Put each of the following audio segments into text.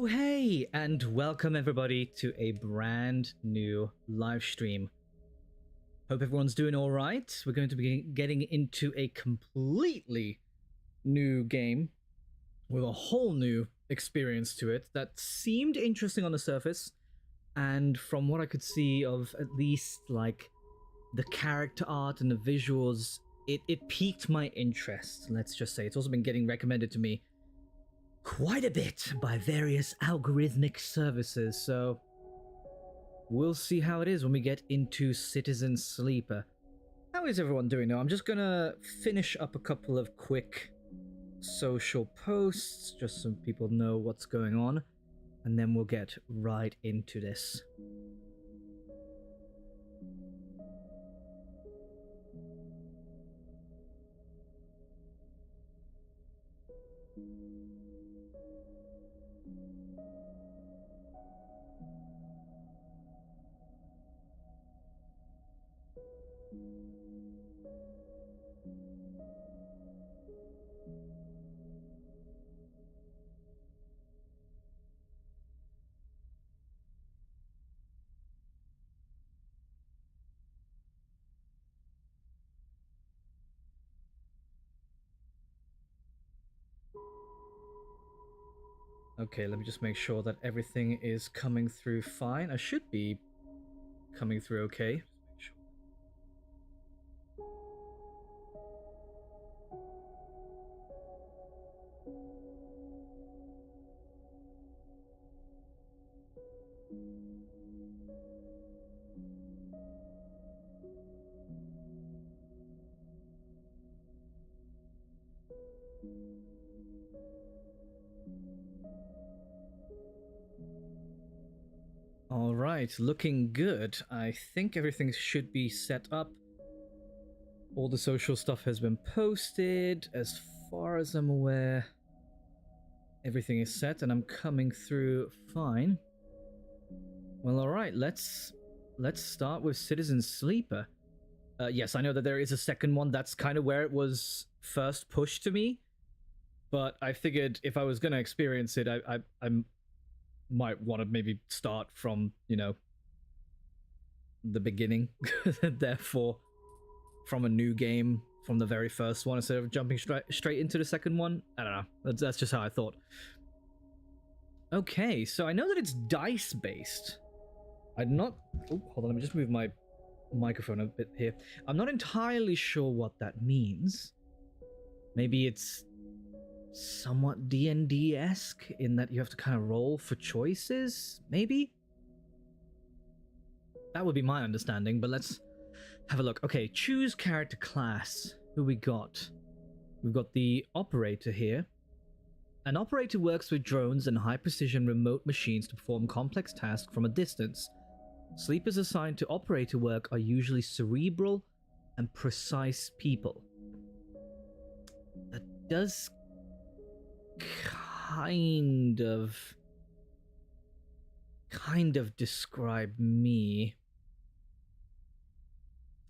Oh hey, and welcome everybody to a brand new live stream. Hope everyone's doing all right. We're going to be getting into a completely new game with a whole new experience to it that seemed interesting on the surface, and from what I could see of at least like the character art and the visuals, it piqued my interest. Let's just say it's also been getting recommended to me quite a bit by various algorithmic services, so we'll see how it is when we get into Citizen Sleeper. How is everyone doing now? I'm just gonna finish up a couple of quick social posts just so people know what's going on, and then we'll get right into this. Okay, let me just make sure that everything is coming through fine. I should be coming through okay. Alright, looking good. I think everything should be set up. All the social stuff has been posted. As far as I'm aware, everything is set and I'm coming through fine. Well, alright, let's start with Citizen Sleeper. Yes, I know that there is a second one. That's kind of where it was first pushed to me. But I figured if I was going to experience it, I might want to maybe start from, you know, the beginning. Therefore, from a new game, from the very first one, instead of jumping straight into the second one. I don't know. That's just how I thought. Okay, so I know that it's dice-based. I'm not... Oh, hold on, let me just move my microphone a bit here. I'm not entirely sure what that means. Maybe it's somewhat D&D-esque in that you have to kind of roll for choices, maybe? That would be my understanding, but let's have a look. Okay, choose character class. Who we got? We've got the operator here. An operator works with drones and high-precision remote machines to perform complex tasks from a distance. Sleepers assigned to operator work are usually cerebral and precise people. That does kind of describe me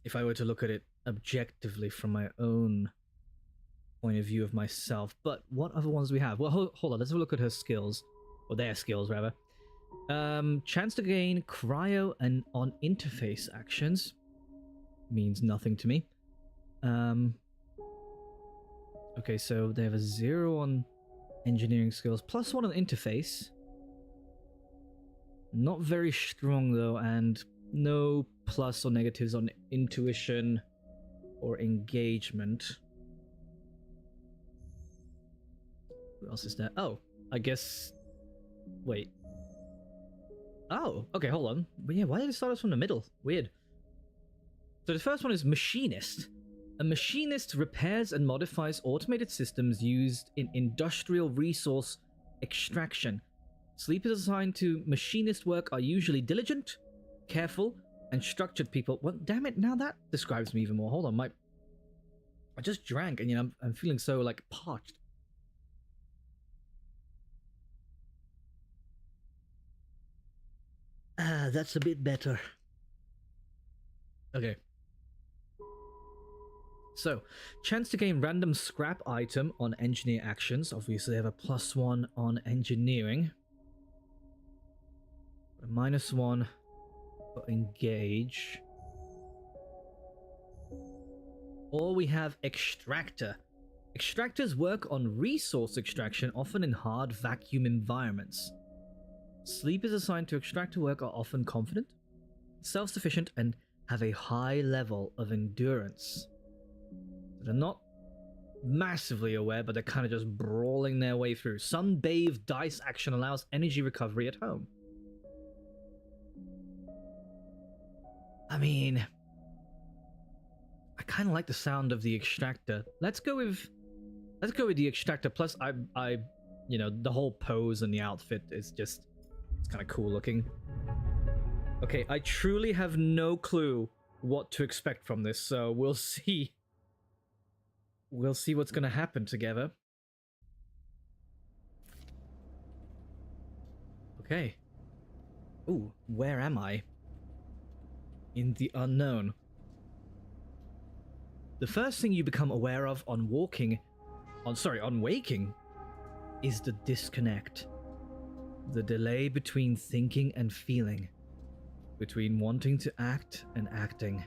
if I were to look at it objectively from my own point of view of myself. But what other ones do we have? Well, hold on, let's have a look at her skills, or their skills rather. Chance to gain cryo and on interface actions means nothing to me. Okay, so they have a 0 on engineering skills, +1 on interface. Not very strong though, and no plus or negatives on intuition or engagement. Who else is there? Oh, I guess... Wait. Oh, okay, hold on. But yeah, why did it start us from the middle? Weird. So the first one is Machinist. A machinist repairs and modifies automated systems used in industrial resource extraction. Sleepers assigned to machinist work are usually diligent, careful, and structured people. Well, damn it, now that describes me even more. Hold on, I just drank and, you know, I'm feeling so, like, parched. Ah, that's a bit better. Okay. So, chance to gain random scrap item on engineer actions. Obviously, they have a +1 on engineering. -1 for engage. Or we have extractor. Extractors work on resource extraction, often in hard vacuum environments. Sleepers assigned to extractor work are often confident, self-sufficient, and have a high level of endurance. They're not massively aware, but they're kind of just brawling their way through. Sunbathe dice action allows energy recovery at home. I mean, I kind of like the sound of the extractor. Let's go with the extractor. Plus, I, you know, the whole pose and the outfit is just, it's kind of cool looking. Okay, I truly have no clue what to expect from this, so we'll see. We'll see what's gonna happen together. Okay. Ooh, where am I? In the unknown. The first thing you become aware of on waking, is the disconnect. The delay between thinking and feeling. Between wanting to act and acting.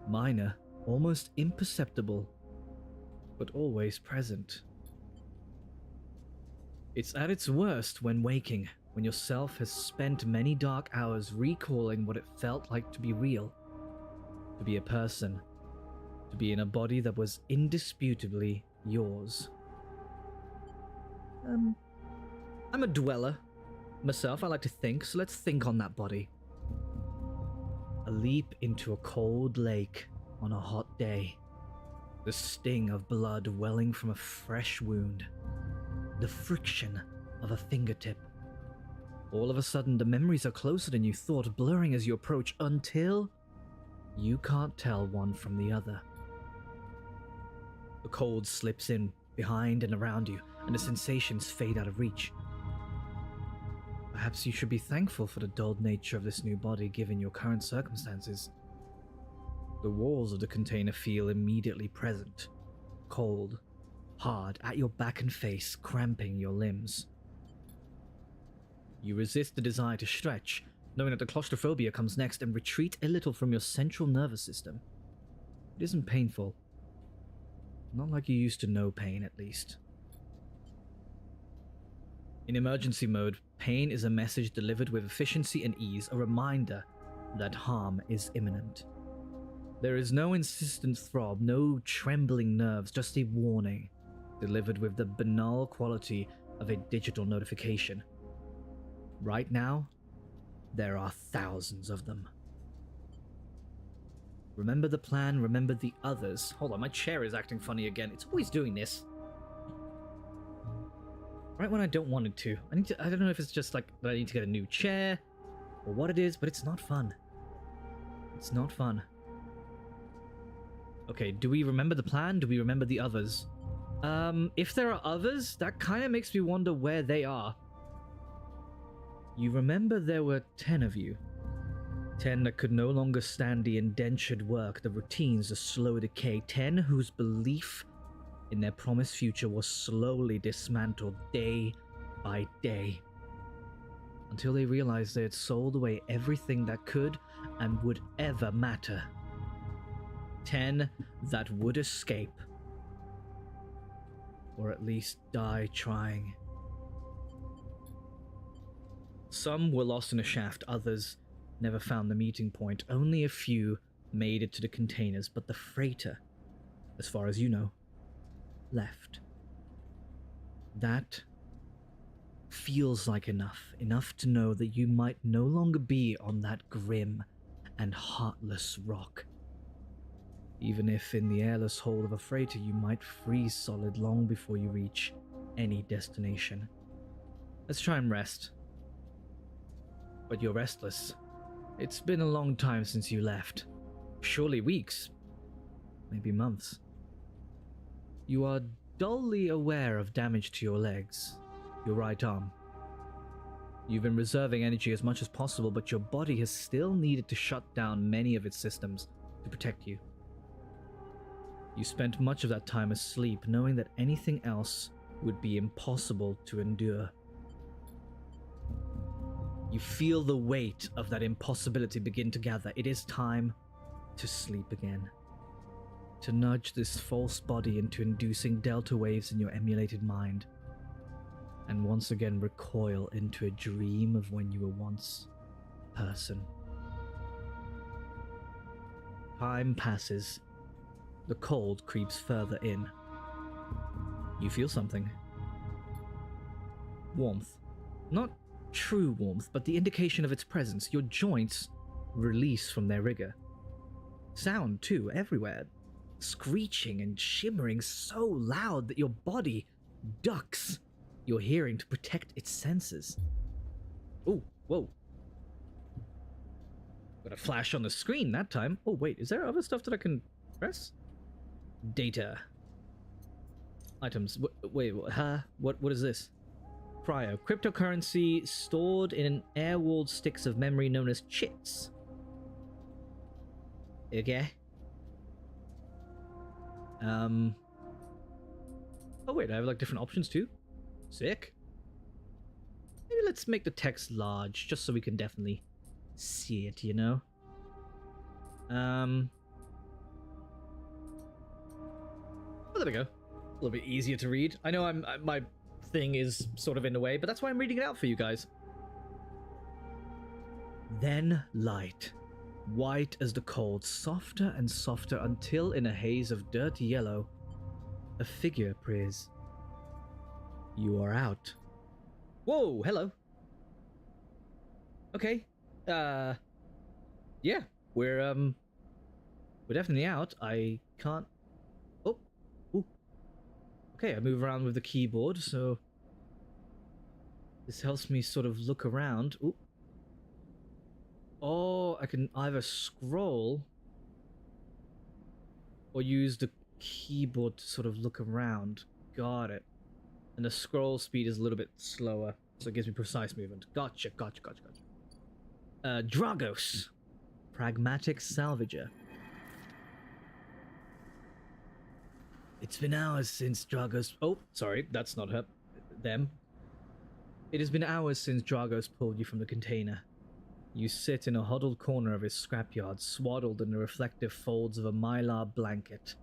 Minor, almost imperceptible, but always present. It's at its worst when waking, when your self has spent many dark hours recalling what it felt like to be real, to be a person, to be in a body that was indisputably yours. I'm a dweller myself, I like to think, so let's think on that body. A leap into a cold lake on a hot day. The sting of blood welling from a fresh wound. The friction of a fingertip. All of a sudden, the memories are closer than you thought, blurring as you approach until you can't tell one from the other. The cold slips in behind and around you, and the sensations fade out of reach. Perhaps you should be thankful for the dulled nature of this new body given your current circumstances. The walls of the container feel immediately present, cold, hard, at your back and face, cramping your limbs. You resist the desire to stretch, knowing that the claustrophobia comes next, and retreat a little from your central nervous system. It isn't painful. Not like you used to know pain, at least. In emergency mode, pain is a message delivered with efficiency and ease, a reminder that harm is imminent. There is no insistent throb, no trembling nerves, just a warning, delivered with the banal quality of a digital notification. Right now, there are thousands of them. Remember the plan, remember the others. Hold on, my chair is acting funny again. It's always doing this. Right when I don't want it to. I don't know if it's just like that I need to get a new chair or what it is, but it's not fun. It's not fun. Okay, do we remember the plan? Do we remember the others? If there are others, that kind of makes me wonder where they are. You remember there were 10 of you. 10 that could no longer stand the indentured work, the routines, the slow decay. 10 whose belief in their promised future was slowly dismantled day by day, until they realized they had sold away everything that could and would ever matter. 10 that would escape, or at least die trying. Some were lost in a shaft, others never found the meeting point. Only a few made it to the containers, but the freighter, as far as you know, left. That feels like enough to know that you might no longer be on that grim and heartless rock. Even if in the airless hold of a freighter you might freeze solid long before you reach any destination. Let's try and rest. But you're restless. It's been a long time since you left. Surely weeks, maybe months. You are dully aware of damage to your legs, your right arm. You've been reserving energy as much as possible, but your body has still needed to shut down many of its systems to protect you. You spent much of that time asleep, knowing that anything else would be impossible to endure. You feel the weight of that impossibility begin to gather. It is time to sleep again. To nudge this false body into inducing delta waves in your emulated mind. And once again recoil into a dream of when you were once a person. Time passes. The cold creeps further in. You feel something. Warmth. Not true warmth, but the indication of its presence. Your joints release from their rigor. Sound, too, everywhere. Screeching and shimmering so loud that your body ducks your hearing to protect its senses. Oh, whoa. Got a flash on the screen that time. Oh, wait, is there other stuff that I can press? Data. Items. Wait, what is this? Cryo. Cryptocurrency stored in air-walled sticks of memory known as chits. Okay. Oh wait, I have like different options too. Sick. Maybe let's make the text large, just so we can definitely see it, you know? Oh, there we go. A little bit easier to read. I know my thing is sort of in the way, but that's why I'm reading it out for you guys. Then light. White as the cold, softer and softer until in a haze of dirty yellow, a figure appears. You are out. Whoa, hello. Okay. Yeah, we're definitely out. I can't... Oh. Ooh. Okay, I move around with the keyboard, so this helps me sort of look around. Ooh. Oh, I can either scroll or use the keyboard to sort of look around. Got it. And the scroll speed is a little bit slower, so it gives me precise movement. Gotcha. Dragos. Pragmatic salvager. It's been hours since Dragos... Oh, sorry, that's not her. Them. It has been hours since Dragos pulled you from the container. You sit in a huddled corner of his scrapyard, swaddled in the reflective folds of a mylar blanket.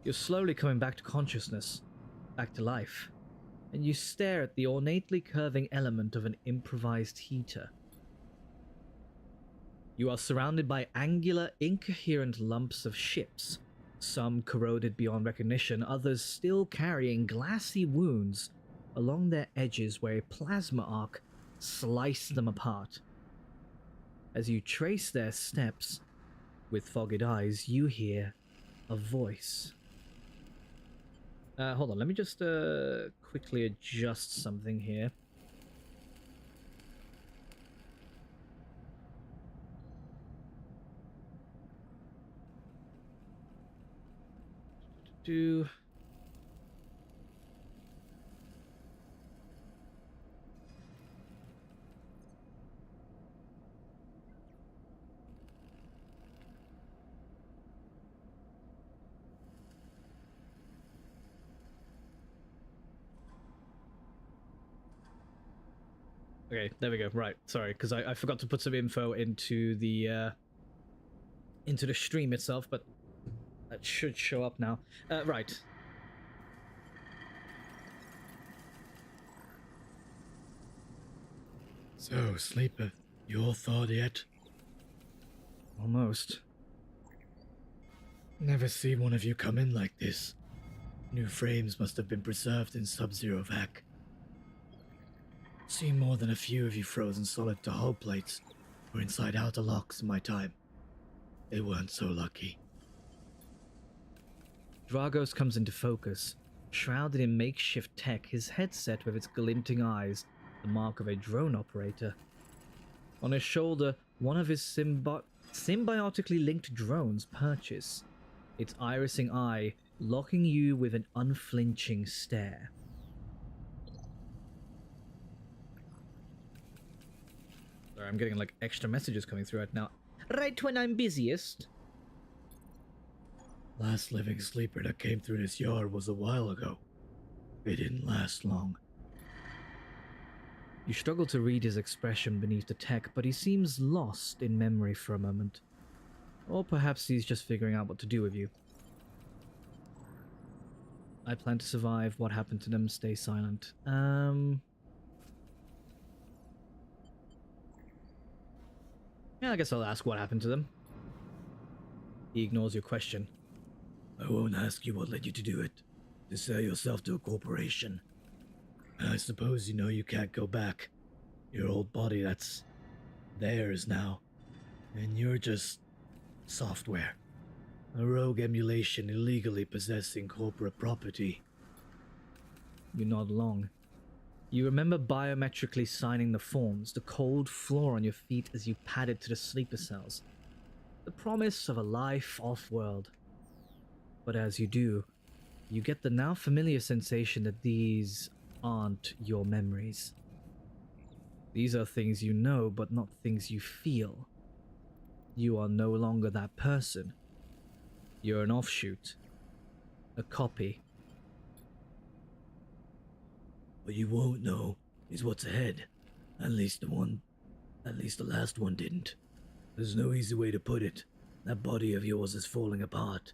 You're slowly coming back to consciousness, back to life, and you stare at the ornately curving element of an improvised heater. You are surrounded by angular, incoherent lumps of ships, some corroded beyond recognition, others still carrying glassy wounds along their edges where a plasma arc sliced them apart. As you trace their steps, with fogged eyes, you hear a voice. Hold on, let me just quickly adjust something here. Okay, there we go. Right, sorry, because I forgot to put some info into the stream itself, but that should show up now. Right. So, sleeper, you all thawed yet? Almost. Never seen one of you come in like this. New frames must have been preserved in sub-zero vac. Seen more than a few of you frozen solid to hull plates or inside outer locks in my time. They weren't so lucky. Dragos comes into focus, shrouded in makeshift tech, his headset with its glinting eyes, the mark of a drone operator. On his shoulder, one of his symbiotically linked drones perches, its irising eye locking you with an unflinching stare. Sorry, I'm getting like extra messages coming through right now. Right when I'm busiest. Last living sleeper that came through this yard was a while ago. They didn't last long. You struggle to read his expression beneath the tech, but he seems lost in memory for a moment. Or perhaps he's just figuring out what to do with you. I plan to survive. What happened to them? Stay silent. Yeah, I guess I'll ask what happened to them. He ignores your question. I won't ask you what led you to do it. To sell yourself to a corporation. I suppose you know you can't go back. Your old body, that's theirs now. And you're just software. A rogue emulation illegally possessing corporate property. You nod along. You remember biometrically signing the forms, the cold floor on your feet as you padded to the sleeper cells. The promise of a life off-world. But as you do, you get the now familiar sensation that these aren't your memories. These are things you know, but not things you feel. You are no longer that person. You're an offshoot. A copy. What you won't know is what's ahead. At least the last one didn't. There's no easy way to put it. That body of yours is falling apart.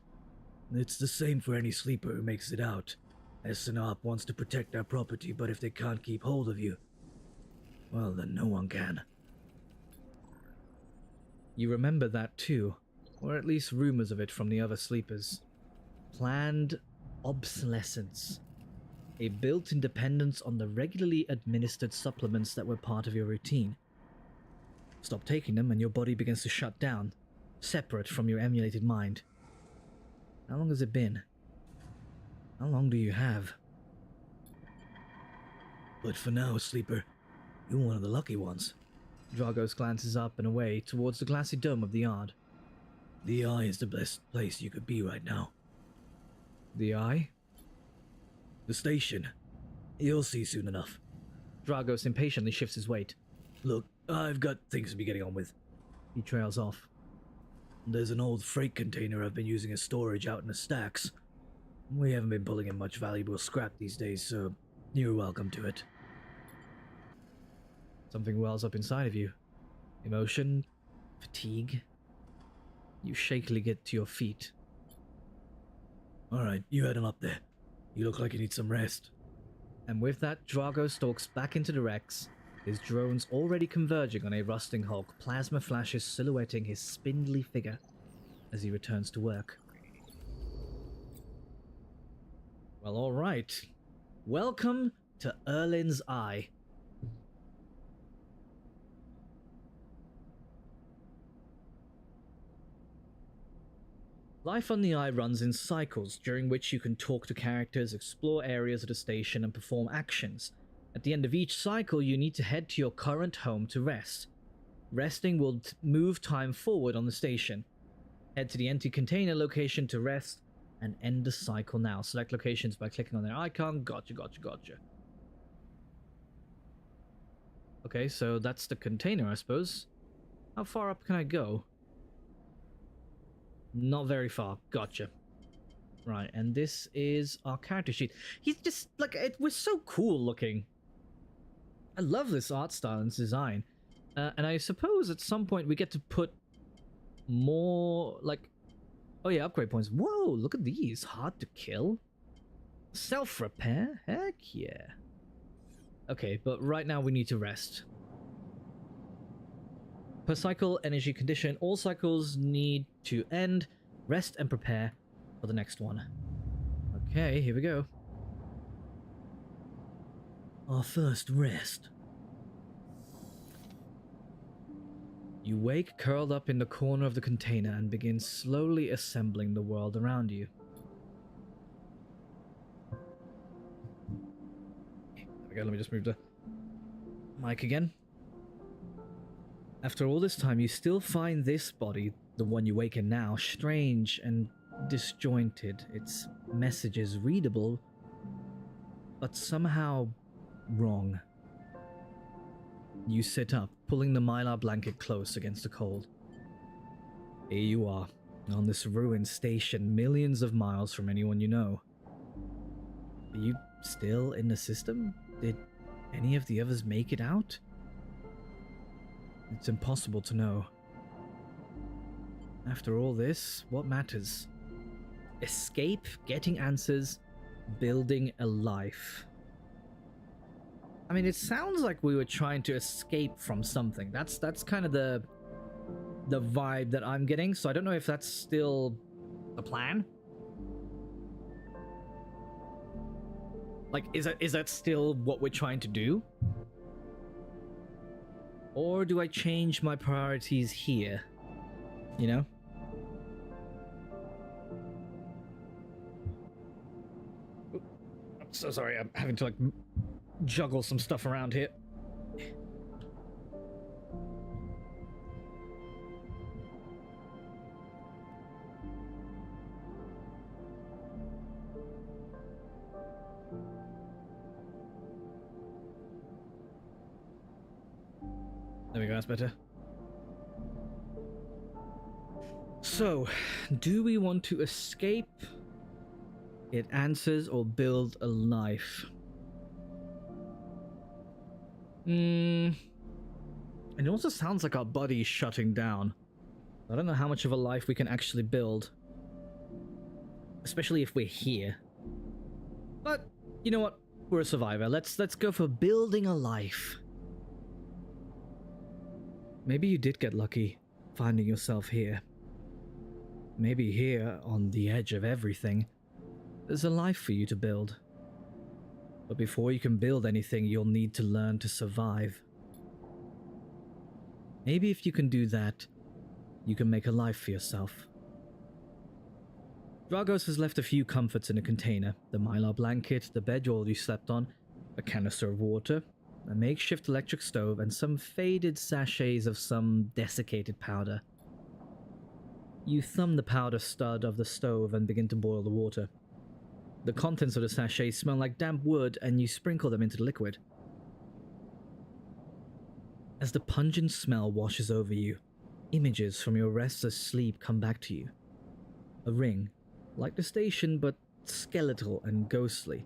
It's the same for any sleeper who makes it out. SNOP wants to protect their property, but if they can't keep hold of you, well, then no one can. You remember that too, or at least rumors of it from the other sleepers. Planned obsolescence. A built-in dependence on the regularly administered supplements that were part of your routine. Stop taking them and your body begins to shut down, separate from your emulated mind. How long has it been? How long do you have? But for now, sleeper, you're one of the lucky ones. Dragos glances up and away towards the glassy dome of the yard. The Eye is the best place you could be right now. The Eye? The station. You'll see soon enough. Dragos impatiently shifts his weight. Look, I've got things to be getting on with. He trails off. There's an old freight container I've been using as storage out in the stacks. We haven't been pulling in much valuable scrap these days, so you're welcome to it. Something wells up inside of you. Emotion, fatigue. You shakily get to your feet. Alright, you head on up there. You look like you need some rest. And with that, Drago stalks back into the Rex, his drones already converging on a rusting hulk, plasma flashes silhouetting his spindly figure as he returns to work. Well, alright. Welcome to Erlin's Eye. Life on the Eye runs in cycles, during which you can talk to characters, explore areas of the station, and perform actions. At the end of each cycle, you need to head to your current home to rest. Resting will move time forward on the station. Head to the empty container location to rest, and end the cycle now. Select locations by clicking on their icon. Gotcha. Okay, so that's the container, I suppose. How far up can I go? Not very far. Gotcha. Right, and this is our character sheet. He's just, like, it was so cool looking. I love this art style and design. And I suppose at some point we get to put more, like... Oh yeah, upgrade points. Whoa, look at these. Hard to kill. Self-repair? Heck yeah. Okay, but right now we need to rest. Per cycle, energy condition. All cycles need to end, rest, and prepare for the next one. Okay, here we go. Our first rest. You wake curled up in the corner of the container and begin slowly assembling the world around you. There we go, let me just move the mic again. After all this time, you still find this body, the one you wake in now, strange and disjointed. Its messages readable, but somehow wrong. You sit up, pulling the mylar blanket close against the cold. Here you are, on this ruined station, millions of miles from anyone you know. Are you still in the system? Did any of the others make it out? It's impossible to know. After all this, what matters? Escape, getting answers, building a life. I mean, it sounds like we were trying to escape from something. That's kind of the vibe that I'm getting, so I don't know if that's still the plan. Like, is that still what we're trying to do? Or do I change my priorities here? You know? I'm so sorry, I'm having to, like, juggle some stuff around here. There we go, that's better. So, do we want to escape, get answers, or build a life? It also sounds like our body's shutting down. I don't know how much of a life we can actually build. Especially if we're here. But, you know what? We're a survivor. Let's go for building a life. Maybe you did get lucky, finding yourself here. Maybe here, on the edge of everything, there's a life for you to build. But before you can build anything, you'll need to learn to survive. Maybe if you can do that, you can make a life for yourself. Dragos has left a few comforts in a container: the mylar blanket, the bedroll you slept on, a canister of water, a makeshift electric stove, and some faded sachets of some desiccated powder. You thumb the powder stud of the stove and begin to boil the water. The contents of the sachets smell like damp wood, and you sprinkle them into the liquid. As the pungent smell washes over you, images from your restless sleep come back to you. A ring, like the station, but skeletal and ghostly.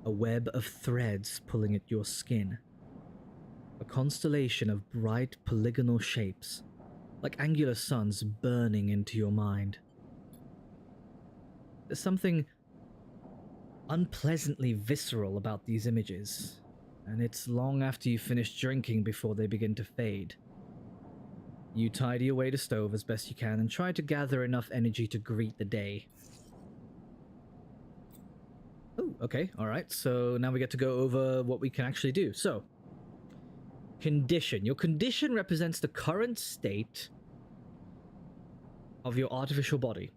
A web of threads pulling at your skin. A constellation of bright polygonal shapes, like angular suns burning into your mind. There's something unpleasantly visceral about these images, and it's long after you finish drinking before they begin to fade. You tidy away the stove as best you can and try to gather enough energy to greet the day. Oh, okay, alright, so now we get to go over what we can actually do. So, condition. Your condition represents the current state of your artificial body.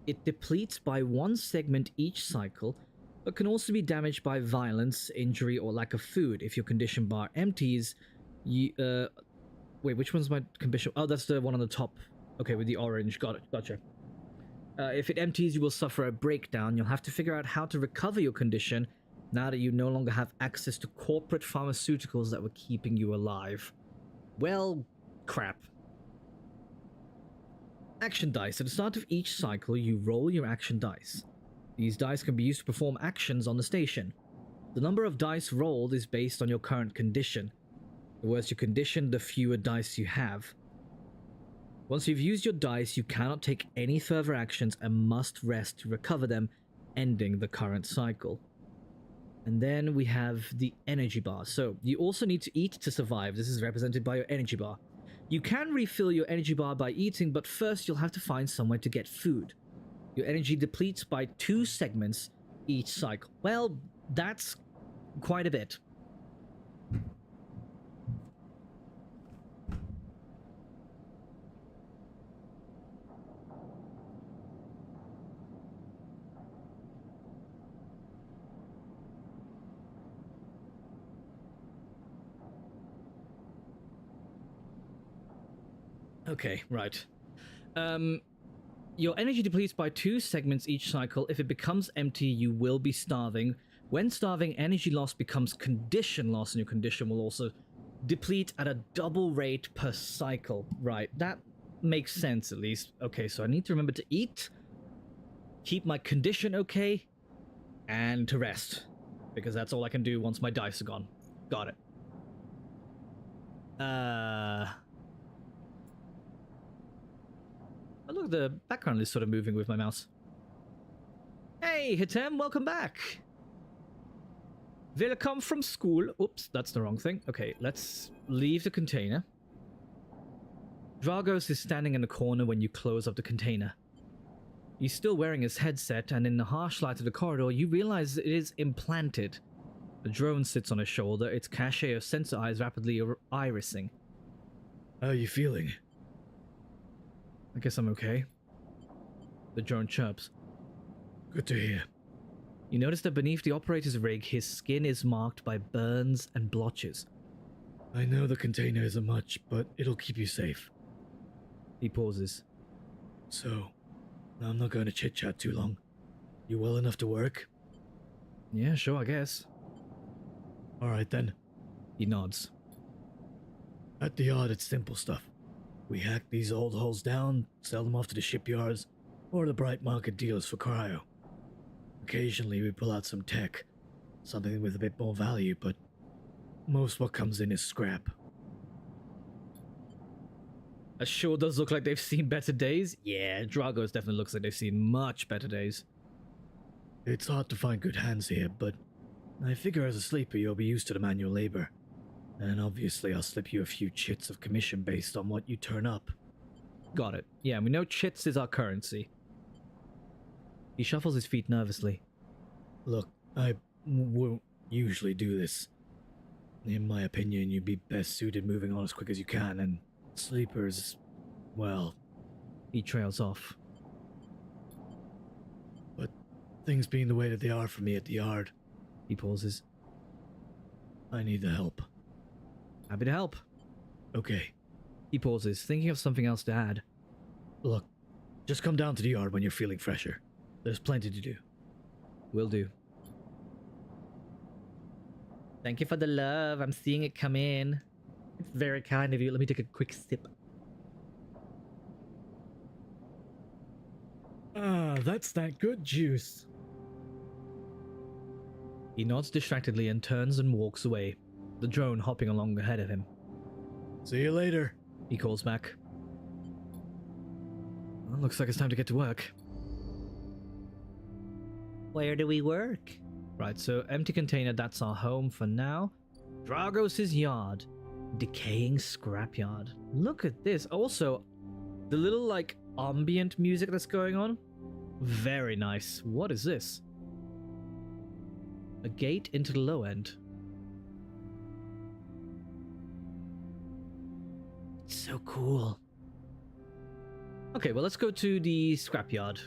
It depletes by one segment each cycle, but can also be damaged by violence, injury, or lack of food. If your condition bar empties, you, wait, which one's my condition? Oh, that's the one on the top. Okay, with the orange. Got it, gotcha. If it empties, you will suffer a breakdown. You'll have to figure out how to recover your condition now that you no longer have access to corporate pharmaceuticals that were keeping you alive. Well, crap. Action dice. At the start of each cycle, you roll your action dice. These dice can be used to perform actions on the station. The number of dice rolled is based on your current condition. The worse your condition, the fewer dice you have. Once you've used your dice, you cannot take any further actions and must rest to recover them, ending the current cycle. And then we have the energy bar. So you also need to eat to survive. This is represented by your energy bar. You can refill your energy bar by eating, but first you'll have to find somewhere to get food. Your energy depletes by 2 segments each cycle. Well, that's quite a bit. Okay, right. Your energy depletes by 2 segments each cycle. If it becomes empty, you will be starving. When starving, energy loss becomes condition loss, and your condition will also deplete at a double rate per cycle. Right, that makes sense at least. Okay, so I need to remember to eat, keep my condition okay, and to rest. because that's all I can do once my dice are gone. Got it. Oh, look, the background is sort of moving with my mouse. Hey, Hitem, welcome back. Welcome from school. Oops, that's the wrong thing. Okay, let's leave the container. Dragos is standing in the corner when you close up the container. He's still wearing his headset, and in the harsh light of the corridor, you realize it is implanted. The drone sits on his shoulder, its cachet of sensor eyes rapidly irising. How are you feeling? I guess I'm okay. The drone chirps. Good to hear. You notice that beneath the operator's rig, his skin is marked by burns and blotches. I know the container isn't much, but it'll keep you safe. He pauses. So, I'm not going to chit-chat too long. You well enough to work? Yeah, sure, I guess. Alright then. He nods. At the yard, it's simple stuff. We hack these old hulls down, sell them off to the shipyards, or the bright market dealers for cryo. Occasionally we pull out some tech, something with a bit more value, but most what comes in is scrap. It sure does look like they've seen better days. Yeah, Dragos definitely looks like they've seen much better days. It's hard to find good hands here, but I figure as a sleeper you'll be used to the manual labor. And obviously I'll slip you a few chits of commission based on what you turn up. Got it. Yeah, we know chits is our currency. He shuffles his feet nervously. Look, I won't usually do this. In my opinion, you'd be best suited moving on as quick as you can, and sleepers, well... He trails off. But things being the way that they are for me at the yard... He pauses. I need the help. Happy to help. Okay. He pauses, thinking of something else to add. Look, just come down to the yard when you're feeling fresher. There's plenty to do. Will do. Thank you for the love. I'm seeing it come in. It's very kind of you. Let me take a quick sip. Ah, that's that good juice. He nods distractedly and turns and walks away, the drone hopping along ahead of him. See you later. He calls back. Well, looks like it's time to get to work. Where do we work? Right, so empty container, that's our home for now. Dragos' yard. Decaying scrapyard. Look at this. Also, the little, like, ambient music that's going on. Very nice. What is this? A gate into the low end. So cool. Okay, well, let's go to the scrapyard.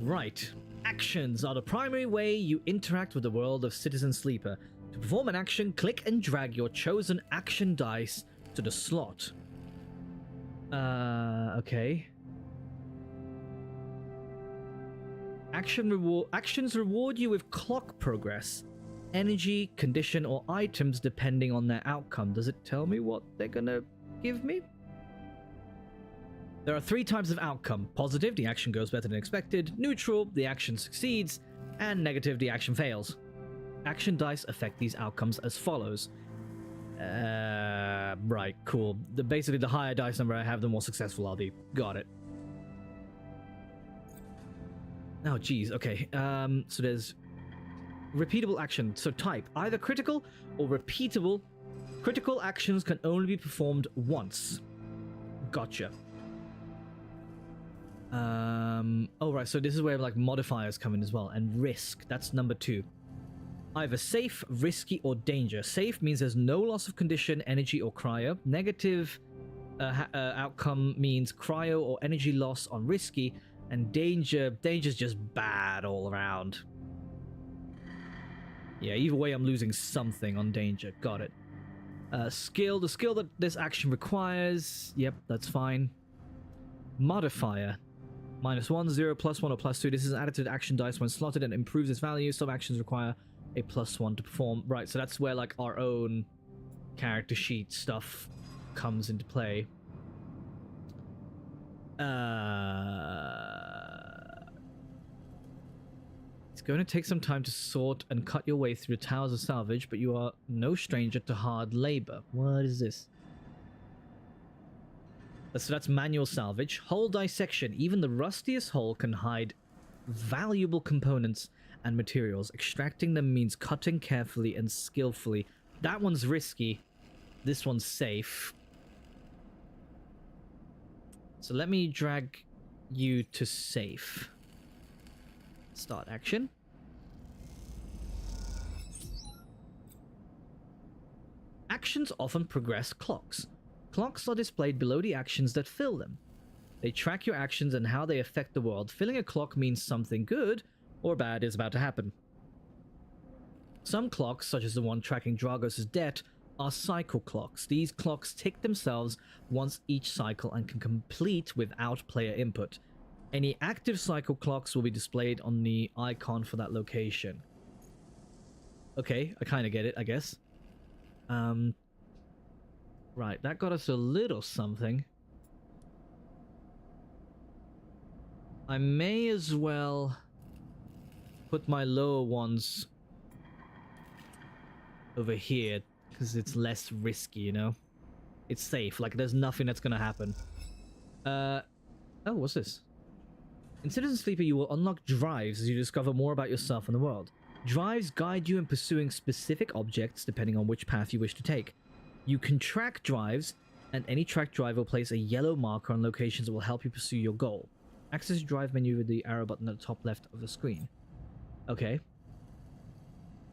Right. Actions are the primary way you interact with the world of Citizen Sleeper. To perform an action, click and drag your chosen action dice to the slot. Okay. Actions reward you with clock progress, energy, condition, or items depending on their outcome. Does it tell me what they're gonna give me? There are 3 types of outcome. Positive, the action goes better than expected. Neutral, the action succeeds. And negative, the action fails. Action dice affect these outcomes as follows. Right, cool. Basically, the higher dice number I have, the more successful I'll be. Got it. Oh, geez. Okay. So there's repeatable action. So type either critical or repeatable. Critical actions can only be performed once. Gotcha. Oh, right. So this is where like modifiers come in as well. And risk. That's number 2. Either safe, risky, or danger. Safe means there's no loss of condition, energy, or cryo. Negative outcome means cryo or energy loss on risky. And danger's just bad all around. Yeah, either way I'm losing something on danger. Got it. Skill, the skill that this action requires. Yep, that's fine. Modifier. -1, 0, +1, or +2. This is added to the action dice when slotted and improves its value. Some actions require a +1 to perform. Right, so that's where like our own character sheet stuff comes into play. It's going to take some time to sort and cut your way through the towers of salvage, but you are no stranger to hard labor. What is this? So that's manual salvage. Hull dissection. Even the rustiest hull can hide valuable components and materials. Extracting them means cutting carefully and skillfully. That one's risky. This one's safe. So let me drag you to safe. Start action. Actions often progress clocks. Clocks are displayed below the actions that fill them. They track your actions and how they affect the world. Filling a clock means something good or bad is about to happen. Some clocks, such as the one tracking Dragos' debt, are cycle clocks. These clocks tick themselves once each cycle and can complete without player input. Any active cycle clocks will be displayed on the icon for that location. Okay, I kind of get it, I guess. Right, that got us a little something. I may as well put my lower ones over here, because it's less risky, you know? It's safe, like there's nothing that's gonna happen. Oh, what's this? In Citizen Sleeper, you will unlock drives as you discover more about yourself and the world. Drives guide you in pursuing specific objects depending on which path you wish to take. You can track drives, and any track drive will place a yellow marker on locations that will help you pursue your goal. Access the drive menu with the arrow button at the top left of the screen. Okay.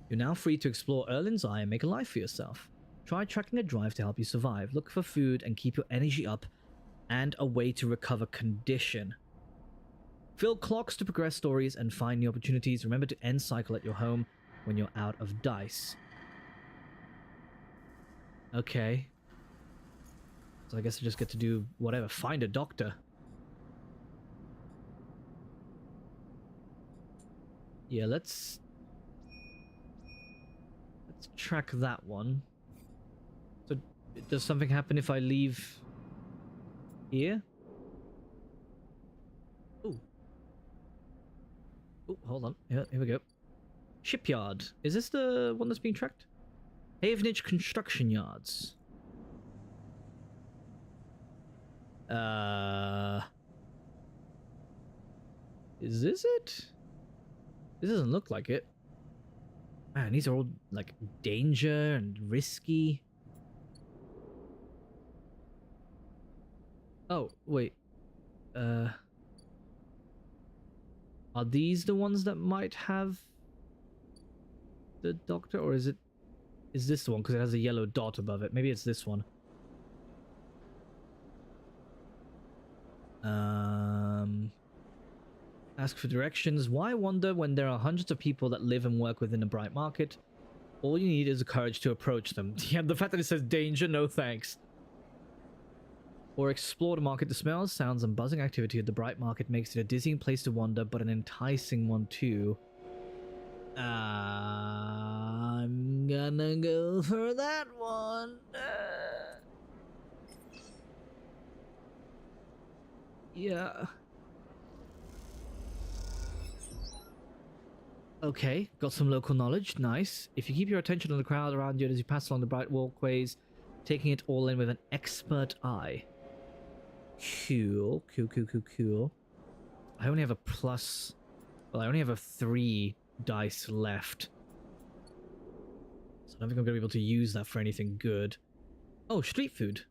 You're now free to explore Erlin's Eye and make a life for yourself. Try tracking a drive to help you survive. Look for food and keep your energy up, and a way to recover condition. Fill clocks to progress stories and find new opportunities. Remember to end cycle at your home when you're out of dice. Okay. So I guess I just get to do whatever. Find a doctor. Yeah, let's track that one. So does something happen if I leave here? Ooh. Oh, hold on. Here we go. Shipyard. Is this the one that's being tracked? Havenage Construction Yards. Is this it? This doesn't look like it. Man, these are all, like, danger and risky. Oh, wait. Are these the ones that might have the doctor? Or is this the one? Because it has a yellow dot above it. Maybe it's this one. Ask for directions. Why wander when there are hundreds of people that live and work within a bright market? All you need is the courage to approach them. Yeah, the fact that it says danger, no thanks. Or explore the market. The smells, sounds, and buzzing activity of the bright market makes it a dizzying place to wander, but an enticing one too. I'm gonna go for that one. Yeah. Okay, got some local knowledge. Nice. If you keep your attention on the crowd around you as you pass along the bright walkways, taking it all in with an expert eye. Cool. Cool. I only have a plus... Well, I only have a 3 dice left. So I don't think I'm going to be able to use that for anything good. Oh, street food.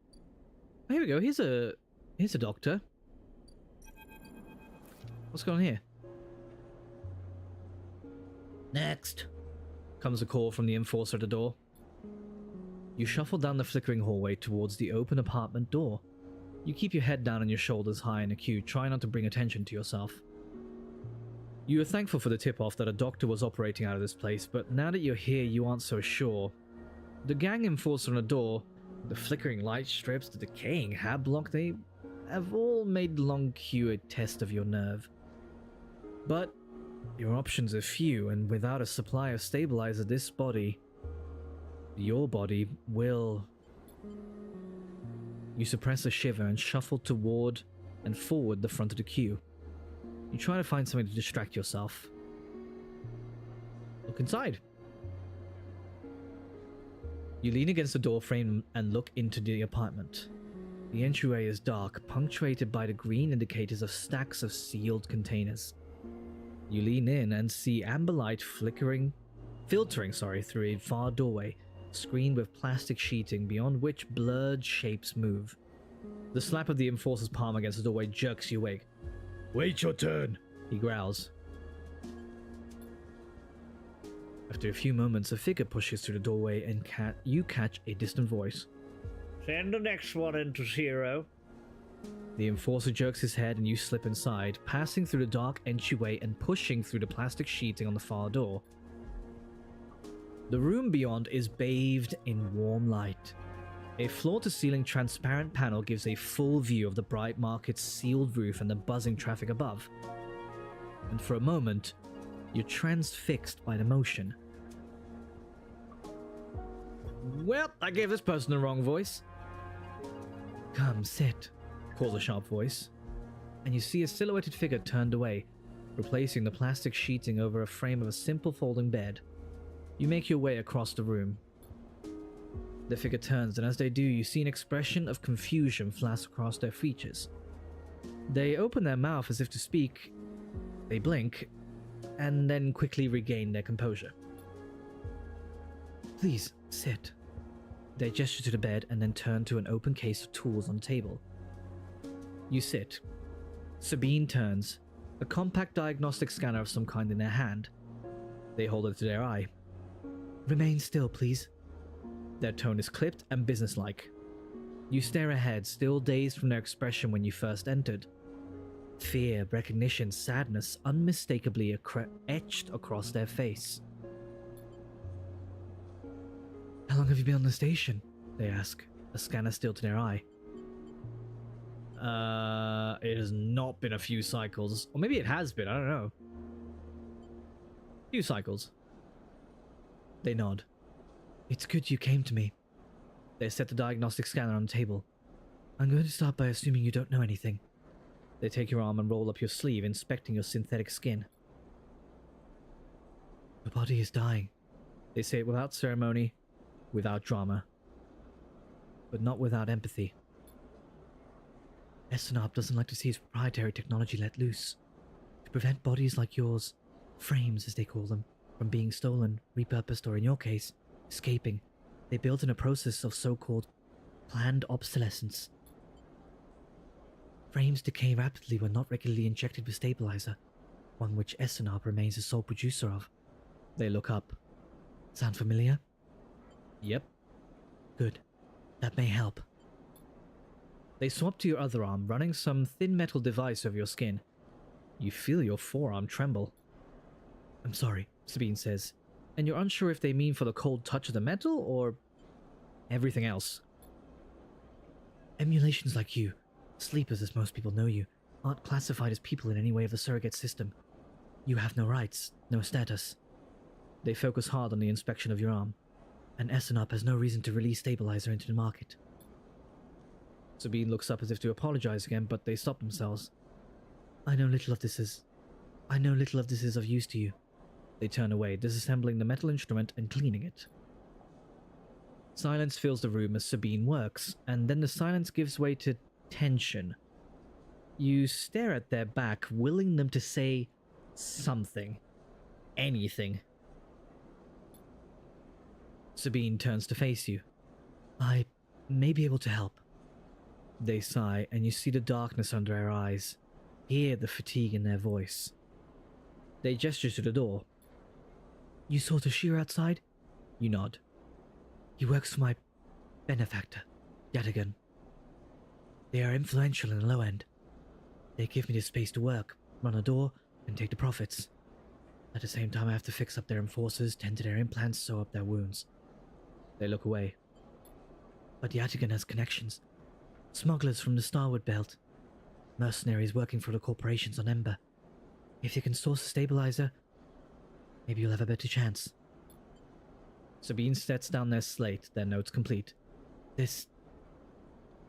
Oh, here we go. Here's a doctor. What's going on here? Next, comes a call from the enforcer at the door. You shuffle down the flickering hallway towards the open apartment door. You keep your head down and your shoulders high in a queue, try not to bring attention to yourself. You are thankful for the tip-off that a doctor was operating out of this place, but now that you're here, you aren't so sure. The gang enforcer on the door, the flickering light strips, the decaying hab block, they have all made the long queue a test of your nerve. But your options are few, and without a supply of stabilizer, this body, your body, will... You suppress a shiver and shuffle toward and forward the front of the queue. You try to find something to distract yourself. look inside. You lean against the door frame and look into the apartment. The entryway is dark, punctuated by the green indicators of stacks of sealed containers. You lean in and see amber light filtering through a far doorway, screened with plastic sheeting beyond which blurred shapes move. The slap of the enforcer's palm against the doorway jerks you awake. Wait your turn, he growls. After a few moments, a figure pushes through the doorway and you catch a distant voice. Send the next one into 0. The enforcer jerks his head and you slip inside, passing through the dark entryway and pushing through the plastic sheeting on the far door. The room beyond is bathed in warm light. A floor-to-ceiling transparent panel gives a full view of the bright market's sealed roof and the buzzing traffic above. And for a moment, you're transfixed by the motion. Well, I gave this person the wrong voice. Come, sit, calls a sharp voice, and you see a silhouetted figure turned away, replacing the plastic sheeting over a frame of a simple folding bed. You make your way across the room. The figure turns, and as they do, you see an expression of confusion flash across their features. They open their mouth as if to speak, they blink, and then quickly regain their composure. Please, sit. They gesture to the bed and then turn to an open case of tools on the table. You sit. Sabine turns, a compact diagnostic scanner of some kind in their hand. They hold it to their eye. Remain still, please. Their tone is clipped and businesslike. You stare ahead, still dazed from their expression when you first entered. Fear, recognition, sadness unmistakably etched across their face. How long have you been on the station? They ask, a scanner still to their eye. It has not been a few cycles. Or maybe it has been, I don't know. Few cycles. They nod. It's good you came to me. They set the diagnostic scanner on the table. I'm going to start by assuming you don't know anything. They take your arm and roll up your sleeve, inspecting your synthetic skin. Your body is dying. They say it without ceremony, without drama, but not without empathy. Essenop doesn't like to see his proprietary technology let loose. To prevent bodies like yours, frames as they call them, from being stolen, repurposed, or in your case, escaping, they built in a process of so-called planned obsolescence. Frames decay rapidly when not regularly injected with stabilizer, one which Essenop remains the sole producer of. They look up. Sound familiar? Yep. Good. That may help. They swap to your other arm, running some thin metal device over your skin. You feel your forearm tremble. I'm sorry, Sabine says, and you're unsure if they mean for the cold touch of the metal or everything else. Emulations like you, sleepers as most people know you, aren't classified as people in any way of the surrogate system. You have no rights, no status. They focus hard on the inspection of your arm, and Essenop has no reason to release stabilizer into the market. Sabine looks up as if to apologize again, but they stop themselves. I know little of this is of use to you. They turn away, disassembling the metal instrument and cleaning it. Silence fills the room as Sabine works, and then the silence gives way to tension. You stare at their back, willing them to say something. Anything. Sabine turns to face you. I may be able to help. They sigh, and you see the darkness under their eyes, hear the fatigue in their voice. They gesture to the door. You saw Toshiro outside? You nod. He works for my benefactor, Yadigan. They are influential in the low end. They give me the space to work, run a door, and take the profits. At the same time, I have to fix up their enforcers, tend to their implants, sew up their wounds. They look away. But Yadigan has connections. Smugglers from the Starwood Belt. Mercenaries working for the corporations on Ember. If you can source a stabilizer, maybe you'll have a better chance. Sabine sets down their slate, their notes complete. This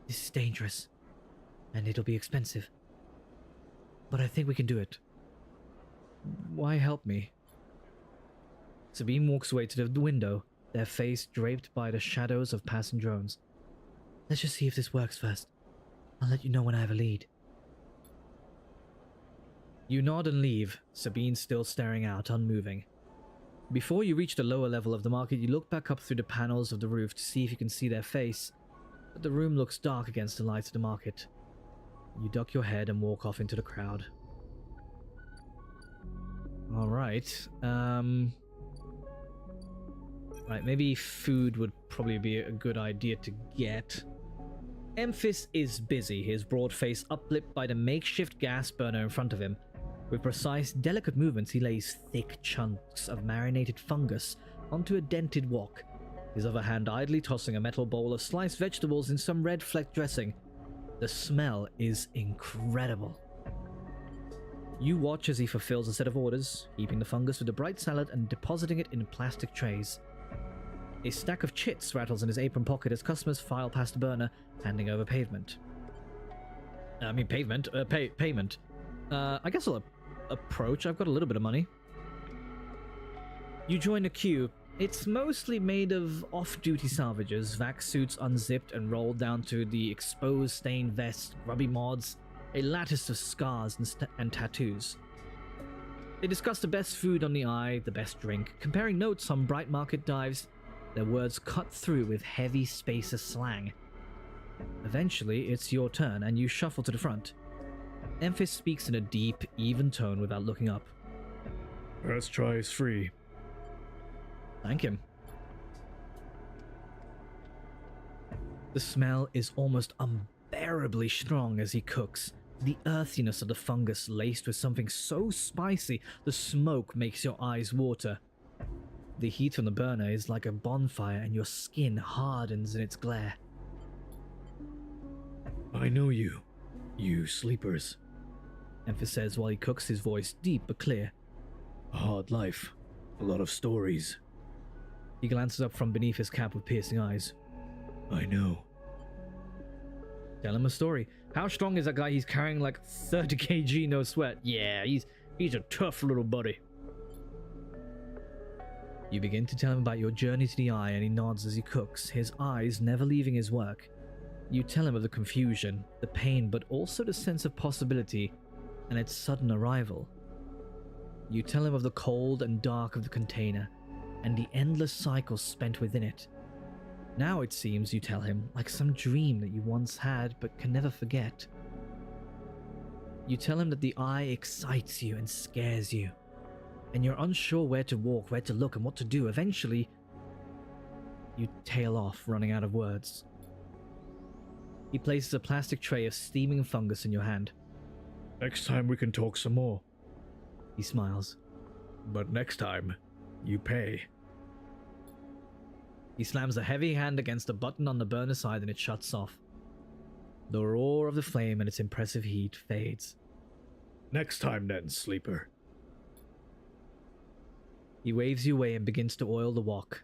is dangerous, and it'll be expensive. But I think we can do it. Why help me? Sabine walks away to the window, their face draped by the shadows of passing drones. Let's just see if this works first. I'll let you know when I have a lead. You nod and leave, Sabine still staring out, unmoving. Before you reach the lower level of the market, you look back up through the panels of the roof to see if you can see their face, but the room looks dark against the lights of the market. You duck your head and walk off into the crowd. Alright, right, maybe food would probably be a good idea to get. Memphis is busy, his broad face uplit by the makeshift gas burner in front of him. With precise, delicate movements, he lays thick chunks of marinated fungus onto a dented wok, his other hand idly tossing a metal bowl of sliced vegetables in some red-flecked dressing. The smell is incredible. You watch as he fulfills a set of orders, heaping the fungus with a bright salad and depositing it in plastic trays. A stack of chits rattles in his apron pocket as customers file past the burner, handing over payment. Payment. I guess I'll approach. I've got a little bit of money. You join a queue. It's mostly made of off-duty salvagers, vac suits unzipped and rolled down to the exposed stained vests, grubby mods, a lattice of scars and tattoos. They discuss the best food on the eye, the best drink, comparing notes on bright market dives, their words cut through with heavy spacer slang. Eventually, it's your turn, and you shuffle to the front. Memphis speaks in a deep, even tone without looking up. First try is free. Thank him. The smell is almost unbearably strong as he cooks. The earthiness of the fungus laced with something so spicy, the smoke makes your eyes water. The heat from the burner is like a bonfire and your skin hardens in its glare. I know you. You sleepers. Memphis says while he cooks, his voice deep but clear. A hard life. A lot of stories. He glances up from beneath his cap with piercing eyes. I know. Tell him a story. How strong is that guy? He's carrying like 30 kg, no sweat. Yeah, he's a tough little buddy. You begin to tell him about your journey to the eye and he nods as he cooks, his eyes never leaving his work. You tell him of the confusion, the pain, but also the sense of possibility and its sudden arrival. You tell him of the cold and dark of the container and the endless cycles spent within it. Now it seems, you tell him, like some dream that you once had but can never forget. You tell him that the eye excites you and scares you, and you're unsure where to walk, where to look, and what to do. Eventually, you tail off, running out of words. He places a plastic tray of steaming fungus in your hand. Next time we can talk some more. He smiles. But next time, you pay. He slams a heavy hand against a button on the burner side and it shuts off. The roar of the flame and its impressive heat fades. Next time then, sleeper. He waves you away and begins to oil the wok.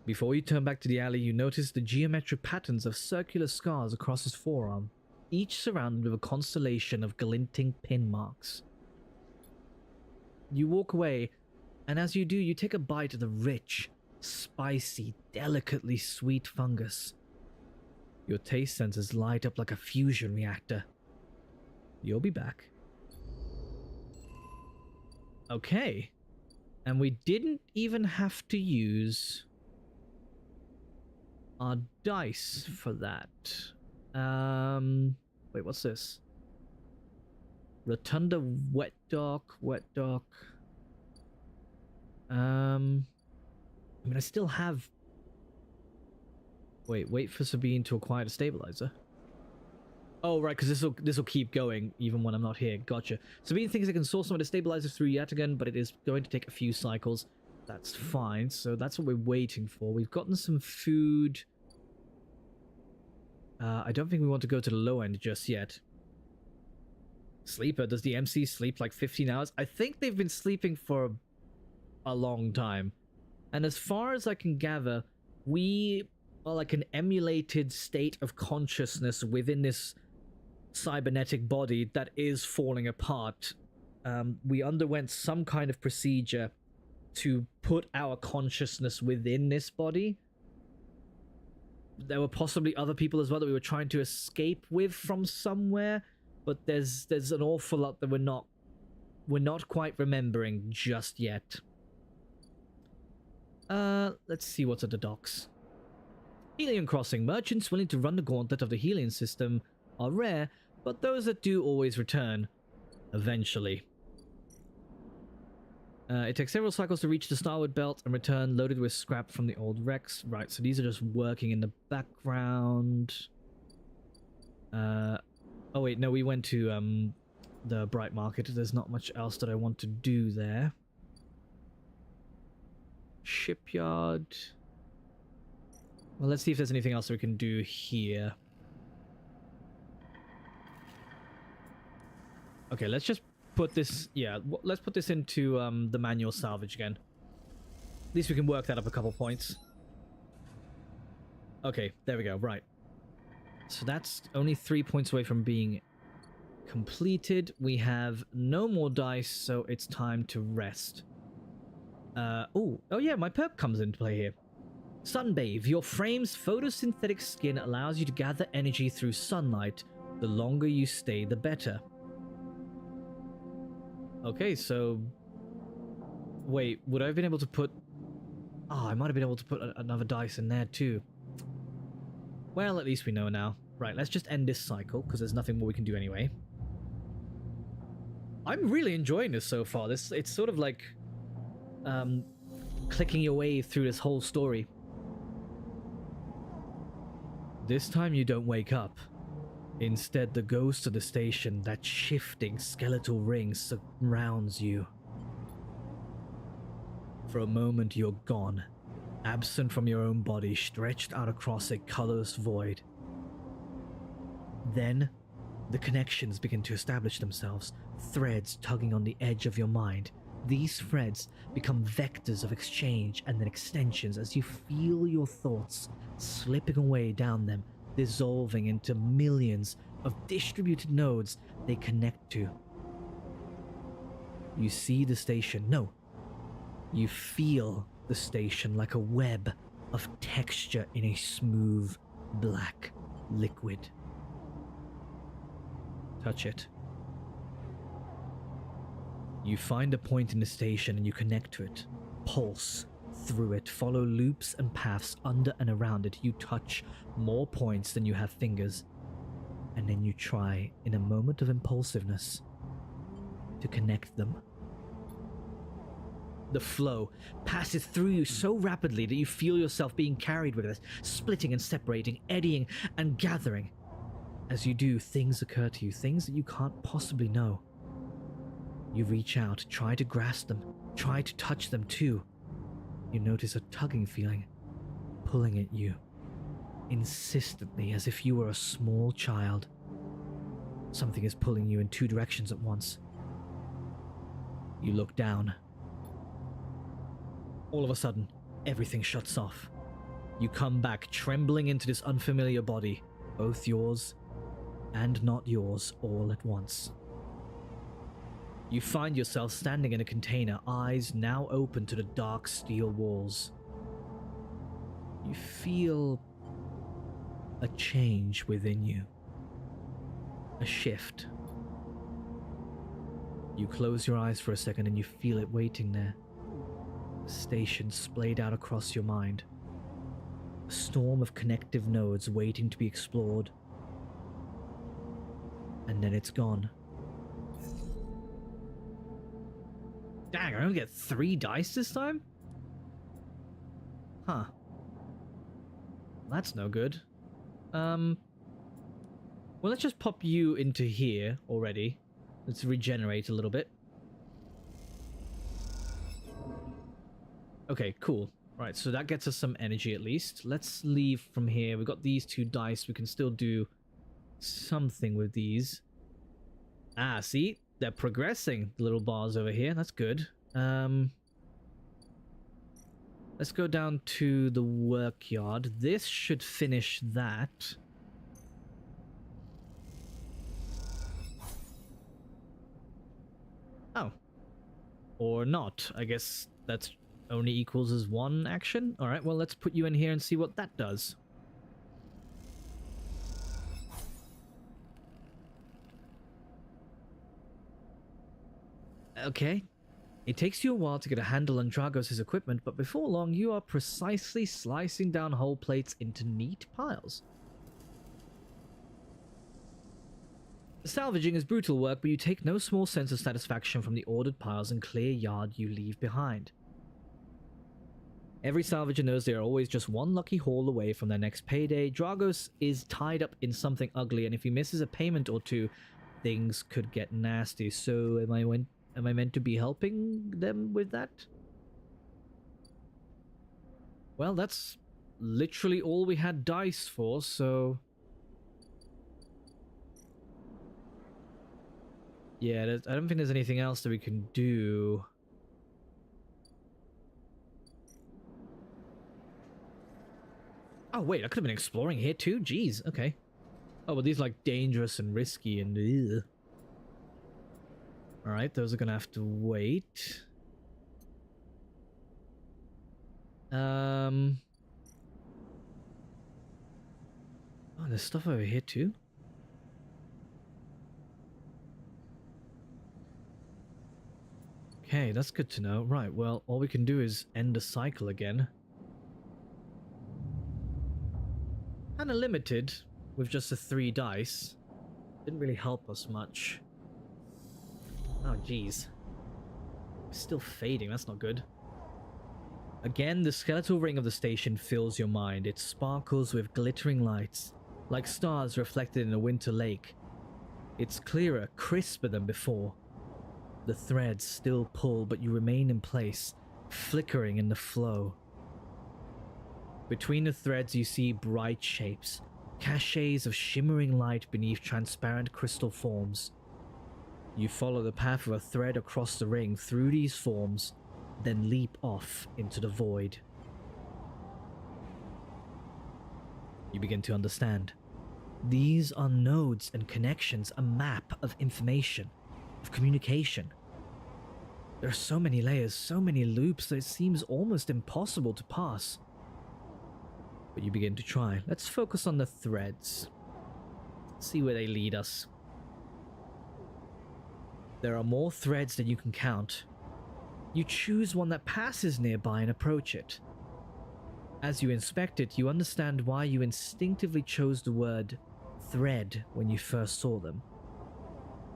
Before you turn back to the alley, you notice the geometric patterns of circular scars across his forearm, each surrounded with a constellation of glinting pin marks. You walk away, and as you do, you take a bite of the rich, spicy, delicately sweet fungus. Your taste sensors light up like a fusion reactor. You'll be back. Okay. And we didn't even have to use our dice for that. Wait, what's this? Rotunda wet dock. I mean, I still have... Wait for Sabine to acquire the stabilizer. Oh, right, because this'll keep going even when I'm not here. Gotcha. Sabine thinks I can source some of the stabilizer through Yataghan, but it is going to take a few cycles. That's fine, so that's what we're waiting for. We've gotten some food. I don't think we want to go to the low end just yet. Sleeper, does the MC sleep like 15 hours? I think they've been sleeping for a long time. And as far as I can gather, we are like an emulated state of consciousness within this cybernetic body that is falling apart. We underwent some kind of procedure to put our consciousness within this body. There were possibly other people as well that we were trying to escape with from somewhere, but there's an awful lot that we're not quite remembering just yet. Let's see what's at the docks. Helion Crossing. Merchants willing to run the gauntlet of the Helion system are rare, but those that do always return. Eventually. It takes several cycles to reach the Starwood Belt and return loaded with scrap from the old wrecks. Right, so these are just working in the background. Oh wait, no, we went to the Bright Market. There's not much else that I want to do there. Shipyard. Well, let's see if there's anything else we can do here. Okay, let's just put this, yeah, let's put this into the manual salvage again. At least we can work that up a couple points. Okay, there we go, right. So that's only 3 points away from being completed. We have no more dice, so it's time to rest. Oh yeah, my perk comes into play here. Sunbathe. Your frame's photosynthetic skin allows you to gather energy through sunlight. The longer you stay, the better. Okay, so... Wait, would I have been able to put... Oh, I might have been able to put another dice in there too. Well, at least we know now. Right, let's just end this cycle, because there's nothing more we can do anyway. I'm really enjoying this so far. It's sort of like... clicking your way through this whole story. This time you don't wake up. Instead, the ghost of the station, that shifting skeletal ring, surrounds you. For a moment, you're gone, absent from your own body, stretched out across a colorless void. Then, the connections begin to establish themselves, threads tugging on the edge of your mind. These threads become vectors of exchange and then extensions as you feel your thoughts slipping away down them, dissolving into millions of distributed nodes they connect to. You see the station. No. You feel the station like a web of texture in a smooth, black liquid. Touch it. You find a point in the station and you connect to it. Pulse through it, follow loops and paths under and around it. You touch more points than you have fingers, and then you try, in a moment of impulsiveness, to connect them. The flow passes through you so rapidly that you feel yourself being carried with it, splitting and separating, eddying and gathering. As you do, things occur to you, things that you can't possibly know. You reach out, try to grasp them, try to touch them too. You notice a tugging feeling, pulling at you, insistently, as if you were a small child. Something is pulling you in two directions at once. You look down. All of a sudden, everything shuts off. You come back, trembling into this unfamiliar body, both yours and not yours, all at once. You find yourself standing in a container, eyes now open to the dark steel walls. You feel a change within you. A shift. You close your eyes for a second and you feel it waiting there. A station splayed out across your mind. A storm of connective nodes waiting to be explored. And then it's gone. Dang, I only get 3 dice this time? Huh. That's no good. Well, let's just pop you into here already. Let's regenerate a little bit. Okay, cool. Right, so that gets us some energy at least. Let's leave from here. We've got these 2 dice. We can still do something with these. Ah, see? They're progressing, the little bars over here. That's good. Let's go down to the workyard. This should finish that. Oh. Or not. I guess that's only equals as one action? Alright, well, let's put you in here and see what that does. Okay. It takes you a while to get a handle on Dragos' equipment, but before long you are precisely slicing down whole plates into neat piles. Salvaging is brutal work, but you take no small sense of satisfaction from the ordered piles and clear yard you leave behind. Every salvager knows they are always just one lucky haul away from their next payday. Dragos is tied up in something ugly, and if he misses a payment or two, things could get nasty. So am I meant to be helping them with that? Well, that's literally all we had dice for, so... yeah, I don't think there's anything else that we can do. Oh wait, I could have been exploring here too? Jeez, okay. Oh, but these are like dangerous and risky and... ugh. Alright, those are gonna have to wait. Oh, there's stuff over here too? Okay, that's good to know. Right, well, all we can do is end the cycle again. Kinda limited with just the 3 dice. Didn't really help us much. Oh, jeez. Still fading, that's not good. Again, the skeletal ring of the station fills your mind. It sparkles with glittering lights, like stars reflected in a winter lake. It's clearer, crisper than before. The threads still pull, but you remain in place, flickering in the flow. Between the threads you see bright shapes, cachets of shimmering light beneath transparent crystal forms. You follow the path of a thread across the ring through these forms, then leap off into the void. You begin to understand. These are nodes and connections, a map of information, of communication. There are so many layers, so many loops that it seems almost impossible to pass. But you begin to try. Let's focus on the threads. See where they lead us. There are more threads than you can count. You choose one that passes nearby and approach it. As you inspect it, you understand why you instinctively chose the word thread when you first saw them.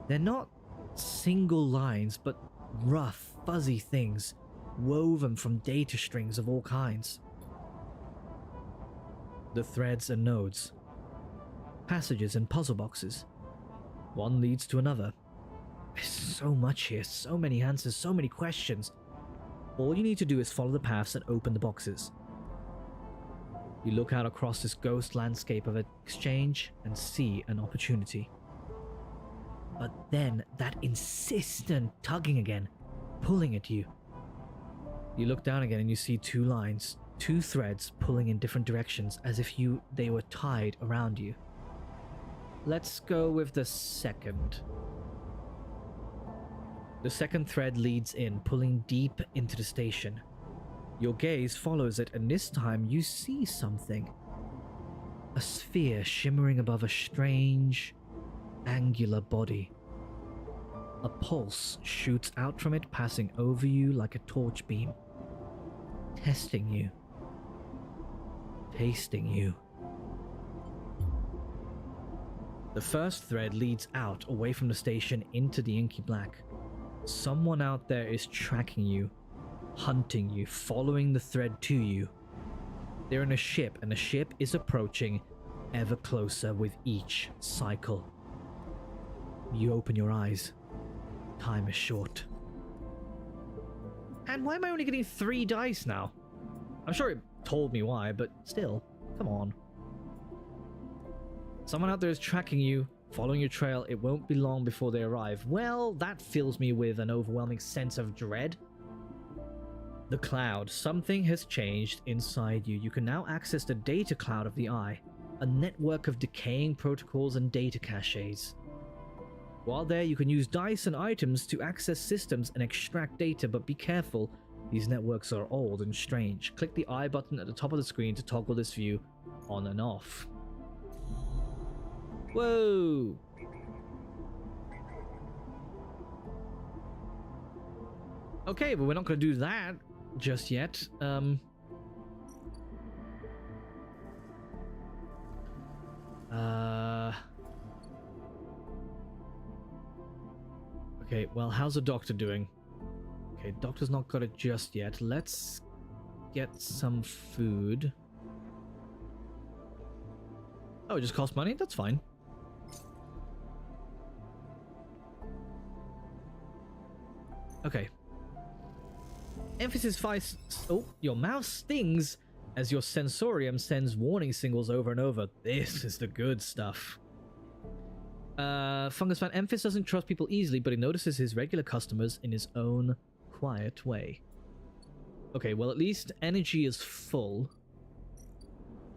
They're not single lines, but rough, fuzzy things woven from data strings of all kinds. The threads are nodes, passages and puzzle boxes. One leads to another. There's so much here, so many answers, so many questions. All you need to do is follow the paths and open the boxes. You look out across this ghost landscape of exchange and see an opportunity. But then that insistent tugging again, pulling at you. You look down again and you see 2 lines, 2 threads pulling in different directions as if they were tied around you. Let's go with the second. The second thread leads in, pulling deep into the station. Your gaze follows it, and this time you see something. A sphere shimmering above a strange, angular body. A pulse shoots out from it, passing over you like a torch beam. Testing you. Tasting you. The first thread leads out, away from the station, into the inky black. Someone out there is tracking you, hunting you, following the thread to you. They're in a ship, and the ship is approaching ever closer with each cycle. You open your eyes. Time is short. And why am I only getting 3 dice now? I'm sure it told me why, but still, come on. Someone out there is tracking you, following your trail. It won't be long before they arrive. Well, that fills me with an overwhelming sense of dread. The cloud. Something has changed inside you. You can now access the data cloud of the eye, a network of decaying protocols and data caches. While there, you can use dice and items to access systems and extract data, but be careful. These networks are old and strange. Click the I button at the top of the screen to toggle this view on and off. Whoa! Okay, but we're not going to do that just yet. Okay, well, how's the doctor doing? Okay, doctor's not got it just yet. Let's get some food. Oh, it just costs money? That's fine. Okay. Emphasis 5... Oh, your mouth stings as your sensorium sends warning signals over and over. This is the good stuff. Fungus fan Emphys doesn't trust people easily, but he notices his regular customers in his own quiet way. Okay, well, at least energy is full.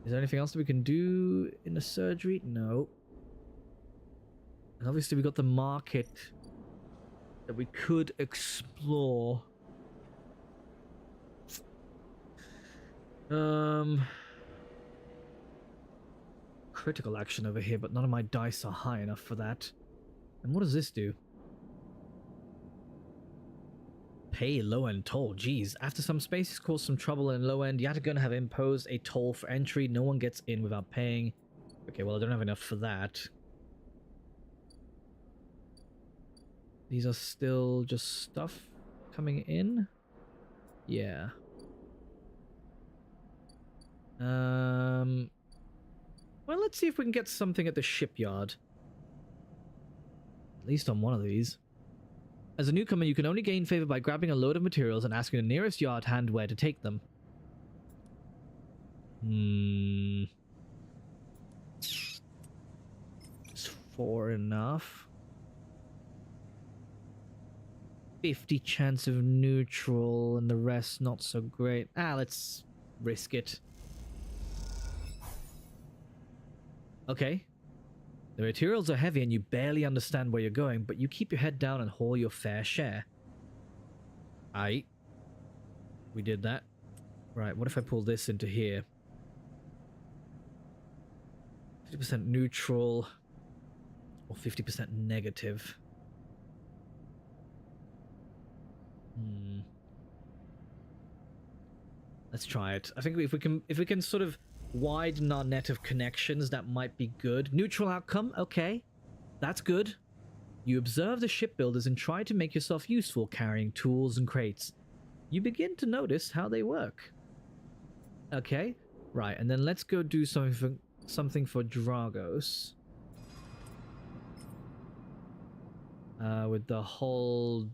Is there anything else that we can do in the surgery? No. And obviously we got the market that we could explore. Critical action over here, but none of my dice are high enough for that. And what does this do? Pay low-end toll. Jeez. After some spaces caused some trouble in low-end, Yatagun have imposed a toll for entry. No one gets in without paying. Okay, well, I don't have enough for that. These are still just stuff coming in? Yeah. Well, let's see if we can get something at the shipyard. At least on one of these. As a newcomer, you can only gain favor by grabbing a load of materials and asking the nearest yard hand where to take them. Is 4 enough? 50 chance of neutral and the rest not so great. Let's risk it. Okay. The materials are heavy and you barely understand where you're going, but you keep your head down and haul your fair share. Aight. We did that. Right, what if I pull this into here? 50% neutral or 50% negative. Let's try it. I think if we can sort of widen our net of connections, that might be good. Neutral outcome, okay. That's good. You observe the shipbuilders and try to make yourself useful carrying tools and crates. You begin to notice how they work. Okay, right, and then let's go do something for Dragos. With the whole...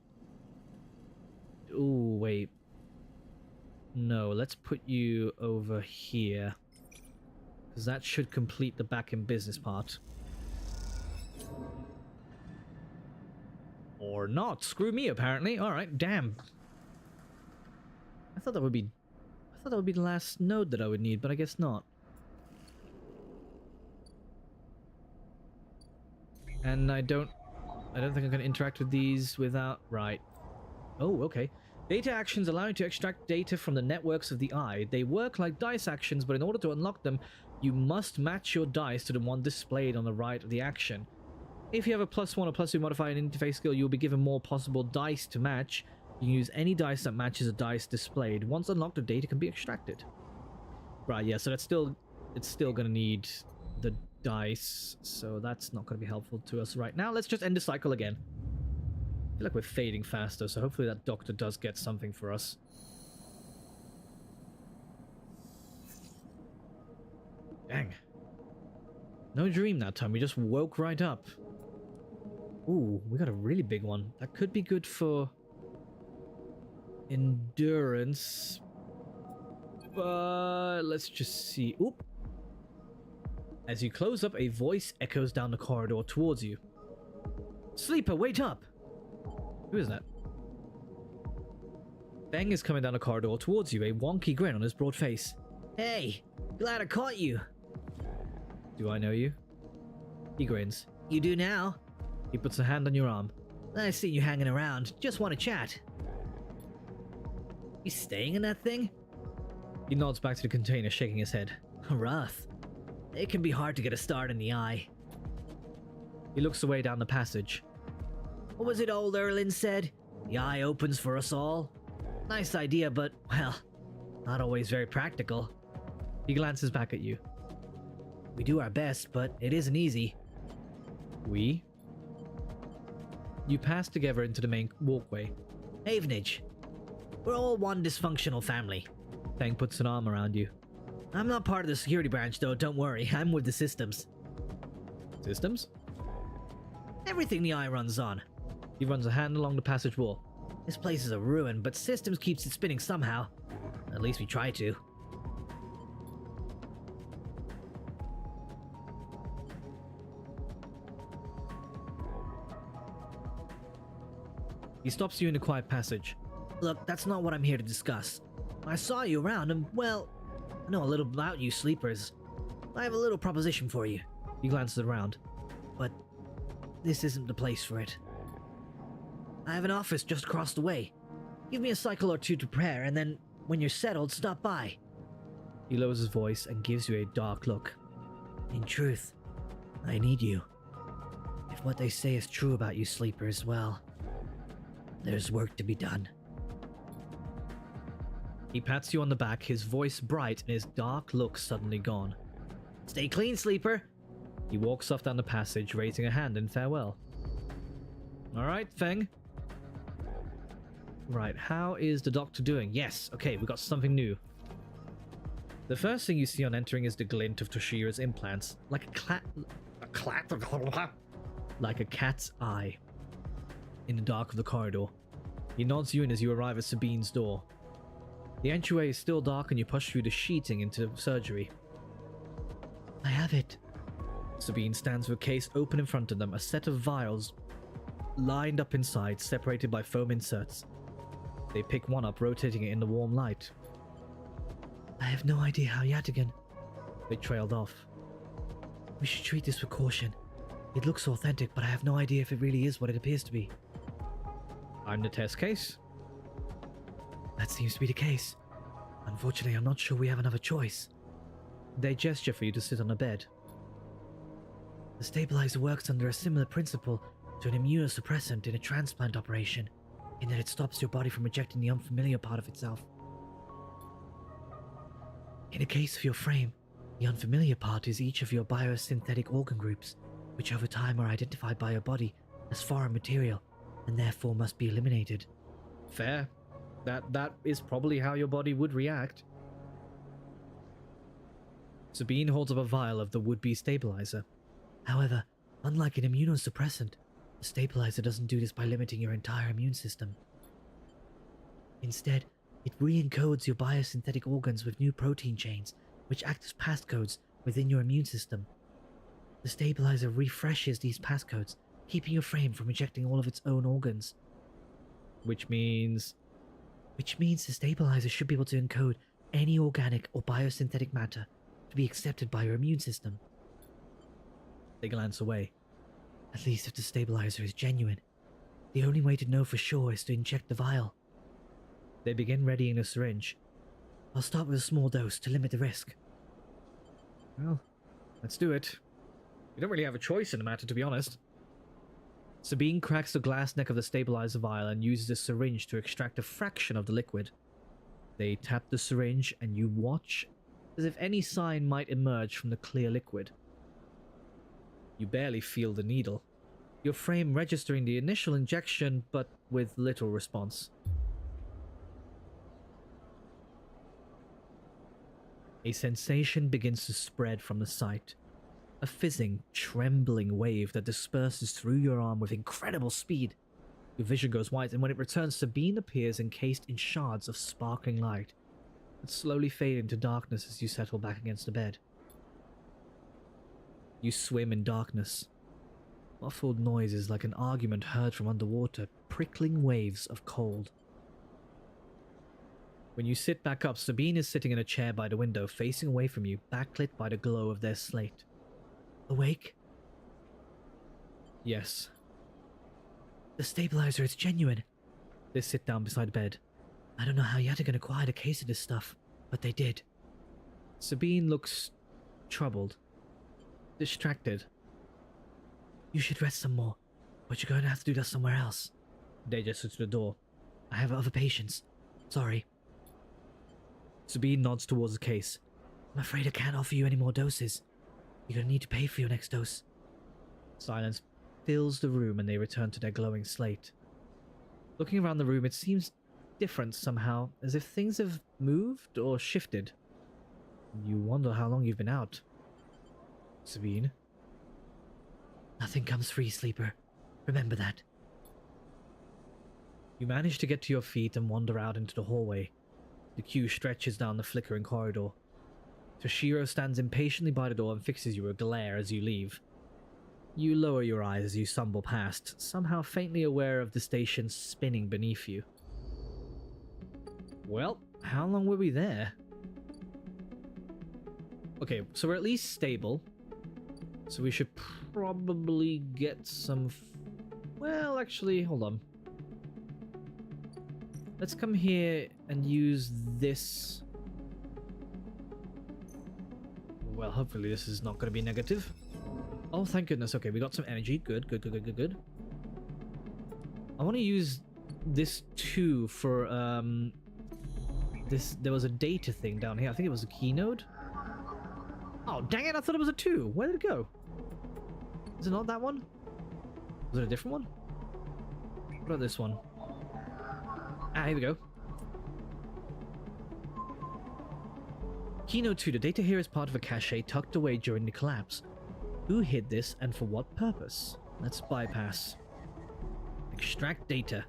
Ooh, wait. No, let's put you over here. Because that should complete the back-end business part. Or not. Screw me, apparently. Alright, damn. I thought that would be the last node that I would need, but I guess not. And I don't think I can interact with these without... Right. Oh, okay. Data actions allow you to extract data from the networks of the eye. They work like dice actions, but in order to unlock them, you must match your dice to the one displayed on the right of the action. If you have a +1 or +2 modifier in interface skill, you'll be given more possible dice to match. You can use any dice that matches a dice displayed. Once unlocked, the data can be extracted. Right, yeah, so it's still going to need the dice, so that's not going to be helpful to us right now. Let's just end the cycle again. I feel like we're fading faster, so hopefully that doctor does get something for us. Dang. No dream that time, we just woke right up. Ooh, we got a really big one. That could be good for endurance. But let's just see. Oop. As you close up, a voice echoes down the corridor towards you. Sleeper, wait up! Who is that? Beng is coming down the corridor towards you, a wonky grin on his broad face. Hey, glad I caught you. Do I know you? He grins. You do now. He puts a hand on your arm. I see you hanging around. Just want to chat. You staying in that thing? He nods back to the container, shaking his head. Rough. It can be hard to get a start in the eye. He looks away down the passage. What was it old Erlin said? The eye opens for us all. Nice idea, but, well, not always very practical. He glances back at you. We do our best, but it isn't easy. We? You pass together into the main walkway. Havenage. We're all one dysfunctional family. Fang puts an arm around you. I'm not part of the security branch, though, don't worry. I'm with the systems. Systems? Everything the eye runs on. He runs a hand along the passage wall. This place is a ruin, but systems keeps it spinning somehow. At least we try to. He stops you in a quiet passage. Look, that's not what I'm here to discuss. I saw you around and, well, I know a little about you sleepers. I have a little proposition for you. He glances around. But this isn't the place for it. I have an office just across the way. Give me a cycle or two to prepare, and then, when you're settled, stop by. He lowers his voice and gives you a dark look. In truth, I need you. If what they say is true about you sleepers, well, there's work to be done. He pats you on the back, his voice bright and his dark look suddenly gone. Stay clean, sleeper. He walks off down the passage, raising a hand in farewell. Alright, Feng. Right, how is the doctor doing? Yes, okay, we got something new. The first thing you see on entering is the glint of Toshira's implants, like like a cat's eye. In the dark of the corridor, he nods you in as you arrive at Sabine's door. The entryway is still dark and you push through the sheeting into surgery. I have it. Sabine stands with a case open in front of them, a set of vials lined up inside, separated by foam inserts. They pick one up, rotating it in the warm light. I have no idea how Yatigan... They trailed off. We should treat this with caution. It looks authentic, but I have no idea if it really is what it appears to be. I'm the test case. That seems to be the case. Unfortunately, I'm not sure we have another choice. They gesture for you to sit on a bed. The stabilizer works under a similar principle to an immunosuppressant in a transplant operation, in that it stops your body from rejecting the unfamiliar part of itself. In the case of your frame, the unfamiliar part is each of your biosynthetic organ groups, which over time are identified by your body as foreign material, and therefore must be eliminated. Fair. That is probably how your body would react. Sabine holds up a vial of the would-be stabilizer. However, unlike an immunosuppressant, the stabilizer doesn't do this by limiting your entire immune system. Instead, it re-encodes your biosynthetic organs with new protein chains, which act as passcodes within your immune system. The stabilizer refreshes these passcodes, keeping your frame from rejecting all of its own organs. Which means the stabilizer should be able to encode any organic or biosynthetic matter to be accepted by your immune system. They glance away. At least if the stabilizer is genuine. The only way to know for sure is to inject the vial. They begin readying a syringe. I'll start with a small dose to limit the risk. Well, let's do it. We don't really have a choice in the matter, to be honest. Sabine cracks the glass neck of the stabilizer vial and uses a syringe to extract a fraction of the liquid. They tap the syringe and you watch as if any sign might emerge from the clear liquid. You barely feel the needle, your frame registering the initial injection but with little response. A sensation begins to spread from the site. A fizzing, trembling wave that disperses through your arm with incredible speed. Your vision goes white, and when it returns, Sabine appears encased in shards of sparkling light that slowly fade into darkness as you settle back against the bed. You swim in darkness. Muffled noises like an argument heard from underwater, prickling waves of cold. When you sit back up, Sabine is sitting in a chair by the window, facing away from you, backlit by the glow of their slate. Awake? Yes. The stabilizer is genuine. They sit down beside the bed. I don't know how yet are going to acquire a case of this stuff, but they did. Sabine looks troubled, distracted. You should rest some more, but you're going to have to do that somewhere else. They gestures to the door. I have other patients. Sorry. Sabine nods towards the case. I'm afraid I can't offer you any more doses. You're going to need to pay for your next dose. Silence fills the room and they return to their glowing slate. Looking around the room, it seems different somehow, as if things have moved or shifted. You wonder how long you've been out. Sabine? Nothing comes free, sleeper. Remember that. You manage to get to your feet and wander out into the hallway. The queue stretches down the flickering corridor. Toshiro stands impatiently by the door and fixes you with a glare as you leave. You lower your eyes as you stumble past, somehow faintly aware of the station spinning beneath you. Well, how long were we there? Okay, so we're at least stable. So we should probably get some... Well, actually, hold on. Let's come here and use this. Well, hopefully this is not going to be negative. Oh, thank goodness. Okay, we got some energy. Good, good, good, good, good, good. I want to use this too for, this... There was a data thing down here. I think it was a key node. Oh, dang it. I thought it was a 2. Where did it go? Is it not that one? Was it a different one? What about this one? Ah, here we go. Keynote 2. The data here is part of a cache tucked away during the collapse. Who hid this and for what purpose? Let's bypass. Extract data.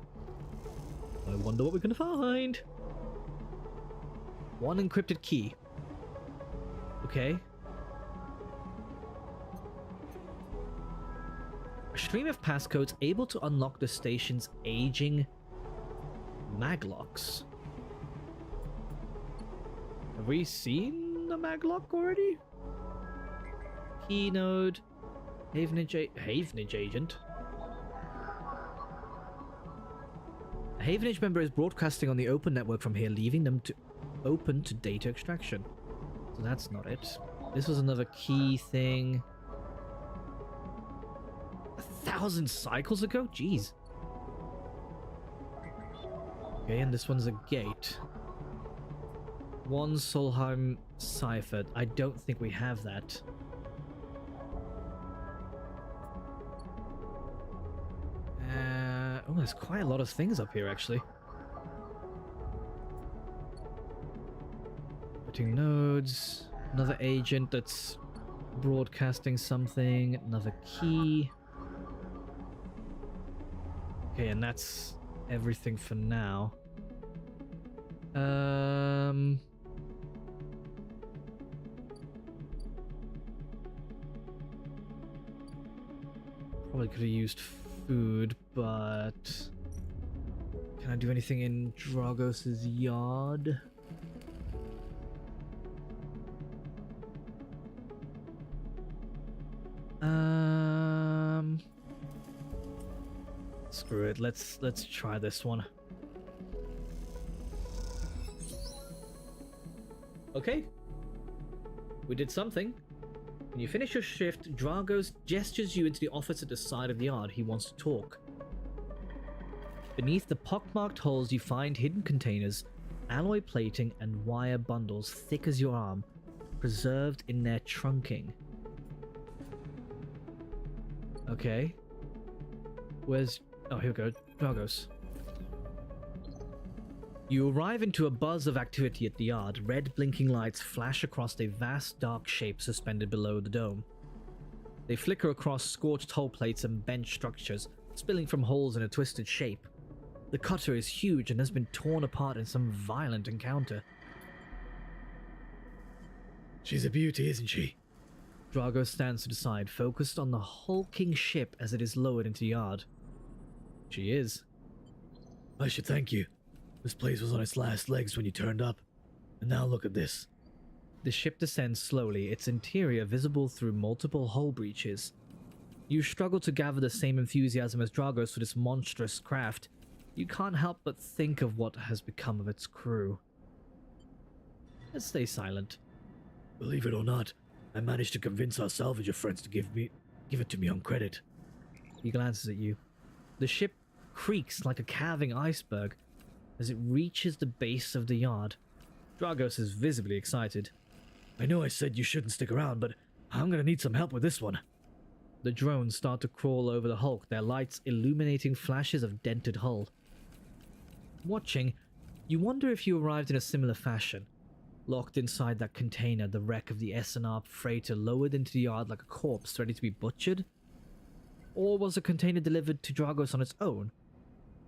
I wonder what we're gonna find. One encrypted key. Okay. A stream of passcodes able to unlock the station's aging maglocks. Have we seen the maglock already? Keynode. Havenage agent. A Havenage member is broadcasting on the open network from here, leaving them to open to data extraction. So that's not it. This was another key thing. 1,000 cycles ago? Jeez. Okay, and this one's a gate. One Solheim ciphered. I don't think we have that. Oh, there's quite a lot of things up here, actually. Putting nodes. Another agent that's broadcasting something. Another key. Okay, and that's everything for now. Probably could have used food, but can I do anything in Dragos's yard? Screw it. Let's try this one. Okay. We did something. When you finish your shift, Dragos gestures you into the office at the side of the yard. He wants to talk. Beneath the pockmarked holes, you find hidden containers, alloy plating, and wire bundles thick as your arm, preserved in their trunking. Okay. Where's... Oh, here we go. Dragos. You arrive into a buzz of activity at the yard. Red blinking lights flash across a vast dark shape suspended below the dome. They flicker across scorched hull plates and bent structures, spilling from holes in a twisted shape. The cutter is huge and has been torn apart in some violent encounter. She's a beauty, isn't she? Drago stands to the side, focused on the hulking ship as it is lowered into the yard. She is. I should thank you. This place was on its last legs when you turned up. And now look at this. The ship descends slowly, its interior visible through multiple hull breaches. You struggle to gather the same enthusiasm as Dragos for this monstrous craft, you can't help but think of what has become of its crew. Let's stay silent. Believe it or not, I managed to convince our salvager friends to give it to me on credit. He glances at you. The ship creaks like a calving iceberg as it reaches the base of the yard. Dragos is visibly excited. I know I said you shouldn't stick around, but I'm gonna need some help with this one. The drones start to crawl over the hulk, their lights illuminating flashes of dented hull. Watching, you wonder if you arrived in a similar fashion. Locked inside that container, the wreck of the S&R freighter lowered into the yard like a corpse ready to be butchered? Or was the container delivered to Dragos on its own?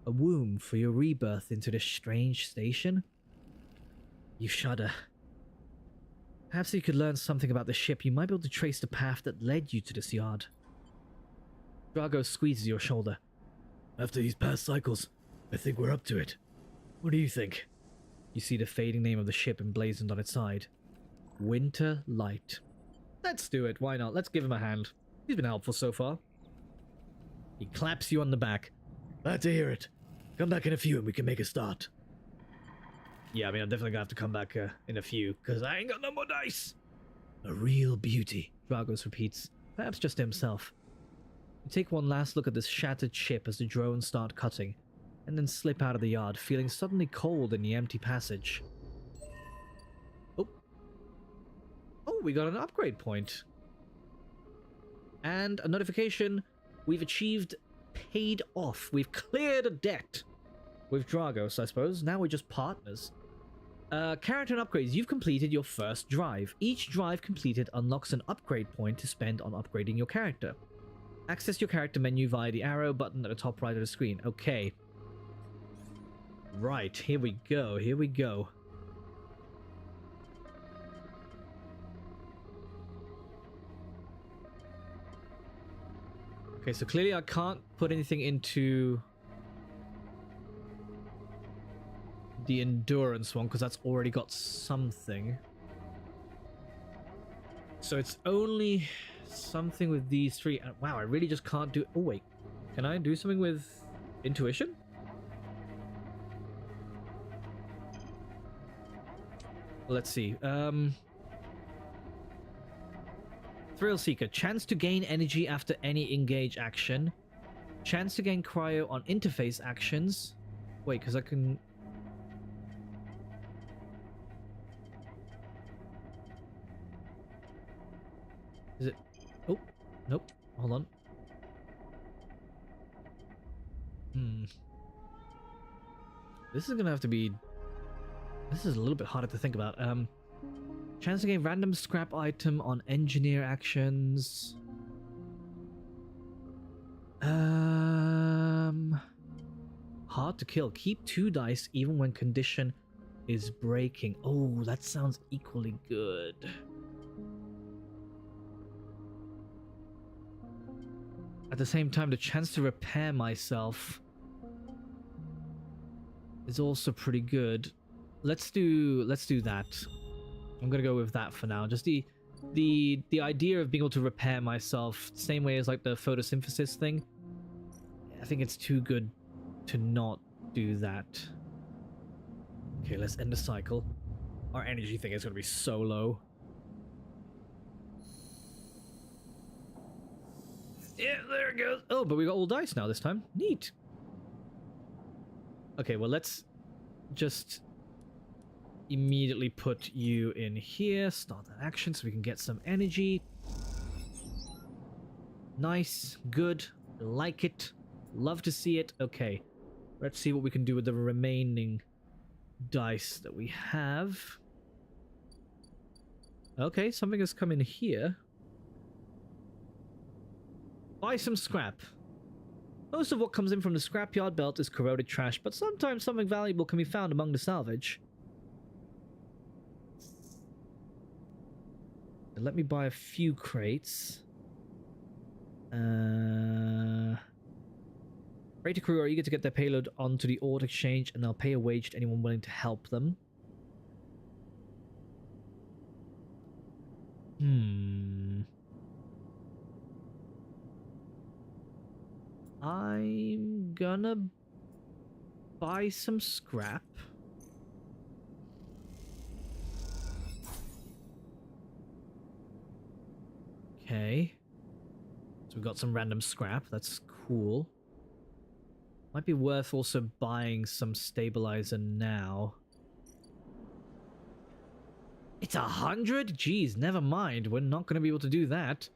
A womb for your rebirth into this strange station? You shudder. Perhaps if you could learn something about the ship, you might be able to trace the path that led you to this yard. Dragos squeezes your shoulder. After these past cycles, I think we're up to it. What do you think? You see the fading name of the ship emblazoned on its side. Winter Light. Let's do it, why not? Let's give him a hand. He's been helpful so far. He claps you on the back. Glad to hear it. Come back in a few and we can make a start. Yeah, I mean, I'm definitely gonna have to come back in a few, because I ain't got no more dice. A real beauty, Dragos repeats, perhaps just to himself. You take one last look at this shattered ship as the drones start cutting, and then slip out of the yard, feeling suddenly cold in the empty passage. Oh, we got an upgrade point. And a notification. We've achieved paid off. We've cleared a debt with Dragos, I suppose. Now we're just partners. Character and upgrades. You've completed your first drive. Each drive completed unlocks an upgrade point to spend on upgrading your character. Access your character menu via the arrow button at the top right of the screen. Okay. Right, here we go, here we go. Okay, so clearly I can't put anything into the endurance one because that's already got something. So it's only something with these three. And wow, I really just can't do... Oh, wait. Can I do something with intuition? Let's see. Thrill Seeker. Chance to gain energy after any engage action. Chance to gain cryo on interface actions. Wait, because I can... Is it... Oh, nope. Hold on. This is gonna have to be... This is a little bit harder to think about. Chance to gain random scrap item on engineer actions. Hard to kill. Keep 2 dice even when condition is breaking. Oh, that sounds equally good. At the same time, the chance to repair myself is also pretty good. Let's do that. I'm gonna go with that for now. Just the idea of being able to repair myself, same way as like the photosynthesis thing. I think it's too good to not do that. Okay, let's end the cycle. Our energy thing is gonna be so low. Yeah, there it goes. Oh, but we got all dice now this time. Neat. Okay, well, let's just immediately put you in here. Start that action so we can get some energy. Nice. Good. Like it. Love to see it. Okay. Let's see what we can do with the remaining dice that we have. Okay, something has come in here. Buy some scrap. Most of what comes in from the scrapyard belt is corroded trash, but sometimes something valuable can be found among the salvage. Let me buy a few crates. Freighter crew are eager to get their payload onto the ore exchange, and they'll pay a wage to anyone willing to help them. I'm gonna buy some scrap. Okay. So we've got some random scrap. That's cool. Might be worth also buying some stabilizer now. It's 100? Jeez, never mind. We're not going to be able to do that.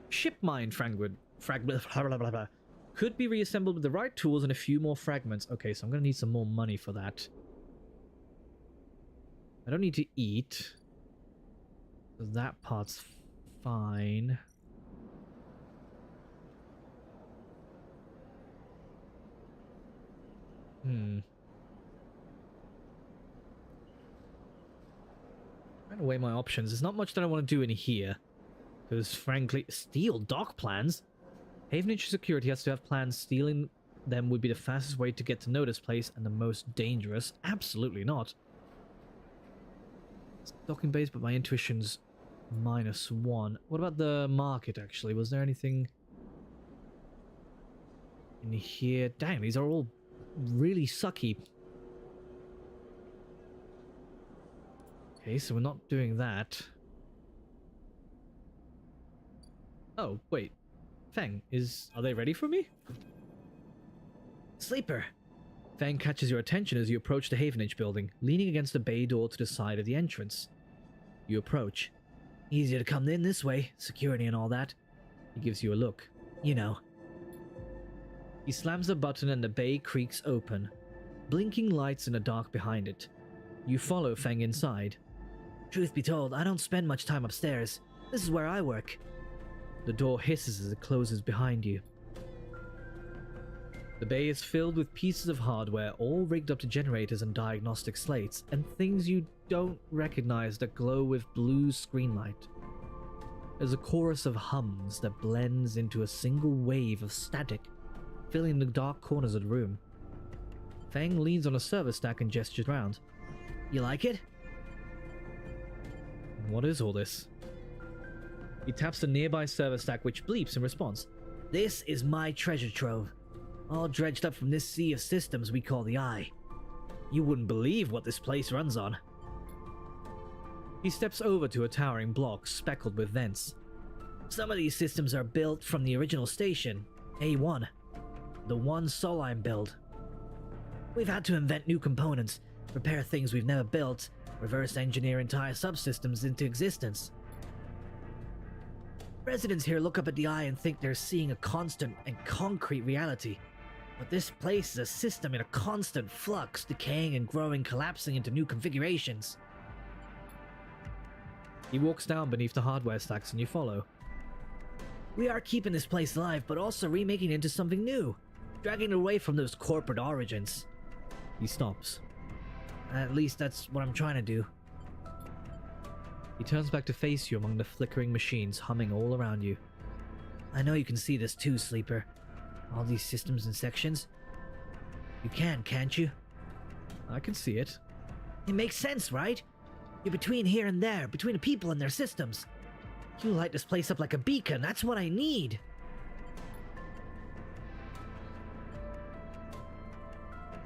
Ship mine fragment. Could be reassembled with the right tools and a few more fragments. Okay, so I'm going to need some more money for that. I don't need to eat. So that part's fine. Trying to weigh my options. There's not much that I want to do in here. Because frankly, steal dock plans? Havenage security has to have plans. Stealing them would be the fastest way to get to know this place and the most dangerous. Absolutely not. It's docking base, but my intuition's -1. What about the market, actually? Was there anything in here? Dang, these are all really sucky. Okay, so we're not doing that. Oh, wait. Feng, are they ready for me? Sleeper! Feng catches your attention as you approach the Havenage building, leaning against the bay door to the side of the entrance. You approach. Easier to come in this way, security and all that. He gives you a look. You know. He slams a button and the bay creaks open, blinking lights in the dark behind it. You follow Feng inside. Truth be told, I don't spend much time upstairs. This is where I work. The door hisses as it closes behind you. The bay is filled with pieces of hardware, all rigged up to generators and diagnostic slates, and things you don't recognize that glow with blue screen light. There's a chorus of hums that blends into a single wave of static, filling the dark corners of the room. Feng leans on a server stack and gestures around. You like it? What is all this? He taps the nearby server stack, which bleeps in response. This is my treasure trove, all dredged up from this sea of systems we call the Eye. You wouldn't believe what this place runs on. He steps over to a towering block speckled with vents. Some of these systems are built from the original station, A1, the one Soline build. We've had to invent new components, repair things we've never built, reverse engineer entire subsystems into existence. Residents here look up at the Eye and think they're seeing a constant and concrete reality. But this place is a system in a constant flux, decaying and growing, collapsing into new configurations. He walks down beneath the hardware stacks and you follow. We are keeping this place alive, but also remaking it into something new, dragging it away from those corporate origins. He stops. At least that's what I'm trying to do. He turns back to face you among the flickering machines humming all around you. I know you can see this too, Sleeper. All these systems and sections. You can, can't you? I can see it. It makes sense, right? You're between here and there, between the people and their systems. You light this place up like a beacon, that's what I need.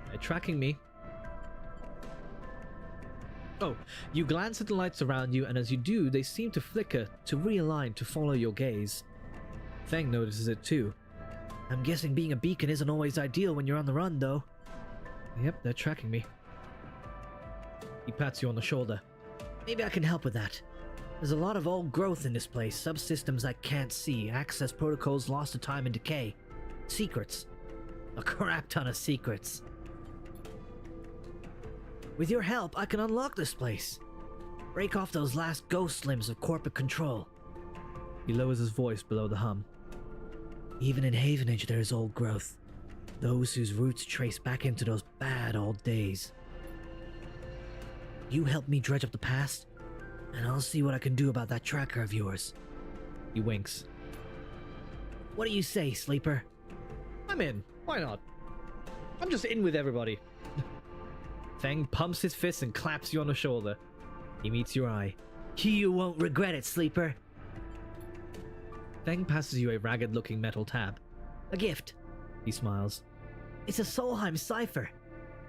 They're tracking me. Oh, you glance at the lights around you, and as you do, they seem to flicker, to realign, to follow your gaze. Feng notices it too. I'm guessing being a beacon isn't always ideal when you're on the run, though. Yep, they're tracking me. He pats you on the shoulder. Maybe I can help with that. There's a lot of old growth in this place, subsystems I can't see, access protocols lost to time and decay. Secrets. A crap ton of secrets. With your help, I can unlock this place. Break off those last ghost limbs of corporate control. He lowers his voice below the hum. Even in Havenage there is old growth. Those whose roots trace back into those bad old days. You help me dredge up the past, and I'll see what I can do about that tracker of yours. He winks. What do you say, Sleeper? I'm in. Why not? I'm just in with everybody. Feng pumps his fist and claps you on the shoulder. He meets your eye. You won't regret it, Sleeper. Feng passes you a ragged-looking metal tab. A gift. He smiles. It's a Solheim cipher.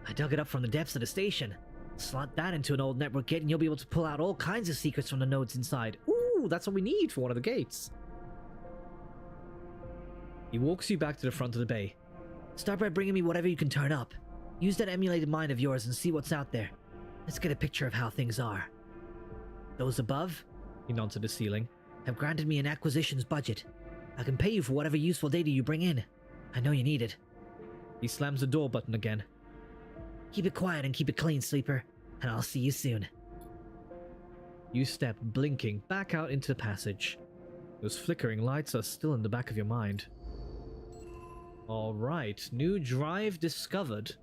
I dug it up from the depths of the station. Slot that into an old network gate and you'll be able to pull out all kinds of secrets from the nodes inside. Ooh, that's what we need for one of the gates. He walks you back to the front of the bay. Start by bringing me whatever you can turn up. Use that emulated mind of yours and see what's out there. Let's get a picture of how things are. Those above, he nods to the ceiling, have granted me an acquisitions budget. I can pay you for whatever useful data you bring in. I know you need it. He slams the door button again. Keep it quiet and keep it clean, sleeper, and I'll see you soon. You step, blinking, back out into the passage. Those flickering lights are still in the back of your mind. Alright, new drive discovered.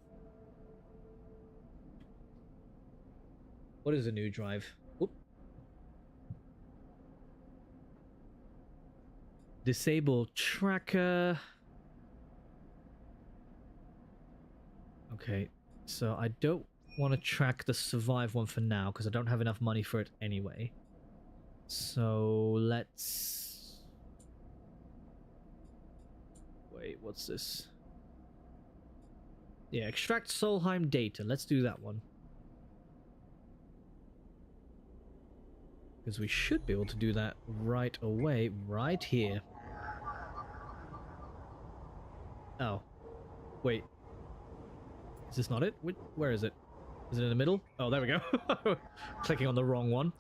What is a new drive? Whoop. Disable tracker. Okay, so I don't want to track the survive one for now because I don't have enough money for it anyway. So let's... Wait, what's this? Yeah, extract Solheim data. Let's do that one. Because we should be able to do that right away, right here. Oh. Wait. Is this not it? Where is it? Is it in the middle? Oh, there we go. Clicking on the wrong one.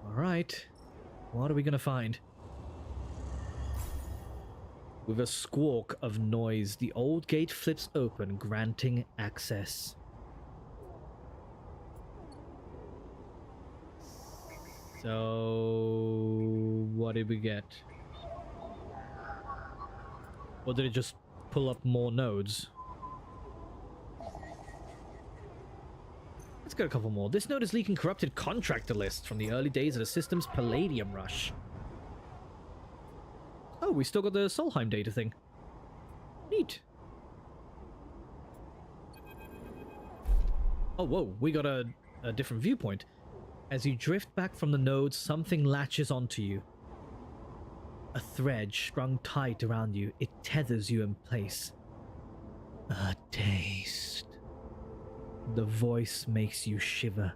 Alright. What are we gonna find? With a squawk of noise, the old gate flips open, granting access. So... what did we get? Or did it just pull up more nodes? Let's get a couple more. This node is leaking corrupted contractor lists from the early days of the system's Palladium rush. Oh, we still got the Solheim data thing. Neat. Oh, whoa, we got a different viewpoint. As you drift back from the nodes, something latches onto you. A thread strung tight around you. It tethers you in place. A taste. The voice makes you shiver.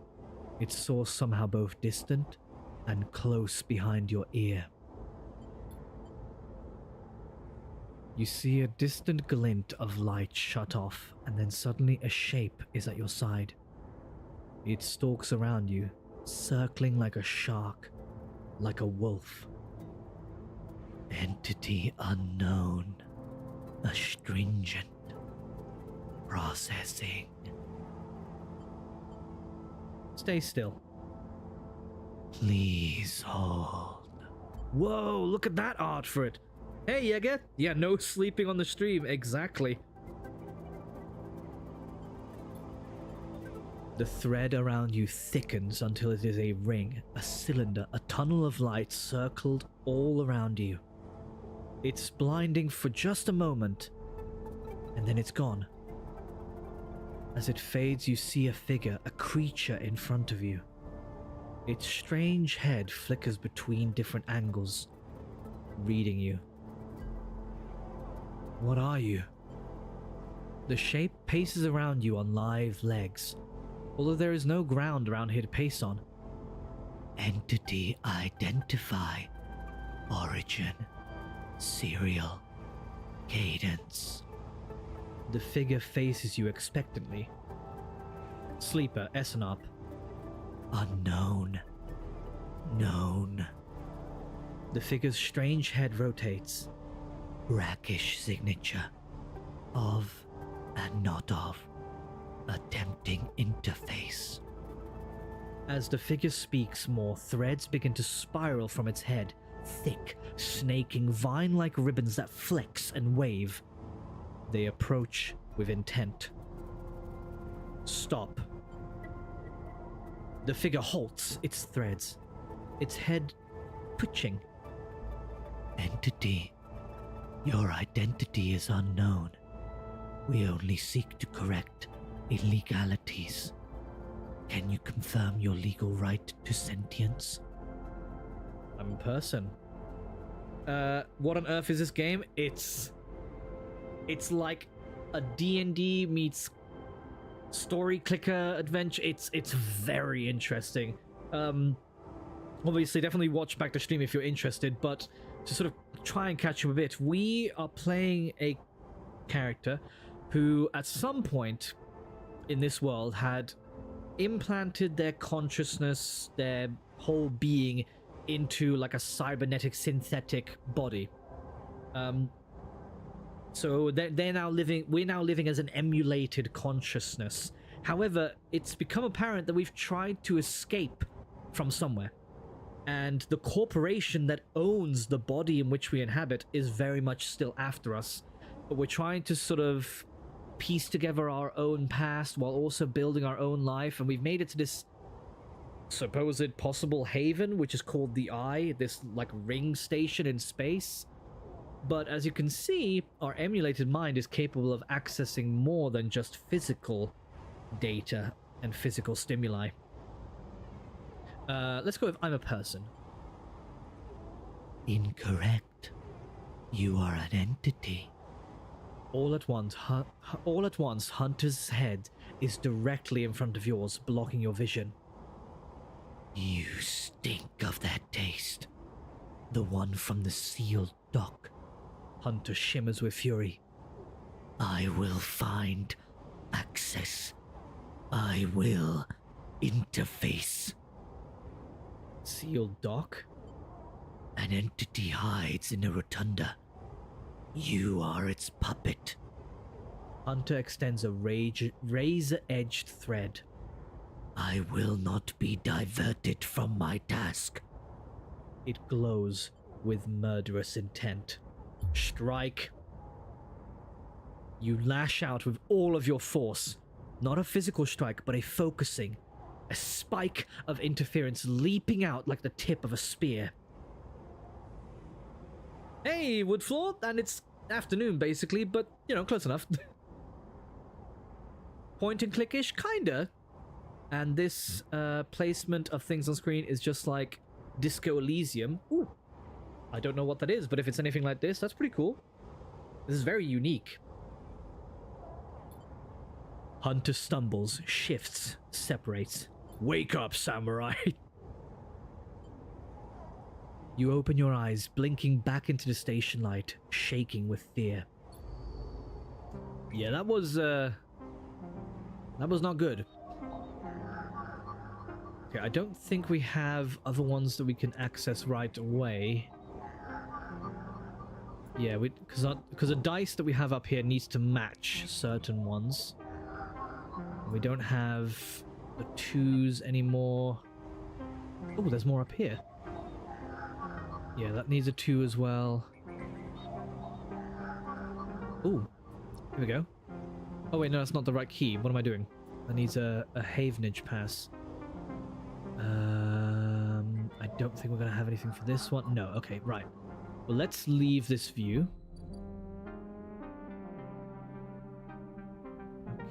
Its source somehow both distant and close behind your ear. You see a distant glint of light shut off, and then suddenly a shape is at your side. It stalks around you, circling like a shark, like a wolf. Entity unknown, astringent, processing. Stay still. Please hold. Whoa, look at that art for it. Hey, Jäger. Yeah, no sleeping on the stream. Exactly. The thread around you thickens until it is a ring, a cylinder, a tunnel of light circled all around you. It's blinding for just a moment, and then it's gone. As it fades, you see a figure, a creature in front of you. Its strange head flickers between different angles, reading you. What are you? The shape paces around you on live legs, although there is no ground around here to pace on. Entity identify. Origin. Serial. Cadence. The figure faces you expectantly. Sleeper, Essenop. Unknown. Known. The figure's strange head rotates. Brackish signature. Of and not of. A tempting interface. As the figure speaks more, threads begin to spiral from its head. Thick, snaking, vine-like ribbons that flex and wave. They approach with intent. Stop. The figure halts its threads, its head twitching. Entity, your identity is unknown. We only seek to correct illegalities. Can you confirm your legal right to sentience? I'm a person. What on earth is this game? It's like a D&D meets story clicker adventure. It's very interesting. Obviously, definitely watch back the stream if you're interested, but to sort of try and catch you a bit, we are playing a character who at some point in this world had implanted their consciousness, their whole being into like a cybernetic synthetic body. So they're now living, we're now living as an emulated consciousness. However, it's become apparent that we've tried to escape from somewhere, and the corporation that owns the body in which we inhabit is very much still after us. But we're trying to sort of piece together our own past while also building our own life, and we've made it to this supposed possible haven, which is called the Eye, this like ring station in space. But as you can see, our emulated mind is capable of accessing more than just physical data and physical stimuli. Let's go with I'm a person. Incorrect. You are an entity. All at once, Hunter's head is directly in front of yours, blocking your vision. You stink of that taste. The one from the sealed dock. Hunter shimmers with fury. I will find access. I will interface. Sealed dock? An entity hides in a rotunda. You are its puppet. Hunter extends a razor-edged thread. I will not be diverted from my task. It glows with murderous intent. Strike. You lash out with all of your force. Not a physical strike, but a focusing. A spike of interference leaping out like the tip of a spear. Hey, Woodfloor, and it's afternoon basically, but, you know, close enough. Point and click-ish, kinda. And this placement of things on screen is just like Disco Elysium. Ooh. I don't know what that is, but if it's anything like this, that's pretty cool. This is very unique. Hunter stumbles, shifts, separates. Wake up, samurai! You open your eyes, blinking back into the station light, shaking with fear. Yeah, that was not good. Okay, I don't think we have other ones that we can access right away. Yeah, because the dice that we have up here needs to match certain ones. We don't have the 2s anymore. Oh, there's more up here. Yeah, that needs a 2 as well. Oh, here we go. Oh wait, no, that's not the right key. What am I doing? That needs a Havenage pass. I don't think we're going to have anything for this one. No, okay, right. Well, let's leave this view.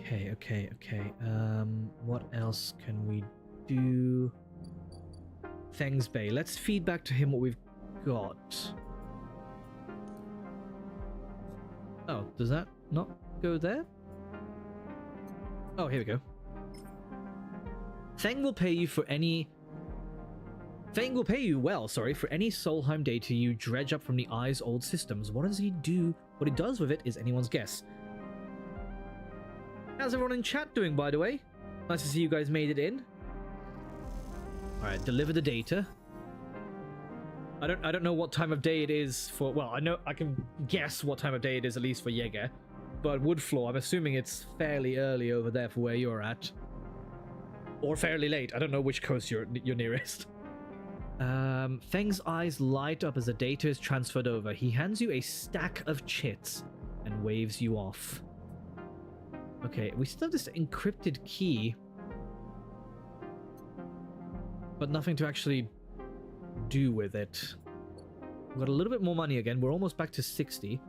Okay. What else can we do? Feng's Bay. Let's feed back to him what we've got. Oh, does that not go there? Oh, here we go. Feng will pay you well, sorry, for any Solheim data you dredge up from the Eye's old systems. What does he do? What he does with it is anyone's guess. How's everyone in chat doing, by the way? Nice to see you guys made it in. Alright, deliver the data. I don't know what time of day it is for... Well, I can guess what time of day it is, at least for Jaeger. But Woodfloor, I'm assuming it's fairly early over there for where you're at. Or fairly late. I don't know which coast you're nearest. Feng's eyes light up as the data is transferred over. He hands you a stack of chits and waves you off. Okay, we still have this encrypted key, but nothing to actually do with it. We've got a little bit more money again. We're almost back to 60.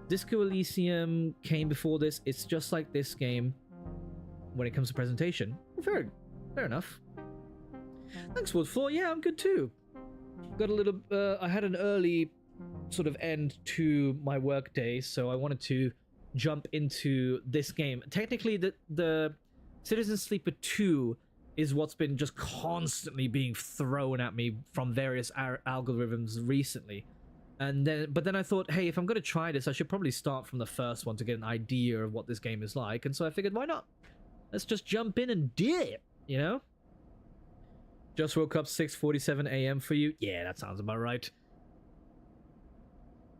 Disco Elysium came before this. It's just like this game when it comes to presentation. Fair enough. Thanks, Woodfloor. Yeah, I'm good too. Got a little... I had an early sort of end to my work day, so I wanted to jump into this game. Technically, the Citizen Sleeper 2 is what's been just constantly being thrown at me from various algorithms recently. But then I thought, hey, if I'm going to try this, I should probably start from the first one to get an idea of what this game is like. And so I figured, why not? Let's just jump in and do it, you know? Just woke up 6:47 a.m. for you. Yeah, that sounds about right.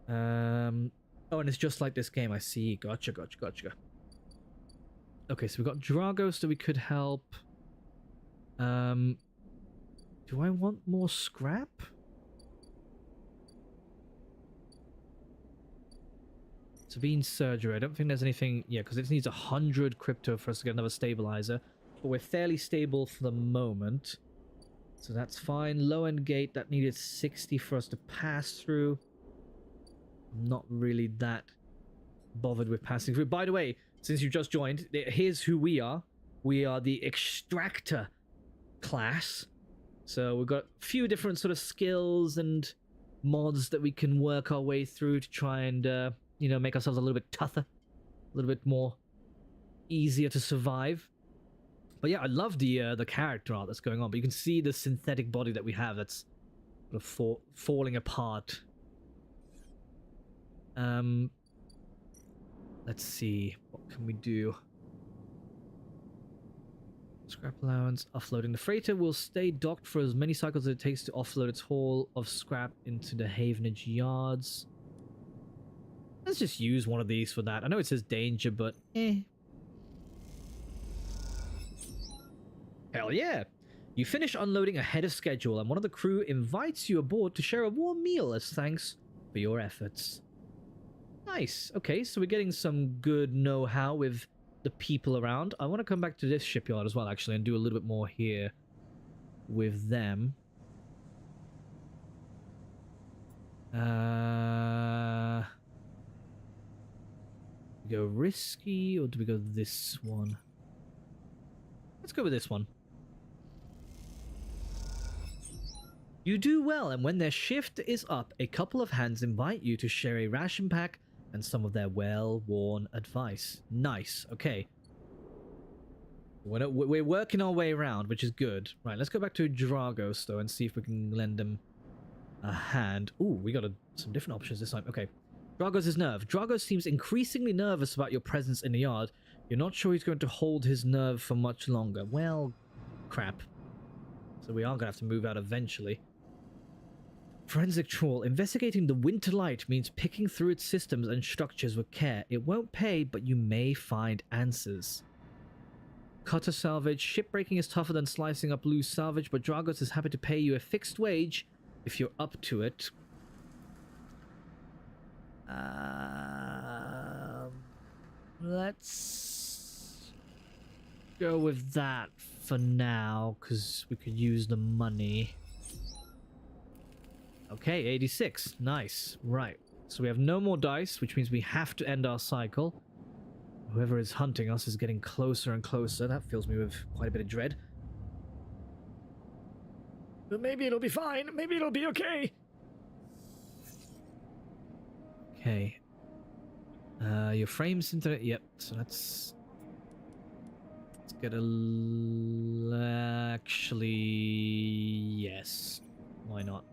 Oh, and it's just like this game. I see. Gotcha. Okay, so we've got Dragos that we could help. Do I want more scrap? Savine surgery. I don't think there's anything. Yeah, because it needs 100 crypto for us to get another stabilizer. But we're fairly stable for the moment. So that's fine. Low end gate, that needed 60 for us to pass through. I'm not really that bothered with passing through. By the way, since you just joined, here's who we are. We are the Extractor class. So we've got a few different sort of skills and mods that we can work our way through to try and, you know, make ourselves a little bit tougher. A little bit more easier to survive. But yeah, I love the character art that's going on. But you can see the synthetic body that we have that's sort of falling apart. Let's see. What can we do? Scrap allowance. Offloading. The freighter will stay docked for as many cycles as it takes to offload its haul of scrap into the Havenage yards. Let's just use one of these for that. I know it says danger, but Hell yeah! You finish unloading ahead of schedule, and one of the crew invites you aboard to share a warm meal as thanks for your efforts. Nice. Okay, so we're getting some good know-how with the people around. I want to come back to this shipyard as well, actually, and do a little bit more here with them. We go risky, or do we go this one? Let's go with this one. You do well, and when their shift is up, a couple of hands invite you to share a ration pack and some of their well-worn advice. Nice. Okay. We're working our way around, which is good. Right, let's go back to Dragos, though, and see if we can lend him a hand. Ooh, we got some different options this time. Okay. Dragos' nerve. Dragos seems increasingly nervous about your presence in the yard. You're not sure he's going to hold his nerve for much longer. Well, crap. So we are going to have to move out eventually. Forensic trawl. Investigating the winter light means picking through its systems and structures with care. It won't pay, but you may find answers. Cutter salvage. Shipbreaking is tougher than slicing up loose salvage, but Dragos is happy to pay you a fixed wage if you're up to it. Let's go with that for now, because we could use the money. Okay, 86. Nice. Right. So we have no more dice, which means we have to end our cycle. Whoever is hunting us is getting closer and closer. That fills me with quite a bit of dread. But maybe it'll be fine. Maybe it'll be okay. Okay. Your frame's into... Yep, so let's get a... Actually... Yes. Why not?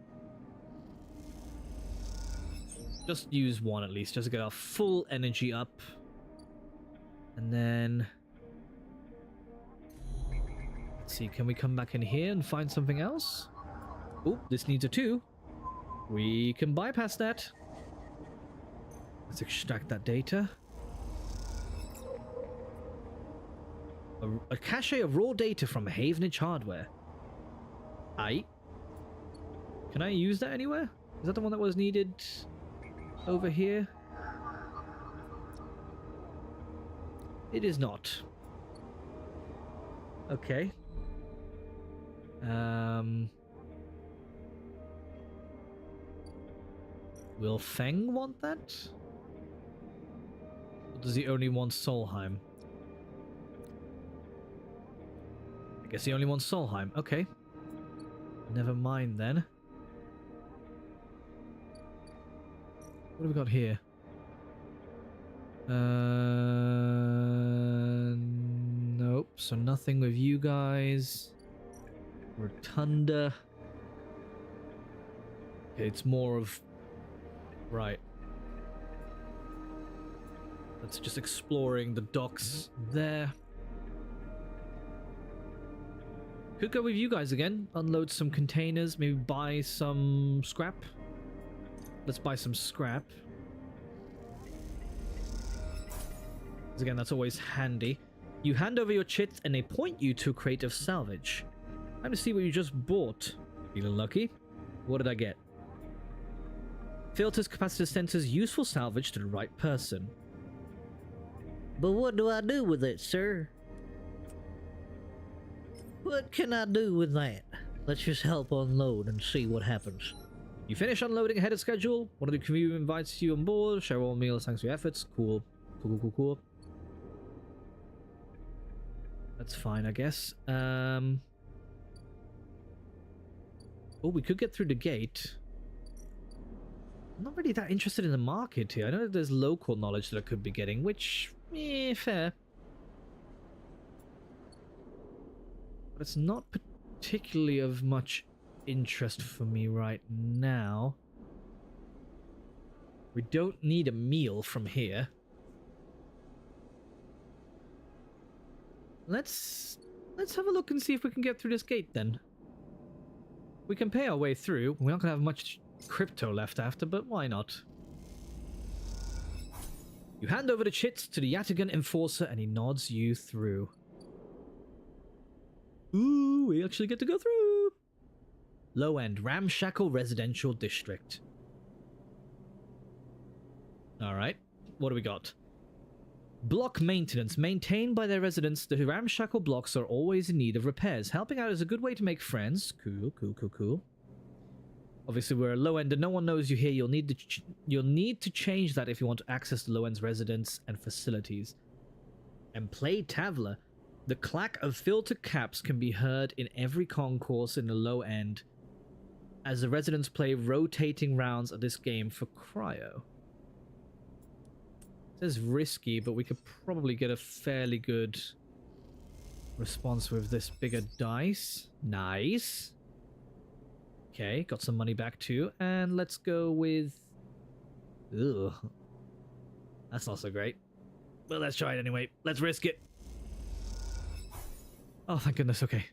Just use one at least, just to get our full energy up. And then... Let's see, can we come back in here and find something else? Oh, this needs a 2. We can bypass that. Let's extract that data. A cache of raw data from Havenage hardware. Aye. Can I use that anywhere? Is that the one that was needed over here? It is not. Okay. Will Feng want that? Or does he only want Solheim? I guess he only wants Solheim. Okay. Never mind then. What have we got here? Nope. So nothing with you guys. Rotunda. Okay, it's more of... Right. That's just exploring the docks there. Could go with you guys again. Unload some containers. Maybe buy some scrap. Let's buy some scrap. Because again, that's always handy. You hand over your chits and they point you to a crate of salvage. Time to see what you just bought. Feeling lucky? What did I get? Filters capacitor sensors useful salvage to the right person. But what do I do with it, sir? What can I do with that? Let's just help unload and see what happens. You finish unloading ahead of schedule. One of the crew invites you on board. Share all meals thanks for your efforts. Cool. Cool. That's fine, I guess. Oh, we could get through the gate. I'm not really that interested in the market here. I know that there's local knowledge that I could be getting, which, fair. But it's not particularly of much interest for me right now. We don't need a meal from here. Let's have a look and see if we can get through this gate then. We can pay our way through. We're not going to have much crypto left after, but why not? You hand over the chits to the Yatagan enforcer and he nods you through. Ooh, we actually get to go through. Low end, ramshackle residential district. Alright, what do we got? Block maintenance. Maintained by their residents, the ramshackle blocks are always in need of repairs. Helping out is a good way to make friends. Cool. Obviously, we're a low end and no one knows you here. You'll need to change that if you want to access the low end's residents and facilities. And play Tavla. The clack of filter caps can be heard in every concourse in the low end as the residents play rotating rounds of this game for cryo. It says risky, but we could probably get a fairly good response with this bigger dice. Nice. Okay, got some money back too. And let's go with... Ugh. That's not so great. But let's try it anyway. Let's risk it. Oh, thank goodness. Okay.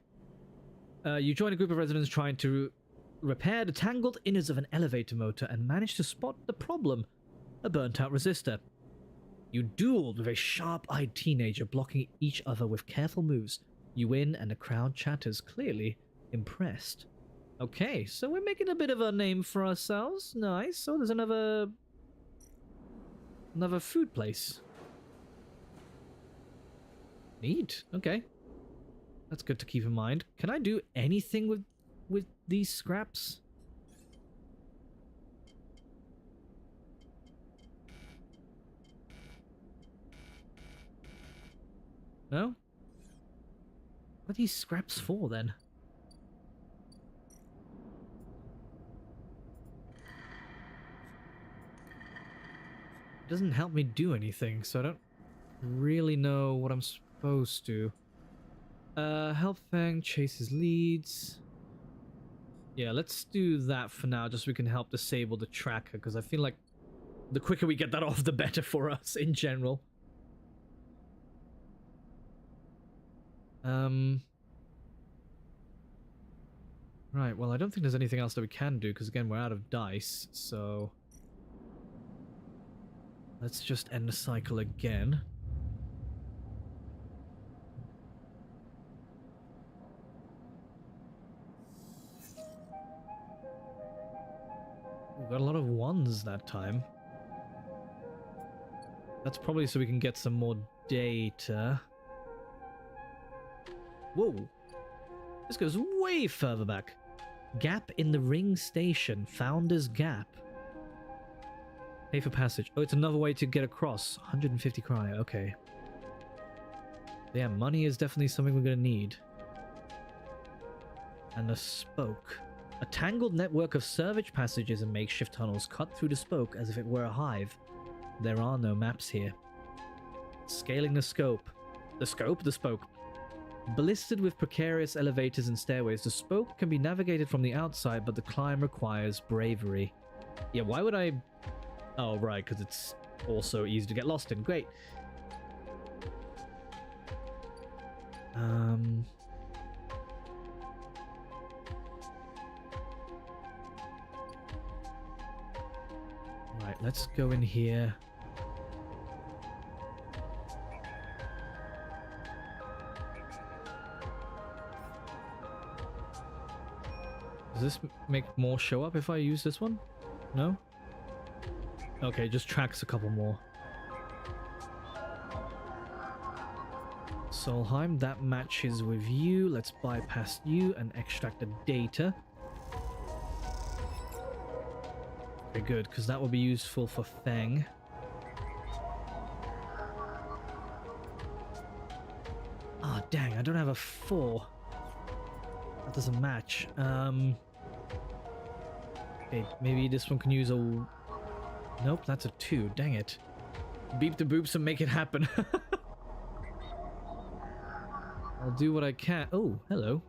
You join a group of residents trying to repair the tangled innards of an elevator motor and manage to spot the problem. A burnt-out resistor. You dueled with a sharp-eyed teenager, blocking each other with careful moves. You win, and the crowd chatters, clearly impressed. Okay, so we're making a bit of a name for ourselves. Nice. So there's another food place. Neat. Okay. That's good to keep in mind. Can I do anything with these scraps? No? What are these scraps for, then? It doesn't help me do anything, so I don't really know what I'm supposed to. Help Fang chase his leads. Yeah, let's do that for now, just so we can help disable the tracker, because I feel like the quicker we get that off, the better for us in general. Right, well, I don't think there's anything else that we can do, because again, we're out of dice, so... Let's just end the cycle again. We got a lot of ones that time. That's probably so we can get some more data. Whoa! This goes way further back. Gap in the ring station. Founder's Gap. Pay for passage. Oh, it's another way to get across. 150 cryo. Okay. Yeah, money is definitely something we're gonna need. And the spoke. A tangled network of service passages and makeshift tunnels cut through the spoke as if it were a hive. There are no maps here. Scaling the scope. The scope? The spoke. Ballisted with precarious elevators and stairways, the spoke can be navigated from the outside, but the climb requires bravery. Yeah, why would I... Oh, right, because it's also easy to get lost in. Great. Right, let's go in here. Does this make more show up if I use this one? No? Okay, just tracks a couple more. Solheim, that matches with you. Let's bypass you and extract the data. Okay, good, because that will be useful for Feng. Ah, oh, dang, I don't have a 4. That doesn't match. Okay, maybe this one can use a... Nope, that's a 2. Dang it. Beep the boops and make it happen. I'll do what I can. Oh, hello.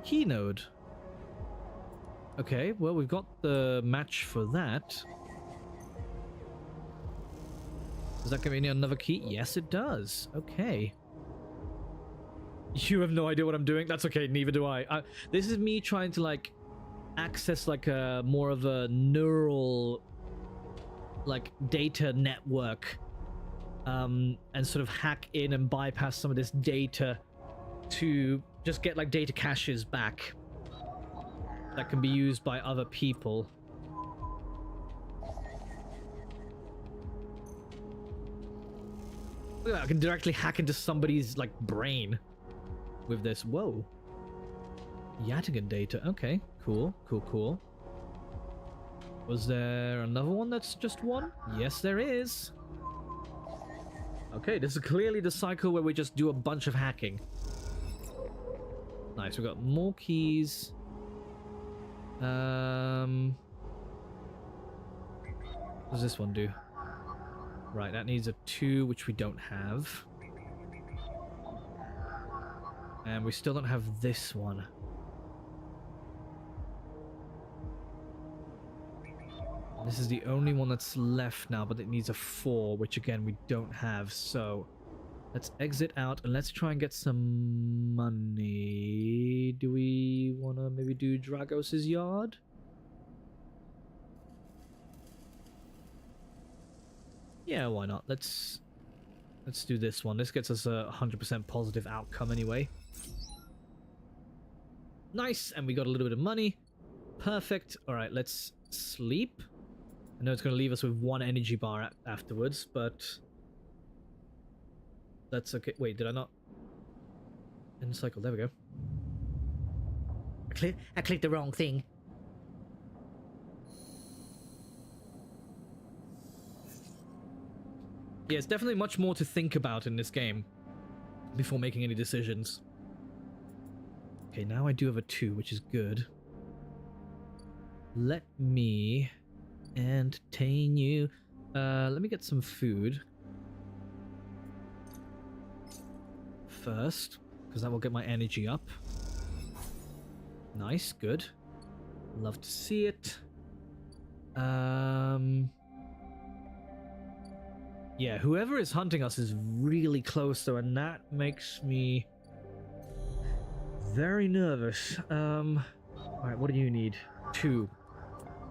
Keynode. Okay, well, we've got the match for that. Does that give me another key? Yes, it does. Okay. You have no idea what I'm doing? That's okay, neither do I. This is me trying to, like, access, like, a more of a neural, like, data network. And sort of hack in and bypass some of this data to just get, like, data caches back that can be used by other people. Look at that, I can directly hack into somebody's, like, brain with this. Whoa. Yattigan data. Okay, cool, cool, cool. Was there another one that's just one? Yes, there is. Okay, this is clearly the cycle where we just do a bunch of hacking. Nice, we've got more keys. What does this one do? Right, that needs a 2, which we don't have. And we still don't have this one. This is the only one that's left now, but it needs a 4, which again, we don't have, so... Let's exit out and let's try and get some money. Do we want to maybe do Dragos' yard? Yeah, why not? Let's do this one. This gets us a 100% positive outcome anyway. Nice, and we got a little bit of money. Perfect. All right, let's sleep. I know it's going to leave us with 1 energy bar afterwards, but... That's okay. Wait, did I not? End cycle. There we go. I clicked the wrong thing. Yeah, it's definitely much more to think about in this game before making any decisions. Okay, now I do have a 2, which is good. Let me entertain you. Let me get some food. First, because that will get my energy up. Nice, good. Love to see it. Yeah, whoever is hunting us is really close though, and that makes me very nervous. Alright, what do you need? 2.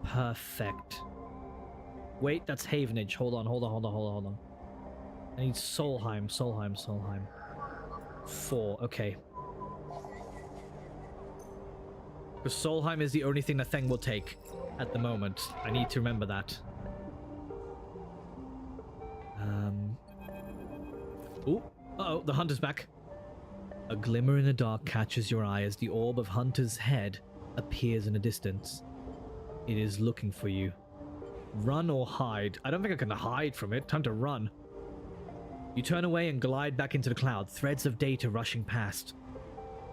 Perfect. Wait, that's Havenage. Hold on. I need Solheim. 4, okay. Because Solheim is the only thing that Theng will take at the moment. I need to remember that. Ooh, uh-oh, the hunter's back. A glimmer in the dark catches your eye as the orb of Hunter's head appears in the distance. It is looking for you. Run or hide. I don't think I can hide from it. Time to run. You turn away and glide back into the cloud, threads of data rushing past.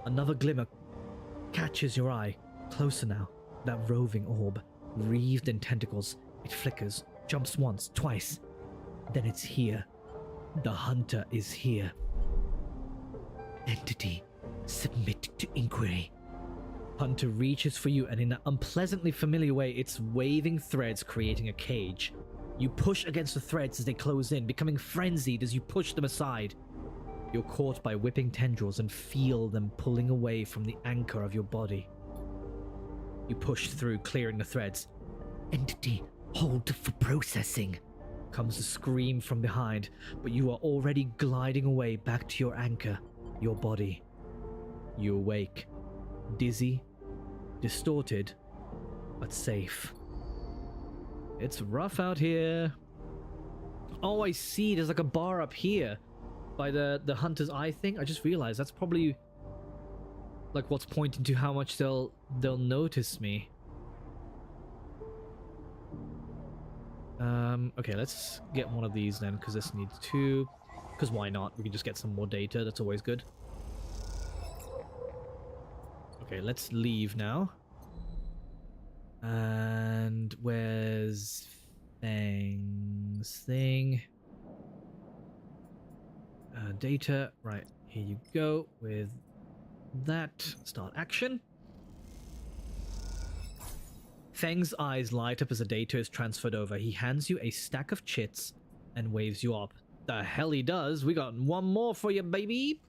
Another glimmer catches your eye. Closer now. That roving orb, wreathed in tentacles. It flickers, jumps once, twice. Then it's here. The hunter is here. Entity, submit to inquiry. Hunter reaches for you, and in an unpleasantly familiar way, it's waving threads, creating a cage. You push against the threads as they close in, becoming frenzied as you push them aside. You're caught by whipping tendrils and feel them pulling away from the anchor of your body. You push through, clearing the threads. Entity, hold for processing. Comes a scream from behind, but you are already gliding away back to your anchor, your body. You awake, dizzy, distorted, but safe. It's rough out here. Oh, I see. There's like a bar up here by the hunter's eye thing. I just realized that's probably like what's pointing to how much they'll notice me. Okay, let's get one of these then, because this needs 2. Because why not? We can just get some more data. That's always good. Okay, let's leave now. And where's Fang's thing? Data. Right, here you go with that. Start action. Fang's eyes light up as the data is transferred over. He hands you a stack of chits and waves you up. The hell he does. We got one more for you, baby.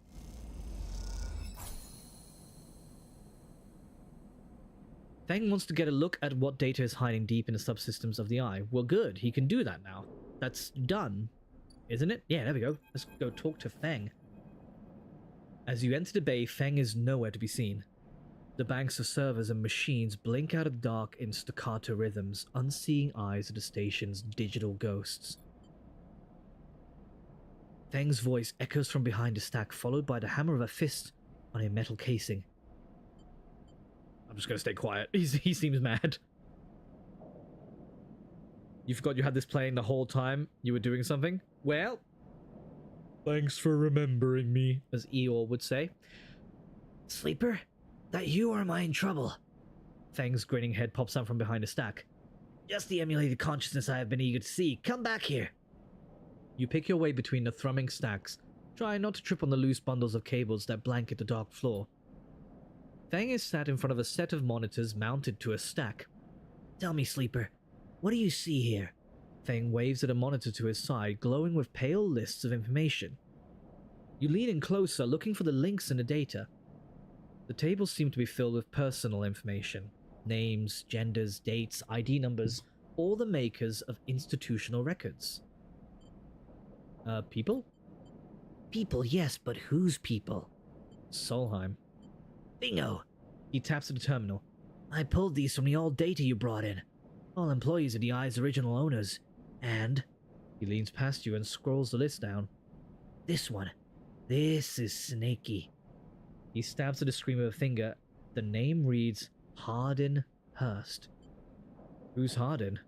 Fang wants to get a look at what data is hiding deep in the subsystems of the eye. Well, good. He can do that now. That's done, isn't it? Yeah, there we go. Let's go talk to Fang. As you enter the bay, Fang is nowhere to be seen. The banks of servers and machines blink out of the dark in staccato rhythms, unseeing eyes of the station's digital ghosts. Fang's voice echoes from behind a stack, followed by the hammer of a fist on a metal casing. I'm just gonna stay quiet. He seems mad. You forgot you had this playing the whole time you were doing something? Well, thanks for remembering me, as Eeyore would say. Sleeper? That you or am I in trouble? Fang's grinning head pops out from behind a stack. Just the emulated consciousness I have been eager to see. Come back here. You pick your way between the thrumming stacks, trying not to trip on the loose bundles of cables that blanket the dark floor. Fang is sat in front of a set of monitors mounted to a stack. Tell me, Sleeper, what do you see here? Fang waves at a monitor to his side, glowing with pale lists of information. You lean in closer, looking for the links in the data. The tables seem to be filled with personal information. Names, genders, dates, ID numbers, all the makers of institutional records. People? People, yes, but whose people? Solheim. Bingo! He taps at the terminal. I pulled these from the old data you brought in. All employees of the Eye's original owners. And... He leans past you and scrolls the list down. This one. This is snaky. He stabs at the screen with a finger. The name reads Hardin Hurst. Who's Hardin?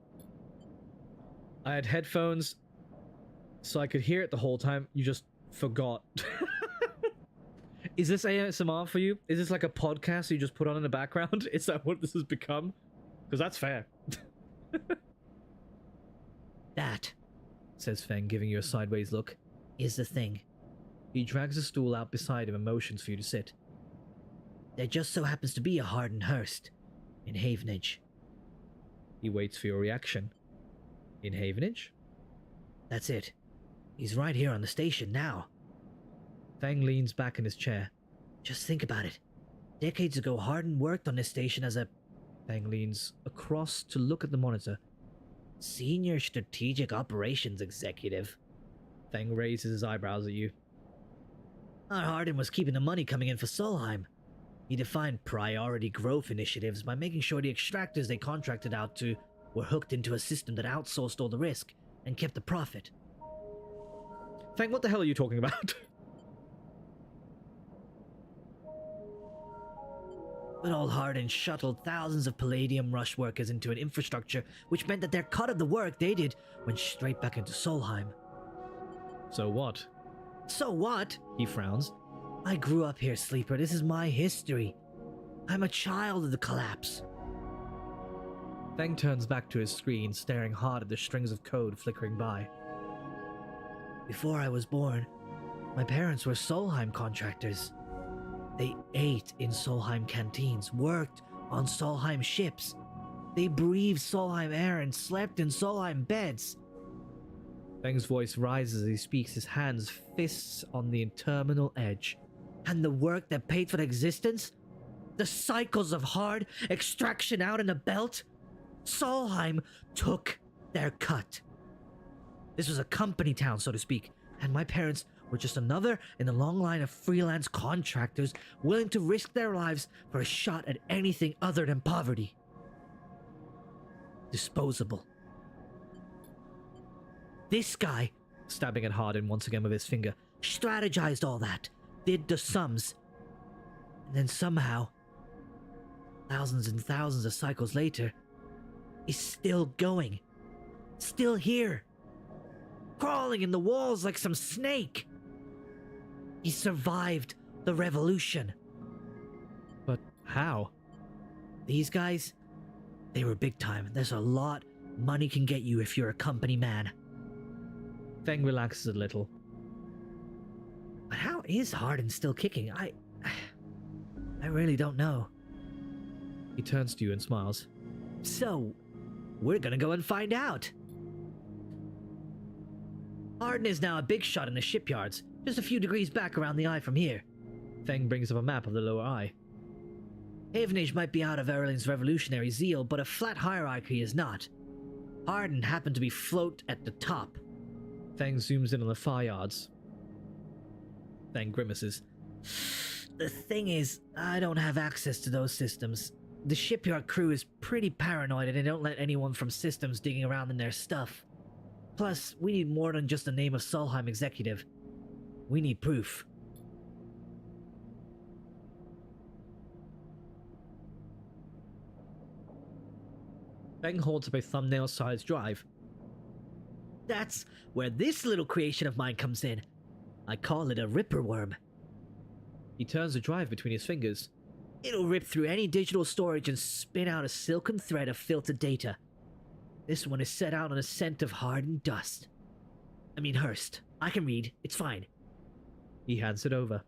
I had headphones so I could hear it the whole time. You just forgot. Is this ASMR for you? Is this like a podcast you just put on in the background? Is that what this has become? Because that's fair. That, says Fang, giving you a sideways look, is the thing. He drags a stool out beside him and motions for you to sit. There just so happens to be a Hardin Hurst in Havenage. He waits for your reaction. In Havenage? That's it. He's right here on the station now. Fang leans back in his chair. Just think about it. Decades ago, Hardin worked on this station as a... Fang leans across to look at the monitor. Senior Strategic Operations Executive. Fang raises his eyebrows at you. Our Hardin was keeping the money coming in for Solheim. He defined priority growth initiatives by making sure the extractors they contracted out to were hooked into a system that outsourced all the risk and kept the profit. Fang, what the hell are you talking about? But old Hardin shuttled thousands of Palladium Rush workers into an infrastructure which meant that their cut of the work they did went straight back into Solheim. So what? So what? He frowns. I grew up here, Sleeper. This is my history. I'm a child of the collapse. Fang turns back to his screen, staring hard at the strings of code flickering by. Before I was born, my parents were Solheim contractors. They ate in Solheim canteens, worked on Solheim ships. They breathed Solheim air and slept in Solheim beds. Feng's voice rises as he speaks, his hands fists on the terminal edge. And the work that paid for their existence? The cycles of hard extraction out in the belt? Solheim took their cut. This was a company town, so to speak, and my parents were just another in the long line of freelance contractors willing to risk their lives for a shot at anything other than poverty. Disposable. This guy, Stabbing at Hardin once again with his finger. strategized all that, did the sums, and then somehow, thousands and thousands of cycles later, is still going. Still here. Crawling in the walls like some snake. He survived the revolution. But how? These guys, they were big time. There's a lot money can get you if you're a company man. Feng relaxes a little. But how is Hardin still kicking? I really don't know. He turns to you and smiles. So, we're gonna go and find out. Hardin is now a big shot in the shipyards, just a few degrees back around the eye from here. Feng brings up a map of the lower eye. Havenage might be out of Erling's revolutionary zeal, but a flat hierarchy is not. Hardin happened to be float at the top. Feng zooms in on the far yards. Feng grimaces. The thing is, I don't have access to those systems. The shipyard crew is pretty paranoid and they don't let anyone from systems digging around in their stuff. Plus, we need more than just the name of Solheim executive. We need proof. Feng holds up a thumbnail-sized drive. That's where this little creation of mine comes in. I call it a ripper worm. He turns the drive between his fingers. It'll rip through any digital storage and spin out a silken thread of filtered data. This one is set out on a scent of hardened dust. I mean Hurst. I can read. It's fine. He hands it over.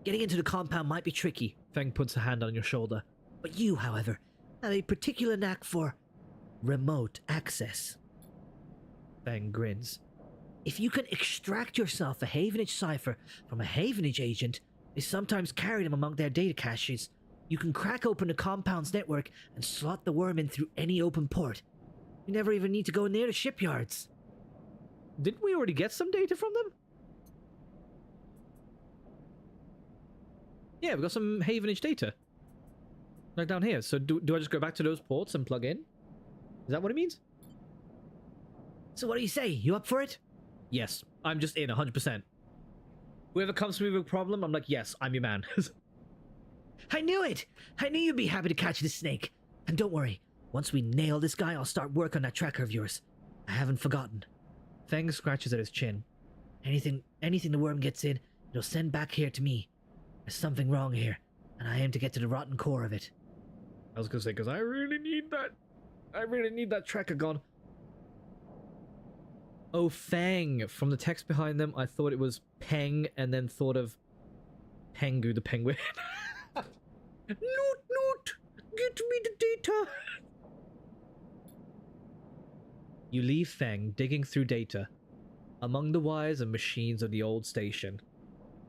Getting into the compound might be tricky. Feng puts a hand on your shoulder. But you, however, have a particular knack for remote access. Feng grins. If you can extract yourself a Havenage cipher from a Havenage agent, they sometimes carry them among their data caches. You can crack open the compound's network and slot the worm in through any open port. You never even need to go near the shipyards. Didn't we already get some data from them? Yeah, we got some Havenage data. Like down here. So do I just go back to those ports and plug in? Is that what it means? So what do you say? You up for it? Yes, I'm just in 100%. Whoever comes to me with a problem, I'm like, yes, I'm your man. I knew it! I knew you'd be happy to catch this snake. And don't worry, once we nail this guy, I'll start work on that tracker of yours. I haven't forgotten. Feng scratches at his chin. Anything the worm gets in, it'll send back here to me. There's something wrong here, and I aim to get to the rotten core of it. I was gonna say, because I really need that tracker gone. Oh, Feng. From the text behind them, I thought it was Peng, and then thought of Pengu the penguin. Noot! Get me the data! You leave Feng digging through data, among the wires and machines of the old station.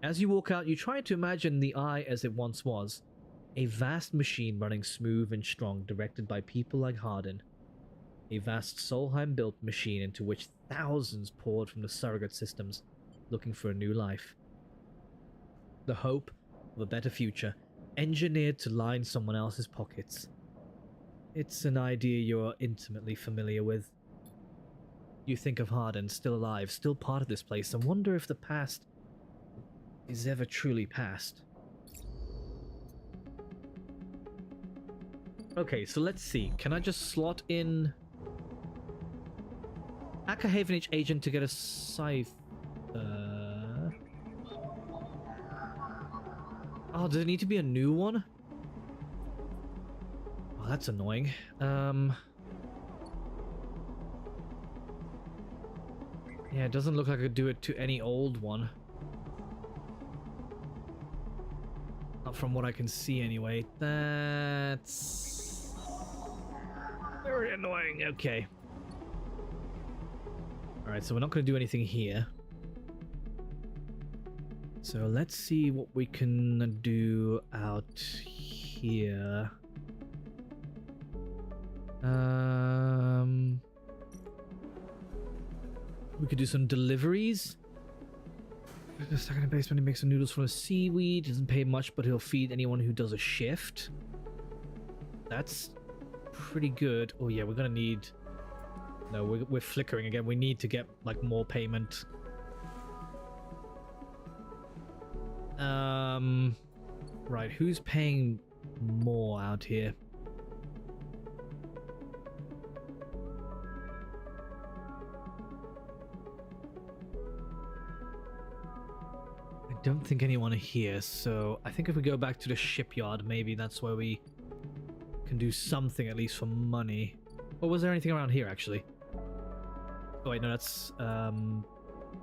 As you walk out, you try to imagine the eye as it once was. A vast machine running smooth and strong, directed by people like Hardin. A vast Solheim-built machine into which thousands poured from the surrogate systems, looking for a new life. The hope of a better future, engineered to line someone else's pockets. It's an idea you're intimately familiar with. You think of Hardin, still alive, still part of this place, and wonder if the past is ever truly past. Okay, so let's see. Can I just slot in hack a Havenage agent to get a scythe? Oh, does it need to be a new one? Oh, that's annoying. Yeah, it doesn't look like I could do it to any old one. Not from what I can see anyway. That's very annoying. Okay. Alright, so we're not going to do anything here. So let's see what we can do out here. We could do some deliveries. Stuck in a basement, he makes some noodles from a seaweed. Doesn't pay much, but he'll feed anyone who does a shift. That's pretty good. Oh yeah, we're gonna need... No, we're flickering again. We need to get like more payment. Right, who's paying more out here? I don't think anyone here, so I think if we go back to the shipyard, maybe that's where we can do something at least for money. Or was there anything around here actually? Oh wait, no, that's I'm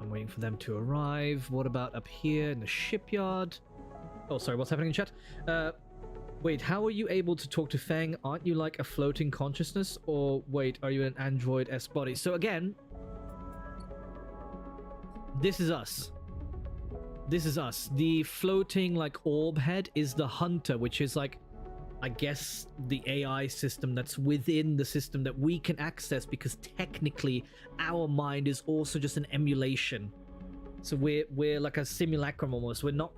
waiting for them to arrive. What about up here in the shipyard? Oh, sorry, what's happening in chat? Wait, how are you able to talk to Fang? Aren't you like a floating consciousness? Or wait, are you an android-S body? So again, this is us. This is us. The floating like orb head is the hunter, which is like, I guess, the AI system that's within the system that we can access, because technically our mind is also just an emulation. So we're like a simulacrum almost. We're not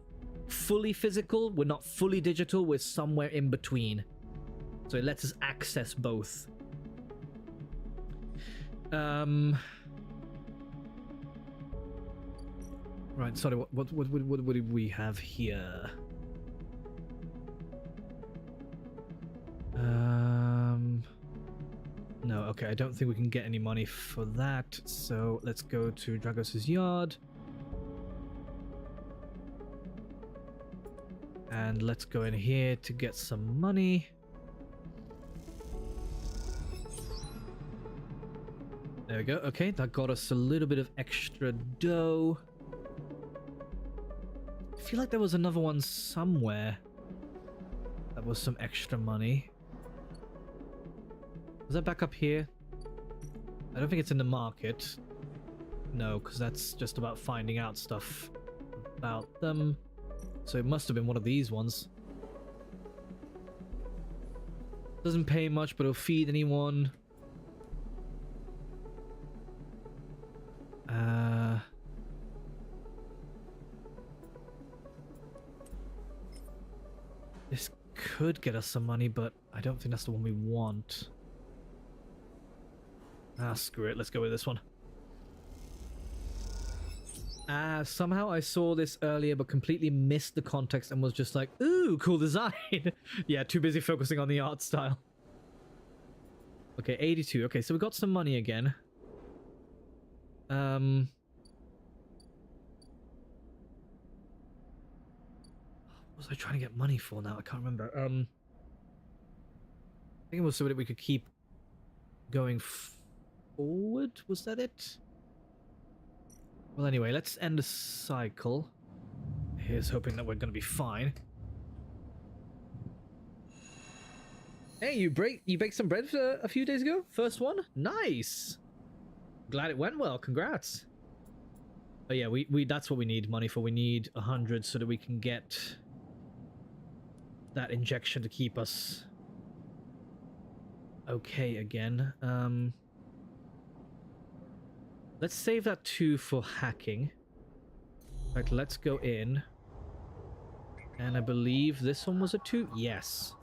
fully physical, we're not fully digital, we're somewhere in between. So it lets us access both. Right, sorry, what do we have here? No, okay, I don't think we can get any money for that, so let's go to Dragos's yard. And let's go in here to get some money. There we go. Okay, that got us a little bit of extra dough. I feel like there was another one somewhere that was some extra money. Was that back up here? I don't think it's in the market. No, because that's just about finding out stuff about them. So it must have been one of these ones. Doesn't pay much, but it'll feed anyone. This could get us some money, but I don't think that's the one we want. Ah, screw it. Let's go with this one. Somehow I saw this earlier but completely missed the context and was just like, ooh, cool design. Yeah, too busy focusing on the art style. Okay, 82. Okay, so we got some money again. What was I trying to get money for now? I can't remember. I think it was so that we could keep going forward. Was that it? Well, anyway, let's end the cycle. Here's hoping that we're going to be fine. Hey, you baked some bread a few days ago? First one? Nice! Glad it went well. Congrats. Oh yeah, we that's what we need money for. We need 100 so that we can get that injection to keep us okay again. Let's save that 2 for hacking. Right, let's go in. And I believe this one was a 2? Yes.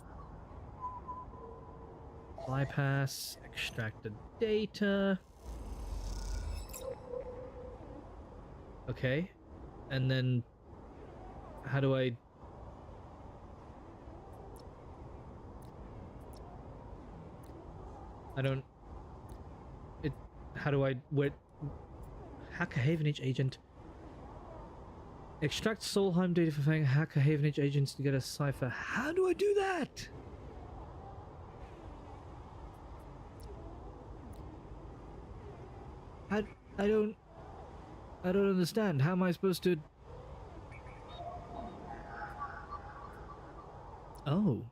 Bypass, extract the data. Okay. And then how do I... I don't... It... How do I... Where... Hack a Havenage agent. Extract Solheim data for Fang. Hack a Havenage agents to get a cipher. How do I do that? I don't... I don't understand. How am I supposed to... Oh.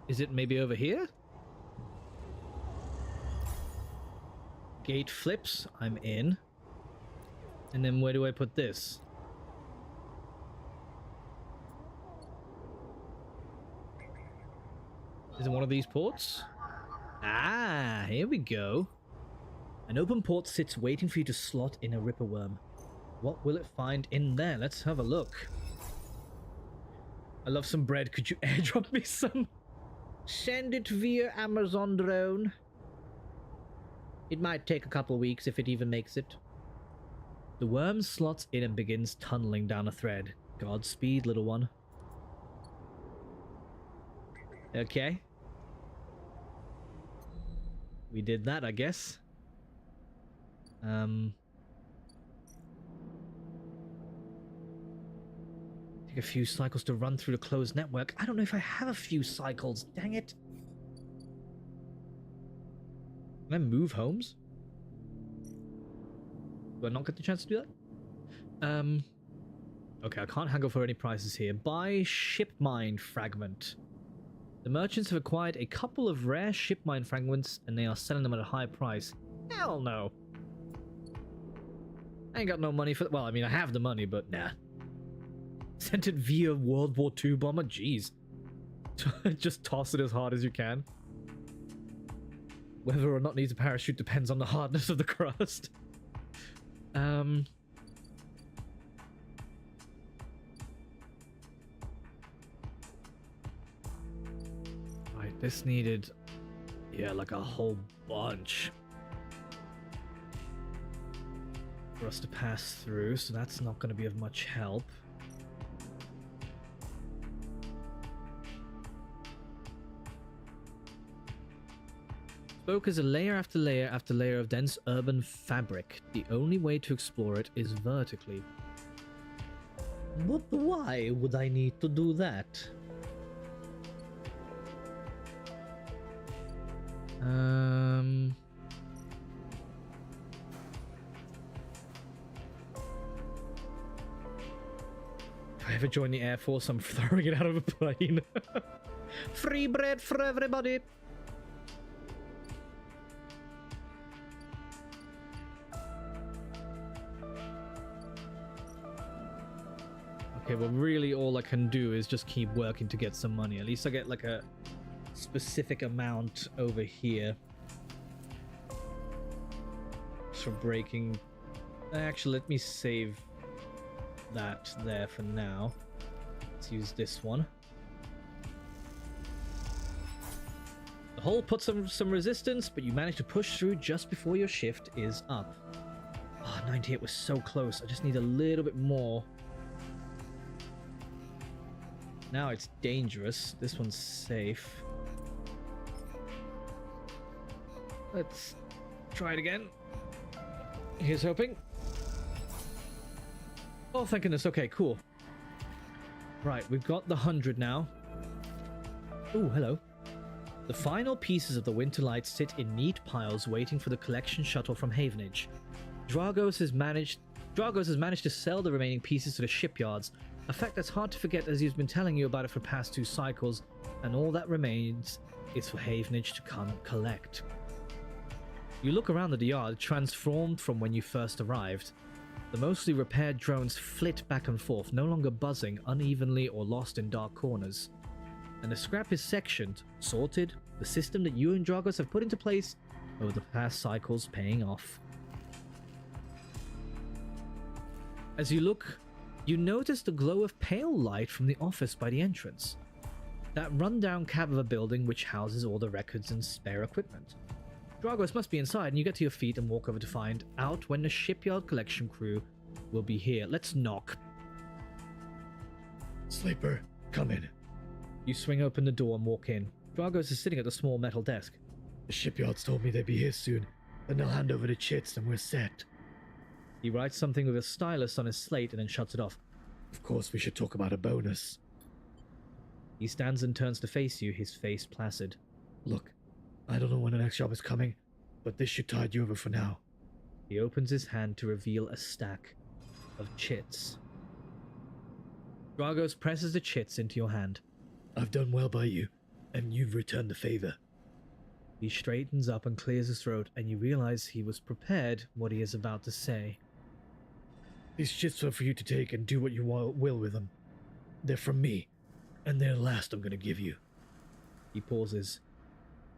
Is it maybe over here? Gate flips. I'm in. And then where do I put this? Is it one of these ports? Ah, here we go. An open port sits waiting for you to slot in a ripper worm. What will it find in there? Let's have a look. I love some bread. Could you airdrop me some? Send it via Amazon drone. It might take a couple weeks if it even makes it. The worm slots in and begins tunneling down a thread. Godspeed, little one. Okay. We did that, I guess. Take a few cycles to run through the closed network. I don't know if I have a few cycles. Dang it. Can I move homes? Do I not get the chance to do that? Okay, I can't haggle for any prices here. Buy ship mine fragment. The merchants have acquired a couple of rare ship mine fragments and they are selling them at a high price. Hell no. I ain't got no money for... Well, I mean, I have the money, but nah. Sent it via World War II bomber? Jeez. Just toss it as hard as you can. Whether or not needs a parachute depends on the hardness of the crust. Right, this needed... Yeah, like a whole bunch. For us to pass through, so that's not going to be of much help. Spoke is a layer after layer after layer of dense urban fabric. The only way to explore it is vertically. But why would I need to do that? If I ever join the Air Force, I'm throwing it out of a plane. Free bread for everybody! Okay, well really all I can do is just keep working to get some money. At least I get like a specific amount over here. For breaking... Actually, let me save that there for now. Let's use this one. The hole puts some resistance, but you manage to push through just before your shift is up. Oh, 98 was so close. I just need a little bit more. Now it's dangerous. This one's safe. Let's try it again. Here's hoping. Oh, thank goodness. Okay, cool. Right, we've got the 100 now. Ooh, hello. The final pieces of the Winter Light sit in neat piles waiting for the collection shuttle from Havenage. Dragos has managed to sell the remaining pieces to the shipyards, a fact that's hard to forget as he's been telling you about it for past 2 cycles, and all that remains is for Havenage to come collect. You look around the yard, transformed from when you first arrived. The mostly repaired drones flit back and forth, no longer buzzing unevenly or lost in dark corners. And the scrap is sectioned, sorted, the system that you and Dragos have put into place over the past cycles paying off. As you look, you notice the glow of pale light from the office by the entrance. That rundown cab of a building which houses all the records and spare equipment. Dragos must be inside, and you get to your feet and walk over to find out when the shipyard collection crew will be here. Let's knock. Sleeper, come in. You swing open the door and walk in. Dragos is sitting at the small metal desk. The shipyards told me they'd be here soon, then they'll hand over the chits and we're set. He writes something with a stylus on his slate and then shuts it off. Of course we should talk about a bonus. He stands and turns to face you, his face placid. Look, I don't know when the next job is coming, but this should tide you over for now. He opens his hand to reveal a stack of chits. Dragos presses the chits into your hand. I've done well by you, and you've returned the favor. He straightens up and clears his throat, and you realize he was prepared what he is about to say. These chits are for you to take and do what you will with them. They're from me, and they're the last I'm gonna give you. He pauses.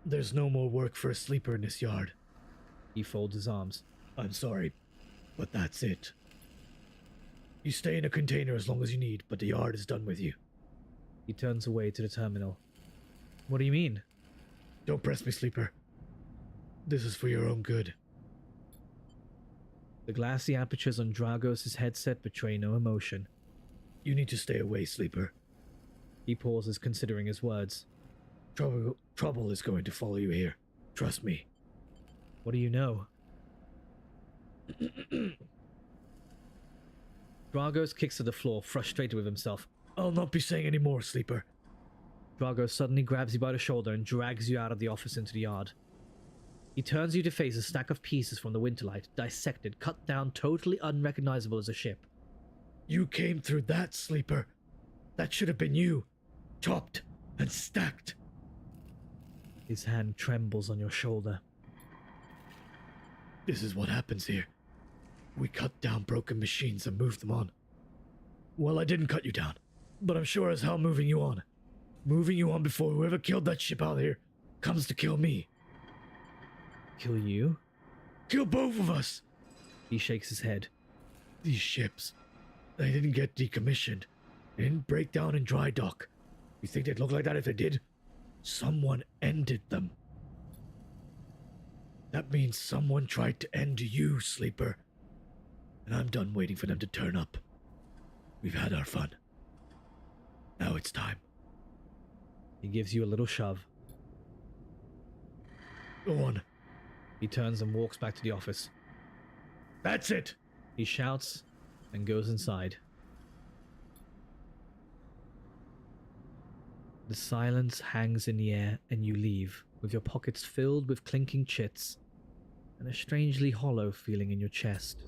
There's no more work for a sleeper in this yard. He folds his arms. I'm sorry, but that's it. You stay in a container as long as you need, but the yard is done with you. He turns away to the terminal. What do you mean? Don't press me, sleeper. This is for your own good. The glassy apertures on Dragos' headset betray no emotion. You need to stay away, sleeper. He pauses, considering his words. Trouble is going to follow you here. Trust me. What do you know? Dragos kicks to the floor, frustrated with himself. I'll not be saying any more, sleeper. Dragos suddenly grabs you by the shoulder and drags you out of the office into the yard. He turns you to face a stack of pieces from the Winterlight, dissected, cut down, totally unrecognizable as a ship. You came through that, sleeper. That should have been you. Chopped and stacked. His hand trembles on your shoulder. This is what happens here. We cut down broken machines and moved them on. Well, I didn't cut you down, but I'm sure as hell moving you on. Moving you on before whoever killed that ship out here comes to kill me. Kill you? Kill both of us! He shakes his head. These ships, they didn't get decommissioned. They didn't break down in dry dock. You think they'd look like that if they did? Someone ended them. That means someone tried to end you, sleeper. And I'm done waiting for them to turn up. We've had our fun. Now it's time. He gives you a little shove. Go on. He turns and walks back to the office. That's it! He shouts and goes inside. The silence hangs in the air and you leave, with your pockets filled with clinking chits and a strangely hollow feeling in your chest.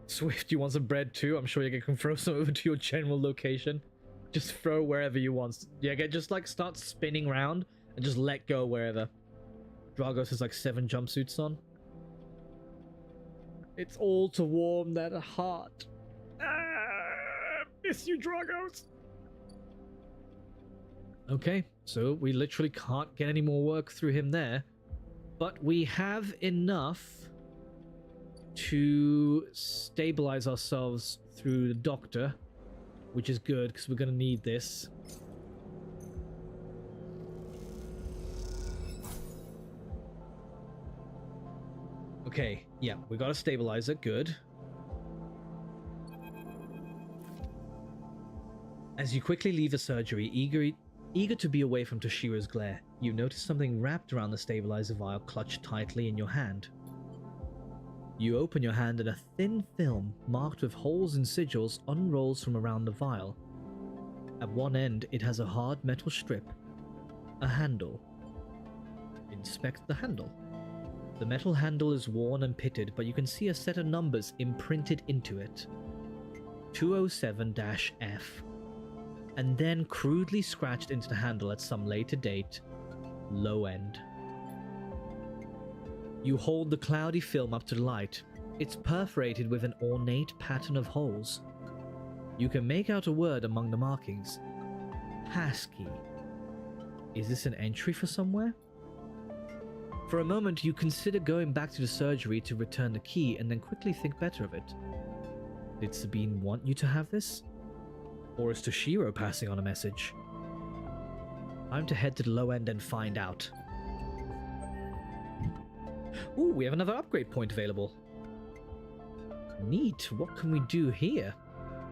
Swift, you want some bread too? I'm sure you can throw some over to your general location. Just throw wherever you want. Yeah, just like start spinning around and just let go wherever. Dragos has like 7 jumpsuits on. It's all to warm that heart. Miss you, Dragos. Okay, so we literally can't get any more work through him there. But we have enough to stabilize ourselves through the doctor, which is good because we're going to need this. Okay, yeah, we got a stabilizer, good. As you quickly leave the surgery, eager to be away from Toshira's glare, you notice something wrapped around the stabilizer vial clutched tightly in your hand. You open your hand and a thin film marked with holes and sigils unrolls from around the vial. At one end, it has a hard metal strip, a handle. Inspect the handle. The metal handle is worn and pitted, but you can see a set of numbers imprinted into it. 207-F. And then crudely scratched into the handle at some later date, low end. You hold the cloudy film up to the light. It's perforated with an ornate pattern of holes. You can make out a word among the markings. Passkey. Is this an entry for somewhere? For a moment, you consider going back to the surgery to return the key and then quickly think better of it. Did Sabine want you to have this? Or is Toshiro passing on a message? Time to head to the low end and find out. Ooh, we have another upgrade point available. Neat. What can we do here?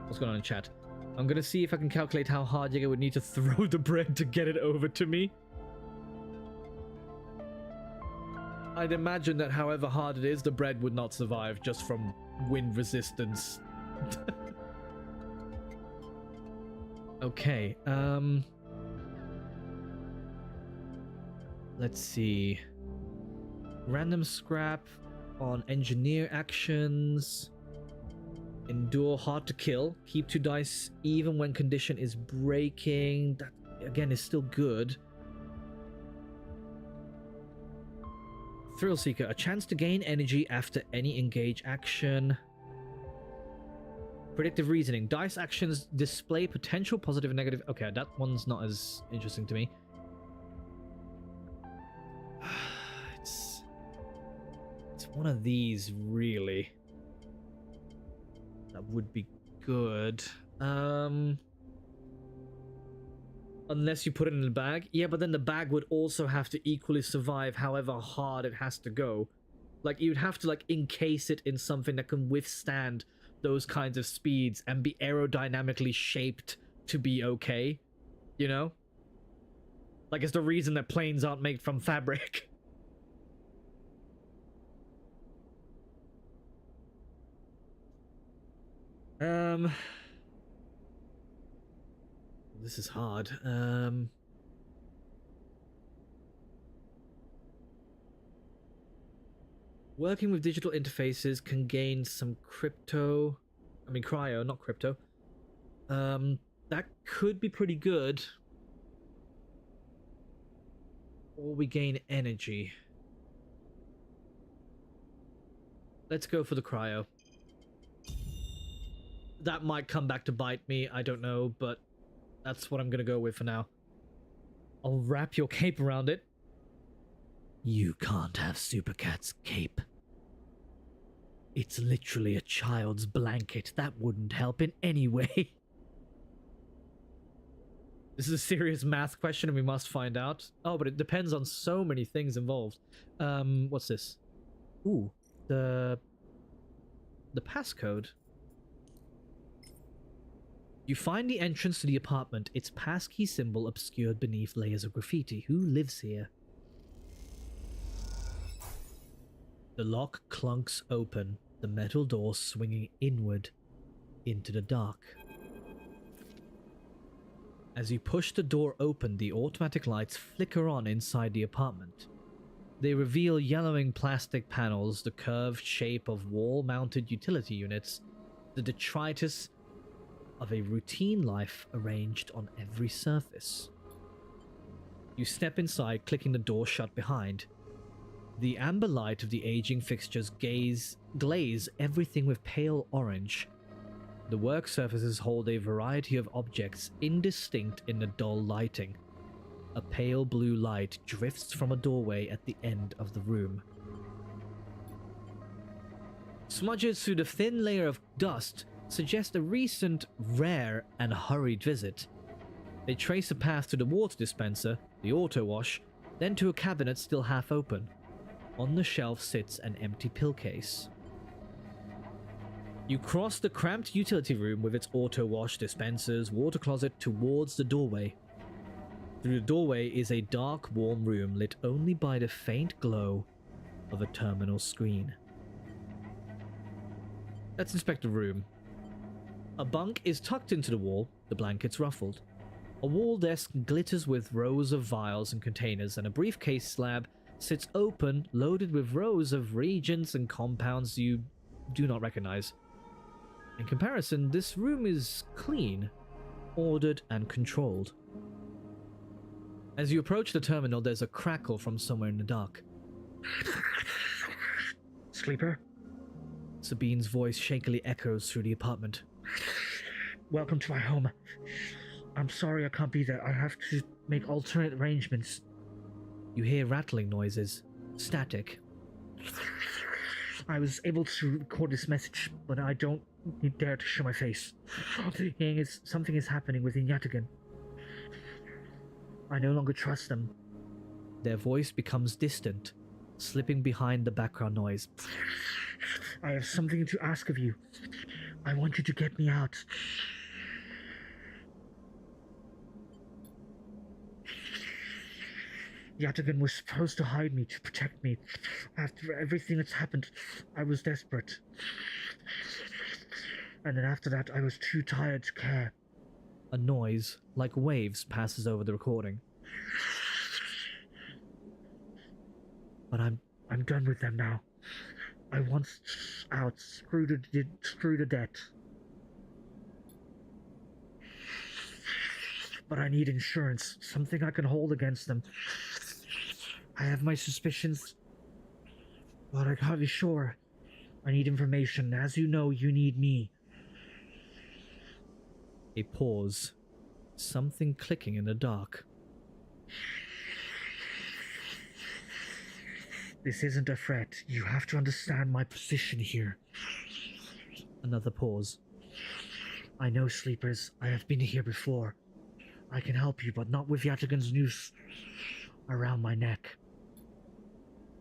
What's going on in chat? I'm going to see if I can calculate how hard Jäger would need to throw the bread to get it over to me. I'd imagine that however hard it is, the bread would not survive just from wind resistance. Okay, Let's see. Random scrap on engineer actions. Endure hard to kill. Keep 2 dice even when condition is breaking. That again is still good. Thrill Seeker, a chance to gain energy after any engage action. Predictive reasoning. Dice actions display potential positive and negative. Okay, that one's not as interesting to me. It's one of these, really. That would be good. Unless you put it in the bag. Yeah, but then the bag would also have to equally survive however hard it has to go. Like, you'd have to, like, encase it in something that can withstand those kinds of speeds and be aerodynamically shaped to be okay. You know? Like, it's the reason that planes aren't made from fabric. This is hard. Working with digital interfaces can gain some cryo, not crypto. That could be pretty good. Or we gain energy. Let's go for the cryo. That might come back to bite me, I don't know, but that's what I'm gonna go with for now. I'll wrap your cape around it. You can't have Supercat's cape. It's literally a child's blanket. That wouldn't help in any way. This is a serious math question and we must find out. Oh, but it depends on so many things involved. What's this? Ooh, the passcode. You find the entrance to the apartment, its passkey symbol obscured beneath layers of graffiti. Who lives here? The lock clunks open, the metal door swinging inward into the dark. As you push the door open, the automatic lights flicker on inside the apartment. They reveal yellowing plastic panels, the curved shape of wall-mounted utility units, the detritus of a routine life arranged on every surface. You step inside, clicking the door shut behind. The amber light of the aging fixtures glaze everything with pale orange. The work surfaces hold a variety of objects indistinct in the dull lighting. A pale blue light drifts from a doorway at the end of the room. Smudges through the thin layer of dust suggest a recent, rare, and hurried visit. They trace a path to the water dispenser, the auto wash, then to a cabinet still half open. On the shelf sits an empty pill case. You cross the cramped utility room with its auto wash, dispensers, water closet towards the doorway. Through the doorway is a dark, warm room lit only by the faint glow of a terminal screen. Let's inspect the room. A bunk is tucked into the wall, the blankets ruffled. A wall desk glitters with rows of vials and containers, and a briefcase slab sits open, loaded with rows of reagents and compounds you do not recognize. In comparison, this room is clean, ordered, and controlled. As you approach the terminal, there's a crackle from somewhere in the dark. Sleeper? Sabine's voice shakily echoes through the apartment. Welcome to my home. I'm sorry I can't be there. I have to make alternate arrangements. You hear rattling noises. Static. I was able to record this message, but I don't dare to show my face. Something is happening within Yatagan. I no longer trust them. Their voice becomes distant, slipping behind the background noise. I have something to ask of you. I want you to get me out. Yatagan was supposed to hide me, to protect me. After everything that's happened, I was desperate. And then after that, I was too tired to care. A noise, like waves, passes over the recording. But I'm done with them now. I want out. Screw the debt. But I need insurance, something I can hold against them. I have my suspicions, but I can't be sure. I need information. As you know, you need me. A pause. Something clicking in the dark. This isn't a threat. You have to understand my position here. Another pause. I know, sleepers. I have been here before. I can help you, but not with Yatigan's noose around my neck.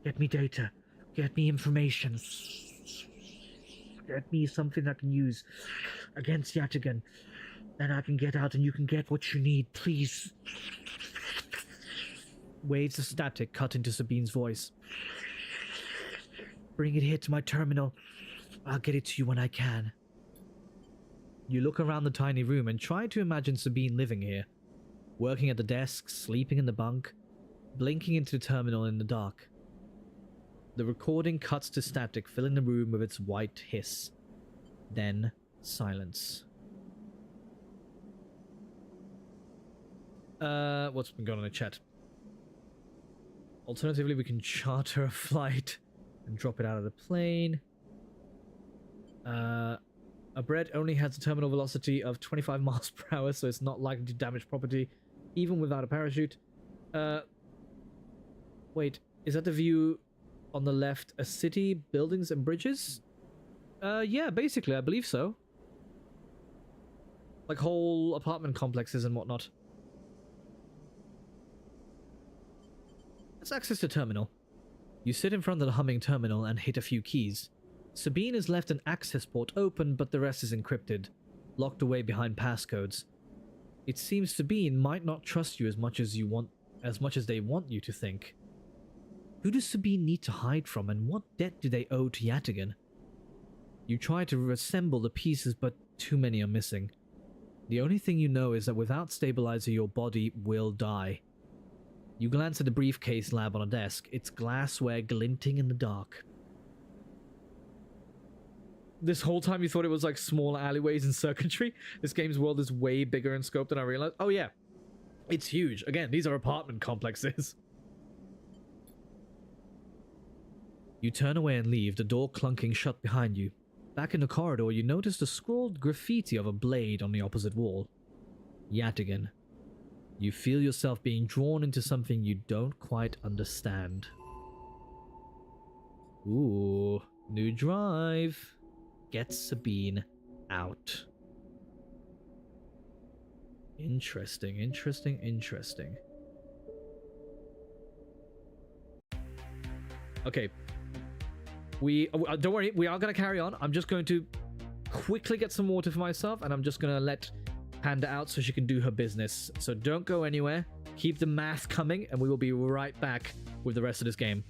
Get me data. Get me information. Get me something I can use against Yatigan. Then I can get out and you can get what you need, please. Waves of static cut into Sabine's voice. Bring it here to my terminal. I'll get it to you when I can. You look around the tiny room and try to imagine Sabine living here. Working at the desk, sleeping in the bunk, blinking into the terminal in the dark. The recording cuts to static, filling the room with its white hiss. Then, silence. What's been going on in the chat? Alternatively, we can charter a flight and drop it out of the plane. A bread only has a terminal velocity of 25 miles per hour, so it's not likely to damage property, even without a parachute. Wait, is that the view on the left? A city, buildings, and bridges? Yeah, basically, I believe so. Like whole apartment complexes and whatnot. Let's access the terminal. You sit in front of the humming terminal and hit a few keys. Sabine has left an access port open, but the rest is encrypted, locked away behind passcodes. It seems Sabine might not trust you as much as they want you to think. Who does Sabine need to hide from, and what debt do they owe to Yatigan? You try to reassemble the pieces, but too many are missing. The only thing you know is that without stabilizer, your body will die. You glance at the briefcase lab on a desk, its glassware glinting in the dark. This whole time you thought it was like small alleyways and circuitry? This game's world is way bigger in scope than I realized. Oh yeah, it's huge. Again, these are apartment complexes. You turn away and leave, the door clunking shut behind you. Back in the corridor, you notice the scrawled graffiti of a blade on the opposite wall. Yatigan. You feel yourself being drawn into something you don't quite understand. Ooh, new drive. Get Sabine out. Interesting, interesting, interesting. Okay. Don't worry, we are going to carry on. I'm just going to quickly get some water for myself, and I'm just going to let Panda out so she can do her business. So don't go anywhere. Keep the math coming, and we will be right back with the rest of this game.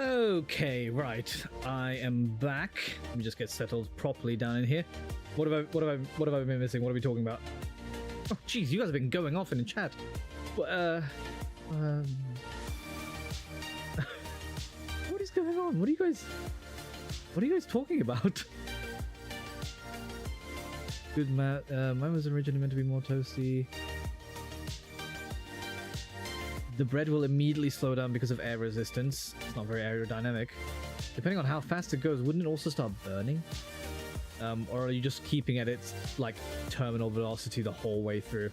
Okay, right. I am back. Let me just get settled properly down in here. What have I been missing? What are we talking about? Oh, jeez, you guys have been going off in the chat. What is going on? What are you guys talking about? Good Matt. Mine was originally meant to be more toasty. The bread will immediately slow down because of air resistance. It's not very aerodynamic. Depending on how fast it goes, wouldn't it also start burning? Or are you just keeping at its like terminal velocity the whole way through?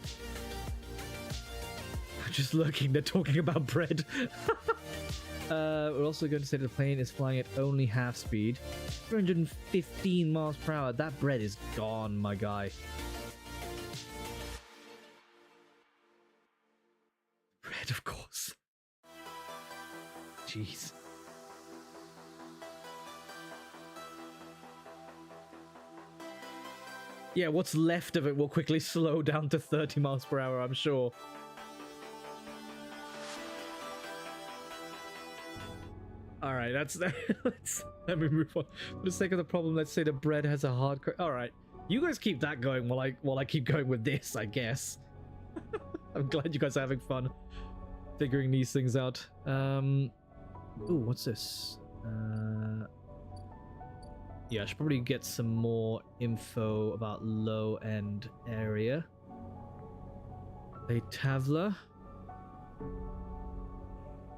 Just looking, they're talking about bread. We're also going to say that the plane is flying at only half speed. 315 miles per hour. That bread is gone, my guy. Bread, of course. Jeez. Yeah, what's left of it will quickly slow down to 30 miles per hour, I'm sure. Alright, let me move on. For the sake of the problem, let's say the bread has a hard Alright. You guys keep that going while I keep going with this, I guess. I'm glad you guys are having fun figuring these things out. Ooh, what's this? Yeah, I should probably get some more info about low-end area. A Tavla.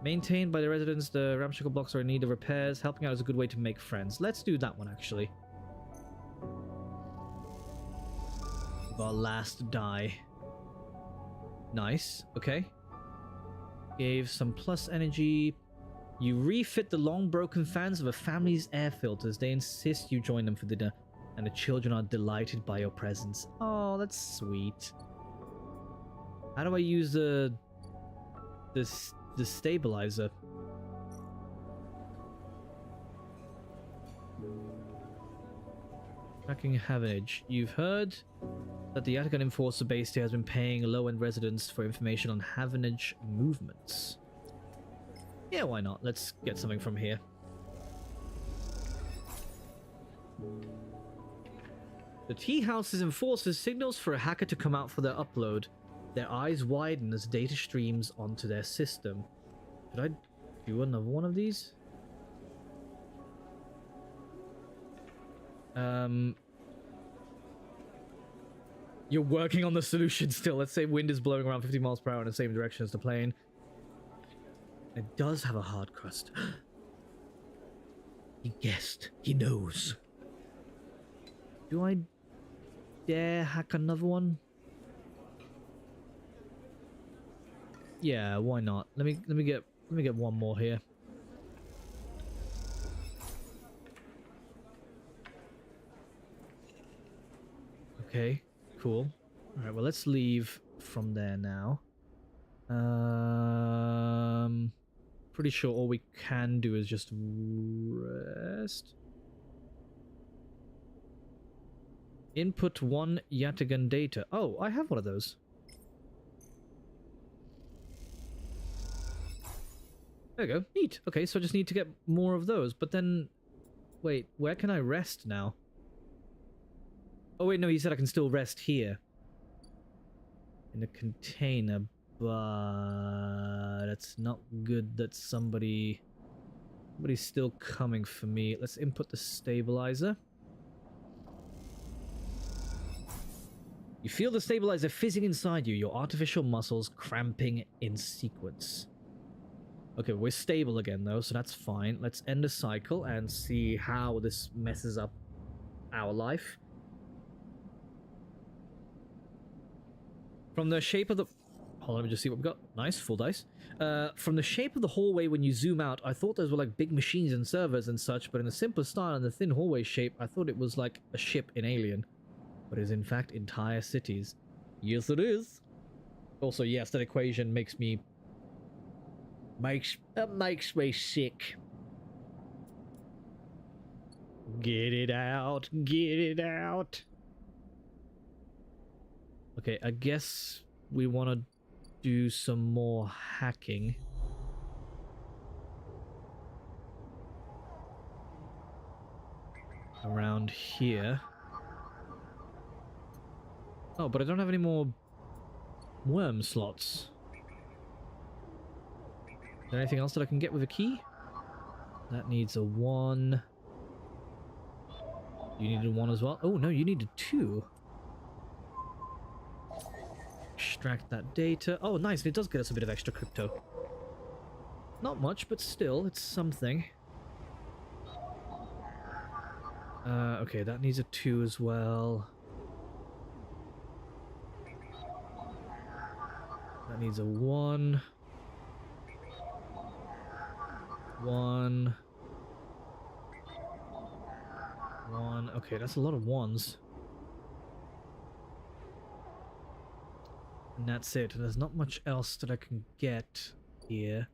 Maintained by the residents, the ramshackle blocks are in need of repairs. Helping out is a good way to make friends. Let's do that one, actually. With our last die. Nice. Okay. Gave some plus energy. You refit the long broken fans of a family's air filters. They insist you join them for dinner, and the children are delighted by your presence. Oh, that's sweet. How do I use the stabilizer? Tracking Havenage. You've heard that the Yatagan Enforcer base here has been paying low-end residents for information on Havenage movements. Yeah, why not? Let's get something from here. The tea house's enforcers signals for a hacker to come out for their upload. Their eyes widen as data streams onto their system. Should I do another one of these? You're working on the solution still. Let's say wind is blowing around 50 miles per hour in the same direction as the plane. It does have a hard crust. He guessed. He knows. Do I dare hack another one? Yeah, why not? Let me get one more here. Okay, cool. All right, well, let's leave from there now. Pretty sure all we can do is just rest. Input 1 Yatagan data. Oh, I have one of those. There we go. Neat. Okay, so I just need to get more of those. But then... Wait, where can I rest now? Oh wait, no, he said I can still rest here. In a container, but... It's not good that somebody's still coming for me. Let's input the stabilizer. You feel the stabilizer fizzing inside you, your artificial muscles cramping in sequence. Okay, we're stable again though, so that's fine. Let's end the cycle and see how this messes up our life. From the shape of the... Hold on, let me just see what we've got. Nice, full dice. From the shape of the hallway when you zoom out, I thought those were like big machines and servers and such, but in a simpler style and the thin hallway shape, I thought it was like a ship in Alien. But it is in fact entire cities. Yes, it is. Also, yes, that equation makes me... makes me sick. Get it out. Get it out. Okay, I guess we want to do some more hacking. around here. Oh, but I don't have any more worm slots. Is there anything else that I can get with a key? That needs a 1. You needed 1 as well? Oh, no, you needed 2. Extract that data. Oh, nice. It does get us a bit of extra crypto. Not much, but still, it's something. Okay, that needs a 2 as well. That needs a 1. 1. 1. Okay, that's a lot of 1s. And that's it. There's not much else that I can get here.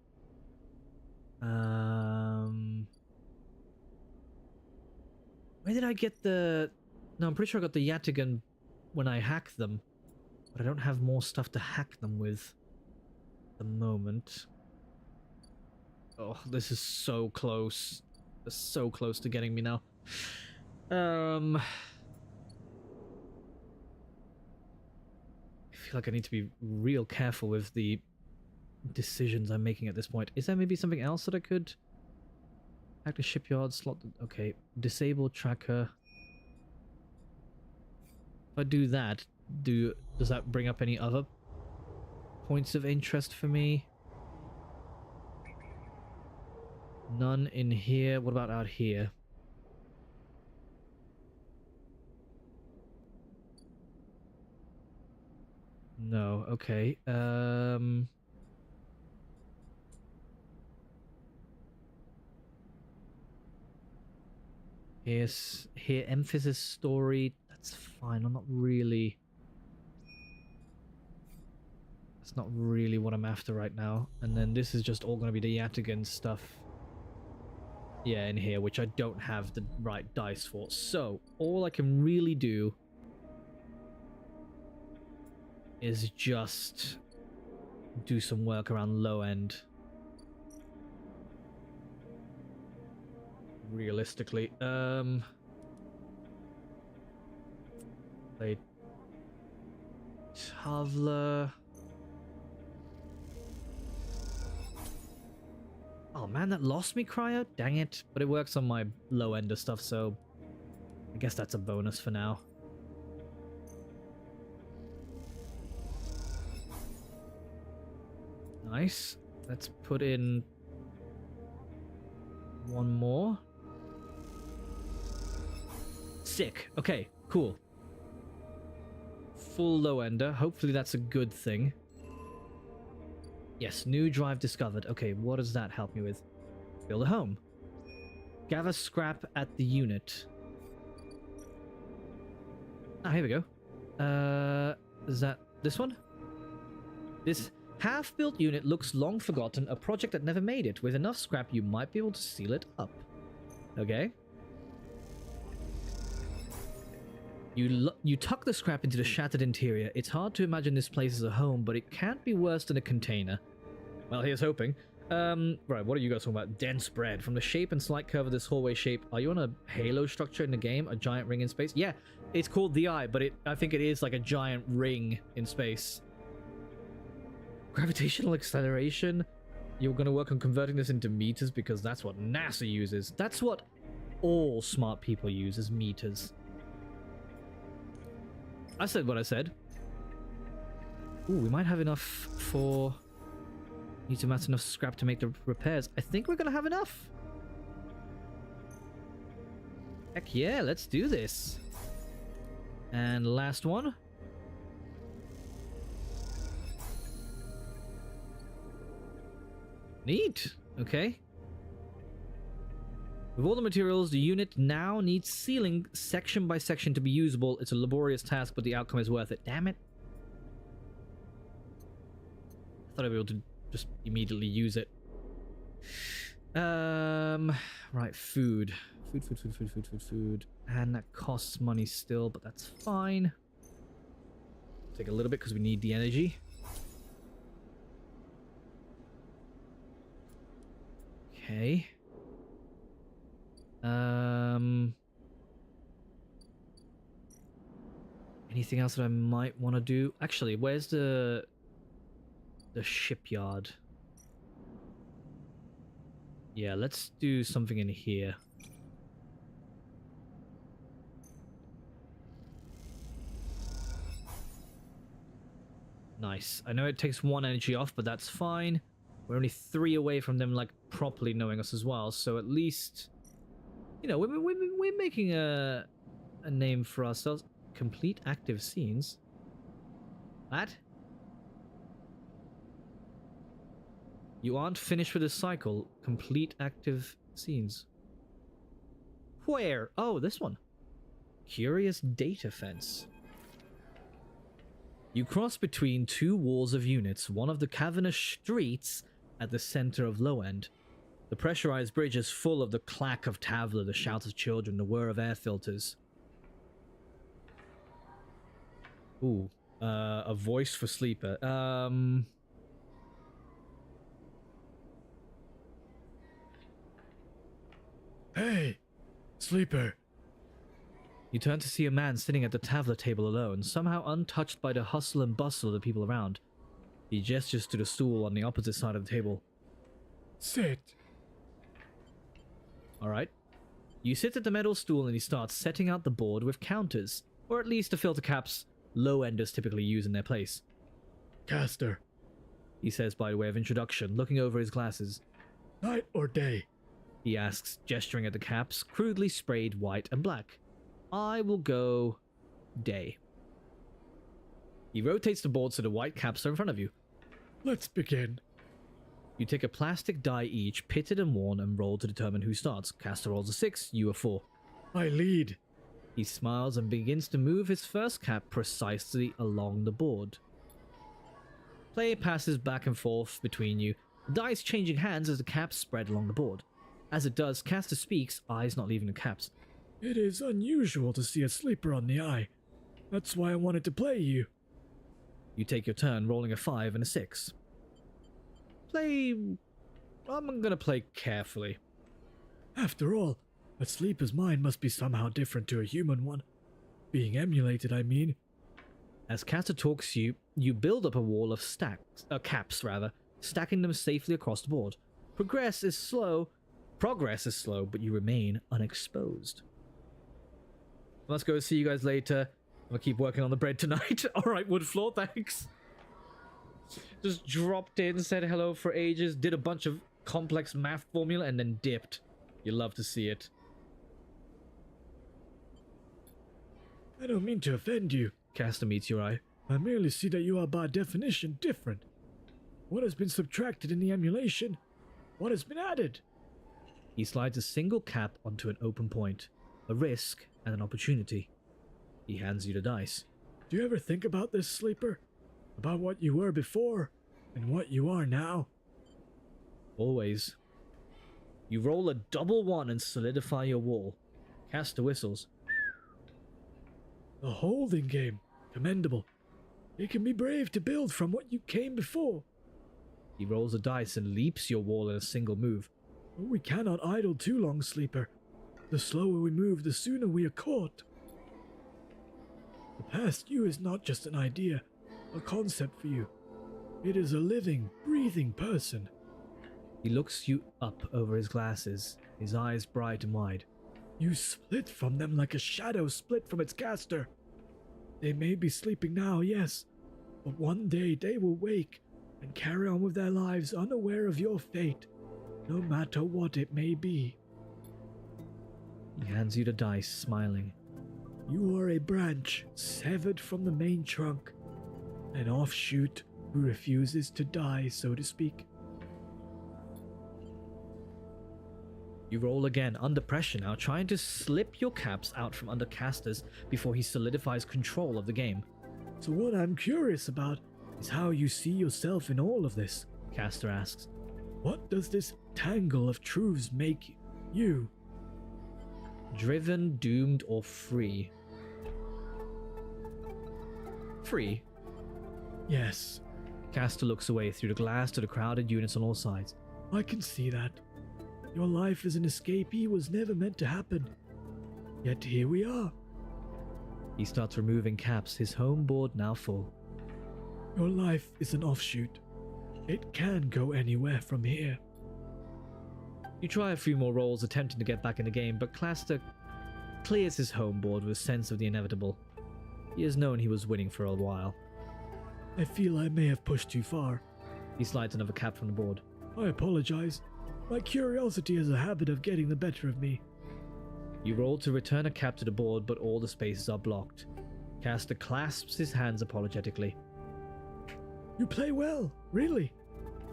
Where did I get the... No, I'm pretty sure I got the Yatigan when I hacked them. But I don't have more stuff to hack them with at the moment. Oh, this is so close. It's so close to getting me now. I feel like I need to be real careful with the decisions I'm making at this point. Is there maybe something else that I could... Hack the shipyard slot... Okay, disable tracker. If I do that, does that bring up any other points of interest for me? None in here. What about out here? No, okay. Here, emphasis story. That's fine. I'm not really... That's not really what I'm after right now. And then this is just all going to be the Yatigan stuff. Yeah, in here, which I don't have the right dice for. So, all I can really do is just do some work around low end. Realistically. Play Tavla. Oh man, that lost me, Cryo? Dang it. But it works on my low ender stuff, so I guess that's a bonus for now. Nice. Let's put in 1 more. Sick. Okay, cool. Full low ender. Hopefully that's a good thing. Yes, new drive discovered. Okay, what does that help me with? Build a home. Gather scrap at the unit. Ah, here we go. Is that this one? This half-built unit looks long forgotten, a project that never made it. With enough scrap, you might be able to seal it up. Okay. You tuck the scrap into the shattered interior. It's hard to imagine this place as a home, but it can't be worse than a container. Well, here's hoping. Right, what are you guys talking about? Dense bread. From the shape and slight curve of this hallway shape, are you on a halo structure in the game? A giant ring in space? Yeah, it's called the Eye, but I think it is like a giant ring in space. Gravitational acceleration? You're going to work on converting this into meters because that's what NASA uses. That's what all smart people use, is meters. I said what I said. Ooh, we might have enough for... Need to amass enough scrap to make the repairs. I think we're gonna have enough. Heck yeah, let's do this. And last one. Neat. Okay. With all the materials, the unit now needs sealing section by section to be usable. It's a laborious task, but the outcome is worth it. Damn it. I thought I'd be able to just immediately use it. Right, food. Food. And that costs money still, but that's fine. Take a little bit because we need the energy. Okay. Anything else that I might want to do? Actually, where's the shipyard? Yeah, let's do something in here. Nice. I know it takes 1 energy off, but that's fine. We're only 3 away from them, like, properly knowing us as well. So at least, you know, we're making a name for ourselves. Complete active scenes. What? You aren't finished with the cycle. Complete active scenes. Where? Oh, this one. Curious data fence. You cross between 2 walls of units, one of the cavernous streets at the center of Low End. The pressurized bridge is full of the clack of Tavla, the shouts of children, the whir of air filters. Ooh, a voice for Sleeper. Hey, Sleeper. You turn to see a man sitting at the Tavla table alone, somehow untouched by the hustle and bustle of the people around. He gestures to the stool on the opposite side of the table. Sit. Alright. You sit at the metal stool and he starts setting out the board with counters, or at least the filter caps low-enders typically use in their place. Caster. He says by way of introduction, looking over his glasses. Night or day? He asks, gesturing at the caps, crudely sprayed white and black. I will go day. He rotates the board so the white caps are in front of you. Let's begin. You take a plastic die each, pitted and worn, and roll to determine who starts. Caster rolls a 6, you a 4. I lead. He smiles and begins to move his first cap precisely along the board. Play passes back and forth between you, the dice changing hands as the caps spread along the board. As it does, Caster speaks, eyes not leaving the caps. It is unusual to see a sleeper on the eye. That's why I wanted to play you. You take your turn, rolling a 5 and a 6. I'm gonna play carefully. After all, a sleeper's mind must be somehow different to a human one. Being emulated, I mean. As Caster talks to you, you build up a wall of caps, stacking them safely across the board. Progress is slow, but you remain unexposed. Let's go see you guys later. I'm gonna keep working on the bread tonight. Alright, wood floor, thanks. Just dropped in, said hello for ages, did a bunch of complex math formula, and then dipped. You love to see it. I don't mean to offend you. Caster meets your eye. I merely see that you are by definition different. What has been subtracted in the emulation? What has been added? He slides a single cap onto an open point. A risk and an opportunity. He hands you the dice. Do you ever think about this, Sleeper? About what you were before and what you are now? Always. You roll a double 1 and solidify your wall. Caster whistles. A holding game. Commendable. It can be brave to build from what you came before. He rolls a dice and leaps your wall in a single move. But we cannot idle too long, Sleeper. The slower we move, the sooner we are caught. The past you is not just an idea, a concept for you. It is a living, breathing person. He looks you up over his glasses, his eyes bright and wide. You split from them like a shadow split from its caster. They may be sleeping now, yes, but one day they will wake and carry on with their lives unaware of your fate, no matter what it may be. He hands you the dice, smiling. You are a branch severed from the main trunk, an offshoot who refuses to die, so to speak. You roll again, under pressure now, trying to slip your caps out from under Caster's before he solidifies control of the game. So what I'm curious about is how you see yourself in all of this, Caster asks. What does this tangle of truths make you? Driven, doomed, or free? Free. Yes. Caster looks away through the glass to the crowded units on all sides. I can see that. Your life as an escapee was never meant to happen. Yet here we are. He starts removing caps, his home board now full. Your life is an offshoot. It can go anywhere from here. You try a few more rolls attempting to get back in the game, but Cluster clears his home board with a sense of the inevitable. He has known he was winning for a while. I feel I may have pushed too far. He slides another cap from the board. I apologize. My curiosity has a habit of getting the better of me. You roll to return a cap to the board, but all the spaces are blocked. Caster clasps his hands apologetically. You play well, really.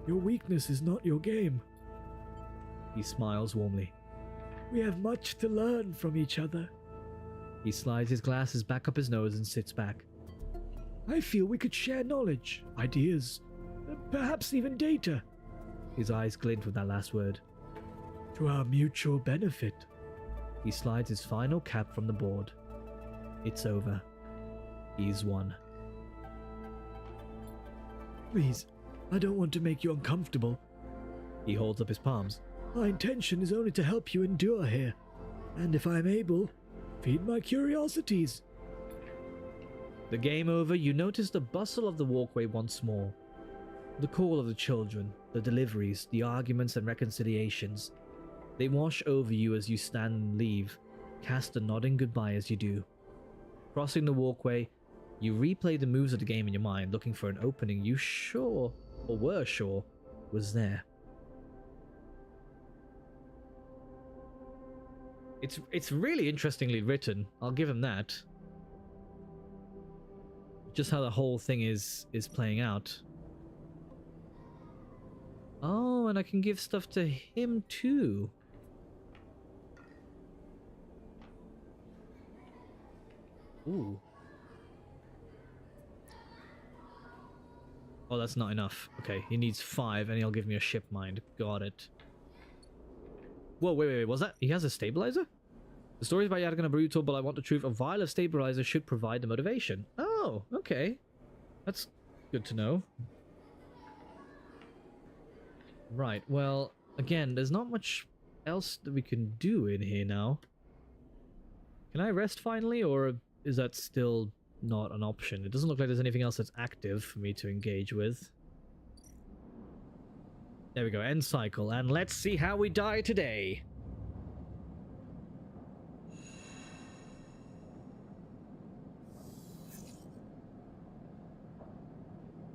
Your weakness is not your game. He smiles warmly. We have much to learn from each other. He slides his glasses back up his nose and sits back. I feel we could share knowledge, ideas, perhaps even data. His eyes glint with that last word. To our mutual benefit. He slides his final cap from the board. It's over. He's won. Please, I don't want to make you uncomfortable. He holds up his palms. My intention is only to help you endure here. And if I'm able, feed my curiosities. The game over, you notice the bustle of the walkway once more. The call of the children, the deliveries, the arguments and reconciliations. They wash over you as you stand and leave, Caster nodding goodbye as you do. Crossing the walkway, you replay the moves of the game in your mind, looking for an opening you were sure, was there. It's really interestingly written, I'll give him that. Just how the whole thing is playing out. Oh, and I can give stuff to him too. Ooh. Oh, that's not enough. Okay, he needs 5 and he'll give me a ship mind. Got it. Whoa, wait, was that? He has a stabilizer? The stories about Yadagan are brutal, but I want the truth. A vial of stabilizer should provide the motivation. Oh, okay. That's good to know. Right, well, again, there's not much else that we can do in here now. Can I rest finally, or is that still not an option? It doesn't look like there's anything else that's active for me to engage with. There we go, end cycle, and let's see how we die today.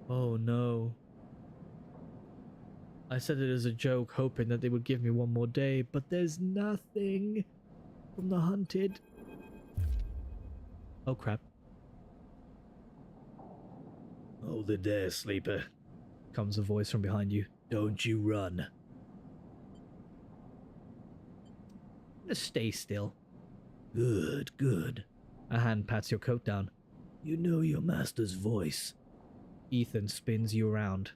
Oh no. I said it as a joke, hoping that they would give me one more day, but there's nothing from the hunted. Oh crap. Hold it there, sleeper. Comes a voice from behind you. Don't you run. Just stay still. Good, good. A hand pats your coat down. You know your master's voice. Ethan spins you around.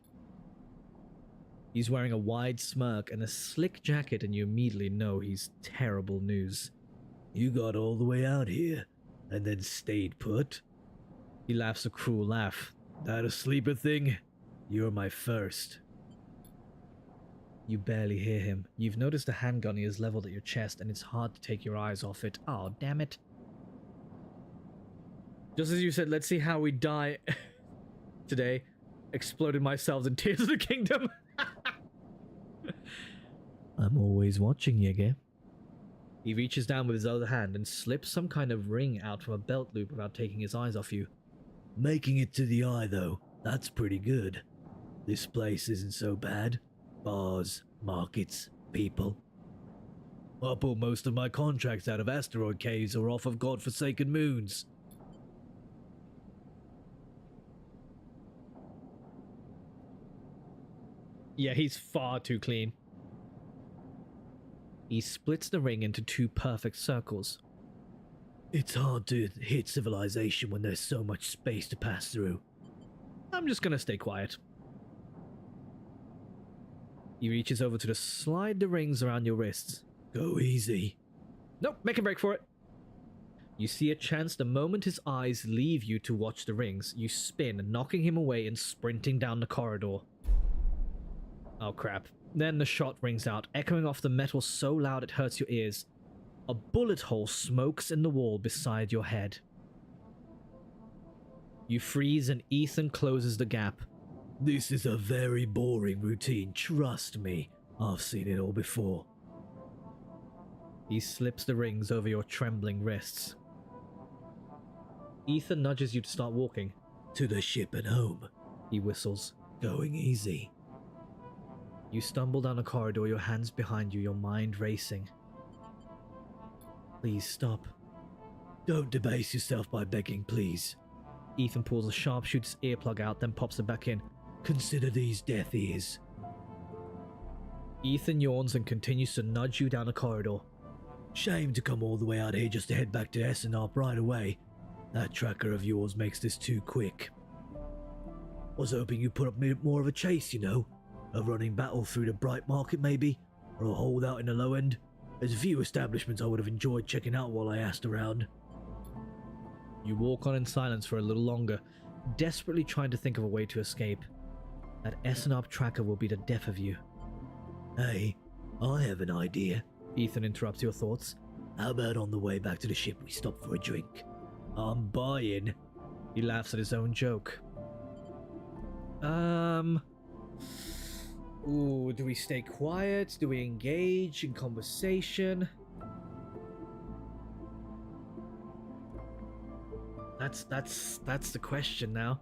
He's wearing a wide smirk and a slick jacket, and you immediately know he's terrible news. You got all the way out here, and then stayed put? He laughs a cruel laugh. That a sleeper thing? You're my first. You barely hear him. You've noticed the handgun he has leveled at your chest, and it's hard to take your eyes off it. Oh, damn it. Just as you said, let's see how we die today. Exploded myself in Tears of the Kingdom. I'm always watching you, again. He reaches down with his other hand and slips some kind of ring out from a belt loop without taking his eyes off you. Making it to the eye, though, that's pretty good. This place isn't so bad. Bars, markets, people. I pull most of my contracts out of asteroid caves or off of godforsaken moons. Yeah, he's far too clean. He splits the ring into 2 perfect circles. It's hard to hit civilization when there's so much space to pass through. I'm just gonna stay quiet. He reaches over to slide the rings around your wrists. Go easy. Nope, make a break for it. You see a chance the moment his eyes leave you to watch the rings. You spin, knocking him away and sprinting down the corridor. Oh crap. Then the shot rings out, echoing off the metal so loud it hurts your ears. A bullet hole smokes in the wall beside your head. You freeze and Ethan closes the gap. This is a very boring routine, trust me. I've seen it all before. He slips the rings over your trembling wrists. Ethan nudges you to start walking. To the ship and home. He whistles. Going easy. You stumble down a corridor, your hands behind you, your mind racing. Please stop. Don't debase yourself by begging, please. Ethan pulls a sharpshooter's earplug out, then pops it back in. Consider these death ears. Ethan yawns and continues to nudge you down a corridor. Shame to come all the way out here just to head back to Essenarp right away. That tracker of yours makes this too quick. Was hoping you'd put up more of a chase, you know. A running battle through the Bright Market maybe, or a holdout in the low end. There's a few establishments I would have enjoyed checking out while I asked around. You walk on in silence for a little longer, desperately trying to think of a way to escape. That Essenarp tracker will be the death of you. Hey, I have an idea. Ethan interrupts your thoughts. How about on the way back to the ship we stop for a drink? I'm buying. He laughs at his own joke. Ooh, do we stay quiet? Do we engage in conversation? That's the question now.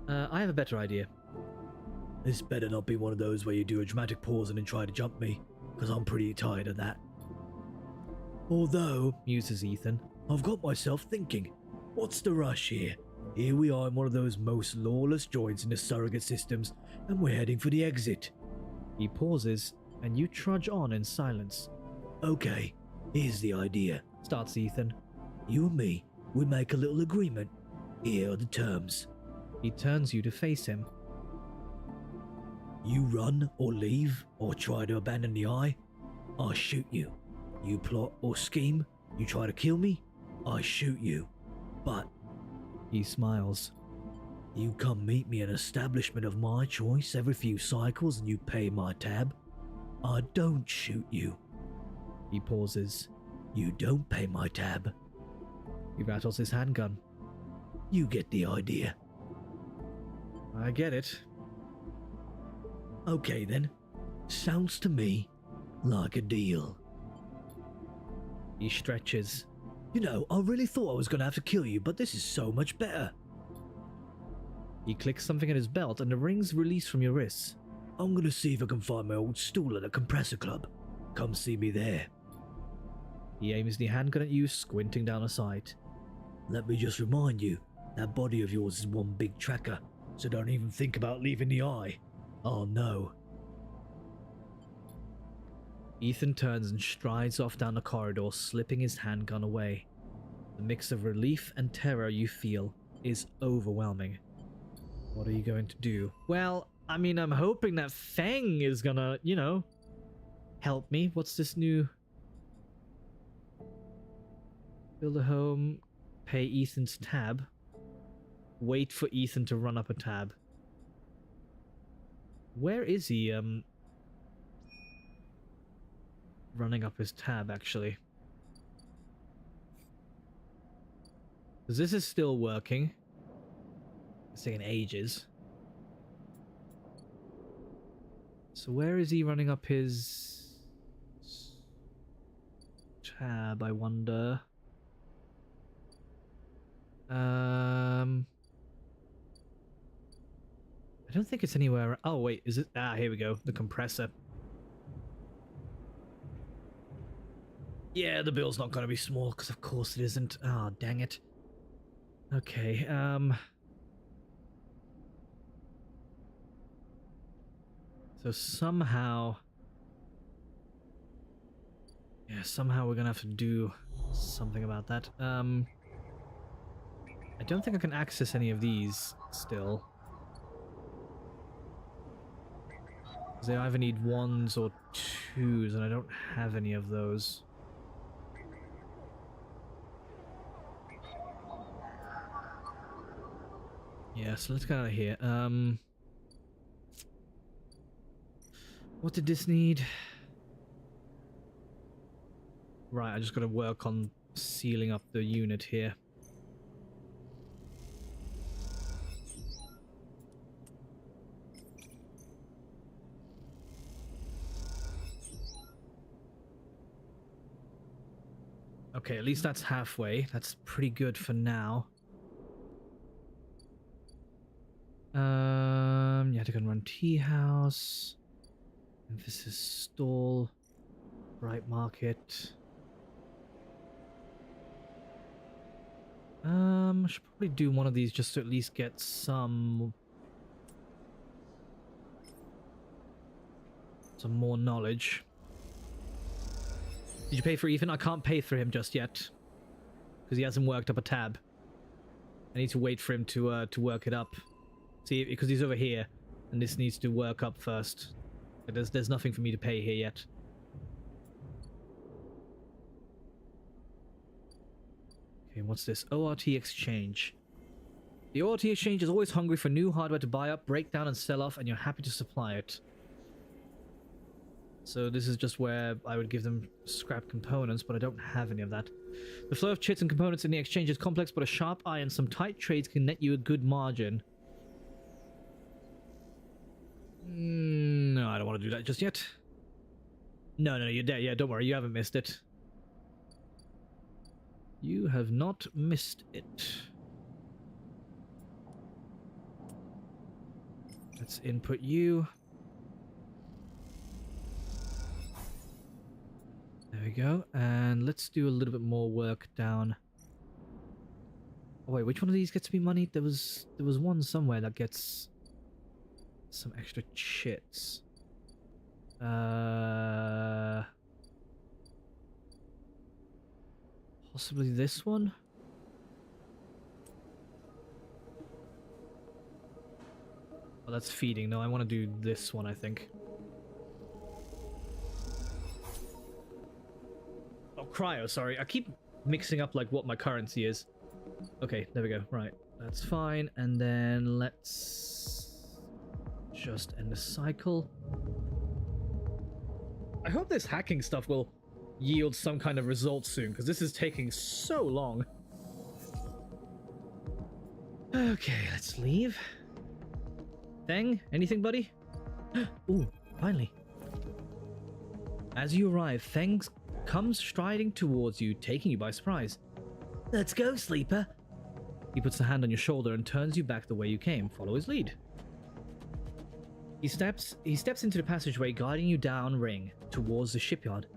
I have a better idea. This better not be one of those where you do a dramatic pause and then try to jump me, because I'm pretty tired of that. Although, muses Ethan, I've got myself thinking, what's the rush here? Here we are in one of those most lawless joints in the surrogate systems, and we're heading for the exit. He pauses, and you trudge on in silence. Okay, here's the idea, starts Ethan. You and me, we make a little agreement. Here are the terms. He turns you to face him. You run or leave or try to abandon the eye, I shoot you. You plot or scheme, you try to kill me, I shoot you. But he smiles. You come meet me at an establishment of my choice every few cycles and you pay my tab, I don't shoot you. He pauses. You don't pay my tab. He rattles his handgun. You get the idea. I get it. Okay then. Sounds to me like a deal. He stretches. You know, I really thought I was going to have to kill you, but this is so much better. He clicks something at his belt and the rings release from your wrists. I'm going to see if I can find my old stool at a compressor club. Come see me there. He aims the handgun at you, squinting down a sight. Let me just remind you, that body of yours is one big tracker, so don't even think about leaving the eye. Oh no. Ethan turns and strides off down the corridor, slipping his handgun away. The mix of relief and terror you feel is overwhelming. What are you going to do? Well, I mean, I'm hoping that Feng is gonna, you know, help me. What's this new? Build a home, pay Ethan's tab. Wait for Ethan to run up a tab. Where is he, running up his tab, actually? Because this is still working. It's taking ages. So where is he running up his tab, I wonder? I don't think it's anywhere. Oh wait, is it? Ah, here we go. The compressor. Yeah, the bill's not gonna be small, because of course it isn't. Ah, oh, dang it. Okay, so somehow... Yeah, somehow we're gonna have to do something about that. I don't think I can access any of these still. Because they either need 1s or 2s, and I don't have any of those. Yeah, so let's get out of here. What did this need? Right, I just gotta work on sealing up the unit here. Okay, at least that's halfway. That's pretty good for now. You have to go and run tea house. Emphasis stall. Bright market. I should probably do one of these just to at least get some more knowledge. Did you pay for Ethan? I can't pay for him just yet because he hasn't worked up a tab. I need to wait for him to work it up. See, because he's over here, and this needs to work up first. There's nothing for me to pay here yet. Okay, what's this? ORT exchange. The ORT exchange is always hungry for new hardware to buy up, break down, and sell off, and you're happy to supply it. So this is just where I would give them scrap components, but I don't have any of that. The flow of chits and components in the exchange is complex, but a sharp eye and some tight trades can net you a good margin. No, I don't want to do that just yet. No, you're dead. Yeah, don't worry, you haven't missed it. You have not missed it. Let's input you. There we go, and let's do a little bit more work down. Oh wait, which one of these gets me money? There was one somewhere that gets some extra chits. Possibly this one? Oh, that's feeding. No, I want to do this one, I think. Oh, cryo, sorry. I keep mixing up, like, what my currency is. Okay, there we go. Right, that's fine. And then let's just end the cycle. I hope this hacking stuff will yield some kind of result soon, because this is taking so long. Okay, let's leave. Thing? Anything, buddy? Ooh, finally. As you arrive, Feng comes striding towards you, taking you by surprise. Let's go, Sleeper. He puts a hand on your shoulder and turns you back the way you came. Follow his lead. He steps into the passageway, guiding you down ring towards the shipyard.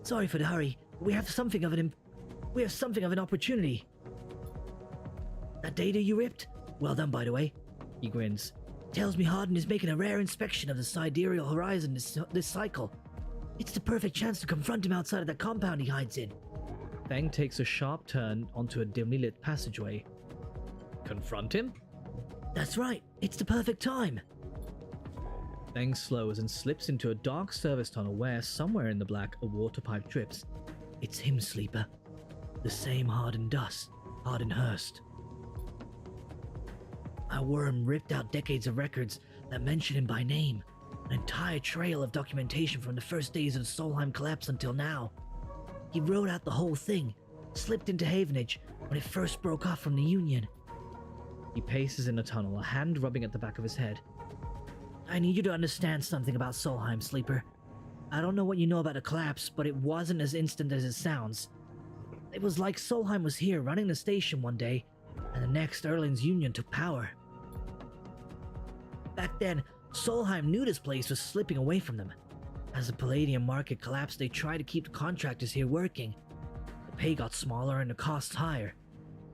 Sorry for the hurry. We have something of an opportunity. That data you ripped? Well done, by the way. He grins. Tells me Harden is making a rare inspection of the sidereal horizon this cycle. It's the perfect chance to confront him outside of that compound he hides in. Feng takes a sharp turn onto a dimly lit passageway. Confront him? That's right. It's the perfect time. Feng slows and slips into a dark service tunnel where, somewhere in the black, a water pipe drips. It's him, Sleeper. The same Harden Hurst. Our worm ripped out decades of records that mention him by name. An entire trail of documentation from the first days of the Solheim collapse until now. He wrote out the whole thing, slipped into Havenage when it first broke off from the Union. He paces in the tunnel, a hand rubbing at the back of his head. I need you to understand something about Solheim, Sleeper. I don't know what you know about the collapse, but it wasn't as instant as it sounds. It was like Solheim was here running the station one day, and the next Erling's Union took power. Back then, Solheim knew this place was slipping away from them. As the palladium market collapsed, they tried to keep the contractors here working. The pay got smaller and the costs higher.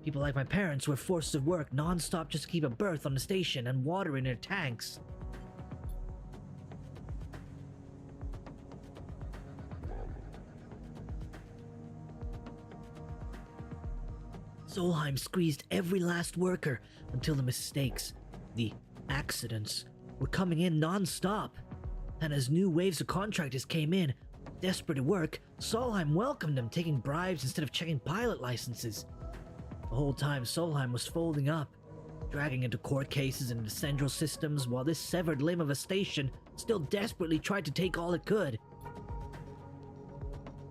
People like my parents were forced to work non-stop just to keep a berth on the station and water in their tanks. Solheim squeezed every last worker until the mistakes, the accidents, were coming in non-stop. And as new waves of contractors came in, desperate to work, Solheim welcomed them, taking bribes instead of checking pilot licenses. The whole time, Solheim was folding up, dragging into court cases and the central systems, while this severed limb of a station still desperately tried to take all it could.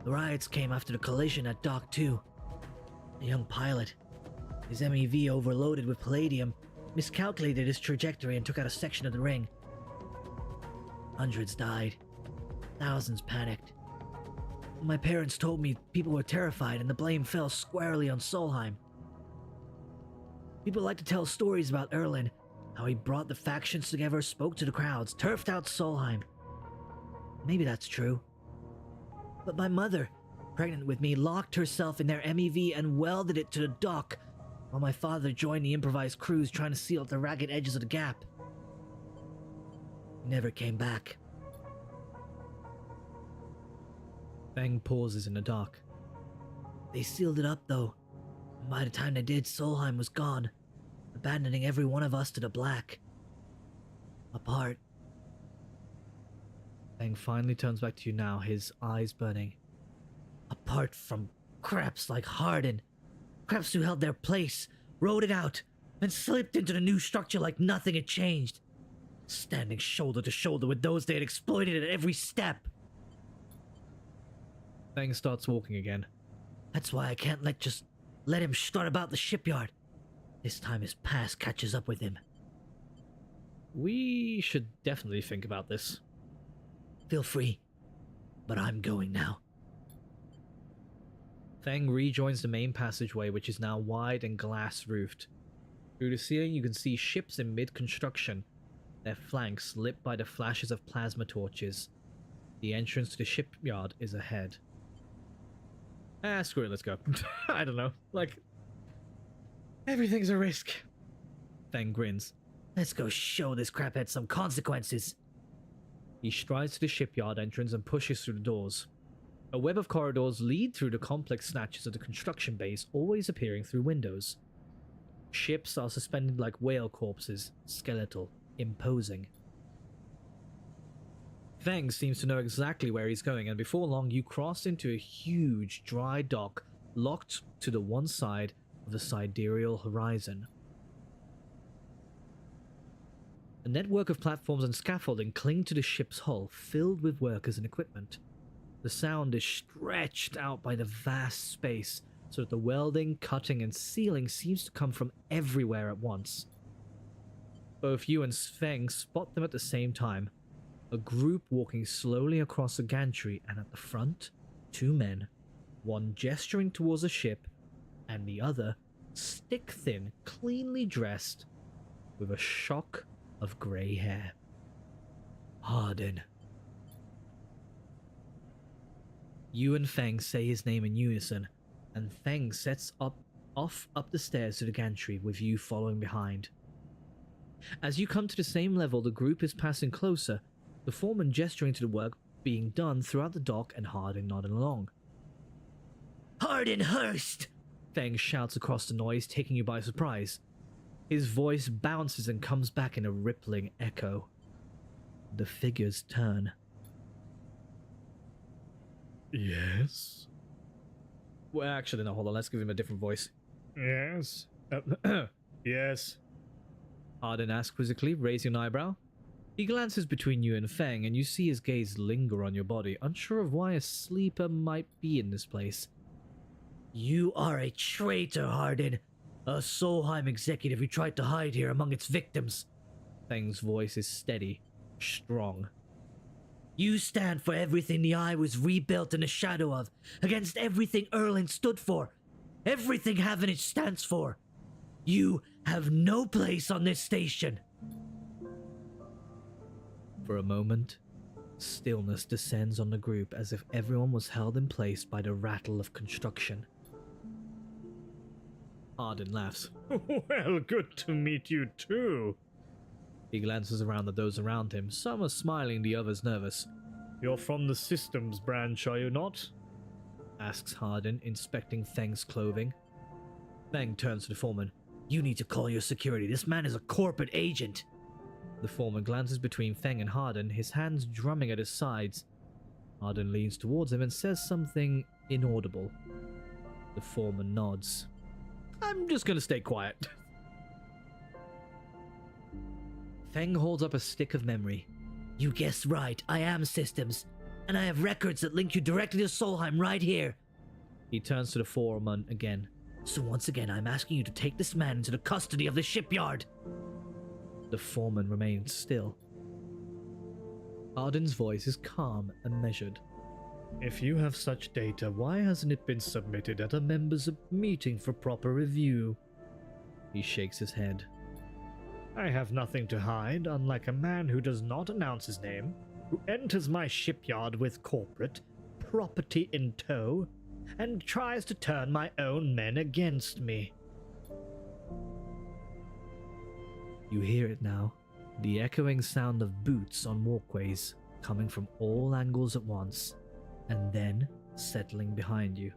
The riots came after the collision at Dock 2. A young pilot, his MEV overloaded with palladium, miscalculated his trajectory and took out a section of the ring. Hundreds died. Thousands panicked. My parents told me people were terrified and the blame fell squarely on Solheim. People like to tell stories about Erlin, how he brought the factions together, spoke to the crowds, turfed out Solheim. Maybe that's true. But my mother, pregnant with me, locked herself in their MEV and welded it to the dock, while my father joined the improvised crews trying to seal up the ragged edges of the gap. He never came back. Feng pauses in the dark. They sealed it up, though. And by the time they did, Solheim was gone, abandoning every one of us to the black. Apart. Feng finally turns back to you now, his eyes burning. Apart from craps like Hardin. Craps who held their place, rode it out, and slipped into the new structure like nothing had changed. Standing shoulder to shoulder with those they had exploited at every step. Feng starts walking again. That's why I can't let him strut about the shipyard. This time his past catches up with him. We should definitely think about this. Feel free, but I'm going now. Feng rejoins the main passageway, which is now wide and glass-roofed. Through the ceiling you can see ships in mid-construction, their flanks lit by the flashes of plasma torches. The entrance to the shipyard is ahead. Screw it, let's go. I don't know, everything's a risk. Feng grins. Let's go show this craphead some consequences. He strides to the shipyard entrance and pushes through the doors. A web of corridors lead through the complex snatches of the construction base, always appearing through windows. Ships are suspended like whale corpses, skeletal, imposing. Feng seems to know exactly where he's going, and before long you cross into a huge dry dock locked to the one side of the sidereal horizon. A network of platforms and scaffolding cling to the ship's hull, filled with workers and equipment. The sound is stretched out by the vast space, so that the welding, cutting, and sealing seems to come from everywhere at once. Both you and Feng spot them at the same time. A group walking slowly across the gantry, and at the front, two men, one gesturing towards a ship, and the other stick-thin, cleanly dressed, with a shock of grey hair. Hardin. You and Feng say his name in unison, and Feng sets off up the stairs to the gantry, with you following behind. As you come to the same level, the group is passing closer, the foreman gesturing to the work being done throughout the dock and Hardin nodding along. Hardin Hurst! Feng shouts across the noise, taking you by surprise. His voice bounces and comes back in a rippling echo. The figures turn. Yes? Well, actually, no, hold on, let's give him a different voice. Yes? Yes? Hardin asks quizzically, raising an eyebrow. He glances between you and Feng, and you see his gaze linger on your body, unsure of why a sleeper might be in this place. You are a traitor, Hardin. A Solheim executive who tried to hide here among its victims. Feng's voice is steady, strong. You stand for everything the Eye was rebuilt in the shadow of, against everything Erlin stood for, everything Havenage stands for. You have no place on this station. For a moment, stillness descends on the group as if everyone was held in place by the rattle of construction. Hardin laughs. Well, good to meet you too. He glances around at those around him. Some are smiling, the others nervous. You're from the systems branch, are you not? Asks Hardin, inspecting Feng's clothing. Feng turns to the foreman. You need to call your security. This man is a corporate agent. The foreman glances between Feng and Hardin, his hands drumming at his sides. Hardin leans towards him and says something inaudible. The foreman nods. I'm just gonna stay quiet. Feng holds up a stick of memory. You guessed right, I am systems, and I have records that link you directly to Solheim right here. He turns to the foreman again. So once again, I'm asking you to take this man into the custody of the shipyard. The foreman remains still. Hardin's voice is calm and measured. If you have such data, why hasn't it been submitted at a members' meeting for proper review? He shakes his head. I have nothing to hide, unlike a man who does not announce his name, who enters my shipyard with corporate property in tow, and tries to turn my own men against me. You hear it now, the echoing sound of boots on walkways, coming from all angles at once, and then settling behind you.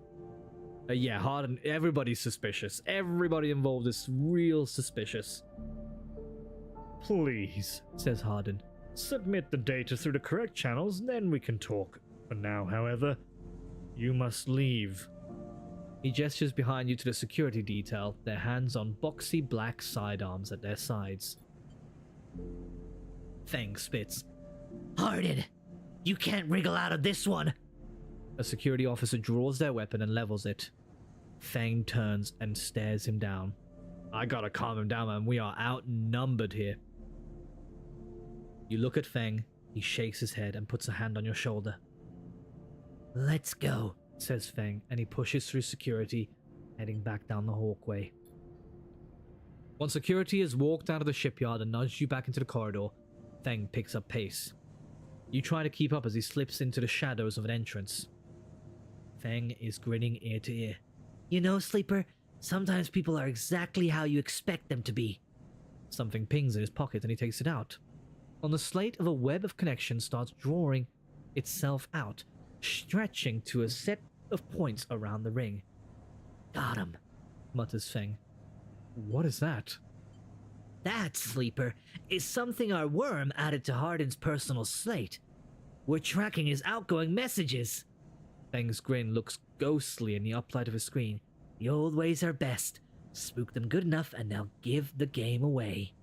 Yeah, Harden, everybody's suspicious. Everybody involved is real suspicious. Please, Says Harden. submit the data through the correct channels, then we can talk. For now, however, you must leave. He gestures behind you to the security detail, their hands on boxy black sidearms at their sides. Feng spits. Harden! You can't wriggle out of this one! A security officer draws their weapon and levels it. Feng turns and stares him down. I gotta calm him down, man. We are outnumbered here. You look at Feng. He shakes his head and puts a hand on your shoulder. Let's go, Says Feng, and he pushes through security, heading back down the hallway. Once security has walked out of the shipyard and nudged you back into the corridor, Feng picks up pace. You try to keep up as he slips into the shadows of an entrance. Feng is grinning ear to ear. You know, Sleeper, sometimes people are exactly how you expect them to be. Something pings in his pocket and he takes it out. On the slate of a web of connections starts drawing itself out, stretching to a set of points around the ring. Got him, Mutters Feng. What is that? That, Sleeper, is something our worm added to Harden's personal slate. We're tracking his outgoing messages. Feng's grin looks ghostly in the uplight of his screen. The old ways are best. Spook them good enough and now give the game away.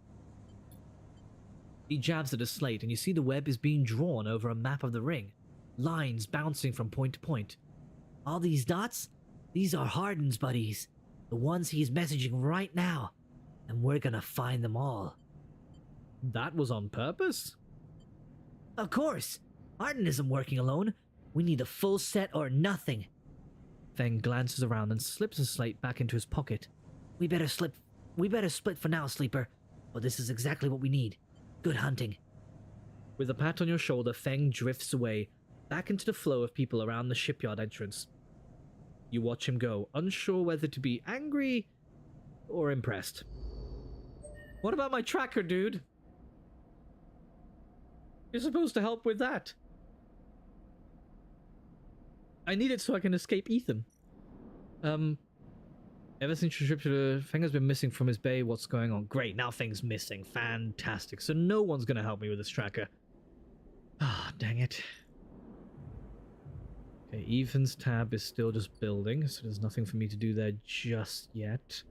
He jabs at the slate and you see the web is being drawn over a map of the ring. Lines bouncing from point to point. All these dots? These are Harden's buddies. The ones he's messaging right now. And we're gonna find them all. That was on purpose? Of course! Harden isn't working alone. We need a full set or nothing. Feng glances around and slips the slate back into his pocket. We better split for now, Sleeper. But this is exactly what we need. Good hunting. With a pat on your shoulder, Feng drifts away, back into the flow of people around the shipyard entrance. You watch him go, unsure whether to be angry or impressed. What about my tracker, dude? You're supposed to help with that. I need it so I can escape Ethan. Ever since your trip to the... Feng has been missing from his bay. What's going on? Great, now Feng's missing. Fantastic. So no one's gonna help me with this tracker. Ah, dang it. Okay, Ethan's tab is still just building, so there's nothing for me to do there just yet.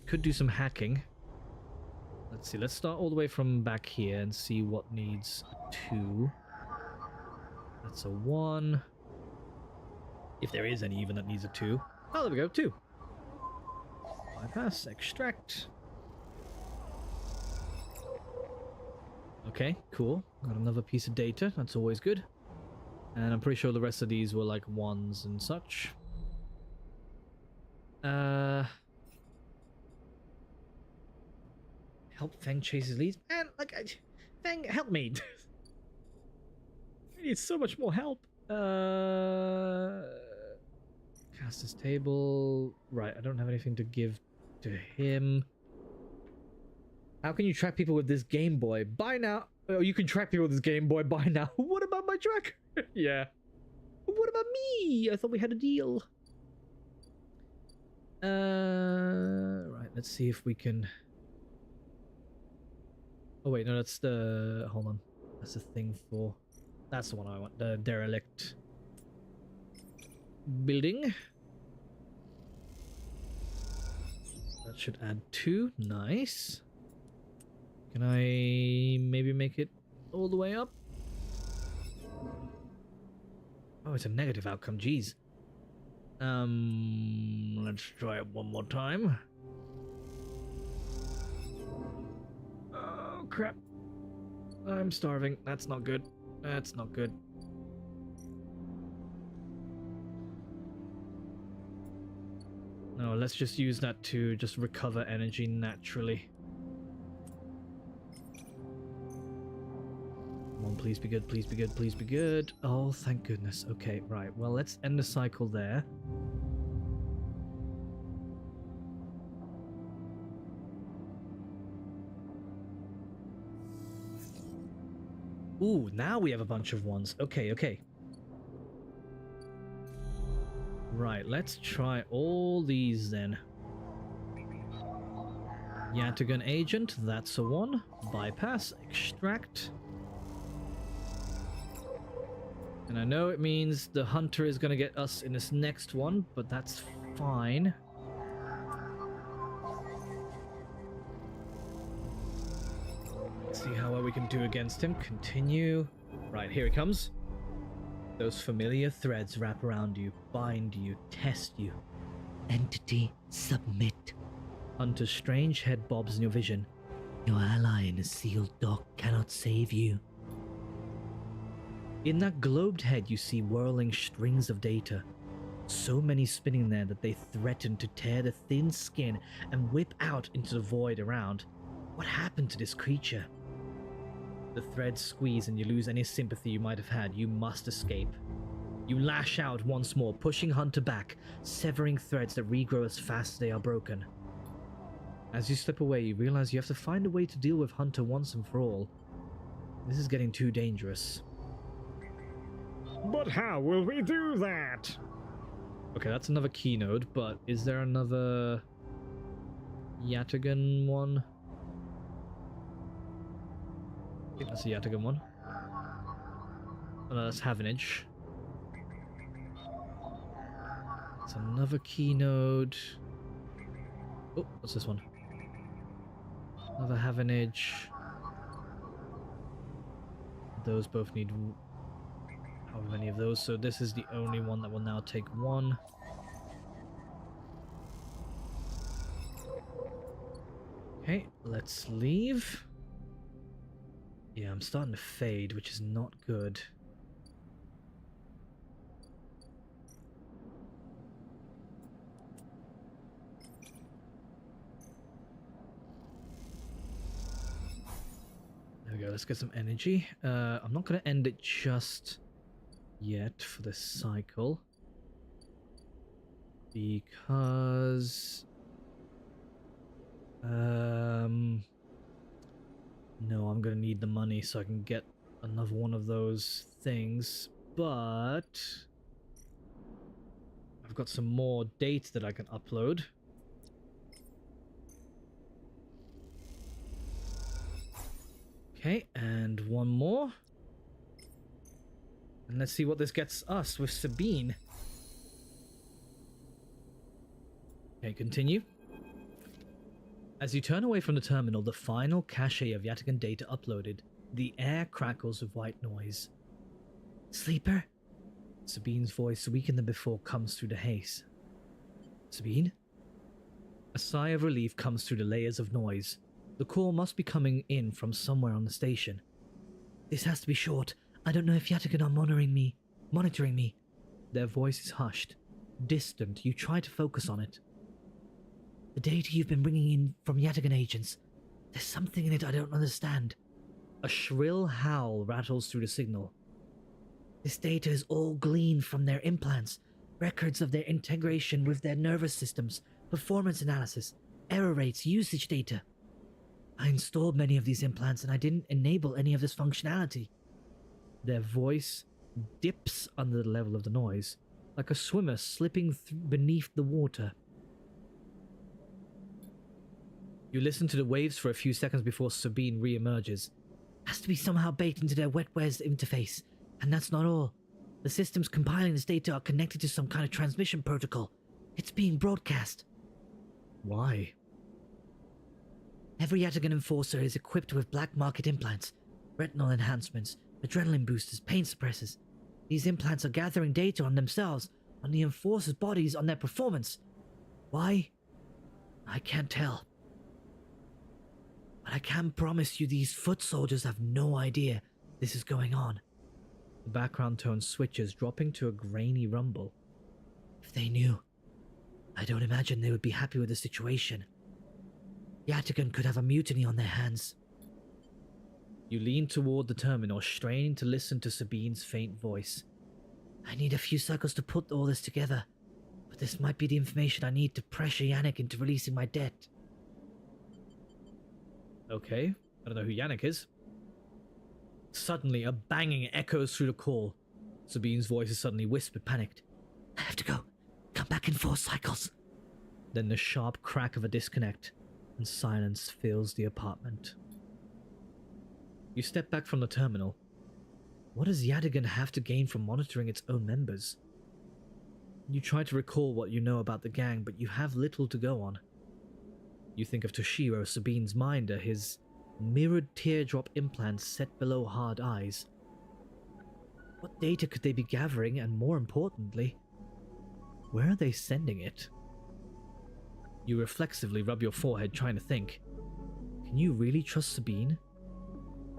Could do some hacking. Let's see, let's start all the way from back here and see what needs a 2. That's a 1. If there is any even that needs a 2. Oh, there we go, 2. Bypass, extract. Okay, cool. Got another piece of data. That's always good. And I'm pretty sure the rest of these were like 1s and such. Help Feng chase his leads? Man, like, Feng, help me. I need so much more help. Cast this table. Right, I don't have anything to give to him. How can you track people with this Game Boy? Buy now. Oh, you can track people with this Game Boy. Buy now. What about my tracker? Yeah. What about me? I thought we had a deal. Right, let's see if we can... Oh wait, no, that's the... Hold on. That's the thing for... That's the one I want. The derelict building. That should add 2. Nice. Can I maybe make it all the way up? Oh, it's a negative outcome. Jeez. Let's try it one more time. Oh, crap. I'm starving. That's not good. That's not good. No, let's just use that to just recover energy naturally. Come on, please be good, please be good, please be good. Oh, thank goodness. Okay, right. Well, let's end the cycle there. Ooh, now we have a bunch of ones. Okay, okay. Right, let's try all these then. Yatagan agent, that's a one. Bypass, extract. And I know it means the hunter is going to get us in this next one, but that's fine. Let's see how well we can do against him. Continue. Right, here he comes. Those familiar threads wrap around you, bind you, test you. Entity, submit. Hunter's strange head bobs in your vision. Your ally in a sealed dock cannot save you. In that globed head you see whirling strings of data. So many spinning there that they threaten to tear the thin skin and whip out into the void around. What happened to this creature? The threads squeeze and you lose any sympathy you might have had. You must escape. You lash out once more, pushing Hunter back, severing threads that regrow as fast as they are broken. As you slip away, you realize you have to find a way to deal with Hunter once and for all. This is getting too dangerous. But how will we do that? Okay, that's another key node, but is there another Yatagan one? I think that's the Yatagan one. Oh, no, that's Havenage. It's another key node. Oh, what's this one? Another Havenage. Those both need however many of those, so this is the only one that will now take one. Okay, let's leave. Yeah, I'm starting to fade, which is not good. There we go, let's get some energy. I'm not going to end it just yet for this cycle. Because... no, I'm gonna need the money so I can get another one of those things, but I've got some more data that I can upload. Okay, and one more. And let's see what this gets us with Sabine. Okay, continue. As you turn away from the terminal, the final cache of Yatagan data uploaded, the air crackles with white noise. Sleeper? Sabine's voice, weaker than before, comes through the haze. Sabine? A sigh of relief comes through the layers of noise. The call must be coming in from somewhere on the station. This has to be short. I don't know if Yatagan are monitoring me. Their voice is hushed. Distant, you try to focus on it. The data you've been bringing in from Yatagan agents. There's something in it I don't understand. A shrill howl rattles through the signal. This data is all gleaned from their implants, records of their integration with their nervous systems, performance analysis, error rates, usage data. I installed many of these implants and I didn't enable any of this functionality. Their voice dips under the level of the noise, like a swimmer slipping beneath the water. You listen to the waves for a few seconds before Sabine re-emerges. Has to be somehow baked into their wetwares interface. And that's not all. The systems compiling this data are connected to some kind of transmission protocol. It's being broadcast. Why? Every Yatagan enforcer is equipped with black market implants, retinal enhancements, adrenaline boosters, pain suppressors. These implants are gathering data on themselves, on the enforcers' bodies, on their performance. Why? I can't tell. But I can promise you these foot soldiers have no idea this is going on. The background tone switches, dropping to a grainy rumble. If they knew, I don't imagine they would be happy with the situation. Yatagan could have a mutiny on their hands. You lean toward the terminal, straining to listen to Sabine's faint voice. I need a few cycles to put all this together, but this might be the information I need to pressure Yannick into releasing my debt. Okay, I don't know who Yannick is. Suddenly, a banging echoes through the call. Sabine's voice is suddenly whispered, panicked. I have to go. Come back in 4 cycles. Then the sharp crack of a disconnect, and silence fills the apartment. You step back from the terminal. What does Yadigan have to gain from monitoring its own members? You try to recall what you know about the gang, but you have little to go on. You think of Toshiro, Sabine's minder, his mirrored teardrop implants set below hard eyes. What data could they be gathering, and more importantly, where are they sending it? You reflexively rub your forehead, trying to think. Can you really trust Sabine?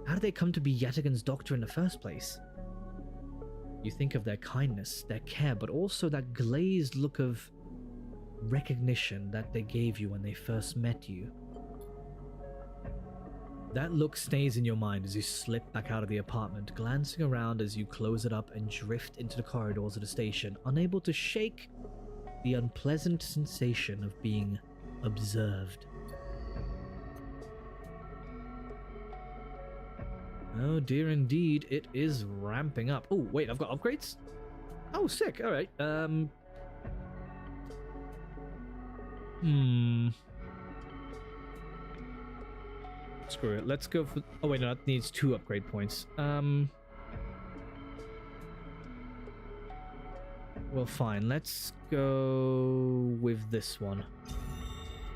How did they come to be Yatagan's doctor in the first place? You think of their kindness, their care, but also that glazed look of recognition that they gave you when they first met you. That look stays in your mind as you slip back out of the apartment, glancing around as you close it up and drift into the corridors of the station, unable to shake the unpleasant sensation of being observed. Oh dear indeed, it is ramping up. Oh wait, I've got upgrades? Oh sick, alright. Screw it, let's go for... Oh wait, no, that needs 2 upgrade points. Well fine, let's go with this one.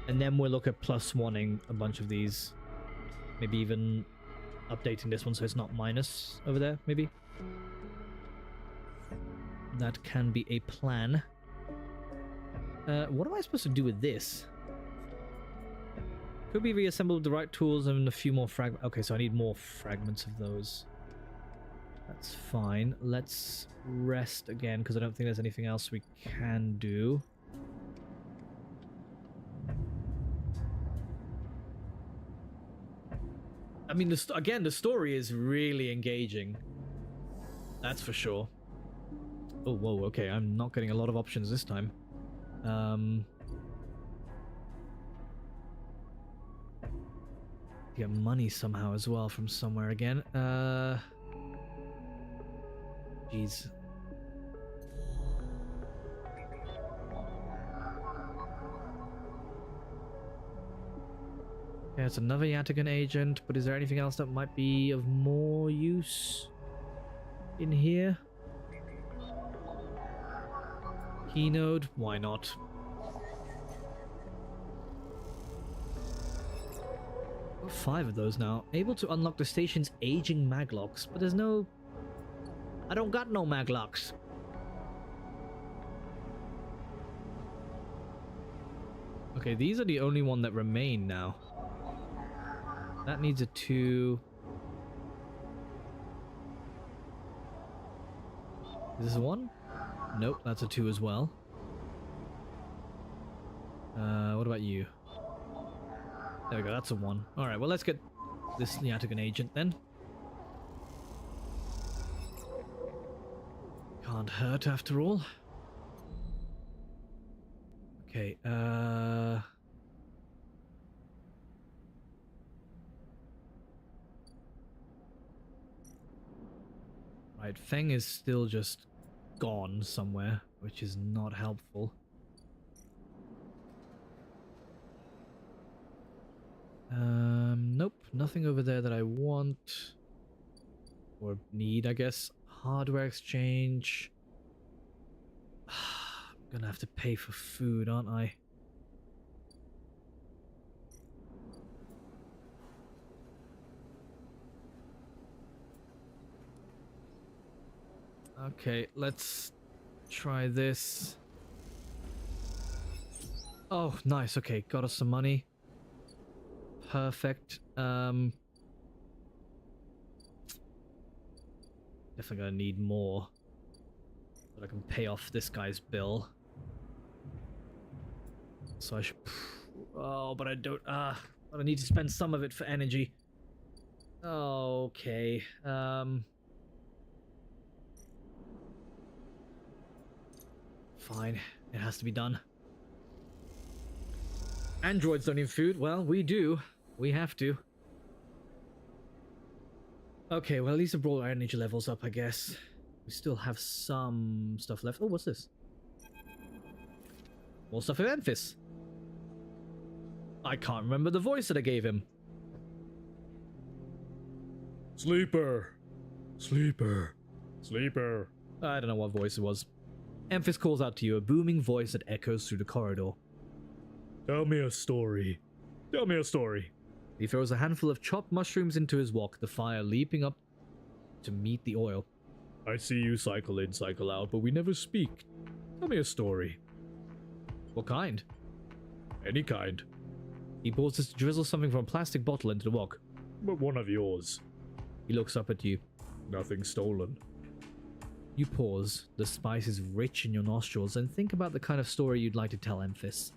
And then we'll look at +1ing a bunch of these. Maybe even updating this one so it's not minus over there, maybe? That can be a plan. What am I supposed to do with this? Could be reassembled with the right tools and a few more fragments. Okay, so I need more fragments of those. That's fine. Let's rest again, because I don't think there's anything else we can do. I mean, again, the story is really engaging. That's for sure. Oh, whoa, okay, I'm not getting a lot of options this time. Get money somehow as well from somewhere again. Jeez. Yeah, it's another Yatagan agent, but is there anything else that might be of more use in here? Keynode? Why not? Got 5 of those now. Able to unlock the station's aging maglocks, but there's no... I don't got no maglocks. Okay, these are the only one that remain now. That needs a 2. Is this a 1? Nope, that's a 2 as well. What about you? There we go, that's a 1. Alright, well let's get this Yatagan agent then. Can't hurt after all. Okay, right, Feng is still just gone somewhere, which is not helpful. Nope, nothing over there that I want. Or need, I guess. Hardware exchange. I'm gonna have to pay for food, aren't I? Okay, let's try this. Oh, nice. Okay, got us some money. perfect. Definitely gonna need more, so I can pay off this guy's bill. So I should... Oh, but I don't... but I need to spend some of it for energy. Okay, fine. It has to be done. Androids don't need food. Well, we do. We have to. Okay, well, at least I brought our energy levels up, I guess. We still have some stuff left. Oh, what's this? More stuff in Memphis. I can't remember the voice that I gave him. Sleeper. Sleeper. Sleeper. I don't know what voice it was. Memphis calls out to you, a booming voice that echoes through the corridor. Tell me a story. Tell me a story. He throws a handful of chopped mushrooms into his wok, the fire leaping up to meet the oil. I see you cycle in, cycle out, but we never speak. Tell me a story. What kind? Any kind. He pauses to drizzle something from a plastic bottle into the wok. But one of yours. He looks up at you. Nothing stolen. You pause, the spice is rich in your nostrils, and think about the kind of story you'd like to tell Memphis.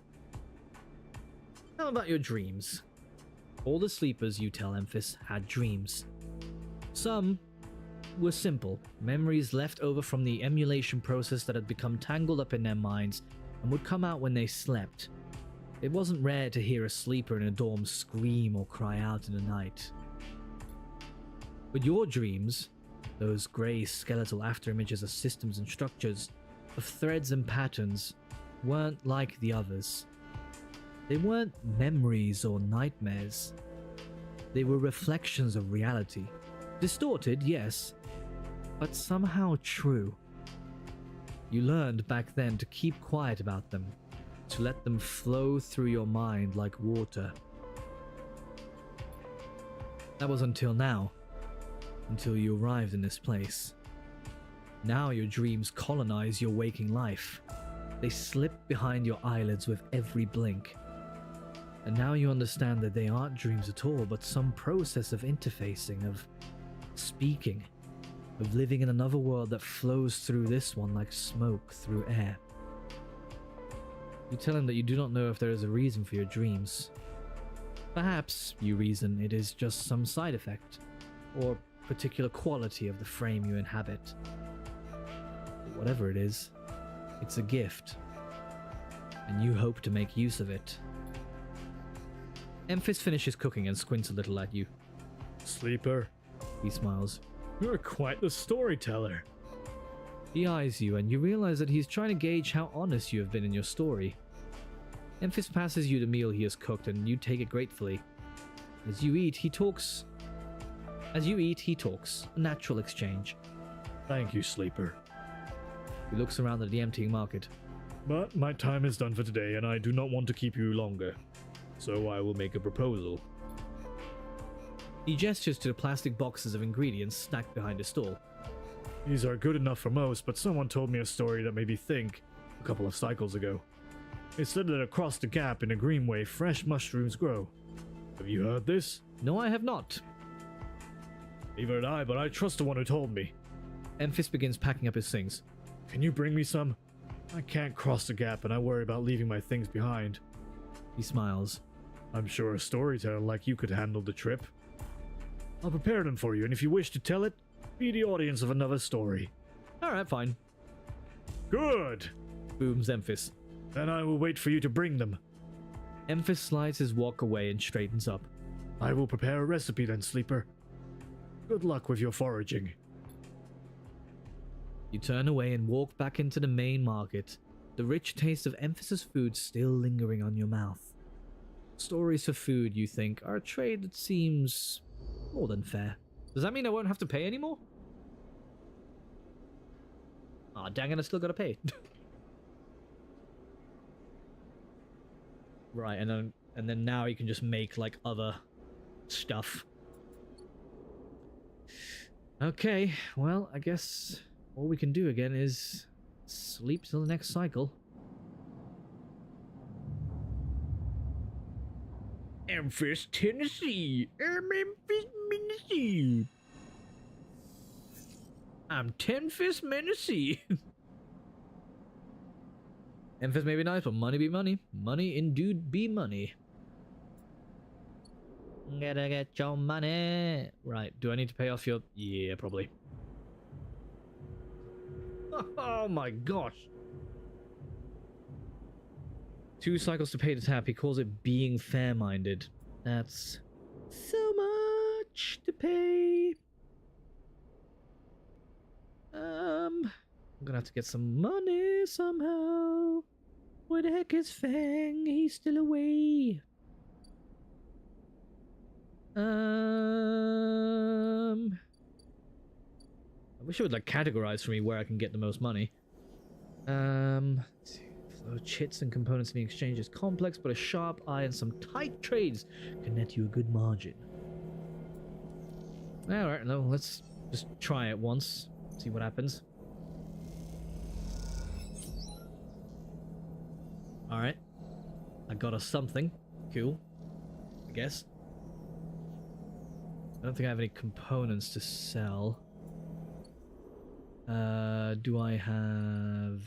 How about your dreams? All the sleepers, you tell Memphis, had dreams. Some were simple, memories left over from the emulation process that had become tangled up in their minds and would come out when they slept. It wasn't rare to hear a sleeper in a dorm scream or cry out in the night. But your dreams, those grey skeletal afterimages of systems and structures, of threads and patterns, weren't like the others. They weren't memories or nightmares. They were reflections of reality. Distorted, yes, but somehow true. You learned back then to keep quiet about them, to let them flow through your mind like water. That was until now, until you arrived in this place. Now your dreams colonize your waking life. They slip behind your eyelids with every blink. And now you understand that they aren't dreams at all, but some process of interfacing, of speaking, of living in another world that flows through this one like smoke through air. You tell him that you do not know if there is a reason for your dreams. Perhaps, you reason, it is just some side effect, or particular quality of the frame you inhabit. But whatever it is, it's a gift, and you hope to make use of it. Memphis finishes cooking and squints a little at you. Sleeper. He smiles. You're quite the storyteller. He eyes you, and you realize that he's trying to gauge how honest you have been in your story. Memphis passes you the meal he has cooked, and you take it gratefully. As you eat, he talks. A natural exchange. Thank you, Sleeper. He looks around at the emptying market. But my time is done for today, and I do not want to keep you longer. So I will make a proposal. He gestures to the plastic boxes of ingredients stacked behind the stall. These are good enough for most, but someone told me a story that made me think a couple of cycles ago. It said that across the gap in a greenway, fresh mushrooms grow. Have you heard this? No, I have not. Neither had I, but I trust the one who told me. Memphis begins packing up his things. Can you bring me some? I can't cross the gap, and I worry about leaving my things behind. He smiles. I'm sure a storyteller like you could handle the trip. I'll prepare them for you, and if you wish to tell it, be the audience of another story. Alright, fine. Good! Booms Memphis. Then I will wait for you to bring them. Memphis slides his walk away and straightens up. I will prepare a recipe then, Sleeper. Good luck with your foraging. You turn away and walk back into the main market, the rich taste of Memphis' food still lingering on your mouth. Stories for food, you think, are a trade that seems more than fair. Does that mean I won't have to pay anymore? Aw, dang it, I still gotta pay. Right, and then now you can just make, like, other stuff. Okay, well, I guess all we can do again is sleep till the next cycle. Memphis, Tennessee. Memphis, Tennessee. I'm Tenfist, Tennessee. Memphis may be nice, but money be money. Money indeed be money. Gotta get your money. Right, do I need to pay off your... Yeah, probably. Oh my gosh. 2 cycles to pay to tap. He calls it being fair-minded. That's so much to pay. I'm gonna have to get some money somehow. Where the heck is Fang? He's still away. I wish it would like categorize for me where I can get the most money. Let's see. Flow chits and components being exchanged is complex, but a sharp eye and some tight trades can net you a good margin. Alright, no, let's just try it once. See what happens. Alright. I got us something. Cool. I guess. I don't think I have any components to sell. Do I have...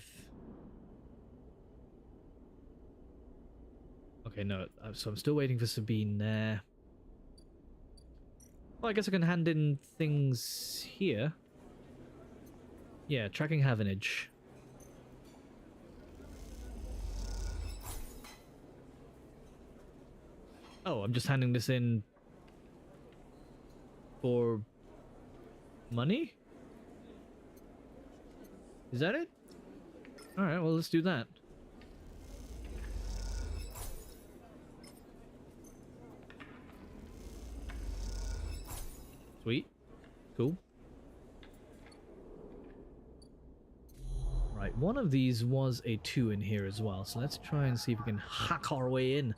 Okay, no. So I'm still waiting for Sabine there. Well, I guess I can hand in things here. Yeah, tracking Havenage. Oh, I'm just handing this in for money? Is that it? Alright, well, let's do that. Sweet. Cool. Right, one of these was a 2 in here as well, so let's try and see if we can hack our way in.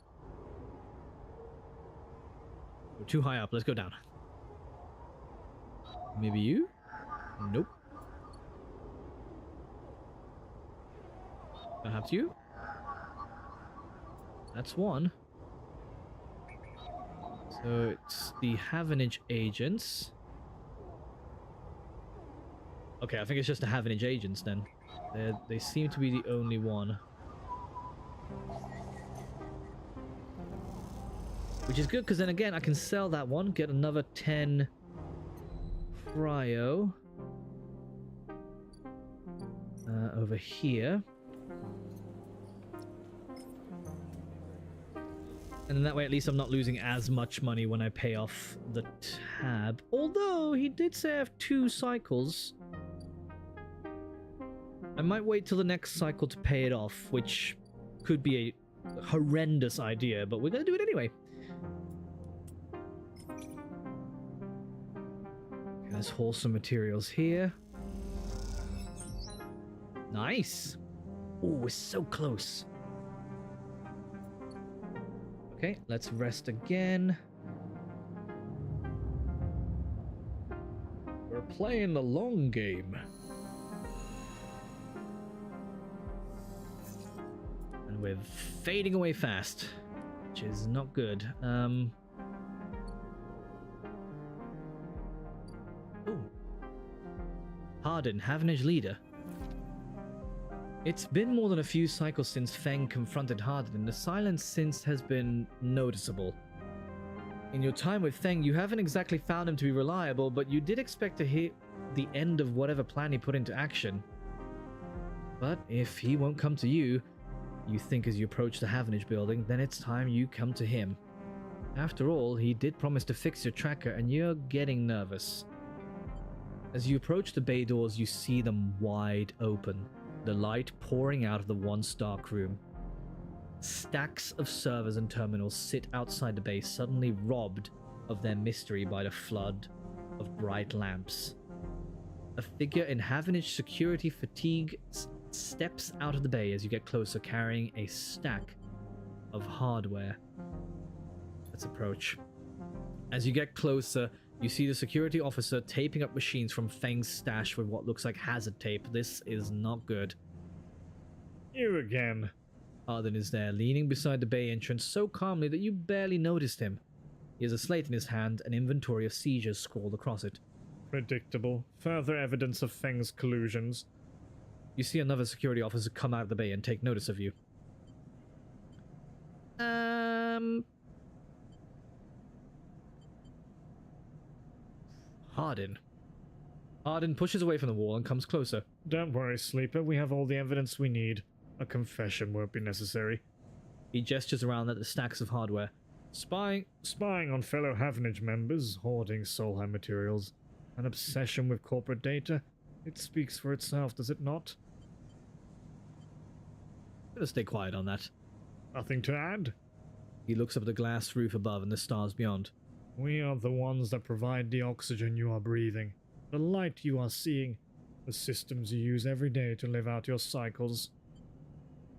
We're too high up, let's go down. Maybe you? Nope. Perhaps you? That's one. So it's the Havenage agents. Okay, I think it's just the Havenage agents then. They seem to be the only one. Which is good, because then again, I can sell that one, get another 10 cryo. Over here. And then that way, at least I'm not losing as much money when I pay off the tab. Although, he did say I have 2 cycles. I might wait till the next cycle to pay it off, which could be a horrendous idea, but we're going to do it anyway. Okay, let's haul some materials here. Nice. Oh, we're so close. Okay, let's rest again. We're playing the long game. And we're fading away fast, which is not good. Ooh. Harden, Havenage leader. It's been more than a few cycles since Feng confronted Harden, and the silence since has been noticeable. In your time with Feng, you haven't exactly found him to be reliable, but you did expect to hear the end of whatever plan he put into action. But if he won't come to you, you think as you approach the Havenage building, then it's time you come to him. After all, he did promise to fix your tracker, and you're getting nervous. As you approach the bay doors, you see them wide open. The light pouring out of the once dark room. Stacks of servers and terminals sit outside the base, suddenly robbed of their mystery by the flood of bright lamps. A figure in Havenage security fatigue steps out of the bay as you get closer, carrying a stack of hardware. Let's approach. As you get closer, you see the security officer taping up machines from Feng's stash with what looks like hazard tape. This is not good. You again. Arden is there, leaning beside the bay entrance so calmly that you barely noticed him. He has a slate in his hand, an inventory of seizures scrawled across it. Predictable. Further evidence of Feng's collusions. You see another security officer come out of the bay and take notice of you. Arden. Arden pushes away from the wall and comes closer. Don't worry, Sleeper. We have all the evidence we need. A confession won't be necessary. He gestures around at the stacks of hardware. Spying on fellow Havenage members, hoarding Solheim materials, an obsession with corporate data. It speaks for itself, does it not? I'm gonna stay quiet on that. Nothing to add? He looks up at the glass roof above and the stars beyond. We are the ones that provide the oxygen you are breathing, the light you are seeing, the systems you use every day to live out your cycles.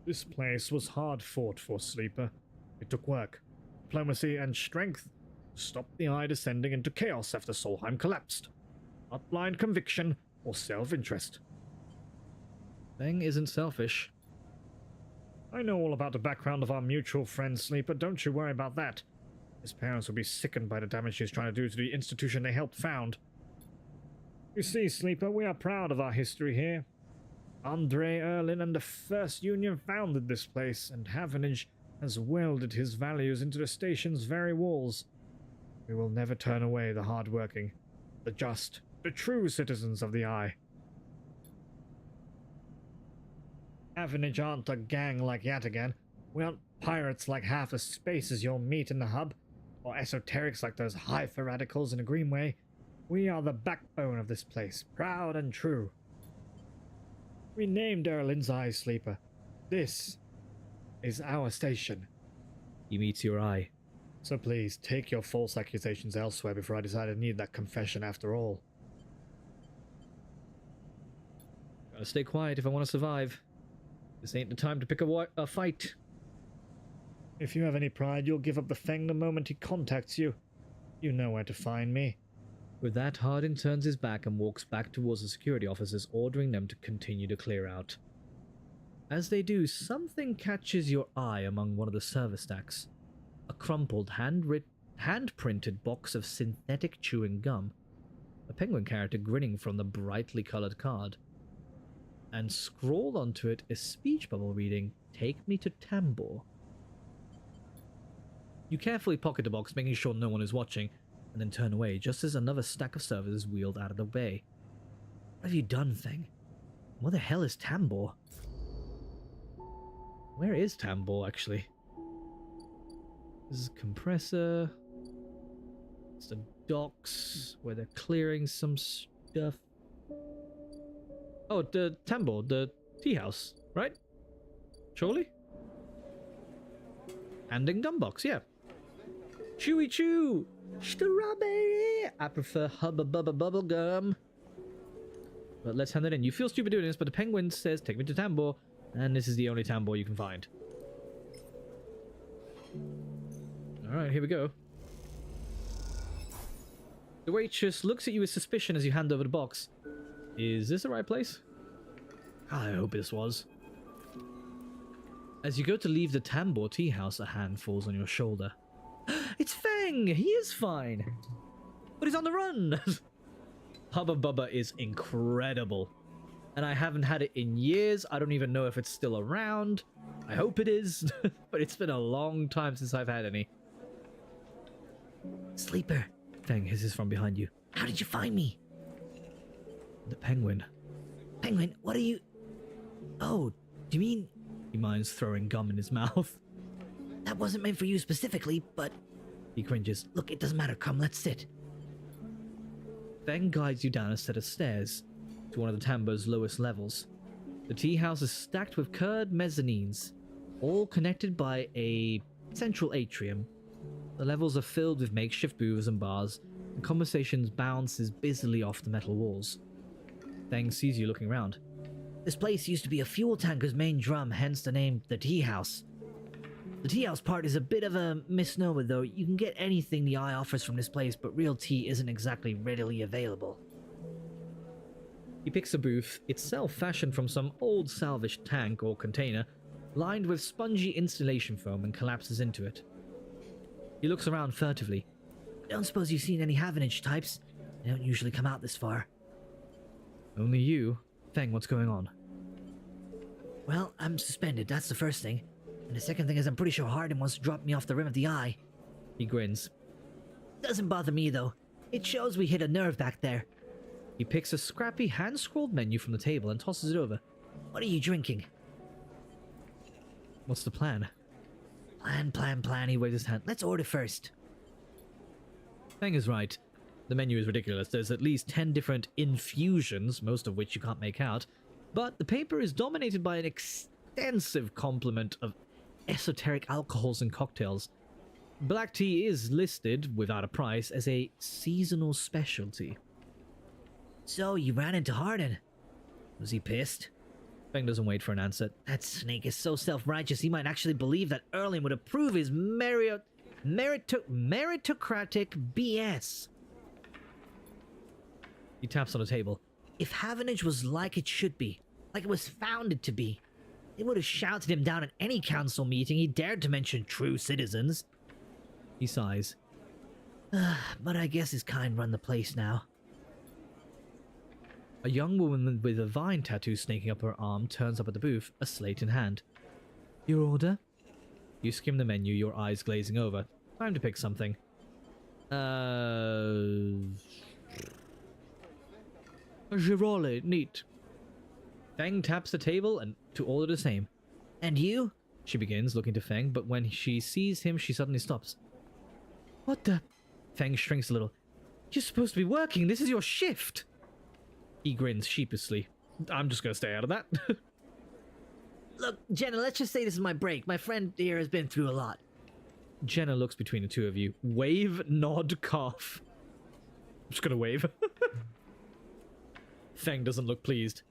This place was hard fought for, Sleeper. It took work, diplomacy, and strength to stop the Eye descending into chaos after Solheim collapsed. Not blind conviction or self-interest. Feng isn't selfish. I know all about the background of our mutual friend, Sleeper. Don't you worry about that. His parents will be sickened by the damage he's trying to do to the institution they helped found. You see, Sleeper, we are proud of our history here. Andre Erlin and the First Union founded this place, and Havenage has welded his values into the station's very walls. We will never turn away the hard-working, the just, the true citizens of the Eye. Havenage aren't a gang like Yataghan. We aren't pirates like half the spaces you'll meet in the hub, or esoterics like those Haifa radicals in a Greenway. We are the backbone of this place, proud and true. We named Erlin's Eye, Sleeper. This is our station. He meets your eye. So please, take your false accusations elsewhere before I decide I need that confession after all. Gotta stay quiet if I want to survive. This ain't the time to pick a fight. If you have any pride, you'll give up the Feng the moment he contacts you. You know where to find me. With that, Hardin turns his back and walks back towards the security officers, ordering them to continue to clear out. As they do, something catches your eye among one of the server stacks. A crumpled, hand-printed box of synthetic chewing gum. A penguin character grinning from the brightly colored card. And scrawled onto it a speech bubble reading, "Take me to Tambor." You carefully pocket the box, making sure no one is watching, and then turn away just as another stack of servers is wheeled out of the bay. What have you done, Feng? What the hell is Tambor? Where is Tambor, actually? This is a compressor. It's the docks where they're clearing some stuff. Oh, the Tambor, the tea house, right? Surely? Handing gum box, yeah. Chewy chew! Strawberry! I prefer Hubba Bubba Bubble Gum. But let's hand it in. You feel stupid doing this, but the penguin says, "Take me to Tambor," and this is the only Tambor you can find. Alright, here we go. The waitress looks at you with suspicion as you hand over the box. Is this the right place? I hope this was. As you go to leave the Tambor tea house, a hand falls on your shoulder. It's Feng! He is fine! But he's on the run! Hubba Bubba is incredible. And I haven't had it in years. I don't even know if it's still around. I hope it is. But it's been a long time since I've had any. Sleeper! Feng hisses from behind you. How did you find me? The penguin. Penguin, what are you... Oh, do you mean... He minds throwing gum in his mouth. That wasn't meant for you specifically, but... He cringes. Look, it doesn't matter. Come, let's sit. Feng guides you down a set of stairs to one of the Tambor's lowest levels. The tea house is stacked with curved mezzanines, all connected by a central atrium. The levels are filled with makeshift booths and bars, and conversations bounces busily off the metal walls. Feng sees you looking around. This place used to be a fuel tanker's main drum, hence the name the tea house. The tea house part is a bit of a misnomer though. You can get anything the Eye offers from this place, but real tea isn't exactly readily available. He picks a booth, itself fashioned from some old salvaged tank or container, lined with spongy insulation foam, and collapses into it. He looks around furtively. Don't suppose you've seen any Havenage types? They don't usually come out this far. Only you? Feng, what's going on? Well, I'm suspended, that's the first thing. And the second thing is I'm pretty sure Hardin wants to drop me off the rim of the eye. He grins. Doesn't bother me though. It shows we hit a nerve back there. He picks a scrappy hand-scrawled menu from the table and tosses it over. What are you drinking? What's the plan? Plan. He waves his hand. Let's order first. Feng is right. The menu is ridiculous. There's at least 10 different infusions, most of which you can't make out. But the paper is dominated by an extensive complement of esoteric alcohols and cocktails. Black tea is listed, without a price, as a seasonal specialty. So, you ran into Hardin. Was he pissed? Feng doesn't wait for an answer. That snake is so self-righteous he might actually believe that Erling would approve his meritocratic BS. He taps on the table. If Havenage was like it should be, like it was founded to be, they would have shouted him down at any council meeting he dared to mention true citizens. He sighs. But I guess his kind run the place now. A young woman with a vine tattoo snaking up her arm turns up at the booth, a slate in hand. Your order? You skim the menu, your eyes glazing over. Time to pick something. A girole, neat. Feng taps the table and to order the same. And you? She begins, looking to Feng, but when she sees him, she suddenly stops. What the? Feng shrinks a little. You're supposed to be working. This is your shift. He grins sheepishly. I'm just gonna stay out of that. Look, Jenna, let's just say this is my break. My friend here has been through a lot. Jenna looks between the two of you. Wave, nod, cough. I'm just gonna wave. Feng doesn't look pleased.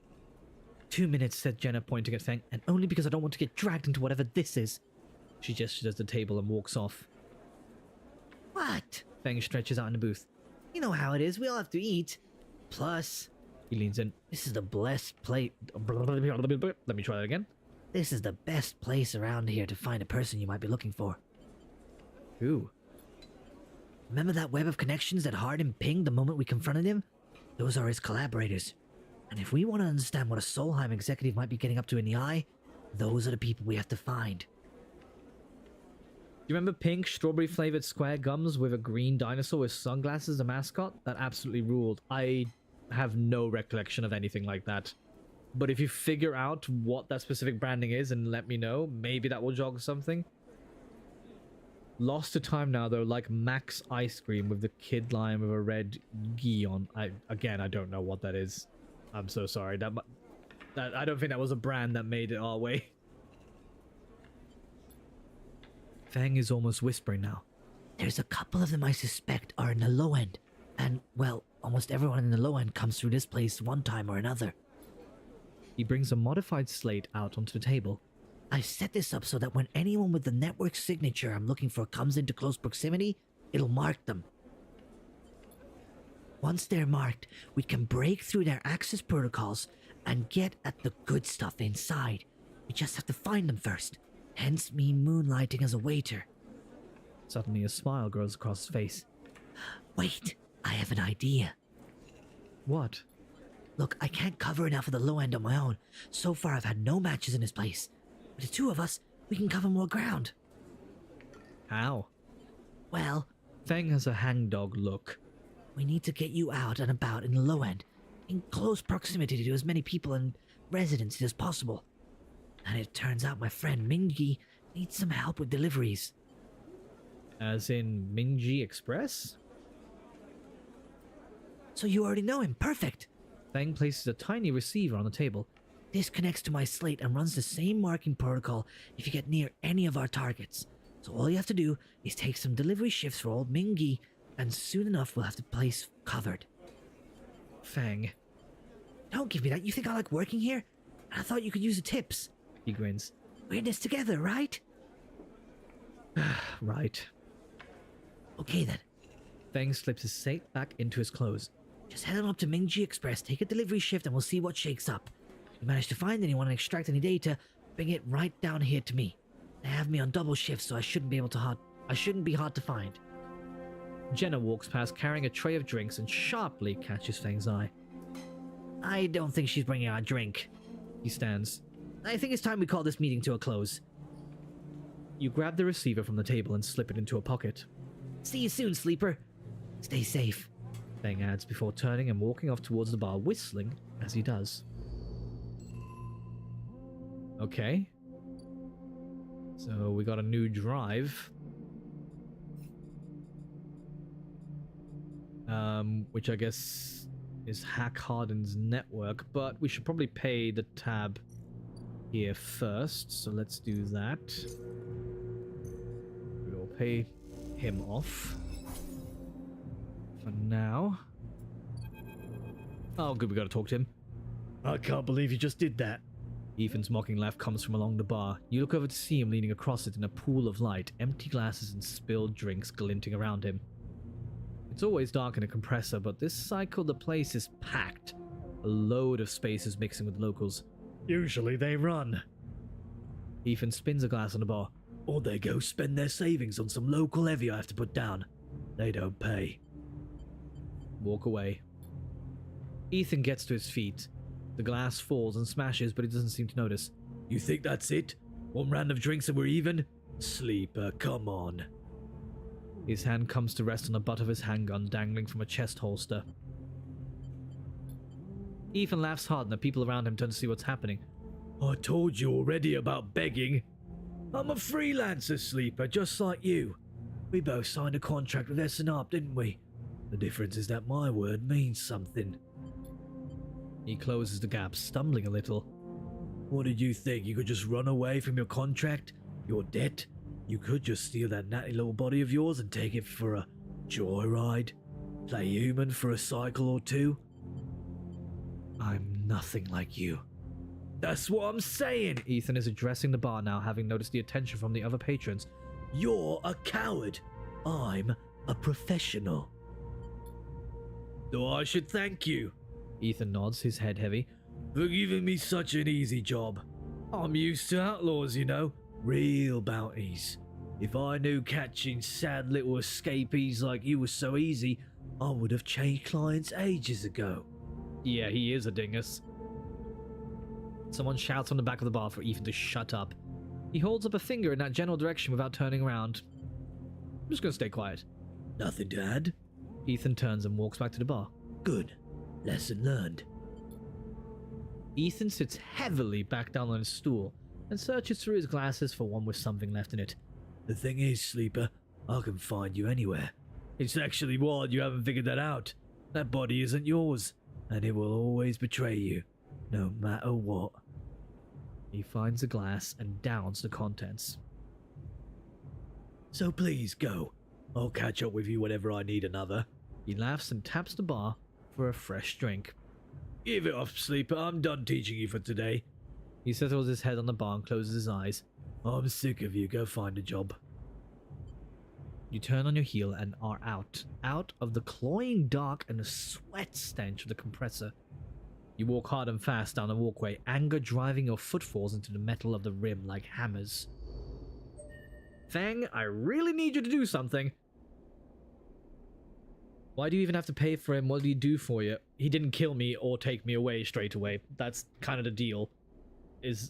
2 minutes, said Jenna, pointing at Feng, and only because I don't want to get dragged into whatever this is. She gestures at the table and walks off. What? Feng stretches out in the booth. You know how it is. We all have to eat. Plus, He leans in. this is the blessed place. Let me try that again. This is the best place around here to find a person you might be looking for. Who? Remember that web of connections that Hardin pinged the moment we confronted him? Those are his collaborators. And if we want to understand what a Solheim executive might be getting up to in the eye, those are the people we have to find. You remember pink, strawberry-flavored square gums with a green dinosaur with sunglasses, a mascot? That absolutely ruled. I have no recollection of anything like that. But if you figure out what that specific branding is and let me know, maybe that will jog something. Lost to time now, though, like Max ice cream with the kid lime with a red gi on. I don't know what that is. I'm so sorry. That I don't think that was a brand that made it our way. Feng is almost whispering now. There's a couple of them I suspect are in the low end. And, well, almost everyone in the low end comes through this place one time or another. He brings a modified slate out onto the table. I set this up so that when anyone with the network signature I'm looking for comes into close proximity, it'll mark them. Once they're marked, we can break through their access protocols and get at the good stuff inside. We just have to find them first. Hence me moonlighting as a waiter. Suddenly a smile grows across his face. Wait, I have an idea. What? Look, I can't cover enough of the low end on my own. So far I've had no matches in this place. But the two of us, we can cover more ground. How? Well, Feng has a hangdog look. we need to get you out and about in the low end, in close proximity to as many people and residents as possible. And it turns out my friend Mingi needs some help with deliveries. As in Minji Express? So you already know him, perfect! Feng places a tiny receiver on the table. This connects to my slate and runs the same marking protocol if you get near any of our targets. So all you have to do is take some delivery shifts for old Mingi, and soon enough we'll have the place covered. Feng. Don't give me that, you think I like working here? I thought you could use the tips. He grins. We're in this together, right? Right. Okay then, Feng slips his slate back into his clothes. just head on up to Mingi Express, take a delivery shift, and we'll see what shakes up. If you manage to find anyone and extract any data, Bring it right down here to me. They have me on double shift, so I shouldn't be hard to find. Jenna walks past carrying a tray of drinks and sharply catches Fang's eye. I don't think she's bringing our drink. He stands. I think it's time we call this meeting to a close. You grab the receiver from the table and slip it into a pocket. See you soon, sleeper. Stay safe. Fang adds before turning and walking off towards the bar, whistling as he does. Okay. So we got a new drive. Which I guess is Hack Harden's network, but we should probably pay the tab here first, so let's do that. We'll pay him off for now. Oh, good, we gotta talk to him. I can't believe you just did that. Ethan's mocking laugh comes from along the bar. You look over to see him leaning across it in a pool of light, empty glasses and spilled drinks glinting around him. It's always dark in a compressor, but this cycle the place is packed. A load of spaces mixing with locals. Usually they run. Ethan spins a glass on the bar. Or they go spend their savings on some local heavy I have to put down. They don't pay. Walk away. Ethan gets to his feet. The glass falls and smashes, but he doesn't seem to notice. You think that's it? One round of drinks and we're even? Sleeper, come on. His hand comes to rest on the butt of his handgun dangling from a chest holster. Ethan laughs hard and the people around him turn to see what's happening. I told you already about begging. I'm a freelancer, Sleeper, just like you. We both signed a contract with S&R, didn't we? The difference is that my word means something. He closes the gap, stumbling a little. What did you think? You could just run away from your contract? Your debt? You could just steal that natty little body of yours and take it for a joyride? Play human for a cycle or two? I'm nothing like you. That's what I'm saying! Ethan is addressing the bar now, having noticed the attention from the other patrons. You're a coward. I'm a professional. So I should thank you. Ethan nods, his head heavy. For giving me such an easy job. I'm used to outlaws, you know. Real bounties. If I knew catching sad little escapees like you was so easy, I would have changed clients ages ago. Yeah, he is a dingus. Someone shouts on the back of the bar for Ethan to shut up. He holds up a finger in that general direction without turning around. I'm just gonna stay quiet. Nothing to add? Ethan turns and walks back to the bar. Good. Lesson learned. Ethan sits heavily back down on his stool and searches through his glasses for one with something left in it. The thing is, Sleeper, I can find you anywhere. It's actually wild you haven't figured that out. That body isn't yours, and it will always betray you, no matter what. He finds a glass and downs the contents. So please go. I'll catch up with you whenever I need another. He laughs and taps the bar for a fresh drink. Give it off, Sleeper. I'm done teaching you for today. He settles his head on the bar and closes his eyes. I'm sick of you. Go find a job. You turn on your heel and are out of the cloying dark and the sweat stench of the compressor. You walk hard and fast down the walkway, anger driving your footfalls into the metal of the rim like hammers. Fang, I really need you to do something. Why do you even have to pay for him? What did he do for you? He didn't kill me or take me away straight away. That's kind of the deal.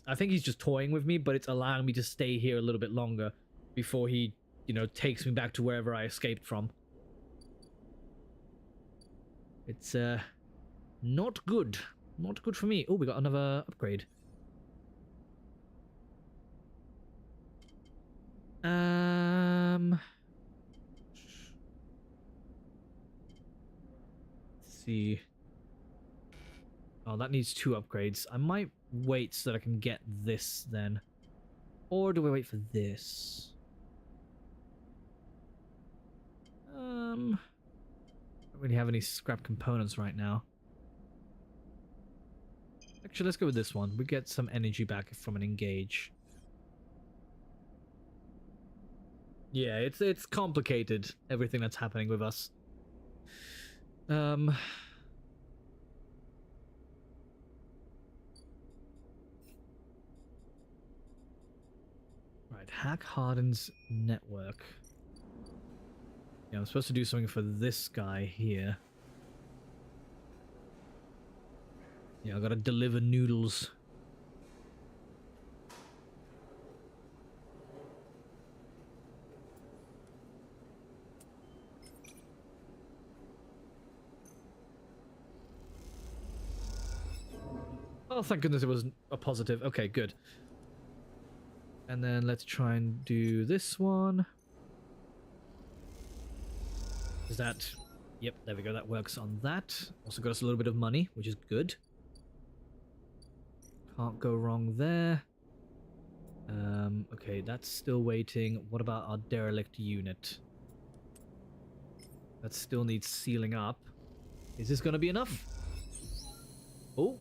I think he's just toying with me, but it's allowing me to stay here a little bit longer before he, takes me back to wherever I escaped from. It's, not good. Not good for me. Oh, we got another upgrade. Let's see. Oh, that needs 2 upgrades. I might wait so that I can get this then. Or do I wait for this? I don't really have any scrap components right now. Actually, let's go with this one. We get some energy back from an engage. Yeah, it's complicated, everything that's happening with us. Hack Harden's network. Yeah, I'm supposed to do something for this guy here. Yeah, I gotta deliver noodles. Oh, thank goodness it was a positive. Okay, good. And then let's try and do this one. Is that... Yep, there we go. That works on that. Also got us a little bit of money, which is good. Can't go wrong there. Okay, that's still waiting. What about our derelict unit? That still needs sealing up. Is this going to be enough? Oh,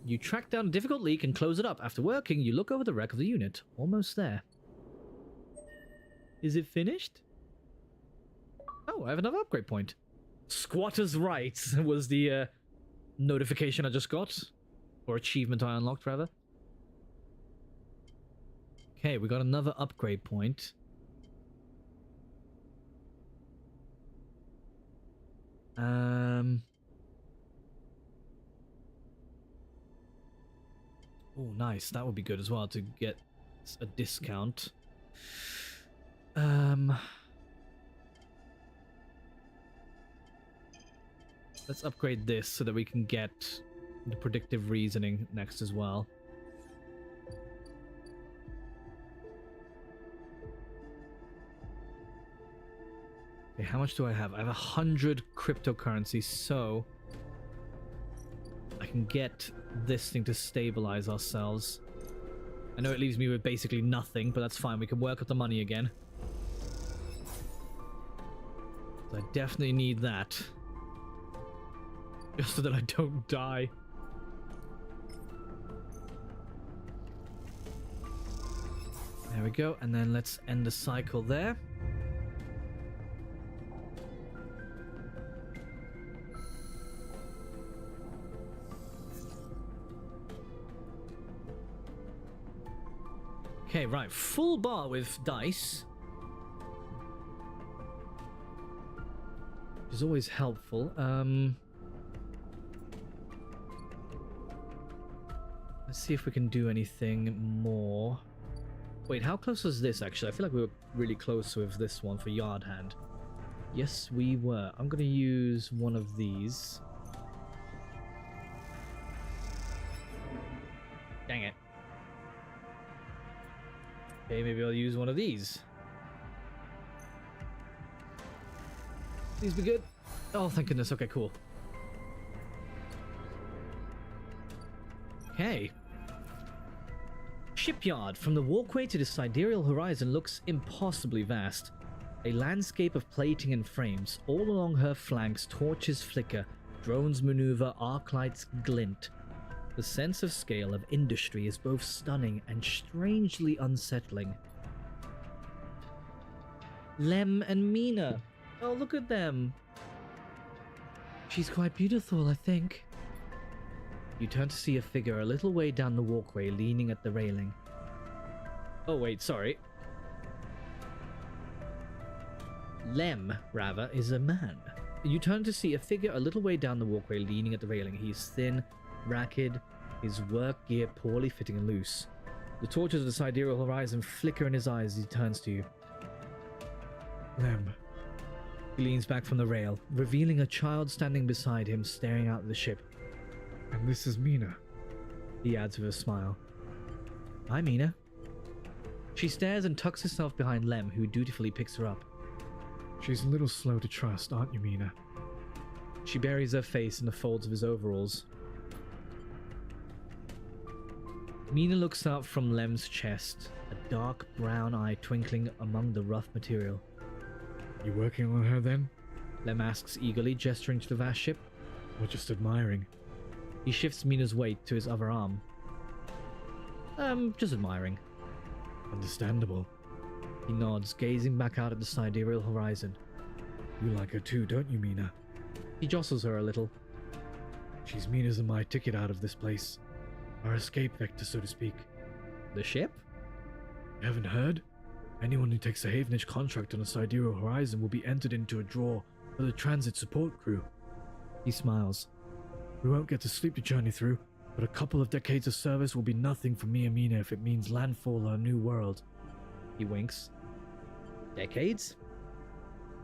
you track down a difficult leak and close it up. After working, you look over the wreck of the unit. Almost there. Is it finished? Oh, I have another upgrade point. Squatter's Rights was the notification I just got. Or achievement I unlocked, rather. Okay, we got another upgrade point. Oh, nice. That would be good as well to get a discount. Let's upgrade this so that we can get the predictive reasoning next as well. Okay, how much do I have? I have 100 cryptocurrency, so I can get this thing to stabilize ourselves. I know it leaves me with basically nothing, but that's fine. We can work up the money again. So I definitely need that. Just so that I don't die. There we go, and then let's end the cycle there. Okay, right, full bar with dice. Which is always helpful. Let's see if we can do anything more. Wait, how close was this actually? I feel like we were really close with this one for yard hand. Yes, we were. I'm gonna use one of these. Dang it. Okay, maybe I'll use one of these. Please be good. Oh, thank goodness. Okay, cool. Okay. Shipyard. From the walkway to the sidereal horizon looks impossibly vast. A landscape of plating and frames. All along her flanks, torches flicker, drones maneuver, arc lights glint. The sense of scale of industry is both stunning and strangely unsettling. Lem and Mina. Oh, look at them. She's quite beautiful, I think. You turn to see a figure a little way down the walkway, leaning at the railing. Oh, wait, sorry. Lem, rather, is a man. You turn to see a figure a little way down the walkway, leaning at the railing. He is thin, ragged, his work gear poorly fitting and loose. The torches of the sidereal horizon flicker in his eyes as he turns to you. Lem. He leans back from the rail, revealing a child standing beside him, staring out at the ship. And this is Mina, he adds with a smile. Hi, Mina. She stares and tucks herself behind Lem, who dutifully picks her up. She's a little slow to trust, aren't you, Mina? She buries her face in the folds of his overalls. Mina looks out from Lem's chest, a dark brown eye twinkling among the rough material. You working on her then? Lem asks eagerly, gesturing to the vast ship. Or just admiring? He shifts Mina's weight to his other arm. Just admiring. Understandable. He nods, gazing back out at the sidereal horizon. You like her too, don't you, Mina? He jostles her a little. She's Mina's and my ticket out of this place. Our escape vector, so to speak. The ship? You haven't heard? Anyone who takes a Havenage contract on a Sidereal Horizon will be entered into a draw for the transit support crew. He smiles. We won't get to sleep the journey through, but a couple of decades of service will be nothing for me and Mina if it means landfall on a new world. He winks. Decades?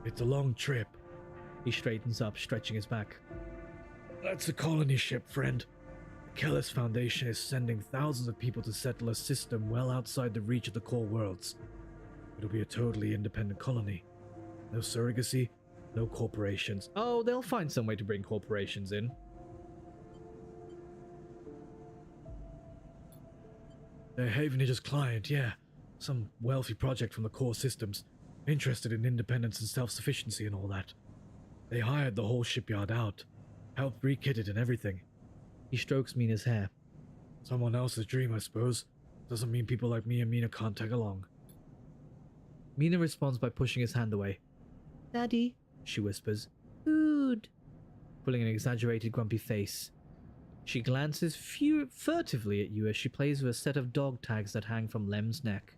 It's a long trip. He straightens up, stretching his back. That's a colony ship, friend. The Kellis Foundation is sending thousands of people to settle a system well outside the reach of the core worlds. It'll be a totally independent colony. No surrogacy, no corporations. Oh, they'll find some way to bring corporations in. They're Havenage's client, yeah. Some wealthy project from the core systems, interested in independence and self-sufficiency and all that. They hired the whole shipyard out, helped re-kit it and everything. He strokes Mina's hair. Someone else's dream, I suppose. Doesn't mean people like me and Mina can't tag along. Mina responds by pushing his hand away. Daddy, she whispers. Food. Pulling an exaggerated grumpy face. She glances furtively at you as she plays with a set of dog tags that hang from Lem's neck.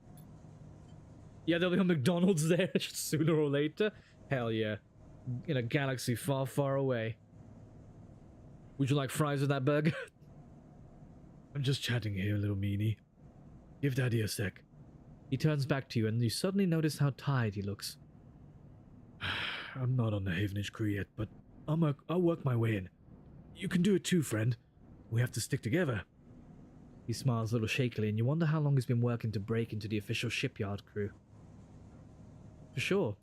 Yeah, there'll be a McDonald's there sooner or later. Hell yeah. In a galaxy far, far away. Would you like fries with that burger? I'm just chatting here, little meanie. Give Daddy a sec. He turns back to you and you suddenly notice how tired he looks. I'm not on the Havenage crew yet, but I'll work my way in. You can do it too, friend. We have to stick together. He smiles a little shakily and you wonder how long he's been working to break into the official shipyard crew. For sure.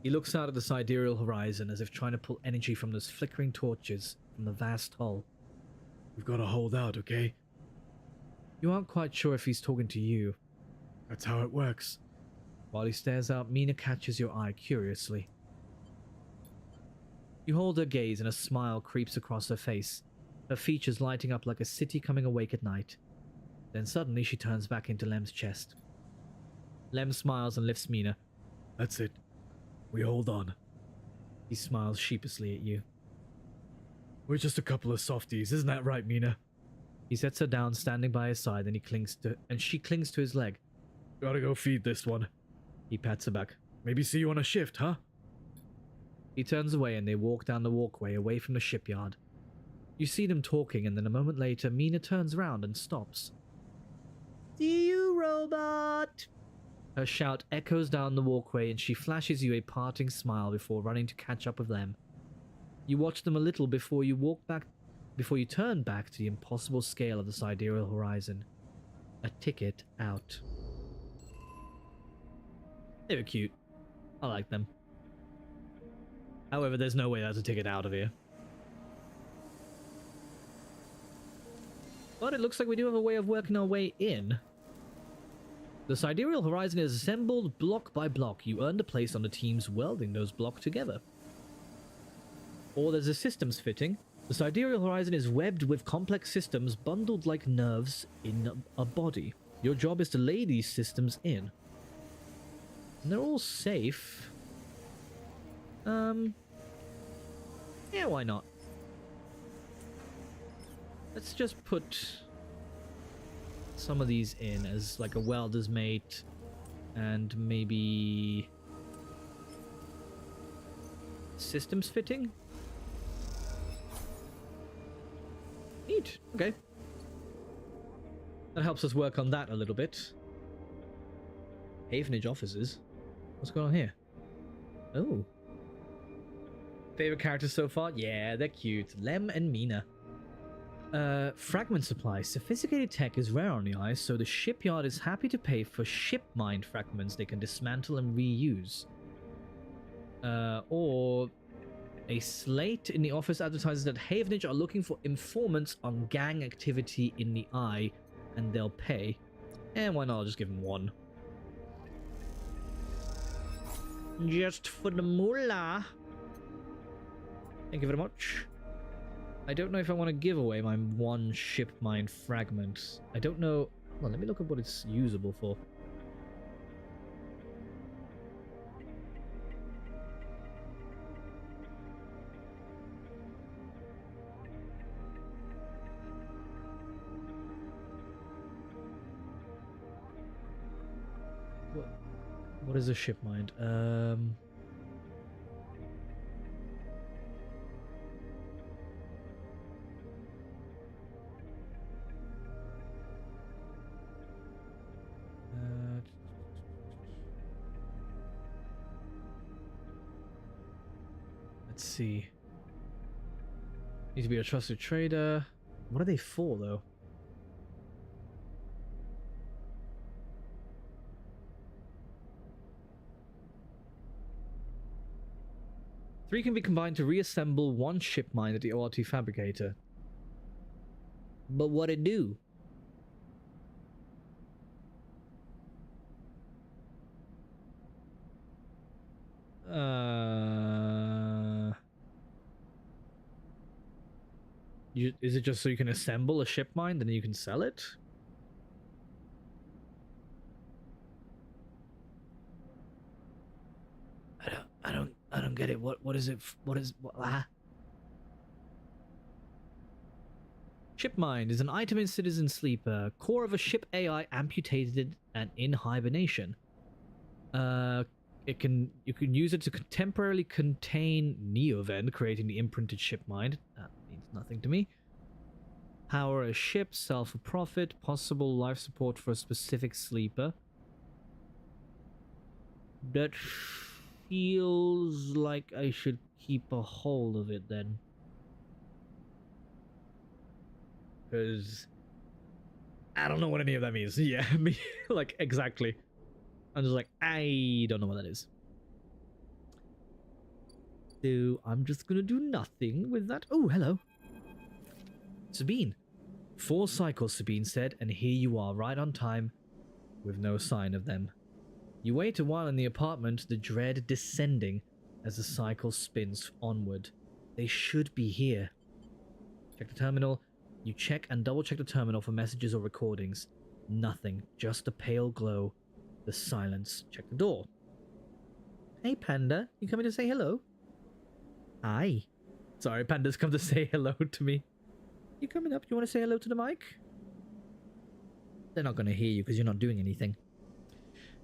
He looks out at the sidereal horizon as if trying to pull energy from those flickering torches from the vast hull. We've got to hold out, okay? You aren't quite sure if he's talking to you. That's how it works. While he stares out, Mina catches your eye curiously. You hold her gaze and a smile creeps across her face, her features lighting up like a city coming awake at night. Then suddenly she turns back into Lem's chest. Lem smiles and lifts Mina. That's it. We hold on. He smiles sheepishly at you. We're just a couple of softies, isn't that right, Mina? He sets her down, standing by his side, and she clings to his leg. Gotta go feed this one. He pats her back. Maybe see you on a shift, huh? He turns away and they walk down the walkway away from the shipyard. You see them talking and then a moment later Mina turns around and stops. See you, robot! Her shout echoes down the walkway and she flashes you a parting smile before running to catch up with them. You watch them a little before you turn back to the impossible scale of the sidereal horizon. A ticket out. They were cute. I like them. However, there's no way that's a ticket out of here. But it looks like we do have a way of working our way in. The sidereal horizon is assembled block by block. You earned a place on the teams welding those blocks together. Or there's a systems fitting. The sidereal horizon is webbed with complex systems bundled like nerves in a body. Your job is to lay these systems in. And they're all safe. Yeah, why not? Let's just put some of these in as like a welder's mate and maybe systems fitting. Neat. Okay. That helps us work on that a little bit. Havenage officers. What's going on here? Oh. Favorite characters so far? Yeah, they're cute. Lem and Mina. Fragment supply. Sophisticated tech is rare on the ice, so the shipyard is happy to pay for ship mined fragments they can dismantle and reuse. Or a slate in the office advertises that Havenage are looking for informants on gang activity in the eye, and they'll pay. And why not? I'll just give them one. Just for the moolah. Thank you very much. I don't know if I want to give away my one ship mine fragment. I don't know. Well, let me look at what it's usable for. What is a ship mind? Let's see. Need to be a trusted trader. What are they for, though? Three can be combined to reassemble one ship mind at the ORT fabricator. But what it do? Is it just so you can assemble a ship mind and then you can sell it? I don't get it. What is it? Ship mind is an item in Citizen Sleeper, core of a ship AI amputated and in hibernation. You can use it to temporarily contain Neoven, creating the imprinted ship mind. That means nothing to me. Power a ship, sell for profit, possible life support for a specific sleeper. That feels like I should keep a hold of it then. Because I don't know what any of that means. Yeah, me, like, exactly. I'm just like, I don't know what that is. So I'm just gonna do nothing with that. Oh, hello. Sabine. 4 cycles, Sabine said, and here you are, right on time, with no sign of them. You wait a while in the apartment, the dread descending as the cycle spins onward. They should be here. Check the terminal. You check and double check the terminal for messages or recordings. Nothing, just a pale glow. The silence. Check the door. Hey, Panda. You coming to say hello? Hi. Sorry, Panda's come to say hello to me. You coming up? You want to say hello to the mic? They're not going to hear you because you're not doing anything.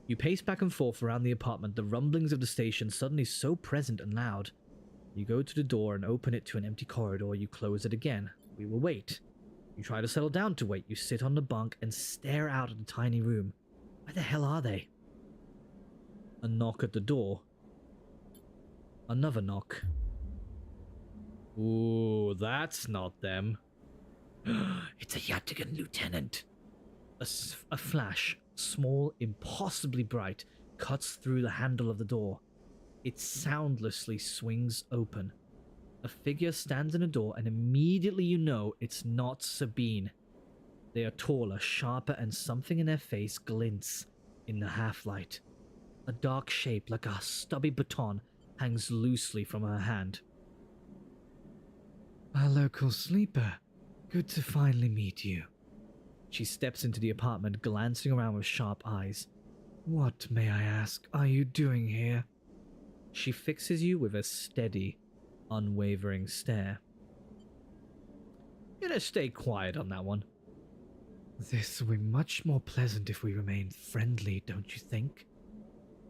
You pace back and forth around the apartment, the rumblings of the station suddenly so present and loud. You go to the door and open it to an empty corridor. You close it again. We will wait. You try to settle down to wait. You sit on the bunk and stare out at the tiny room. Where the hell are they? A knock at the door. Another knock. Ooh, that's not them. It's a Yatigan lieutenant. A flash, small, impossibly bright, cuts through the handle of the door. It soundlessly swings open. A figure stands in the door, and immediately you know it's not Sabine. They are taller, sharper, and something in their face glints in the half-light. A dark shape like a stubby baton hangs loosely from her hand. Our local sleeper. Good to finally meet you. She steps into the apartment, glancing around with sharp eyes. What, may I ask, are you doing here? She fixes you with a steady, unwavering stare. You're gonna stay quiet on that one. This will be much more pleasant if we remain friendly, don't you think?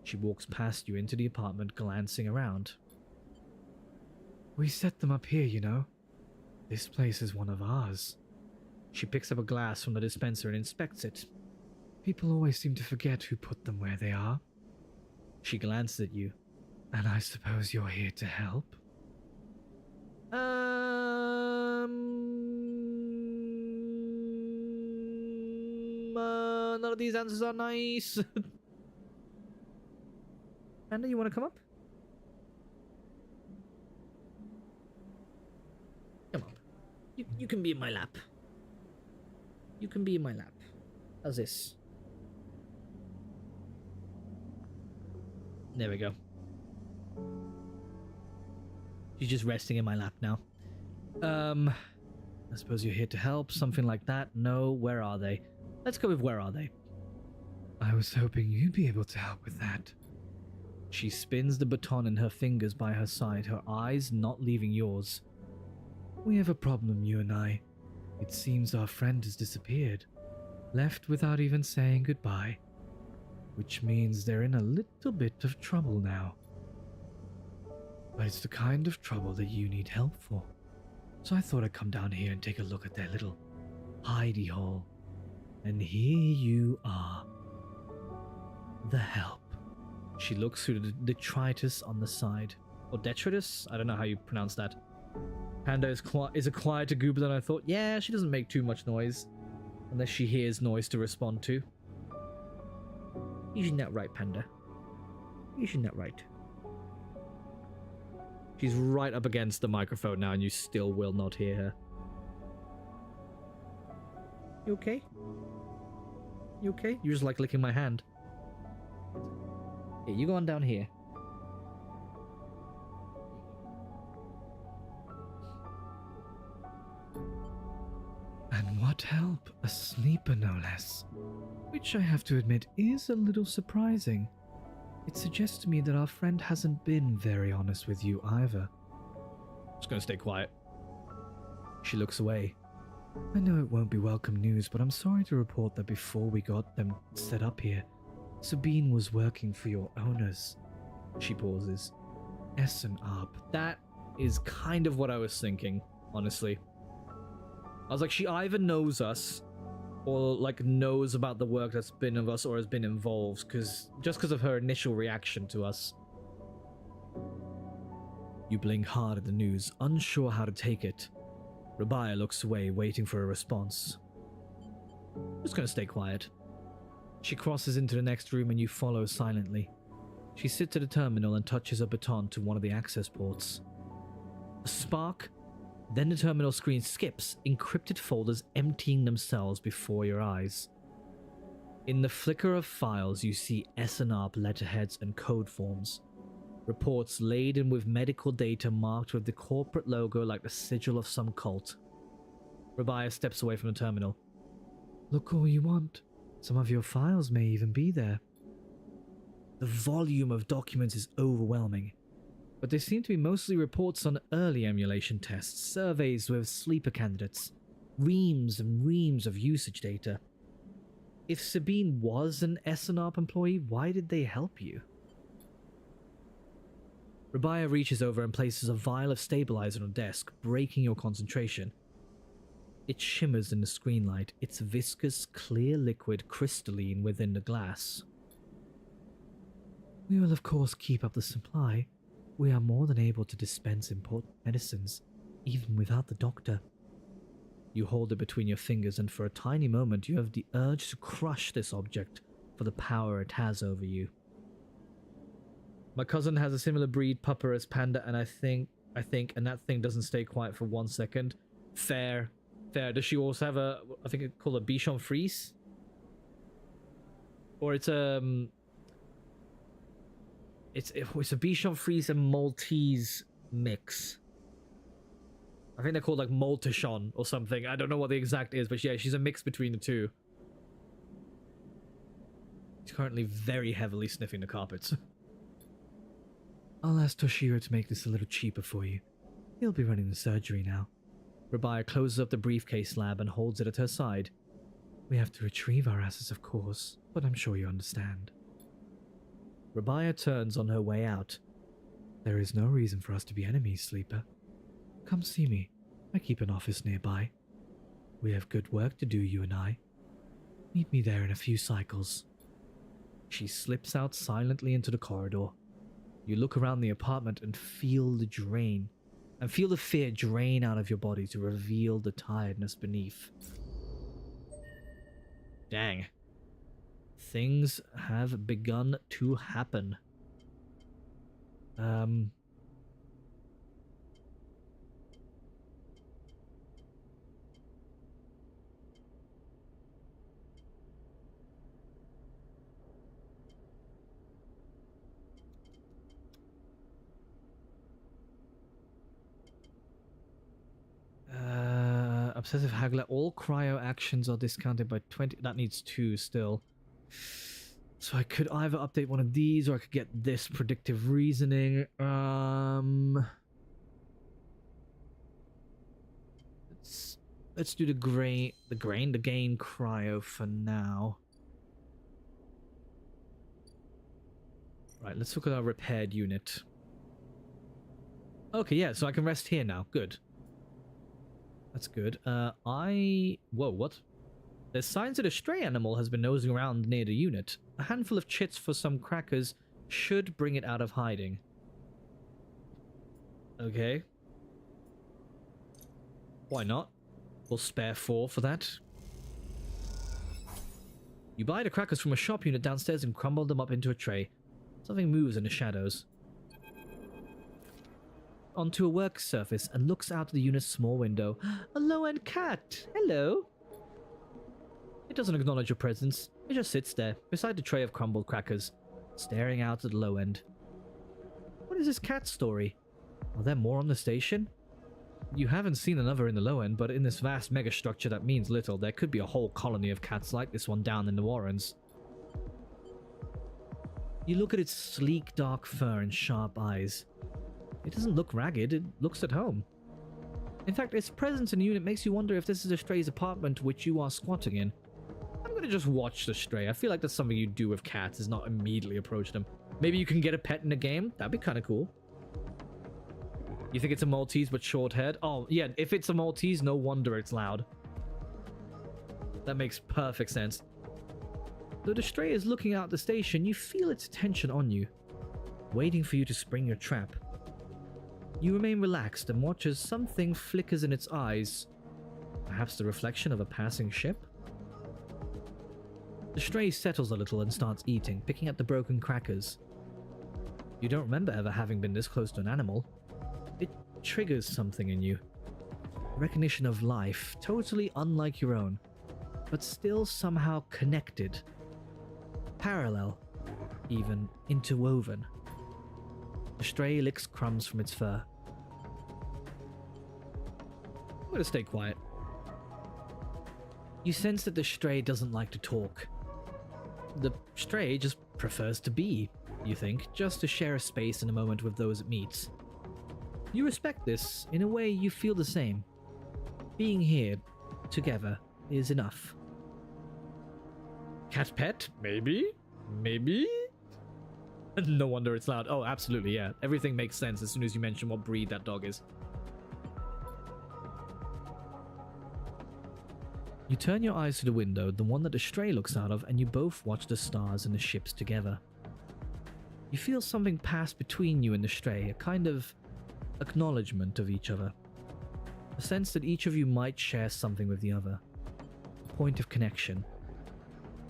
She walks past you into the apartment, glancing around. We set them up here, you know. This place is one of ours. She picks up a glass from the dispenser and inspects it. People always seem to forget who put them where they are. She glances at you. And I suppose you're here to help? None of these answers are nice. Panda, you want to come up? Come on. You can be in my lap. You can be in my lap. How's this? There we go. She's just resting in my lap now. I suppose you're here to help, something like that. No, where are they? Let's go with where are they? I was hoping you'd be able to help with that. She spins the baton in her fingers by her side, her eyes not leaving yours. We have a problem, you and I. It seems our friend has disappeared. Left without even saying goodbye. which means they're in a little bit of trouble now. But it's the kind of trouble that you need help for. So I thought I'd come down here and take a look at their little hidey hole. And here you are. The help. She looks through the detritus on the side. Or detritus? I don't know how you pronounce that. Panda is a quieter goober than I thought. Yeah, she doesn't make too much noise. Unless she hears noise to respond to. Using that right, Panda. Using that right. She's right up against the microphone now and you still will not hear her. You okay? You okay? You're just like licking my hand. Yeah, you go on down here. And what help? A sleeper, no less. Which I have to admit is a little surprising. It suggests to me that our friend hasn't been very honest with you either. Just gonna stay quiet. She looks away. I know it won't be welcome news, but I'm sorry to report that before we got them set up here, Sabine was working for your owners. She pauses. Essen up. That is kind of what I was thinking, honestly. I was like, she either knows us, or like knows about the work that's been of us, or has been involved, just because of her initial reaction to us. You blink hard at the news, unsure how to take it. Rabia looks away, waiting for a response. Just gonna stay quiet. She crosses into the next room and you follow silently. She sits at a terminal and touches a baton to one of the access ports. A spark, then the terminal screen skips, encrypted folders emptying themselves before your eyes. In the flicker of files, you see SNARP letterheads and code forms. Reports laden with medical data marked with the corporate logo like the sigil of some cult. Rabia steps away from the terminal. Look all you want. Some of your files may even be there. The volume of documents is overwhelming, but they seem to be mostly reports on early emulation tests, surveys with sleeper candidates, reams and reams of usage data. If Sabine was an SNARP employee, why did they help you? Rabia reaches over and places a vial of stabilizer on the desk, breaking your concentration. It shimmers in the screen light, its viscous, clear liquid crystalline within the glass. We will of course keep up the supply. We are more than able to dispense important medicines, even without the doctor. You hold it between your fingers and for a tiny moment you have the urge to crush this object for the power it has over you. My cousin has a similar breed pupper as Panda, and I think, and that thing doesn't stay quiet for 1 second. Fair. Does she also have a, I think it's called a Bichon Frise? Or it's a Bichon Frise and Maltese mix. I think they're called like Maltechon or something. I don't know what the exact is, but yeah, she's a mix between the two. She's currently very heavily sniffing the carpets. I'll ask Toshiro to make this a little cheaper for you. He'll be running the surgery now. Rabia closes up the briefcase slab and holds it at her side. We have to retrieve our assets, of course, but I'm sure you understand. Rabia turns on her way out. There is no reason for us to be enemies, Sleeper. Come see me. I keep an office nearby. We have good work to do, you and I. Meet me there in a few cycles. She slips out silently into the corridor. You look around the apartment and feel the fear drain out of your body to reveal the tiredness beneath. Dang. Things have begun to happen. Obsessive Haggler, all cryo actions are discounted by 20. That needs 2 still. So I could either update one of these or I could get this predictive reasoning. Let's do the gain cryo for now. Right, let's look at our repaired unit. Okay, yeah, so I can rest here now. Good. That's good. Whoa, what? There's signs that a stray animal has been nosing around near the unit. A handful of chits for some crackers should bring it out of hiding. Okay. Why not? We'll spare 4 for that. You buy the crackers from a shop unit downstairs and crumble them up into a tray. Something moves in the shadows. Onto a work surface and looks out of the unit's small window. A low-end cat! Hello! It doesn't acknowledge your presence. It just sits there, beside the tray of crumbled crackers, staring out at the low end. What is this cat story? Are there more on the station? You haven't seen another in the low end, but in this vast megastructure that means little, there could be a whole colony of cats like this one down in the Warrens. You look at its sleek dark fur and sharp eyes. It doesn't look ragged, it looks at home. In fact, its presence in the unit makes you wonder if this is a stray's apartment which you are squatting in. I'm gonna just watch the stray. I feel like that's something you do with cats, is not immediately approach them. Maybe you can get a pet in the game? That'd be kind of cool. You think it's a Maltese but short-haired? Oh, yeah, if it's a Maltese, no wonder it's loud. That makes perfect sense. Though the stray is looking out the station, you feel its attention on you, waiting for you to spring your trap. You remain relaxed and watch as something flickers in its eyes. Perhaps the reflection of a passing ship? The stray settles a little and starts eating, picking at the broken crackers. You don't remember ever having been this close to an animal. It triggers something in you. A recognition of life, totally unlike your own, but still somehow connected. Parallel, even interwoven. The stray licks crumbs from its fur. I'm gonna stay quiet. You sense that the stray doesn't like to talk. The stray just prefers to be, you think, just to share a space and a moment with those it meets. You respect this. In a way, you feel the same. Being here, together, is enough. Cat pet? Maybe? Maybe? No wonder it's loud. Oh, absolutely, yeah. Everything makes sense as soon as you mention what breed that dog is. You turn your eyes to the window, the one that the stray looks out of, and you both watch the stars and the ships together. You feel something pass between you and the stray, a kind of acknowledgement of each other. A sense that each of you might share something with the other. A point of connection.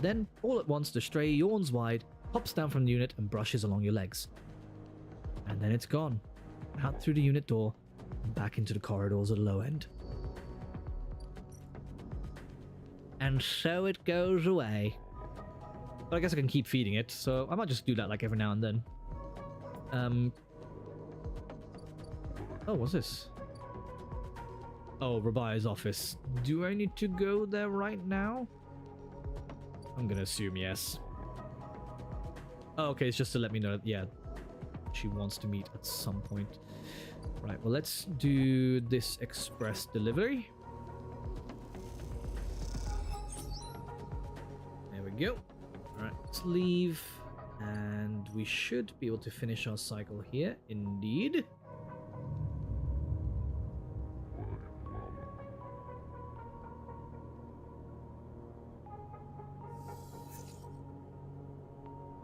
Then, all at once, the stray yawns wide, hops down from the unit and brushes along your legs. And then it's gone. Out through the unit door and back into the corridors at the low end. And so it goes away. But I guess I can keep feeding it, so I might just do that like every now and then. Oh, what's this? Oh, Rabia's office. Do I need to go there right now? I'm gonna assume yes. Oh, okay, it's just to let me know that, yeah, she wants to meet at some point. Right, well, let's do this express delivery. There we go. Alright, let's leave. And we should be able to finish our cycle here. Indeed.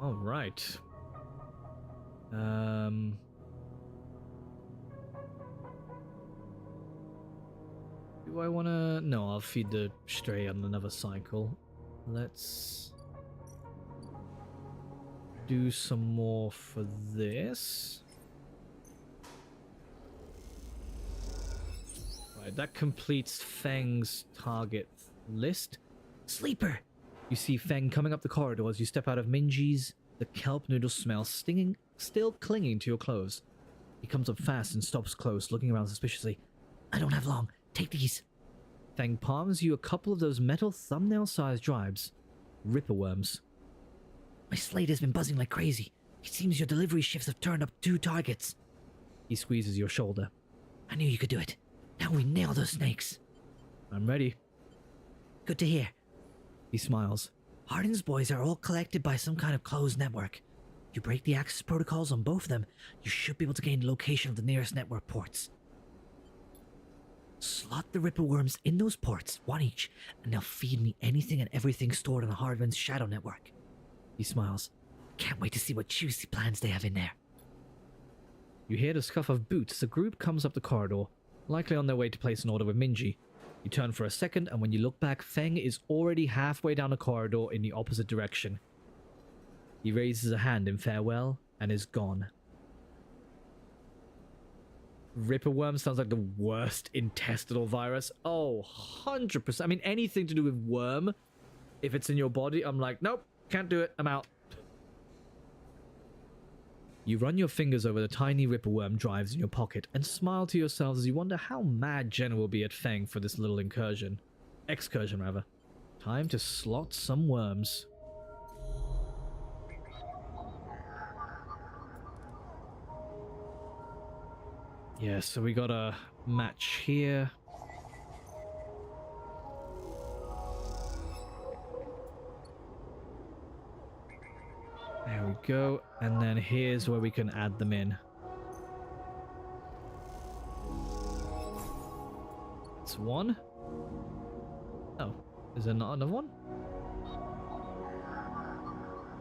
All right. Do I want to... No, I'll feed the stray on another cycle. Let's do some more for this. Right, that completes Feng's target list. Sleeper! You see Feng coming up the corridor as you step out of Minji's. The kelp noodle smell still clinging to your clothes. He comes up fast and stops close, looking around suspiciously. I don't have long. Take these. Feng palms you a couple of those metal thumbnail-sized drives. Ripperworms. My slate has been buzzing like crazy. It seems your delivery shifts have turned up 2 targets. He squeezes your shoulder. I knew you could do it. Now we nail those snakes. I'm ready. Good to hear. He smiles. Hardin's boys are all collected by some kind of closed network. You break the access protocols on both of them, you should be able to gain the location of the nearest network ports. Slot the Ripper worms in those ports, one each, and they'll feed me anything and everything stored on the Hardman's shadow network. He smiles. Can't wait to see what juicy plans they have in there. You hear the scuff of boots as a group comes up the corridor, likely on their way to place an order with Minji. You turn for a second, and when you look back, Feng is already halfway down the corridor in the opposite direction. He raises a hand in farewell and is gone. Ripper worm sounds like the worst intestinal virus. Oh, 100%. I mean, anything to do with worm, if it's in your body, I'm like, nope, can't do it, I'm out. You run your fingers over the tiny Ripper worm drives in your pocket and smile to yourselves as you wonder how mad Jenna will be at Feng for this little excursion. Time to slot some worms. Yeah, so we got a match here. There we go, and then here's where we can add them in. It's one. Oh, is there not another one?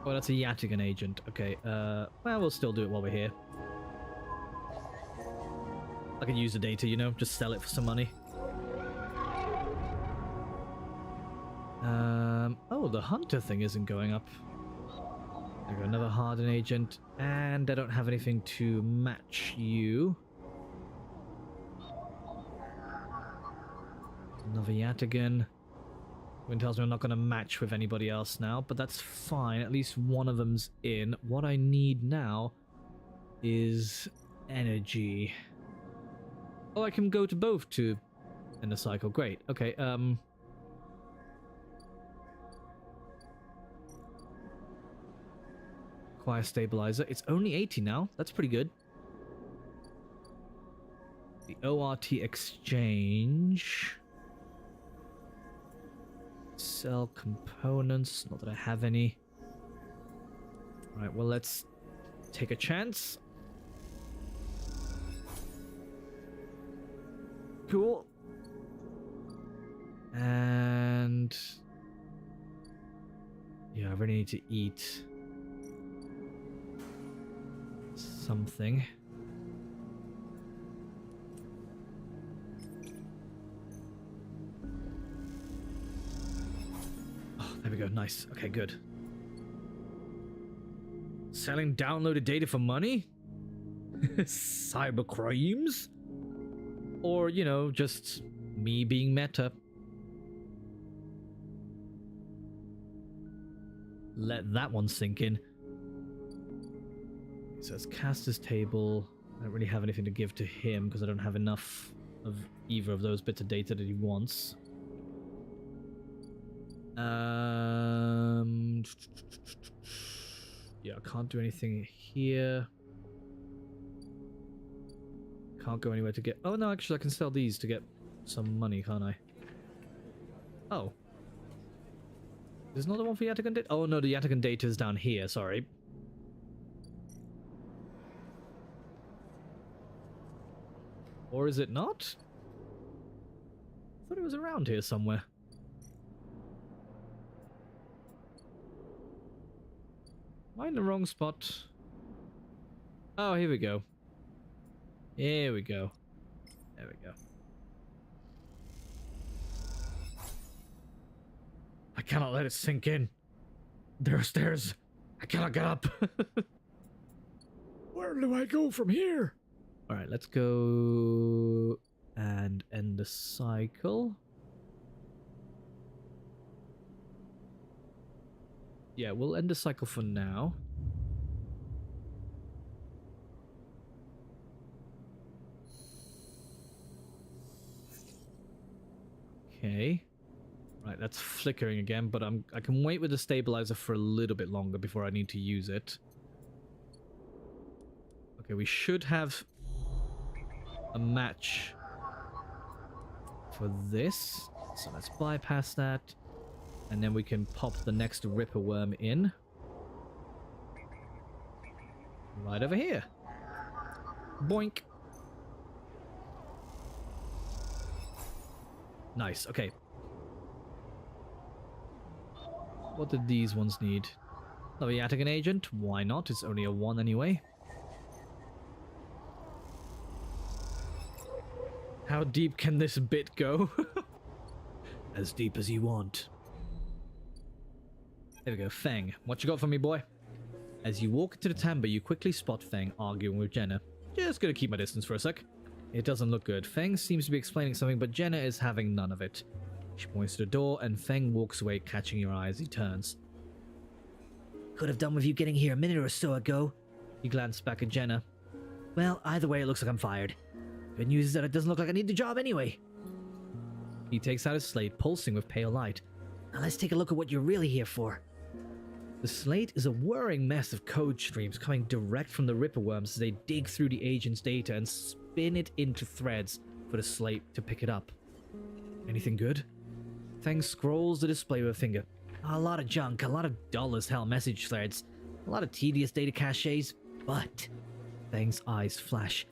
Oh, that's a Yatigan agent. Okay, well, we'll still do it while we're here. I can use the data, you know, just sell it for some money. Oh, the hunter thing isn't going up. There we go, another Harden agent, and I don't have anything to match you. Another Yatigan. Wynn tells me I'm not going to match with anybody else now, but that's fine. At least one of them's in. What I need now is energy. Oh, I can go to both to end the cycle. Great. Okay, acquire stabilizer. It's only 80 now. That's pretty good. The ORT exchange. Sell components. Not that I have any. Alright, well, let's take a chance. Cool. And yeah, I really need to eat something. Oh, there we go. Nice. Okay, good. Selling downloaded data for money? Cyber crimes? Or, you know, just me being meta. Let that one sink in. It says caster's table. I don't really have anything to give to him because I don't have enough of either of those bits of data that he wants. Yeah, I can't do anything here. Can't go anywhere to get... Oh, no, actually, I can sell these to get some money, can't I? Oh. There's another one for Yatigan data? Oh, no, the Yatigan data is down here, sorry. Or is it not? I thought it was around here somewhere. Am I in the wrong spot? Oh, here we go. Here we go. There we go. I cannot let it sink in. There are stairs. I cannot get up. Where do I go from here? Alright, let's go and end the cycle. Yeah, we'll end the cycle for now. Okay. Right, that's flickering again, but I can wait with the stabilizer for a little bit longer before I need to use it. Okay, we should have a match for this. So let's bypass that. And then we can pop the next Ripper worm in. Right over here. Boink. Nice, okay. What did these ones need? Another Yatagan agent? Why not? It's only a 1 anyway. How deep can this bit go? As deep as you want. There we go. Feng, what you got for me, boy? As you walk into the timber, you quickly spot Feng arguing with Jenna. Just gonna keep my distance for a sec. It doesn't look good. Feng seems to be explaining something, but Jenna is having none of it. She points to the door, and Feng walks away, catching your eye as he turns. Could have done with you getting here a minute or so ago. He glanced back at Jenna. Well, either way, it looks like I'm fired. Good news is that it doesn't look like I need the job anyway. He takes out his slate, pulsing with pale light. Now let's take a look at what you're really here for. The slate is a whirring mess of code streams coming direct from the Ripperworms as they dig through the agent's data and spin it into threads for the slate to pick it up. Anything good? Feng scrolls the display with a finger. A lot of junk, a lot of dull as hell message threads, a lot of tedious data caches, but Feng's eyes flash.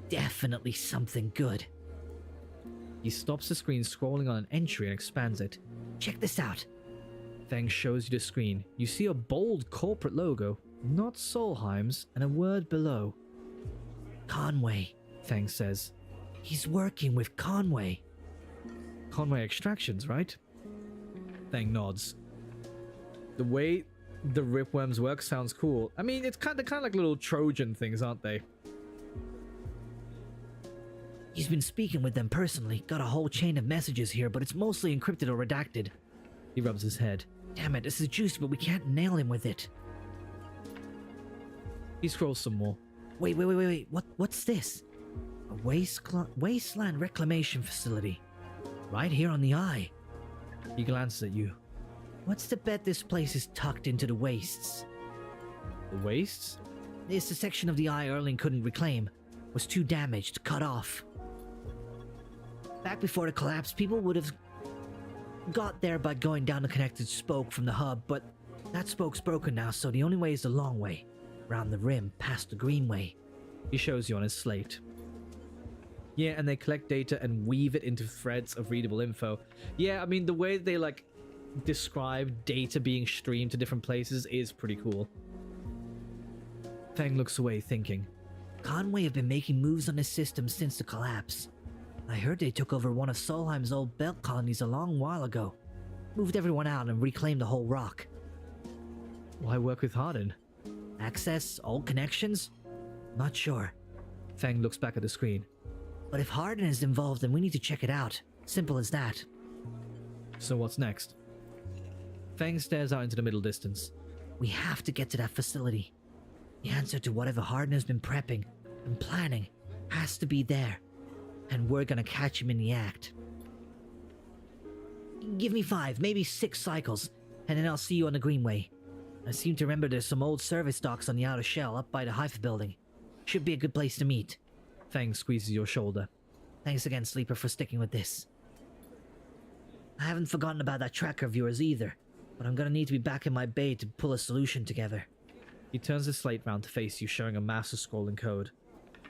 definitely something good. He stops the screen scrolling on an entry and expands it. Check this out. Feng shows you the screen. You see a bold corporate logo, not Solheim's, and a word below. Conway. Feng says. He's working with Conway. Conway Extractions, right? Feng nods. The way the Ripworms work sounds cool. I mean, it's kind of like little Trojan things, aren't they? He's been speaking with them personally. Got a whole chain of messages here, but it's mostly encrypted or redacted. He rubs his head. Damn it, this is juicy, but we can't nail him with it. He scrolls some more. Wait. What's this? A wasteland reclamation facility. Right here on the eye. He glances at you. What's to bet this place is tucked into the wastes? The wastes? It's the section of the eye Erling couldn't reclaim. Was too damaged, cut off. Back before the collapse, people would have got there by going down the connected spoke from the hub, but that spoke's broken now, so the only way is the long way. Round the rim, past the greenway. He shows you on his slate. Yeah, and they collect data and weave it into threads of readable info. Yeah, I mean, the way they, like, describe data being streamed to different places is pretty cool. Feng looks away, thinking. Conway have been making moves on this system since the collapse. I heard they took over one of Solheim's old belt colonies a long while ago. Moved everyone out and reclaimed the whole rock. Why work with Hardin? Access? Old connections? Not sure. Feng looks back at the screen. But if Hardin is involved, then we need to check it out. Simple as that. So what's next? Feng stares out into the middle distance. We have to get to that facility. The answer to whatever Hardin has been prepping and planning has to be there. And we're gonna catch him in the act. Give me 5, maybe 6 cycles, and then I'll see you on the Greenway. I seem to remember there's some old service docks on the outer shell up by the Haifa building. Should be a good place to meet. Feng squeezes your shoulder. Thanks again, Sleeper, for sticking with this. I haven't forgotten about that tracker of yours either, but I'm gonna need to be back in my bay to pull a solution together. He turns his slate round to face you, showing a mass of scrolling code.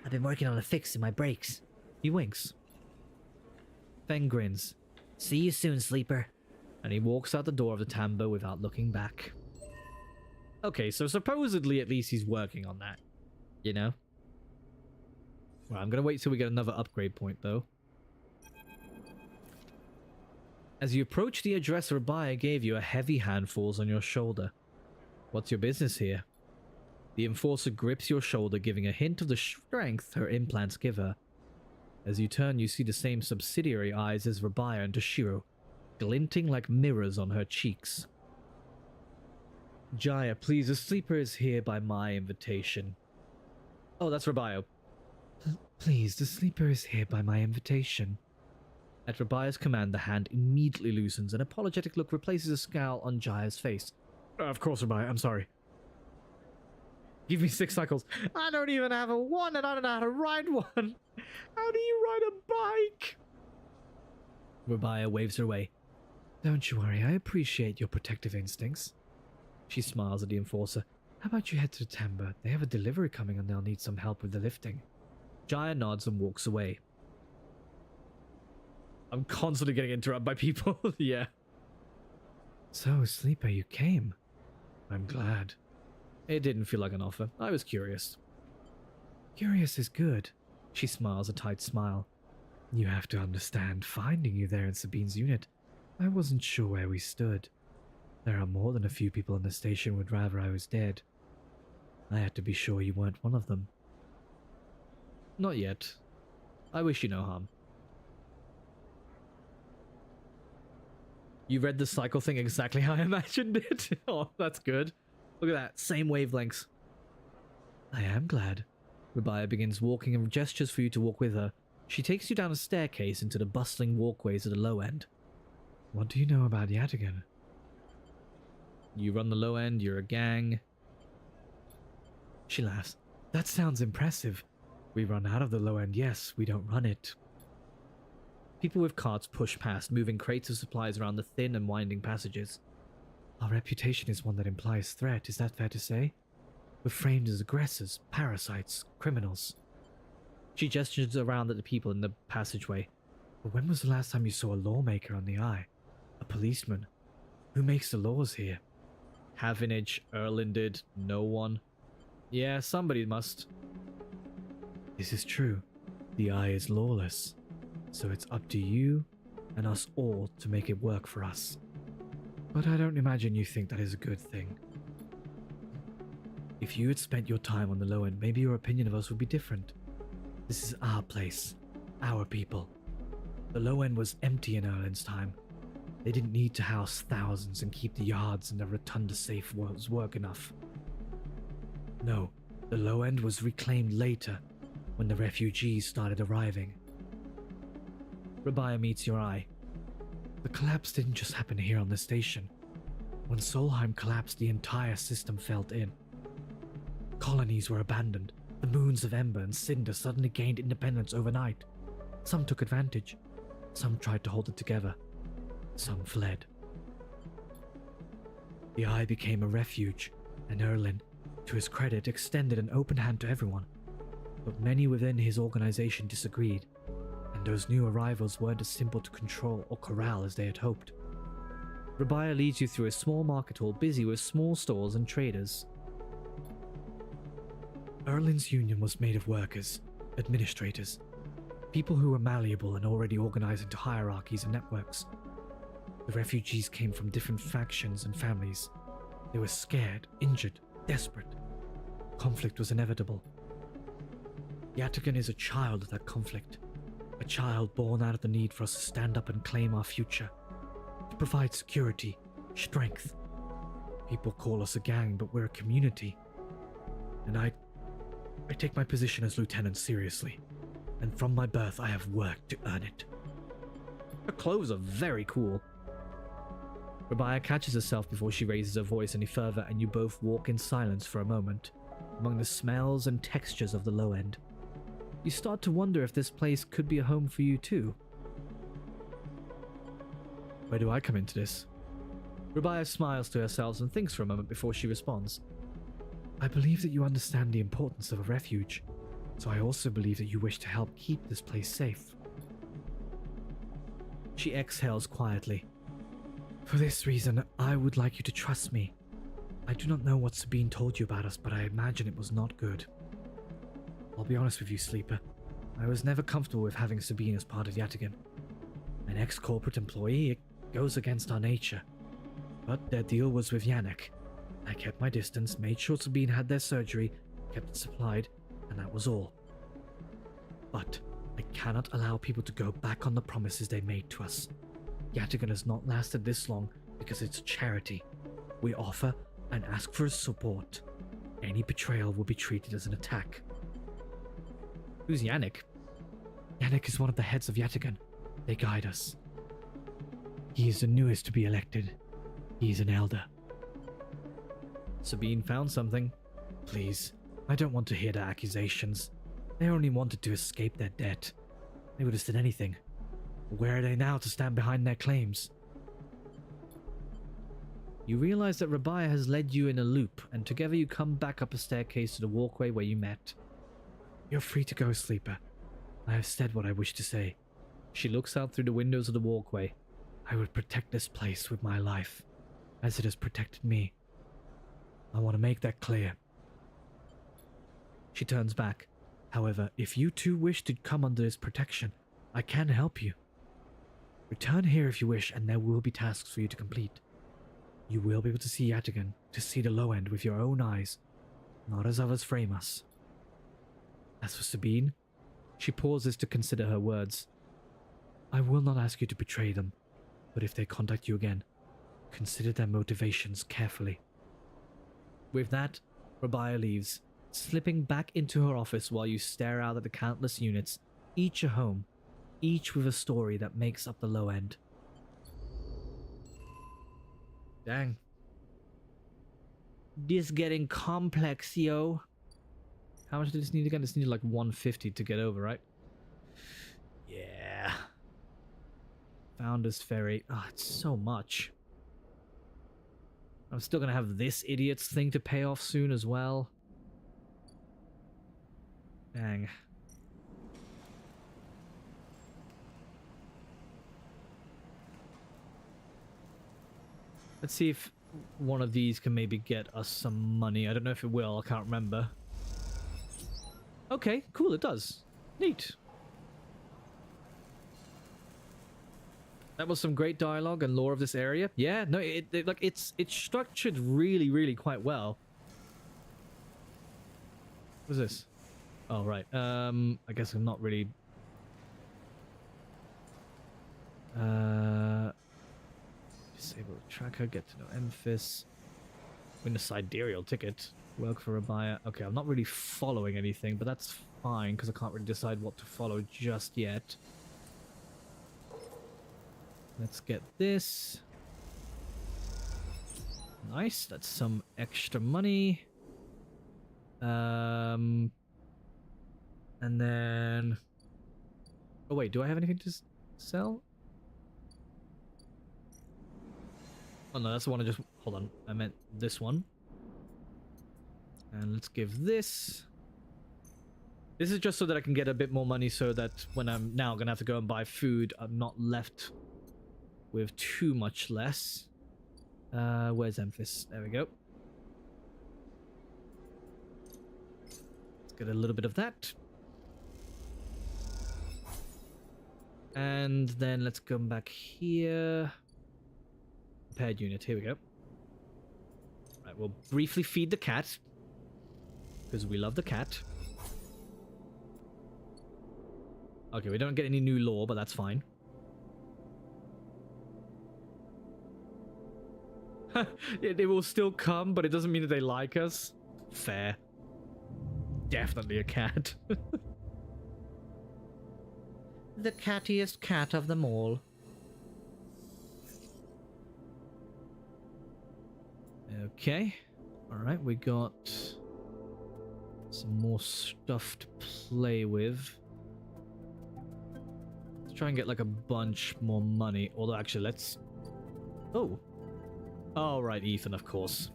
I've been working on a fix in my brakes. He winks. Feng grins. See you soon, Sleeper. And he walks out the door of the tambo without looking back. Okay, so supposedly at least he's working on that. You know? Well, I'm gonna wait till we get another upgrade point, though. As you approach the address Rabia gave you, a heavy hand falls on your shoulder. What's your business here? The enforcer grips your shoulder, giving a hint of the strength her implants give her. As you turn, you see the same subsidiary eyes as Rabia and Toshiro, glinting like mirrors on her cheeks. Jaya, please, the Sleeper is here by my invitation. Oh, that's Rabia. Please, the Sleeper is here by my invitation. At Rabia's command, the hand immediately loosens. An apologetic look replaces a scowl on Jaya's face. Of course, Rabia, I'm sorry. Give me 6 cycles. I don't even have a 1 and I don't know how to ride one. How do you ride a bike? Rabia waves her away. Don't you worry, I appreciate your protective instincts. She smiles at the enforcer. How about you head to the timber? They have a delivery coming and they'll need some help with the lifting. Jaya nods and walks away. I'm constantly getting interrupted by people. Yeah. So, Sleeper, you came. I'm glad. It didn't feel like an offer. I was curious. Curious is good. She smiles a tight smile. You have to understand, finding you there in Sabine's unit, I wasn't sure where we stood. There are more than a few people in the station would rather I was dead. I had to be sure you weren't one of them. Not yet. I wish you no harm. You read the cycle thing exactly how I imagined it. Oh, that's good. Look at that. Same wavelengths. I am glad. Rabia begins walking and gestures for you to walk with her. She takes you down a staircase into the bustling walkways at the low end. What do you know about Yatigan? You run the low end, you're a gang. She laughs. That sounds impressive. We run out of the low end, yes, we don't run it. People with carts push past, moving crates of supplies around the thin and winding passages. Our reputation is one that implies threat, is that fair to say? We're framed as aggressors, parasites, criminals. She gestures around at the people in the passageway. But when was the last time you saw a lawmaker on the eye? A policeman? Who makes the laws here? Havinage, Erlindid, no one. Yeah, somebody must. This is true. The eye is lawless. So it's up to you and us all to make it work for us. But I don't imagine you think that is a good thing. If you had spent your time on the low end, maybe your opinion of us would be different. This is our place, our people. The low end was empty in Erlin's time. They didn't need to house thousands and keep the yards and the rotunda safe was work enough. No, the low end was reclaimed later, when the refugees started arriving. Rabia meets your eye. The collapse didn't just happen here on the station. When Solheim collapsed, the entire system fell in. Colonies were abandoned. The moons of Ember and Cinder suddenly gained independence overnight. Some took advantage. Some tried to hold it together. Some fled. The Eye became a refuge, and Erlin, to his credit, extended an open hand to everyone. But many within his organization disagreed, and those new arrivals weren't as simple to control or corral as they had hoped. Rabia leads you through a small market hall busy with small stores and traders. Erlin's union was made of workers, administrators, people who were malleable and already organized into hierarchies and networks. The refugees came from different factions and families. They were scared, injured, desperate. Conflict was inevitable. Yatagan is a child of that conflict, a child born out of the need for us to stand up and claim our future, to provide security, strength. People call us a gang, but we're a community. And I take my position as lieutenant seriously, and from my birth I have worked to earn it. Her clothes are very cool. Rabia catches herself before she raises her voice any further, and you both walk in silence for a moment, among the smells and textures of the low end. You start to wonder if this place could be a home for you too. Where do I come into this? Rabia smiles to herself and thinks for a moment before she responds. I believe that you understand the importance of a refuge, so I also believe that you wish to help keep this place safe. She exhales quietly. For this reason, I would like you to trust me. I do not know what Sabine told you about us, but I imagine it was not good. I'll be honest with you, Sleeper. I was never comfortable with having Sabine as part of Yatagan. An ex-corporate employee, it goes against our nature. But their deal was with Yannick. I kept my distance, made sure Sabine had their surgery, kept it supplied, and that was all. But I cannot allow people to go back on the promises they made to us. Yatagan has not lasted this long because it's a charity. We offer and ask for support. Any betrayal will be treated as an attack. Who's Yannick? Yannick is one of the heads of Yatagan. They guide us. He is the newest to be elected. He is an elder. Sabine found something. Please, I don't want to hear the accusations. They only wanted to escape their debt. They would have said anything. Where are they now to stand behind their claims? You realize that Rabia has led you in a loop, and together you come back up a staircase to the walkway where you met. You're free to go, Sleeper. I have said what I wish to say. She looks out through the windows of the walkway. I would protect this place with my life, as it has protected me. I want to make that clear. She turns back. However, if you too wish to come under this protection, I can help you. Return here if you wish, and there will be tasks for you to complete. You will be able to see Yatigan, to see the low end with your own eyes, not as others frame us. As for Sabine, she pauses to consider her words. I will not ask you to betray them, but if they contact you again, consider their motivations carefully. With that, Rabia leaves, slipping back into her office while you stare out at the countless units, each a home, each with a story that makes up the low end. Dang. This getting complex, yo. How much did this need again? This needed like 150 to get over, right? Yeah. Founder's Ferry. Ah, it's so much. I'm still gonna have this idiot's thing to pay off soon as well. Dang. Let's see if one of these can maybe get us some money. I don't know if it will, I can't remember. Okay, cool, it does. Neat. That was some great dialogue and lore of this area. Yeah, no, it's structured really quite well. What's this? Oh, right. I guess I'm not really... Disable tracker, get to know Emphis. Win a sidereal ticket. Work for a buyer. Okay, I'm not really following anything, but that's fine, because I can't really decide what to follow just yet. Let's get this. Nice, that's some extra money. And then... Oh wait, do I have anything to sell? Oh no, that's the one I just... Hold on, I meant this one. And let's give this. This is just so that I can get a bit more money so that when I'm now gonna have to go and buy food, I'm not left with too much less. Where's Emphis? There we go. Let's get a little bit of that. And then let's come back here. Paired unit, here we go. Right, we'll briefly feed the cat. Because we love the cat. Okay, we don't get any new lore, but that's fine. It will still come, but it doesn't mean that they like us. Fair. Definitely a cat. The cattiest cat of them all. Okay. Alright, we got some more stuff to play with. Let's try and get like a bunch more money. Although actually let's... Oh. Oh, right, Ethan, of course.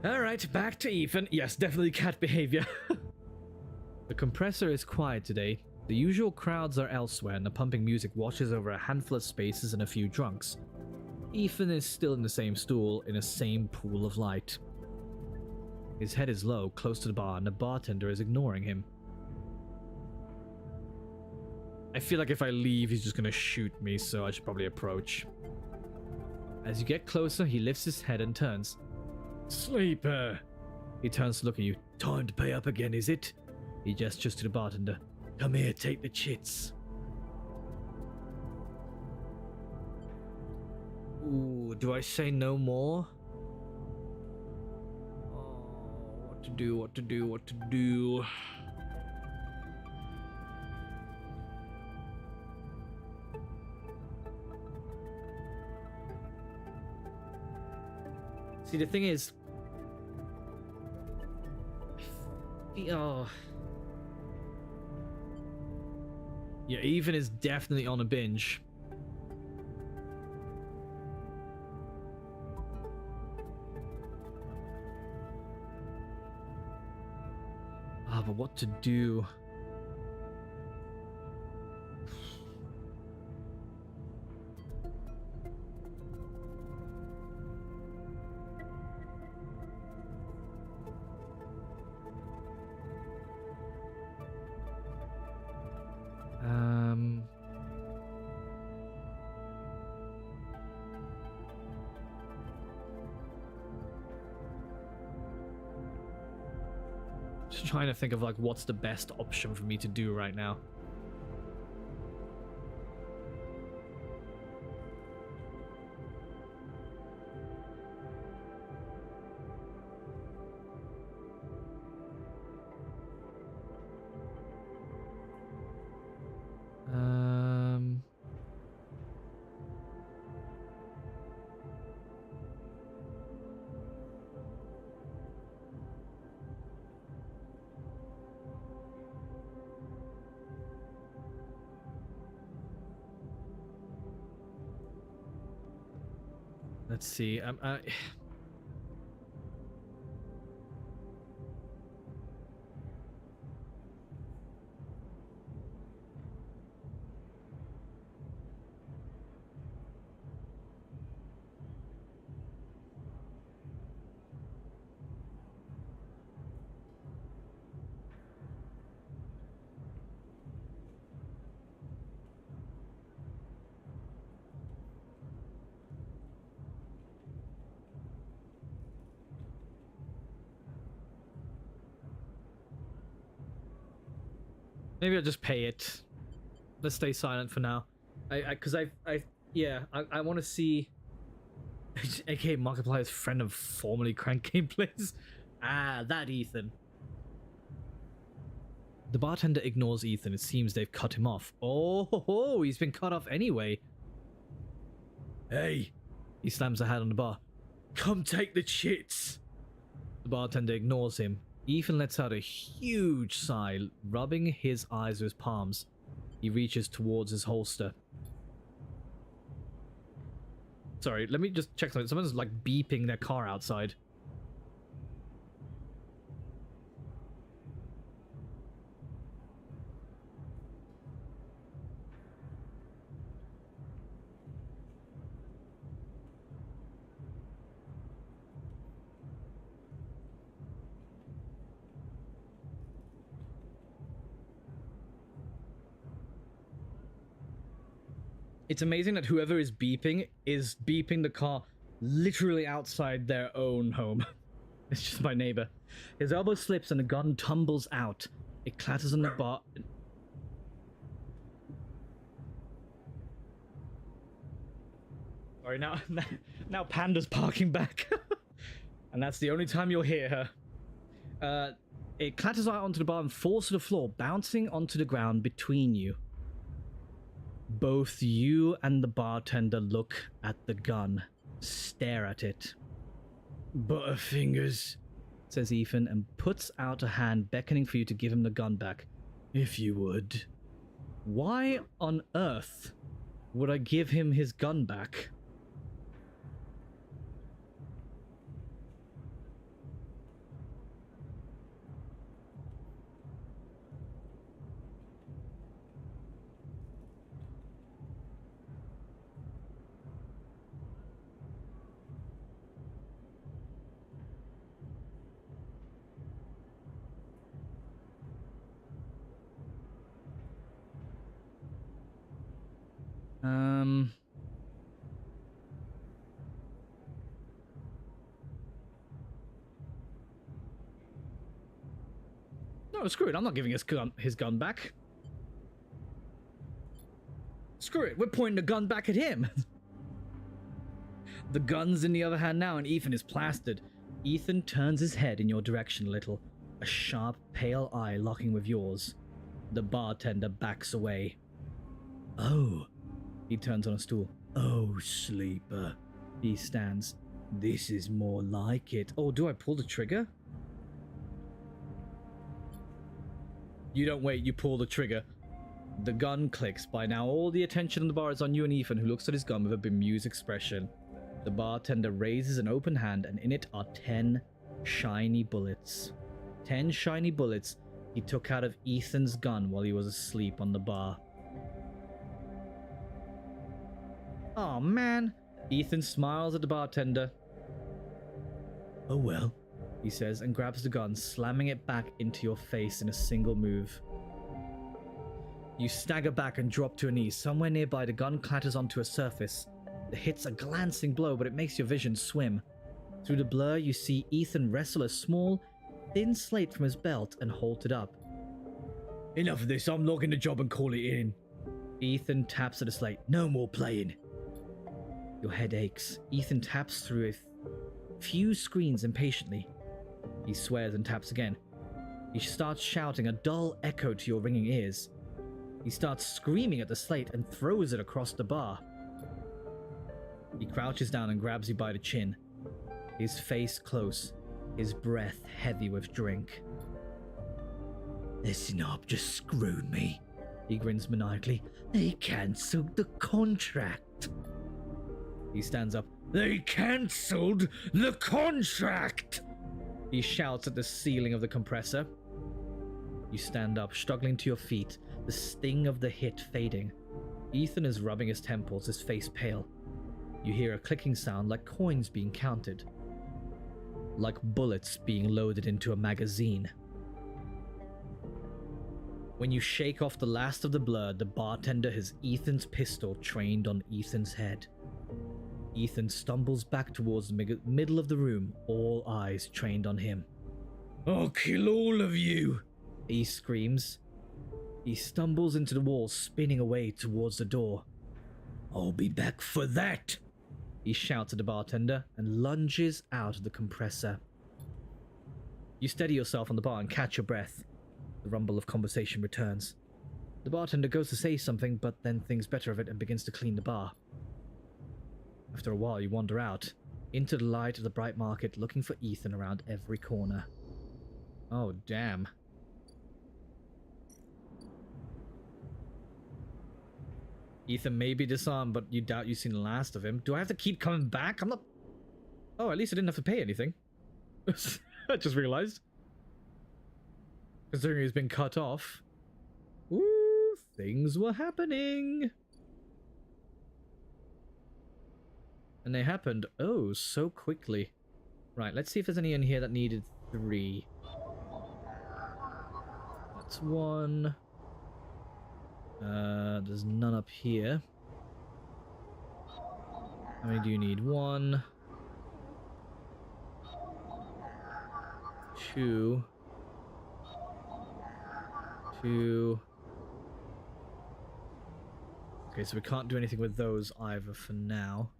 Alright, back to Ethan. Yes, definitely cat behavior. The compressor is quiet today. The usual crowds are elsewhere and the pumping music washes over a handful of spaces and a few drunks. Ethan is still in the same stool, in a same pool of light. His head is low, close to the bar, and the bartender is ignoring him. I feel like if I leave, he's just gonna shoot me, so I should probably approach. As you get closer, he lifts his head and turns. Sleeper! He turns to look at you. Time to pay up again, is it? He gestures to the bartender. Come here, take the chits. Ooh, do I say no more? Oh, what to do, what to do, what to do. See, the thing is... Oh... Yeah, Ethan is definitely on a binge. what to do. Just trying to think of like what's the best option for me to do right now. Let's see. Maybe I'll just pay it. Let's stay silent for now. Because I want to see. AKA Markiplier's friend of formerly Crank Gameplays. Ah, that Ethan. The bartender ignores Ethan. It seems they've cut him off. Oh, he's been cut off anyway. Hey, He slams a hand on the bar. come take the chits. The bartender ignores him. Ethan lets out a huge sigh, rubbing his eyes with his palms. He reaches towards his holster. Sorry, let me just check something. Someone's like beeping their car outside. It's amazing that whoever is beeping the car literally outside their own home. It's just my neighbor. His elbow slips and the gun tumbles out. It clatters on the bar. Sorry, now Panda's parking back. And that's the only time you'll hear her. It clatters out onto the bar and falls to the floor, bouncing onto the ground between you. Both you and the bartender look at the gun, stare at it. Butterfingers, Says Ethan, and puts out a hand beckoning for you to give him the gun back. if you would. Why on earth would I give him his gun back? No, screw it. I'm not giving his gun back. Screw it. We're pointing the gun back at him. The gun's in the other hand now, and Ethan is plastered. Ethan turns his head in your direction a little, a sharp, pale eye locking with yours. The bartender backs away. Oh, He turns on a stool. oh, sleeper. He stands. This is more like it. Oh, do I pull the trigger? You don't wait, you pull the trigger. The gun clicks. By now, all the attention in the bar is on you and Ethan, who looks at his gun with a bemused expression. The bartender raises an open hand, and in it are 10 shiny bullets. 10 shiny bullets he took out of Ethan's gun while he was asleep on the bar. Oh man. Ethan smiles at the bartender. Oh well. He says, and grabs the gun, slamming it back into your face in a single move. You stagger back and drop to a knee. Somewhere nearby, the gun clatters onto a surface. It hits a glancing blow, but it makes your vision swim. Through the blur, you see Ethan wrestle a small, thin slate from his belt and hold it up. Enough of this, I'm logging the job and call it in. Ethan taps at the slate. No more playing. Your head aches. Ethan taps through a few screens impatiently. He swears and taps again. He starts shouting, a dull echo to your ringing ears. He starts screaming at the slate and throws it across the bar. He crouches down and grabs you by the chin. His face close, his breath heavy with drink. Listen up, just screwed me. He grins maniacally. They cancelled the contract. He stands up. They cancelled the contract! He shouts at the ceiling of the compressor. You stand up, struggling to your feet, the sting of the hit fading. Ethan is rubbing his temples, his face pale. You hear a clicking sound like coins being counted. Like bullets being loaded into a magazine. When you shake off the last of the blur, the bartender has Ethan's pistol trained on Ethan's head. Ethan stumbles back towards the middle of the room, all eyes trained on him. I'll kill all of you! He screams. He stumbles into the wall, spinning away towards the door. I'll be back for that! He shouts at the bartender and lunges out of the compressor. You steady yourself on the bar and catch your breath. The rumble of conversation returns. The bartender goes to say something, but then thinks better of it and begins to clean the bar. After a while, you wander out, into the light of the bright market, looking for Ethan around every corner. Oh, damn. Ethan may be disarmed, but you doubt you've seen the last of him. Do I have to keep coming back? I'm not... Oh, at least I didn't have to pay anything. I just realized. Considering he's been cut off. Ooh, things were happening. And they happened, oh, so quickly. Right, let's see if there's any in here that needed 3. That's 1. There's none up here. How many do you need? 1. 2. 2. Okay, so we can't do anything with those either for now.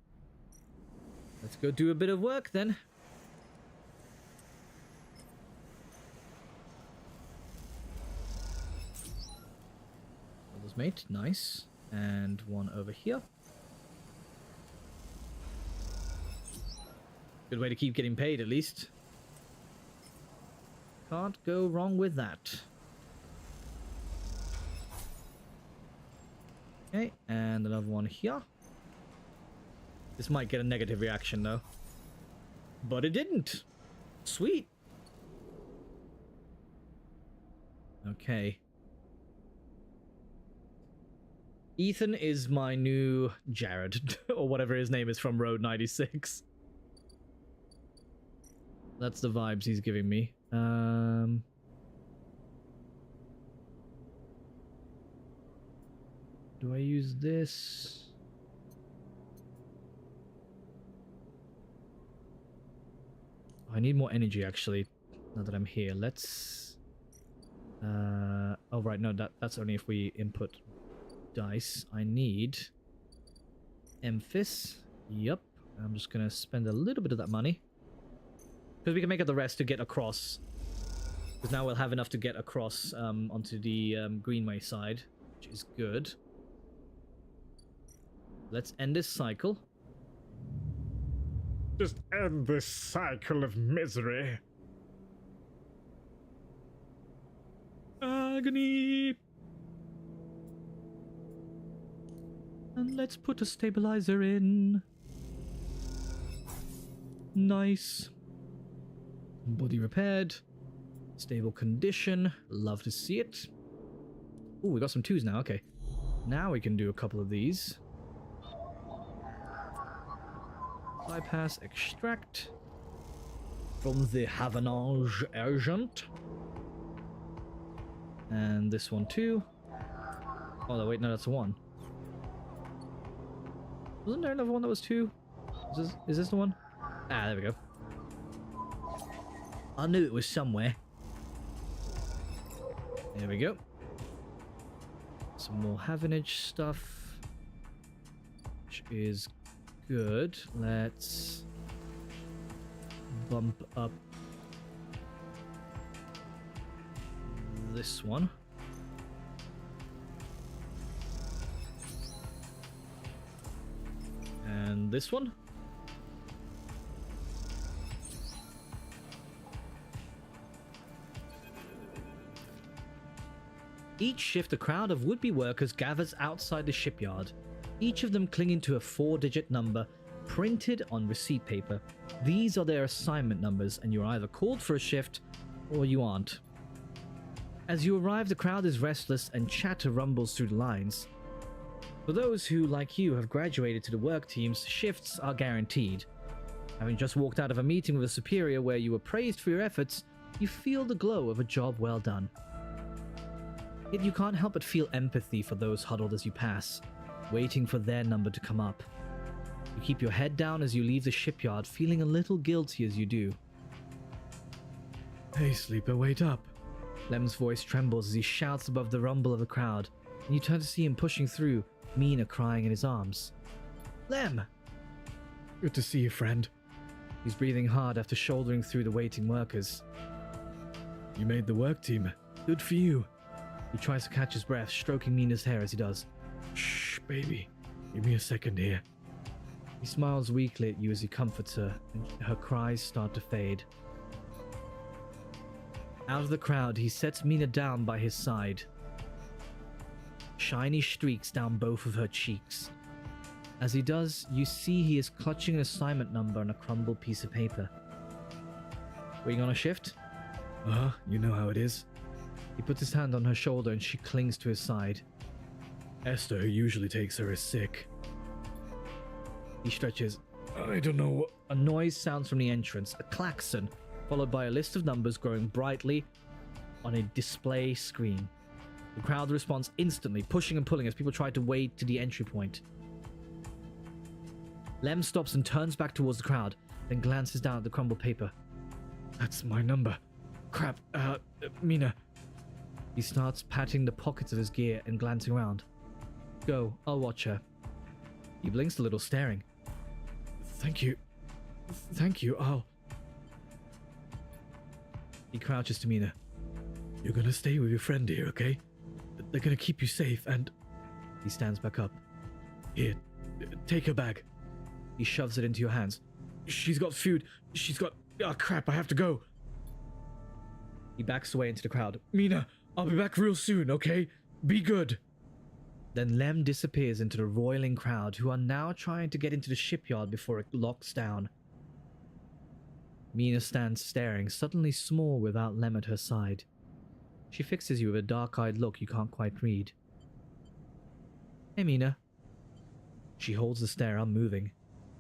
Let's go do a bit of work then. Brothers mate, nice. And 1 over here. Good way to keep getting paid at least. Can't go wrong with that. Okay, and another one here. This might get a negative reaction though. But it didn't. Sweet. Okay. Ethan is my new Jared, or whatever his name is from Road 96. That's the vibes he's giving me. Do I use this? I need more energy actually, now that I'm here. Let's... oh right, no, that's only if we input dice. I need... Emphys. Yup. I'm just gonna spend a little bit of that money. Because we can make up the rest to get across. Because now we'll have enough to get across onto the Greenway side, which is good. Let's end this cycle. Just end this cycle of misery. Agony! And let's put a stabilizer in. Nice. Body repaired. Stable condition. Love to see it. Ooh, we got some 2s now. Okay. Now we can do a couple of these. Bypass, extract. From the Havanage agent. And this one too. Oh, no, wait, no, that's a 1. Wasn't there another one that was 2? Is this the one? Ah, there we go. I knew it was somewhere. There we go. Some more Havanage stuff. Which is good. Let's bump up this one. And this one. Each shift, a crowd of would-be workers gathers outside the shipyard, each of them clinging to a 4-digit number printed on receipt paper. These are their assignment numbers, and you're either called for a shift or you aren't. As you arrive, the crowd is restless and chatter rumbles through the lines. For those who, like you, have graduated to the work teams, shifts are guaranteed. Having just walked out of a meeting with a superior where you were praised for your efforts, you feel the glow of a job well done. Yet you can't help but feel empathy for those huddled as you pass, waiting for their number to come up. You keep your head down as you leave the shipyard, feeling a little guilty as you do. Hey, sleeper, wait up. Lem's voice trembles as he shouts above the rumble of the crowd, and you turn to see him pushing through, Mina crying in his arms. Lem! Good to see you, friend. He's breathing hard after shouldering through the waiting workers. You made the work team. Good for you. He tries to catch his breath, stroking Mina's hair as he does. Shh, baby. Give me a second here. He smiles weakly at you as he comforts her, and her cries start to fade. Out of the crowd, he sets Mina down by his side. Shiny streaks down both of her cheeks. As he does, you see he is clutching an assignment number on a crumbled piece of paper. Waiting on a shift? You know how it is. He puts his hand on her shoulder and she clings to his side. Esther, who usually takes her, is sick. He stretches. I don't know what... A noise sounds from the entrance, a klaxon, followed by a list of numbers growing brightly on a display screen. The crowd responds instantly, pushing and pulling as people try to wade to the entry point. Lem stops and turns back towards the crowd, then glances down at the crumbled paper. That's my number. Crap, Mina. He starts patting the pockets of his gear and glancing around. Go, I'll watch her. He blinks a little, staring. Thank you. Thank you, I'll... He crouches to Mina. You're gonna stay with your friend here, okay? They're gonna keep you safe and... He stands back up. Here, take her bag. He shoves it into your hands. She's got food. She's got... Oh, crap, I have to go. He backs away into the crowd. Mina, I'll be back real soon, okay? Be good. Then Lem disappears into the roiling crowd, who are now trying to get into the shipyard before it locks down. Mina stands staring, suddenly small without Lem at her side. She fixes you with a dark-eyed look you can't quite read. Hey, Mina. She holds the stare, unmoving.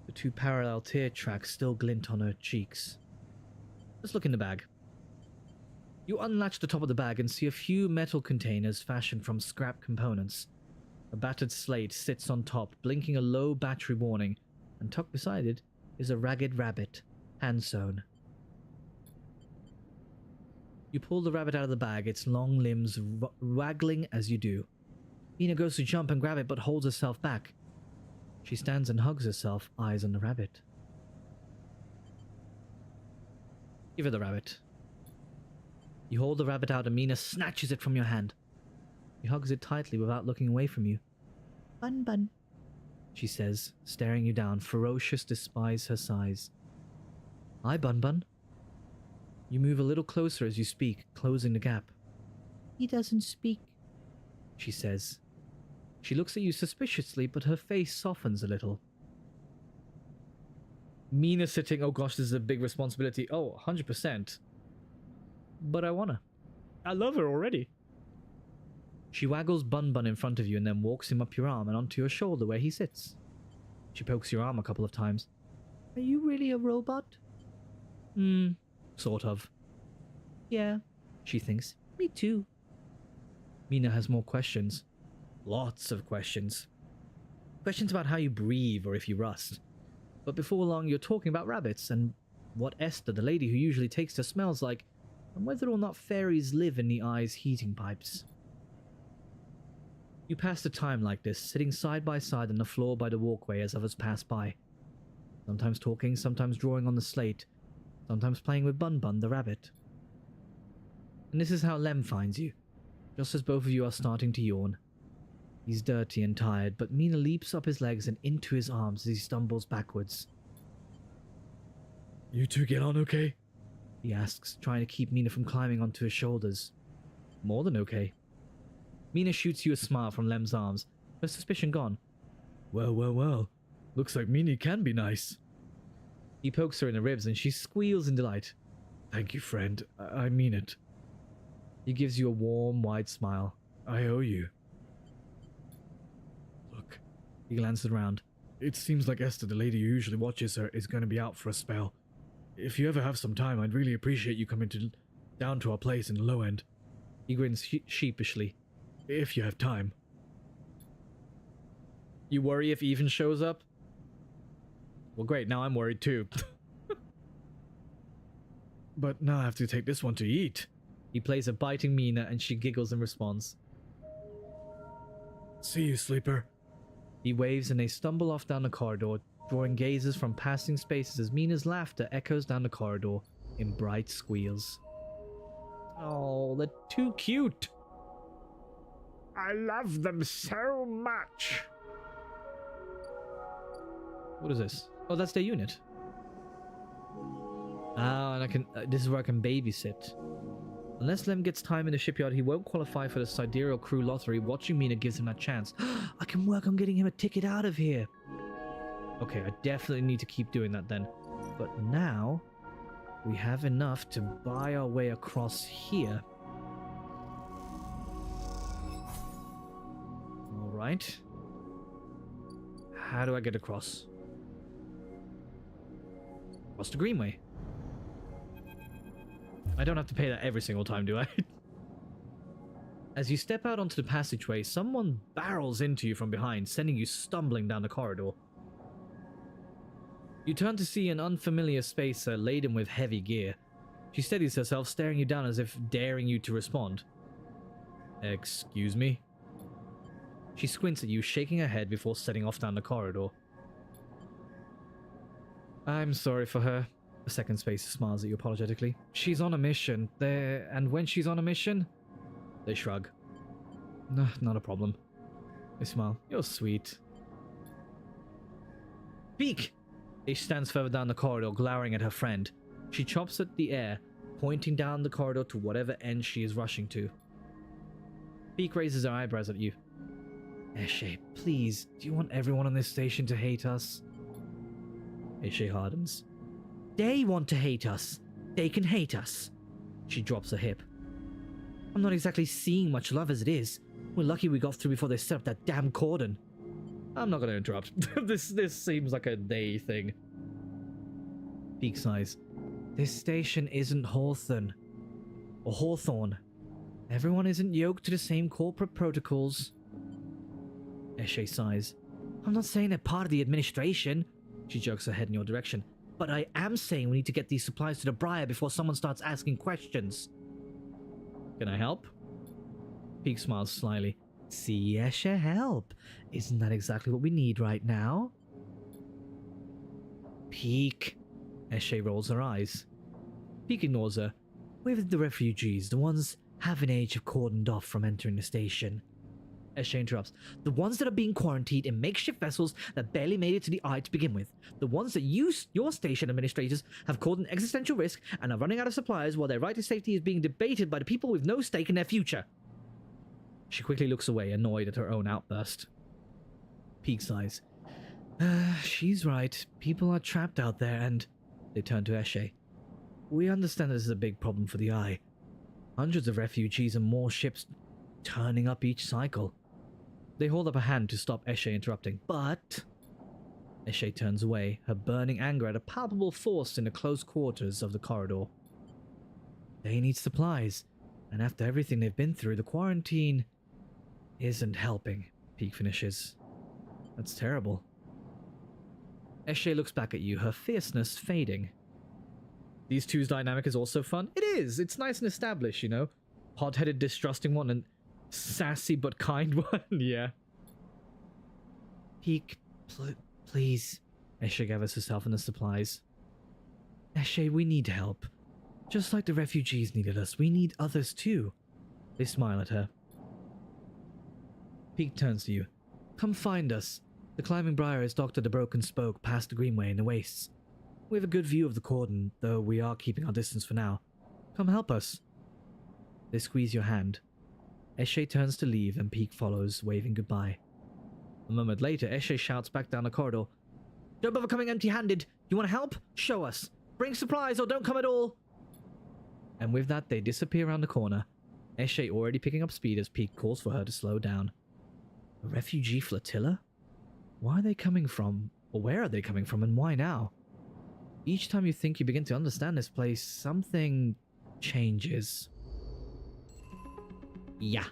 The 2 parallel tear tracks still glint on her cheeks. Let's look in the bag. You unlatch the top of the bag and see a few metal containers fashioned from scrap components. A battered slate sits on top, blinking a low battery warning, and tucked beside it is a ragged rabbit, hand-sewn. You pull the rabbit out of the bag, its long limbs waggling as you do. Mina goes to jump and grab it, but holds herself back. She stands and hugs herself, eyes on the rabbit. Give her the rabbit. You hold the rabbit out and Mina snatches it from your hand. He hugs it tightly without looking away from you. Bun bun, she says, staring you down, ferocious despite her size. Hi, Bun Bun. You move a little closer as you speak, closing the gap. He doesn't speak, she says. She looks at you suspiciously, but her face softens a little. Mina sitting, oh gosh, this is a big responsibility. Oh, 100%. but I wanna. I love her already. She waggles Bun Bun in front of you and then walks him up your arm and onto your shoulder where he sits. She pokes your arm a couple of times. Are you really a robot? Sort of. Yeah, she thinks. Me too. Mina has more questions. Lots of questions. Questions about how you breathe or if you rust. But before long, you're talking about rabbits and what Esther, the lady who usually takes to, smells like, and whether or not fairies live in the eye's heating pipes. You pass the time like this, sitting side by side on the floor by the walkway as others pass by. Sometimes talking, sometimes drawing on the slate, sometimes playing with Bun Bun the rabbit. And this is how Lem finds you, just as both of you are starting to yawn. He's dirty and tired, but Mina leaps up his legs and into his arms as he stumbles backwards. You two get on okay? He asks, trying to keep Mina from climbing onto his shoulders. More than okay. Mina shoots you a smile from Lem's arms, her suspicion gone. Well. Looks like Meanie can be nice. He pokes her in the ribs and she squeals in delight. Thank you, friend. I mean it. He gives you a warm, wide smile. I owe you. Look. He glances around. It seems like Esther, the lady who usually watches her, is going to be out for a spell. If you ever have some time, I'd really appreciate you coming down to our place in the low end. He grins sheepishly. If you have time. You worry if Even shows up? Well, great, now I'm worried too. But now I have to take this one to eat. He plays a biting Mina and she giggles in response. See you, sleeper. He waves and they stumble off down the corridor, drawing gazes from passing spaces as Mina's laughter echoes down the corridor in bright squeals. Oh, they're too cute. I love them so much. What is this? Oh, that's their unit. Ah, and I can. This is where I can babysit. Unless Lem gets time in the shipyard, he won't qualify for the Sidereal Crew lottery. Watching Mina gives him that chance. I can work on getting him a ticket out of here. Okay, I definitely need to keep doing that then. But now, we have enough to buy our way across here. Alright. How do I get across? Across the Greenway. I don't have to pay that every single time, do I? As you step out onto the passageway, someone barrels into you from behind, sending you stumbling down the corridor. You turn to see an unfamiliar spacer laden with heavy gear. She steadies herself, staring you down as if daring you to respond. Excuse me? She squints at you, shaking her head before setting off down the corridor. I'm sorry for her. The second spacer smiles at you apologetically. She's on a mission. And when she's on a mission, they shrug. No, not a problem. They smile. You're sweet. Peek! She stands further down the corridor, glowering at her friend. She chops at the air, pointing down the corridor to whatever end she is rushing to. Peek raises her eyebrows at you. Eshe, please, do you want everyone on this station to hate us? Eshe hardens. They want to hate us. They can hate us. She drops her hip. I'm not exactly seeing much love as it is. We're lucky we got through before they set up that damn cordon. I'm not going to interrupt. This seems like a they thing. Peek sighs. This station isn't Hawthorne. Or Hawthorne. Everyone isn't yoked to the same corporate protocols. Eshe sighs. I'm not saying they're part of the administration. She jerks her head in your direction. But I am saying we need to get these supplies to the Briar before someone starts asking questions. Can I help? Peek smiles slyly. See, Eshe, help. Isn't that exactly what we need right now? Peek. Eshe rolls her eyes. Peek ignores her. With the refugees, the ones half an age have cordoned off from entering the station. Eshe interrupts. The ones that are being quarantined in makeshift vessels that barely made it to the Eye to begin with. The ones that your station administrators have called an existential risk and are running out of supplies while their right to safety is being debated by the people with no stake in their future. She quickly looks away, annoyed at her own outburst. Peek sighs. She's right. People are trapped out there and... They turn to Eshe. We understand this is a big problem for the Eye, Hundreds of refugees and more ships turning up each cycle. They hold up a hand to stop Eshe interrupting, but Eshe turns away, her burning anger at a palpable force in the close quarters of the corridor. They need supplies, and after everything they've been through, the quarantine isn't helping, Peak finishes. That's terrible. Eshe looks back at you, her fierceness fading. These two's dynamic is also fun. It is! It's nice and established, you know? Hot-headed, distrusting one, and sassy but kind one, yeah. Peak, please. Eshe gathers herself in the supplies. Eshe, we need help. Just like the refugees needed us, we need others too. They smile at her. Peak turns to you. Come find us. The climbing briar has doctored the broken spoke past the greenway in the wastes. We have a good view of the cordon, though we are keeping our distance for now. Come help us. They squeeze your hand. Eshe turns to leave and Peak follows, waving goodbye. A moment later, Eshe shouts back down the corridor. Don't bother coming empty-handed. You want to help? Show us. Bring supplies or don't come at all. And with that, they disappear around the corner. Eshe already picking up speed as Peak calls for her to slow down. A refugee flotilla? Why are they coming from? Or where are they coming from and why now? Each time you think you begin to understand this place, something changes. Yeah.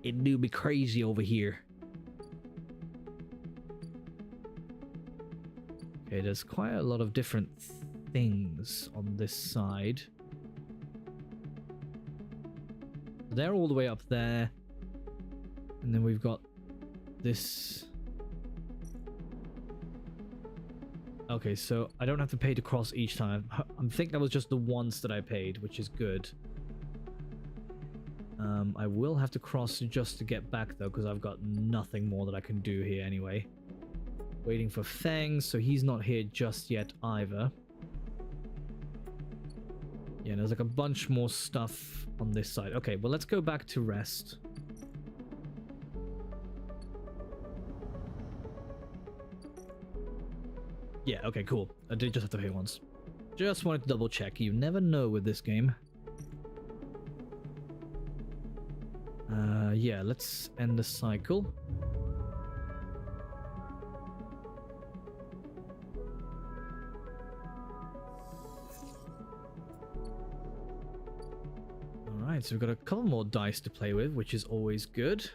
It do be crazy over here. Okay, there's quite a lot of different things on this side. They're all the way up there. And then we've got this. Okay, so I don't have to pay to cross each time. I think that was just the once that I paid, which is good. I will have to cross just to get back though, because I've got nothing more that I can do here anyway. Waiting for Feng, so he's not here just yet either. Yeah, there's like a bunch more stuff on this side. Okay, well let's go back to rest. Yeah, okay, cool. I did just have to pay once. Just wanted to double check. You never know with this game. Yeah, let's end the cycle. Alright, so we've got a couple more dice to play with, which is always good.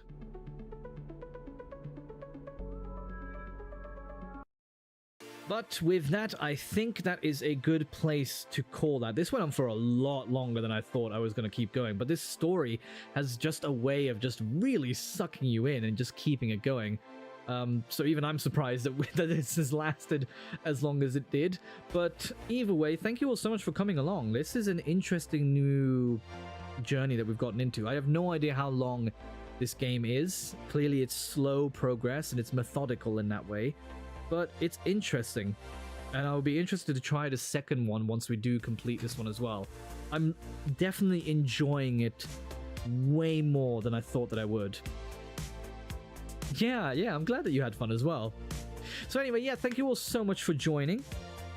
But with that, I think that is a good place to call that. This went on for a lot longer than I thought I was going to keep going, but this story has just a way of just really sucking you in and just keeping it going. So even I'm surprised that this has lasted as long as it did. But either way, thank you all so much for coming along. This is an interesting new journey that we've gotten into. I have no idea how long this game is. Clearly it's slow progress and it's methodical in that way. But it's interesting, and I'll be interested to try the second one once we do complete this one as well. I'm definitely enjoying it way more than I thought that I would. Yeah, I'm glad that you had fun as well. So anyway, yeah, thank you all so much for joining.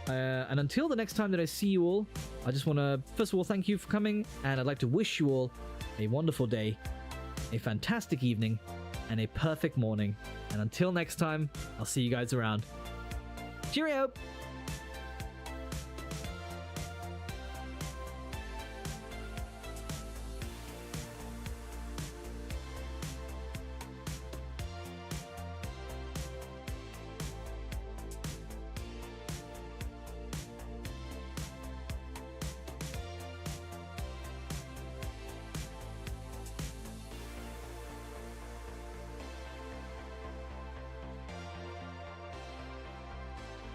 And until the next time that I see you all, I just want to, first of all, thank you for coming, and I'd like to wish you all a wonderful day, a fantastic evening, and a perfect morning. And until next time, I'll see you guys around. Cheerio!